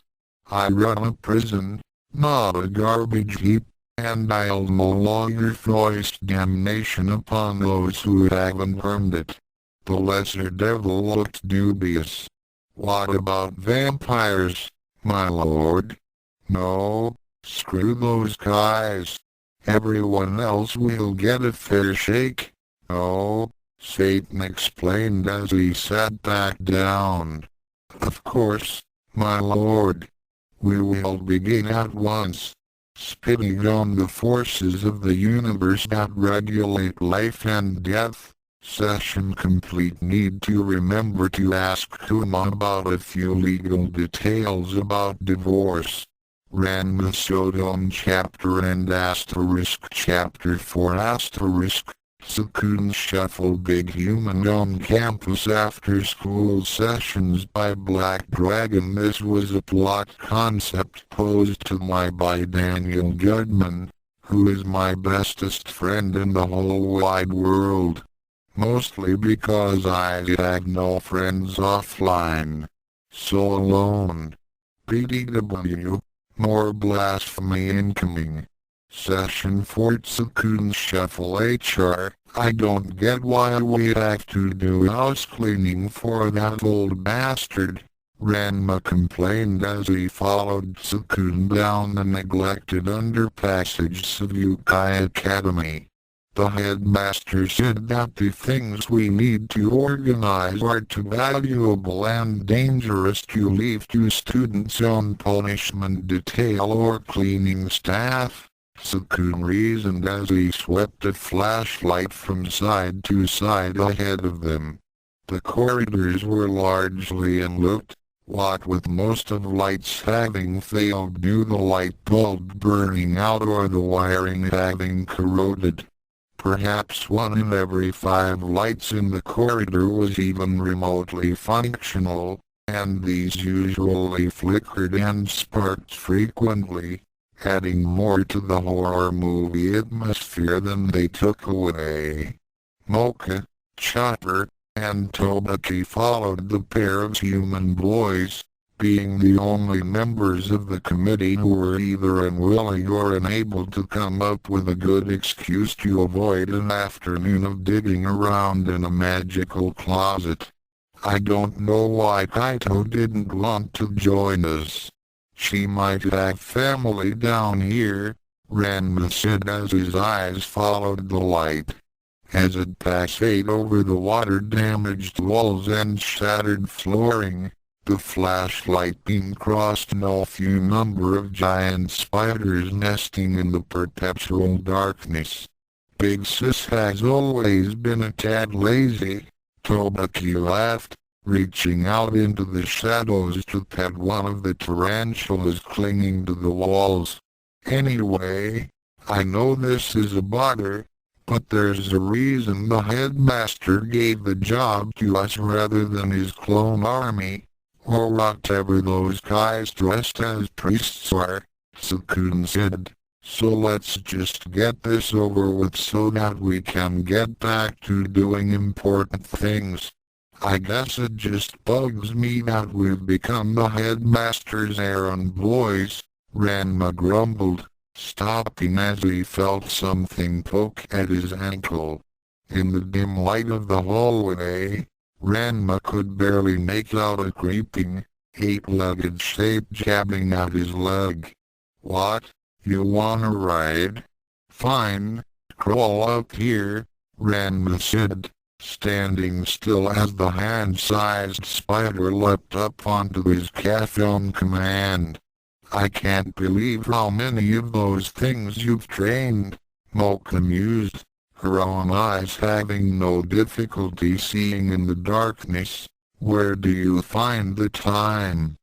I run a prison, not a garbage heap, and I'll no longer foist damnation upon those who haven't earned it. The lesser devil looked dubious. What about vampires, my lord? No, screw those guys. Everyone else will get a fair shake. Oh, Satan explained as he sat back down. Of course, my lord. We will begin at once, spitting on the forces of the universe that regulate life and death. Session complete. Need to remember to ask Kuma about a few legal details about divorce. Ranma Saotome chapter and asterisk chapter 4 asterisk. Tsukune shuffle big human on campus after school sessions by Black Dragon. This was a plot concept posed to me by Daniel Goodman, who is my bestest friend in the whole wide world. Mostly because I had no friends offline. So alone. BDW, more blasphemy incoming. Session 4 Tsukune Shuffle HR. I don't get why we have to do house cleaning for that old bastard, Ranma complained as he followed Tsukune down the neglected underpassages of Youkai Academy. The headmaster said that the things we need to organize are too valuable and dangerous to leave to students on punishment detail or cleaning staff. Tsukune reasoned as he swept a flashlight from side to side ahead of them. The corridors were largely unlit, what with most of lights having failed due to the light bulb burning out or the wiring having corroded. Perhaps 1 in every 5 lights in the corridor was even remotely functional, and these usually flickered and sparked frequently, adding more to the horror movie atmosphere than they took away. Mocha, Chopper, and Tobaki followed the pair of human boys, being the only members of the committee who were either unwilling or unable to come up with a good excuse to avoid an afternoon of digging around in a magical closet. I don't know why Kaito didn't want to join us. She might have family down here, Ranma said as his eyes followed the light. As it passed over the water-damaged walls and shattered flooring, the flashlight beam crossed no few number of giant spiders nesting in the perpetual darkness. Big Sis has always been a tad lazy, Tobaki laughed, reaching out into the shadows to pet one of the tarantulas clinging to the walls. Anyway, I know this is a bother, but there's a reason the headmaster gave the job to us rather than his clone army, or whatever those guys dressed as priests are, Tsukune said. So let's just get this over with so that we can get back to doing important things. I guess it just bugs me that we've become the headmaster's errand boys, Ranma grumbled, stopping as he felt something poke at his ankle. In the dim light of the hallway, Ranma could barely make out a creeping, 8-legged shape jabbing at his leg. What? You wanna ride? Fine, crawl up here, Ranma said, standing still as the hand-sized spider leapt up onto his calf on command. I can't believe how many of those things you've trained, Mocha mused, her own eyes having no difficulty seeing in the darkness. Where do you find the time?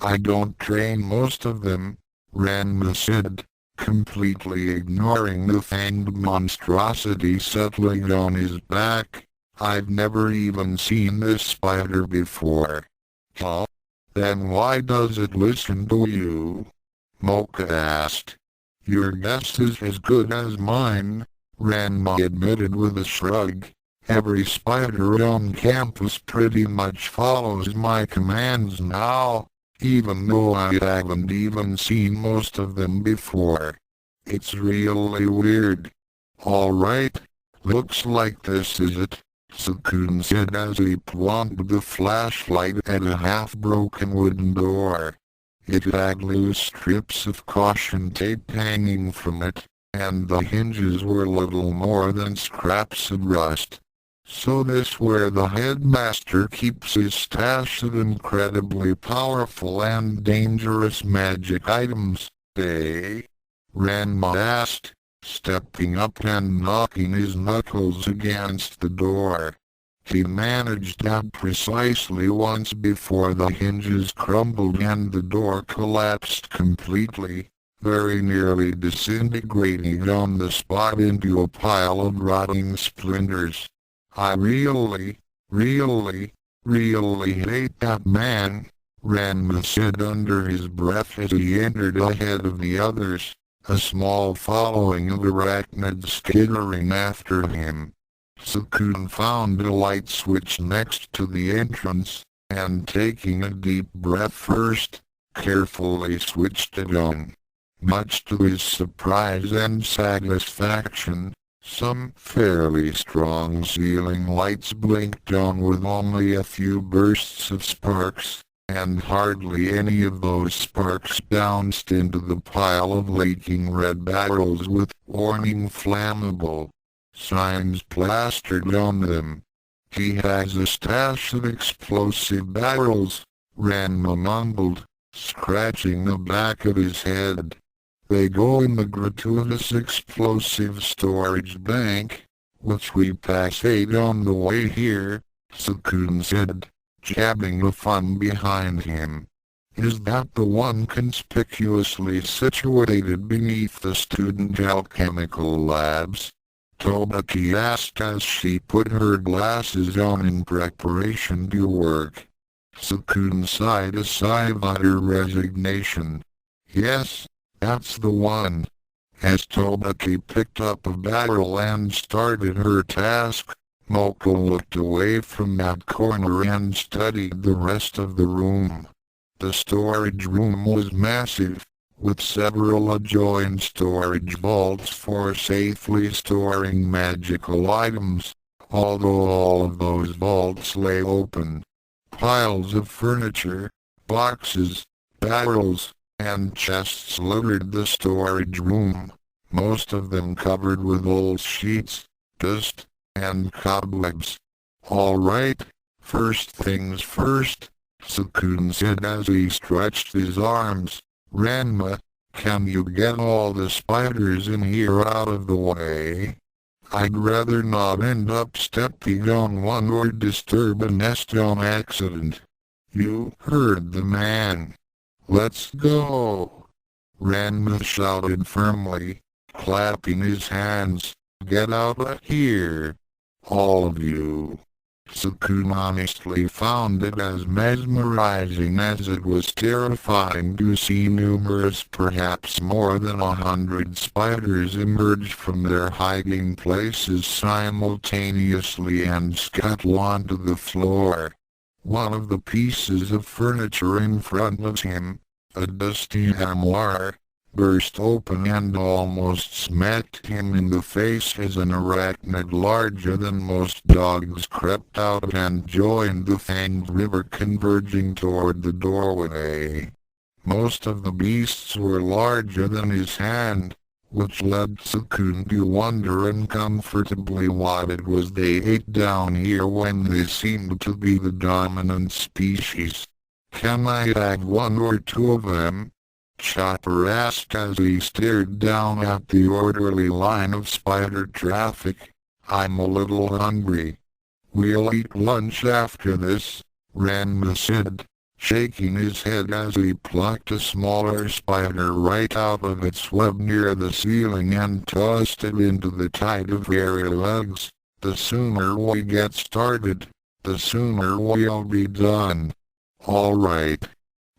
I don't train most of them, Ranma said, completely ignoring the fanged monstrosity settling on his back. I've never even seen this spider before. Huh? Then why does it listen to you? Mocha asked. Your guess is as good as mine, Ranma admitted with a shrug. Every spider on campus pretty much follows my commands now, even though I haven't even seen most of them before. It's really weird. Alright, looks like this is it, Tsukune said as he pointed the flashlight at a half-broken wooden door. It had loose strips of caution tape hanging from it, and the hinges were little more than scraps of rust. So this where the headmaster keeps his stash of incredibly powerful and dangerous magic items, eh? Ranma asked, stepping up and knocking his knuckles against the door. He managed that precisely once before the hinges crumbled and the door collapsed completely, very nearly disintegrating on the spot into a pile of rotting splinters. I really hate that man, Ranma said under his breath as he entered ahead of the others, a small following of arachnids skittering after him. Tsukune found a light switch next to the entrance, and taking a deep breath first, carefully switched it on. Much to his surprise and satisfaction, some fairly strong ceiling lights blinked on with only a few bursts of sparks, and hardly any of those sparks bounced into the pile of leaking red barrels with warning flammable signs plastered on them. He has a stash of explosive barrels, Ranma mumbled, scratching the back of his head. They go in the gratuitous explosive storage bank, which we passed on the way here," Tsukune said, jabbing the fun behind him. "Is that the one conspicuously situated beneath the student alchemical labs?" Tobaki asked as she put her glasses on in preparation to work. Tsukune sighed a sigh of utter resignation. "Yes, that's the one." As Tobaki picked up a barrel and started her task, Moko looked away from that corner and studied the rest of the room. The storage room was massive, with several adjoined storage vaults for safely storing magical items, although all of those vaults lay open. Piles of furniture, boxes, barrels, and chests littered the storage room, most of them covered with old sheets, dust, and cobwebs. "All right, first things first," Tsukune said as he stretched his arms. "Ranma, can you get all the spiders in here out of the way? I'd rather not end up stepping on one or disturb a nest on accident." "You heard the man. Let's go," Ranma shouted firmly, clapping his hands. "Get out of here, all of you." Tsukune honestly found it as mesmerizing as it was terrifying to see numerous, perhaps more than 100 spiders emerge from their hiding places simultaneously and scuttle onto the floor. One of the pieces of furniture in front of him, a dusty armoire, burst open and almost smacked him in the face as an arachnid larger than most dogs crept out and joined the fanged river converging toward the doorway. Most of the beasts were larger than his hand, which led Tsukune to wonder uncomfortably what it was they ate down here when they seemed to be the dominant species. "Can I have one or two of them?" Chopper asked as he stared down at the orderly line of spider traffic. "I'm a little hungry." "We'll eat lunch after this," Ranma said, shaking his head as he plucked a smaller spider right out of its web near the ceiling and tossed it into the tide of hairy legs. "The sooner we get started, the sooner we'll be done." "All right.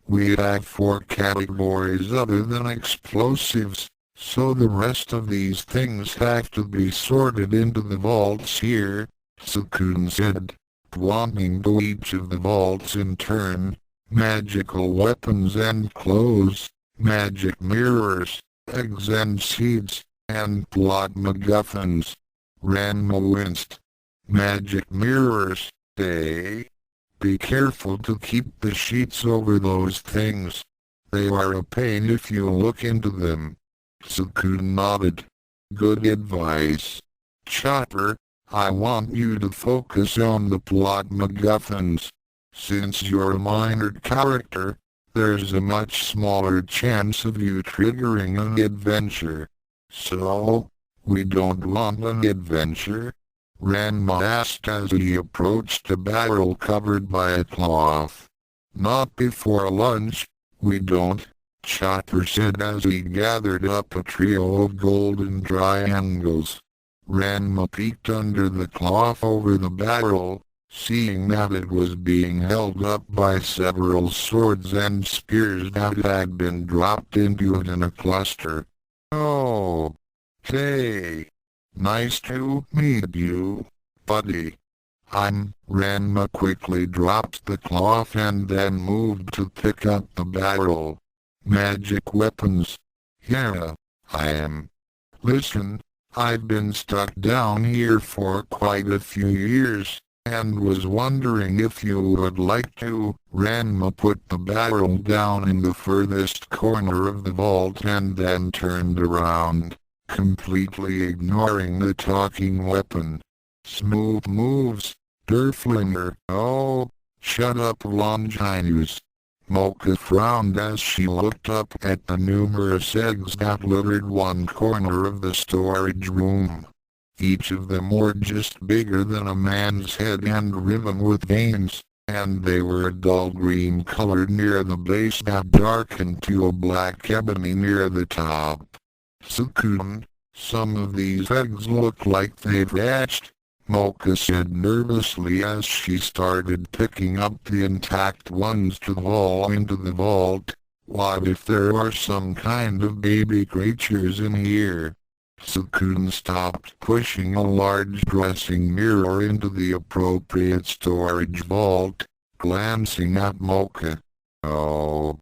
We have 4 categories other than explosives, so the rest of these things have to be sorted into the vaults here," Tsukune said, pointing to each of the vaults in turn. "Magical weapons and clothes, magic mirrors, eggs and seeds, and plot MacGuffins." Ranma winced. "Magic mirrors, eh? Be careful to keep the sheets over those things. They are a pain if you look into them." Tsukune nodded. "Good advice. Chopper, I want you to focus on the plot MacGuffins. Since you're a minor character, there's a much smaller chance of you triggering an adventure." "So, we don't want an adventure?" Ranma asked as he approached a barrel covered by a cloth. "Not before lunch, we don't," Chopper said as he gathered up a trio of golden triangles. Ranma peeked under the cloth over the barrel, seeing that it was being held up by several swords and spears that had been dropped into it in a cluster. "Oh, hey. Nice to meet you, buddy." Ranma quickly dropped the cloth and then moved to pick up the barrel. "Magic weapons. Yeah, I am. Listen, I've been stuck down here for quite a few years, and was wondering if you would like to." Ranma put the barrel down in the furthest corner of the vault and then turned around, completely ignoring the talking weapon. "Smooth moves, Derflinger." "Oh, shut up, Longinus." Mocha frowned as she looked up at the numerous eggs that littered one corner of the storage room. Each of them were just bigger than a man's head and riven with veins, and they were a dull green color near the base that darkened to a black ebony near the top. Tsukune, some of these eggs look like they've hatched, Mocha said nervously as she started picking up the intact ones to haul into the vault. What if there are some kind of baby creatures in here? Tsukune stopped pushing a large dressing mirror into the appropriate storage vault, glancing at Mocha. Oh,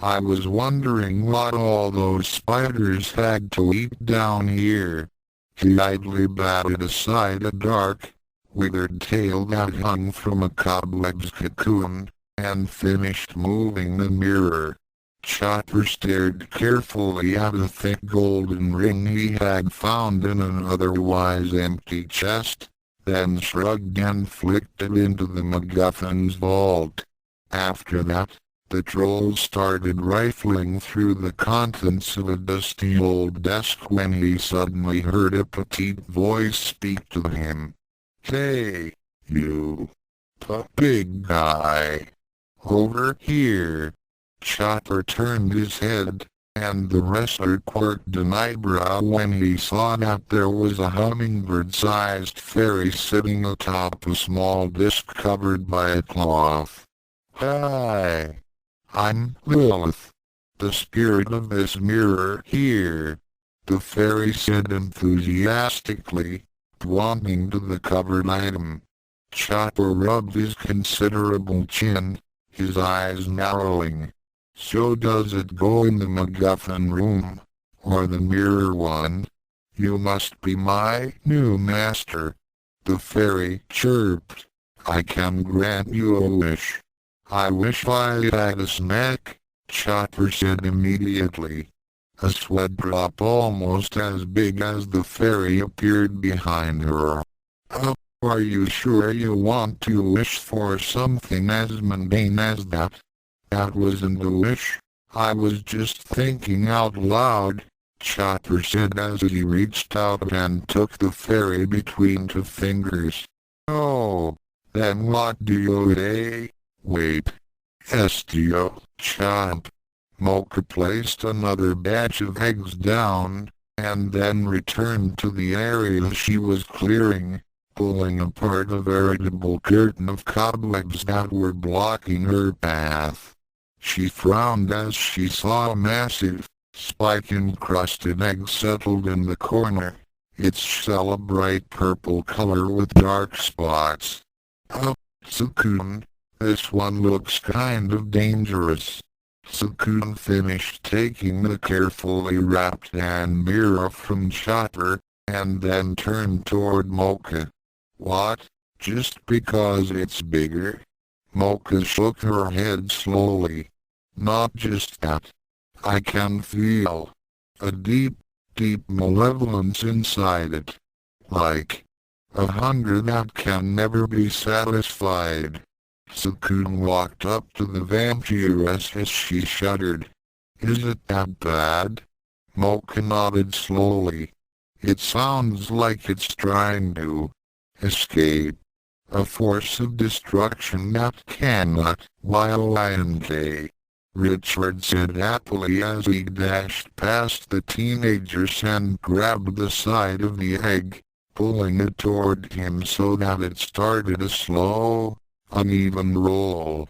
I was wondering what all those spiders had to eat down here. He idly batted aside a dark, withered tail that hung from a cobweb's cocoon, and finished moving the mirror. Chopper stared carefully at a thick golden ring he had found in an otherwise empty chest, then shrugged and flicked it into the MacGuffin's vault. After that, the troll started rifling through the contents of a dusty old desk when he suddenly heard a petite voice speak to him. "Hey, you, big guy, over here." Chopper turned his head, and the wrestler quirked an eyebrow when he saw that there was a hummingbird-sized fairy sitting atop a small disc covered by a cloth. "Hi, I'm Lilith, the spirit of this mirror here," the fairy said enthusiastically, pointing to the covered item. Chopper rubbed his considerable chin, his eyes narrowing. "So does it go in the MacGuffin room, or the mirror one? You must be my new master," the fairy chirped. "I can grant you a wish." "I wish I had a snack," Chopper said immediately. A sweat drop almost as big as the fairy appeared behind her. Are you sure you want to wish for something as mundane as that?" "That wasn't a wish, I was just thinking out loud," Chopper said as he reached out and took the fairy between two fingers. "Oh, then what do you say?" "Wait. Estio, Chomp." Mocha placed another batch of eggs down, and then returned to the area she was clearing, pulling apart a veritable curtain of cobwebs that were blocking her path. She frowned as she saw a massive, spike-encrusted egg settled in the corner, its shell a bright purple color with dark spots. Tsukune, this one looks kind of dangerous." Tsukune finished taking the carefully wrapped hand mirror from Chopper, and then turned toward Mocha. "What? Just because it's bigger?" Mocha shook her head slowly. "Not just that. I can feel a deep, deep malevolence inside it. Like a hunger that can never be satisfied." Tsukune walked up to the vampiress as she shuddered. "Is it that bad?" Mocha nodded slowly. "It sounds like it's trying to escape. A force of destruction that cannot, YOINK. Richard said happily as he dashed past the teenagers and grabbed the side of the egg, pulling it toward him so that it started a slow, uneven roll.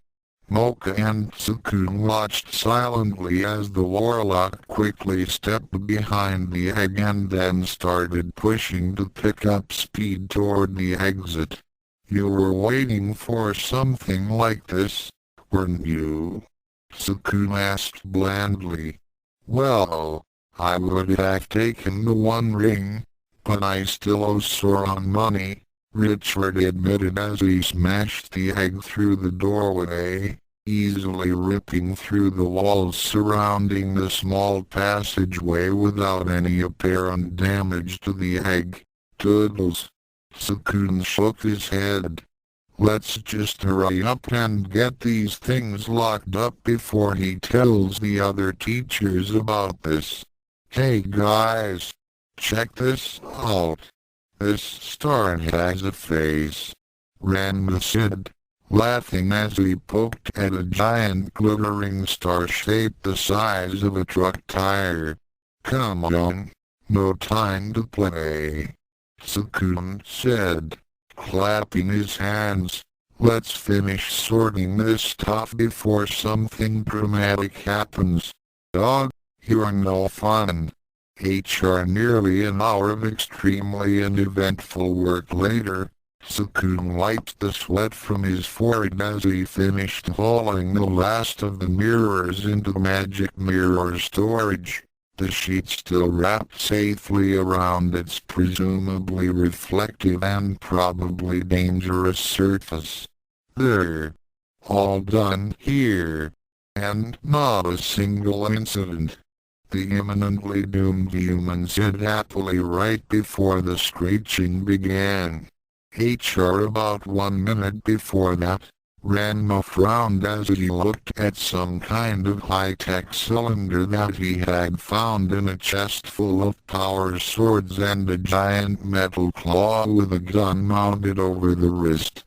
Mocha and Tsukune watched silently as the warlock quickly stepped behind the egg and then started pushing to pick up speed toward the exit. "You were waiting for something like this, weren't you?" Tsukune asked blandly. "Well, I would have taken the One Ring, but I still owe Sauron money," Richard admitted as he smashed the egg through the doorway, easily ripping through the walls surrounding the small passageway without any apparent damage to the egg. "Toodles." Tsukune shook his head. "Let's just hurry up and get these things locked up before he tells the other teachers about this. Hey guys, check this out." This star has a face, Ranma said, laughing as he poked at a giant glittering star shaped the size of a truck tire. Come on, no time to play, Tsukune said, clapping his hands. Let's finish sorting this stuff before something dramatic happens. Dog, you're no fun. Nearly an hour of extremely uneventful work later, Tsukune wiped the sweat from his forehead as he finished hauling the last of the mirrors into magic mirror storage, the sheet still wrapped safely around its presumably reflective and probably dangerous surface. There. All done here. And not a single incident. The imminently doomed human said happily right before the screeching began. About 1 minute before that, Ranma frowned as he looked at some kind of high-tech cylinder that he had found in a chest full of power swords and a giant metal claw with a gun mounted over the wrist.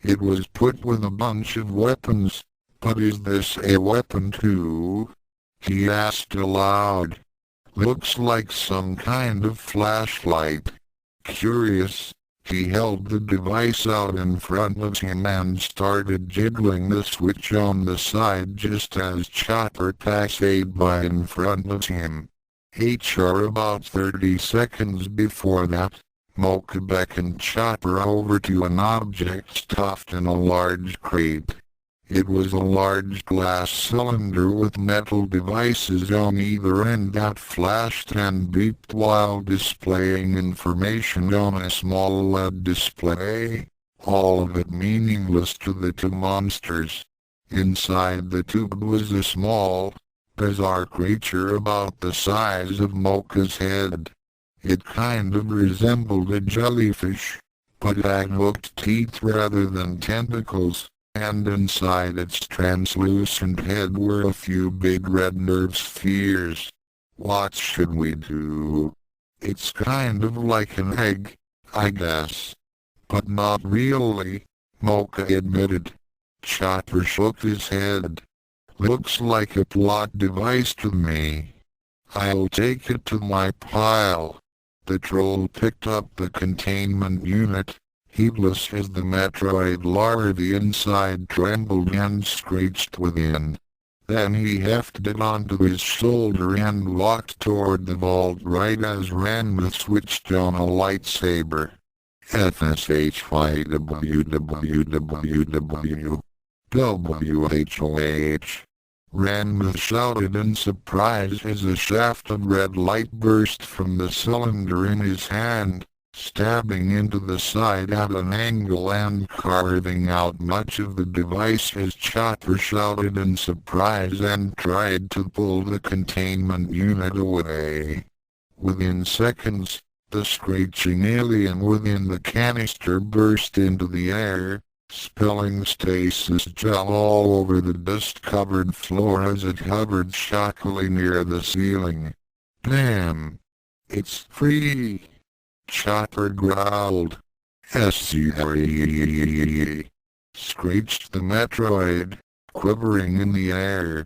It was put with a bunch of weapons, but is this a weapon too? He asked aloud. Looks like some kind of flashlight. Curious. He held the device out in front of him and started jiggling the switch on the side just as Chopper passed by in front of him. About 30 seconds before that, Mocha beckoned Chopper over to an object stuffed in a large crate. It was a large glass cylinder with metal devices on either end that flashed and beeped while displaying information on a small LED display, all of it meaningless to the two monsters. Inside the tube was a small, bizarre creature about the size of Mocha's head. It kind of resembled a jellyfish, but had hooked teeth rather than tentacles. And inside its translucent head were a few big red nerve spheres. What should we do? It's kind of like an egg, I guess. But not really, Mocha admitted. Chopper shook his head. Looks like a plot device to me. I'll take it to my pile. The troll picked up the containment unit. Heedless as the Metroid larvae inside trembled and screeched within. Then he hefted it onto his shoulder and walked toward the vault right as Ranma switched on a lightsaber. FSHYWWWWWHOH. Ranma shouted in surprise as a shaft of red light burst from the cylinder in his hand, stabbing into the side at an angle and carving out much of the device as Chopper shouted in surprise and tried to pull the containment unit away. Within seconds, the screeching alien within the canister burst into the air, spilling stasis gel all over the dust-covered floor as it hovered shockily near the ceiling. Damn! It's free! Chopper growled. SCREE, screeched the Metroid, quivering in the air.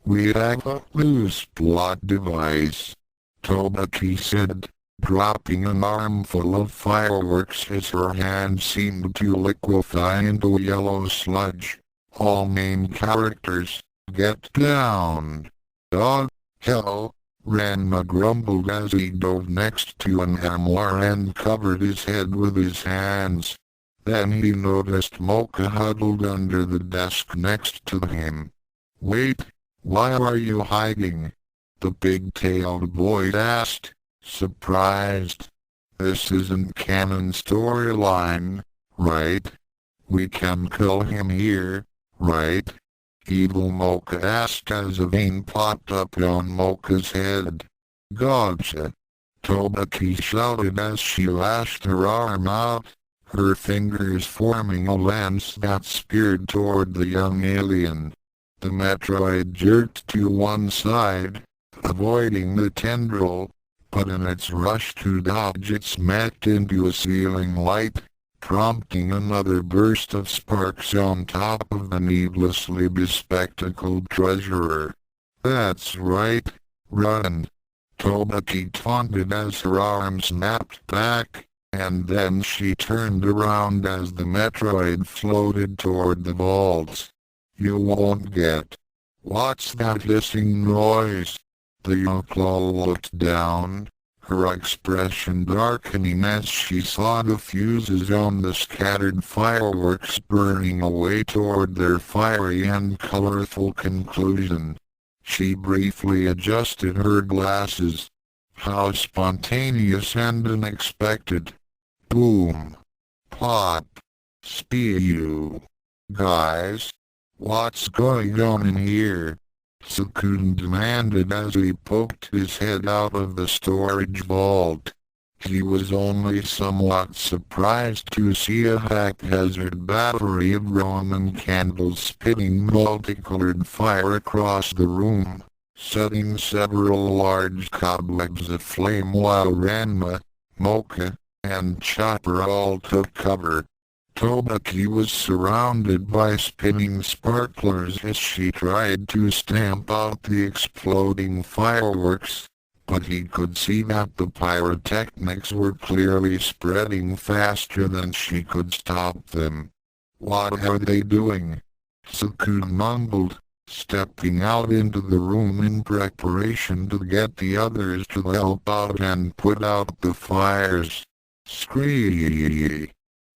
We have a loose plot device, Tobaki said, dropping an armful of fireworks as her hand seemed to liquefy into yellow sludge. All main characters, get down. Dog, hell. Ranma grumbled as he dove next to an armoire and covered his head with his hands. Then he noticed Mocha huddled under the desk next to him. Wait, why are you hiding? The big-tailed boy asked, surprised. This isn't canon storyline, right? We can kill him here, right? Evil Mocha asked as a vein popped up on Mocha's head. Gotcha! Tobaki shouted as she lashed her arm out, her fingers forming a lance that speared toward the young alien. The Metroid jerked to one side, avoiding the tendril, but in its rush to dodge it smacked into a ceiling light, prompting another burst of sparks on top of the needlessly bespectacled treasurer. "That's right, run!" Tobaki taunted as her arm snapped back, and then she turned around as the Metroid floated toward the vaults. "You won't get." "What's that hissing noise?" The Yoklo looked down, her expression darkening as she saw the fuses on the scattered fireworks burning away toward their fiery and colorful conclusion. She briefly adjusted her glasses. How spontaneous and unexpected. Boom. Pop. Spew. "Guys, what's going on in here?" Tsukune demanded as he poked his head out of the storage vault. He was only somewhat surprised to see a haphazard battery of Roman candles spitting multicolored fire across the room, setting several large cobwebs aflame while Ranma, Mocha, and Chopper all took cover. Tobaki was surrounded by spinning sparklers as she tried to stamp out the exploding fireworks, but he could see that the pyrotechnics were clearly spreading faster than she could stop them. "What are they doing?" Tsukune mumbled, stepping out into the room in preparation to get the others to help out and put out the fires. Screech!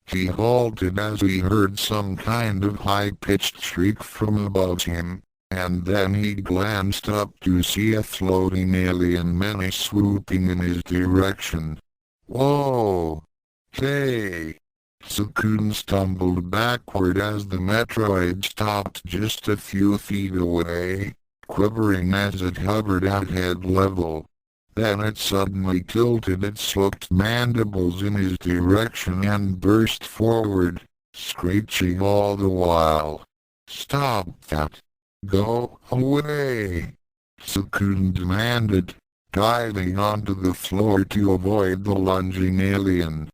He halted as he heard some kind of high-pitched shriek from above him, and then he glanced up to see a floating alien menace swooping in his direction. "Whoa! Hey!" Tsukune stumbled backward as the Metroid stopped just a few feet away, quivering as it hovered at head level. Then it suddenly tilted its hooked mandibles in his direction and burst forward, screeching all the while. "Stop that! Go away!" Tsukune demanded, diving onto the floor to avoid the lunging alien.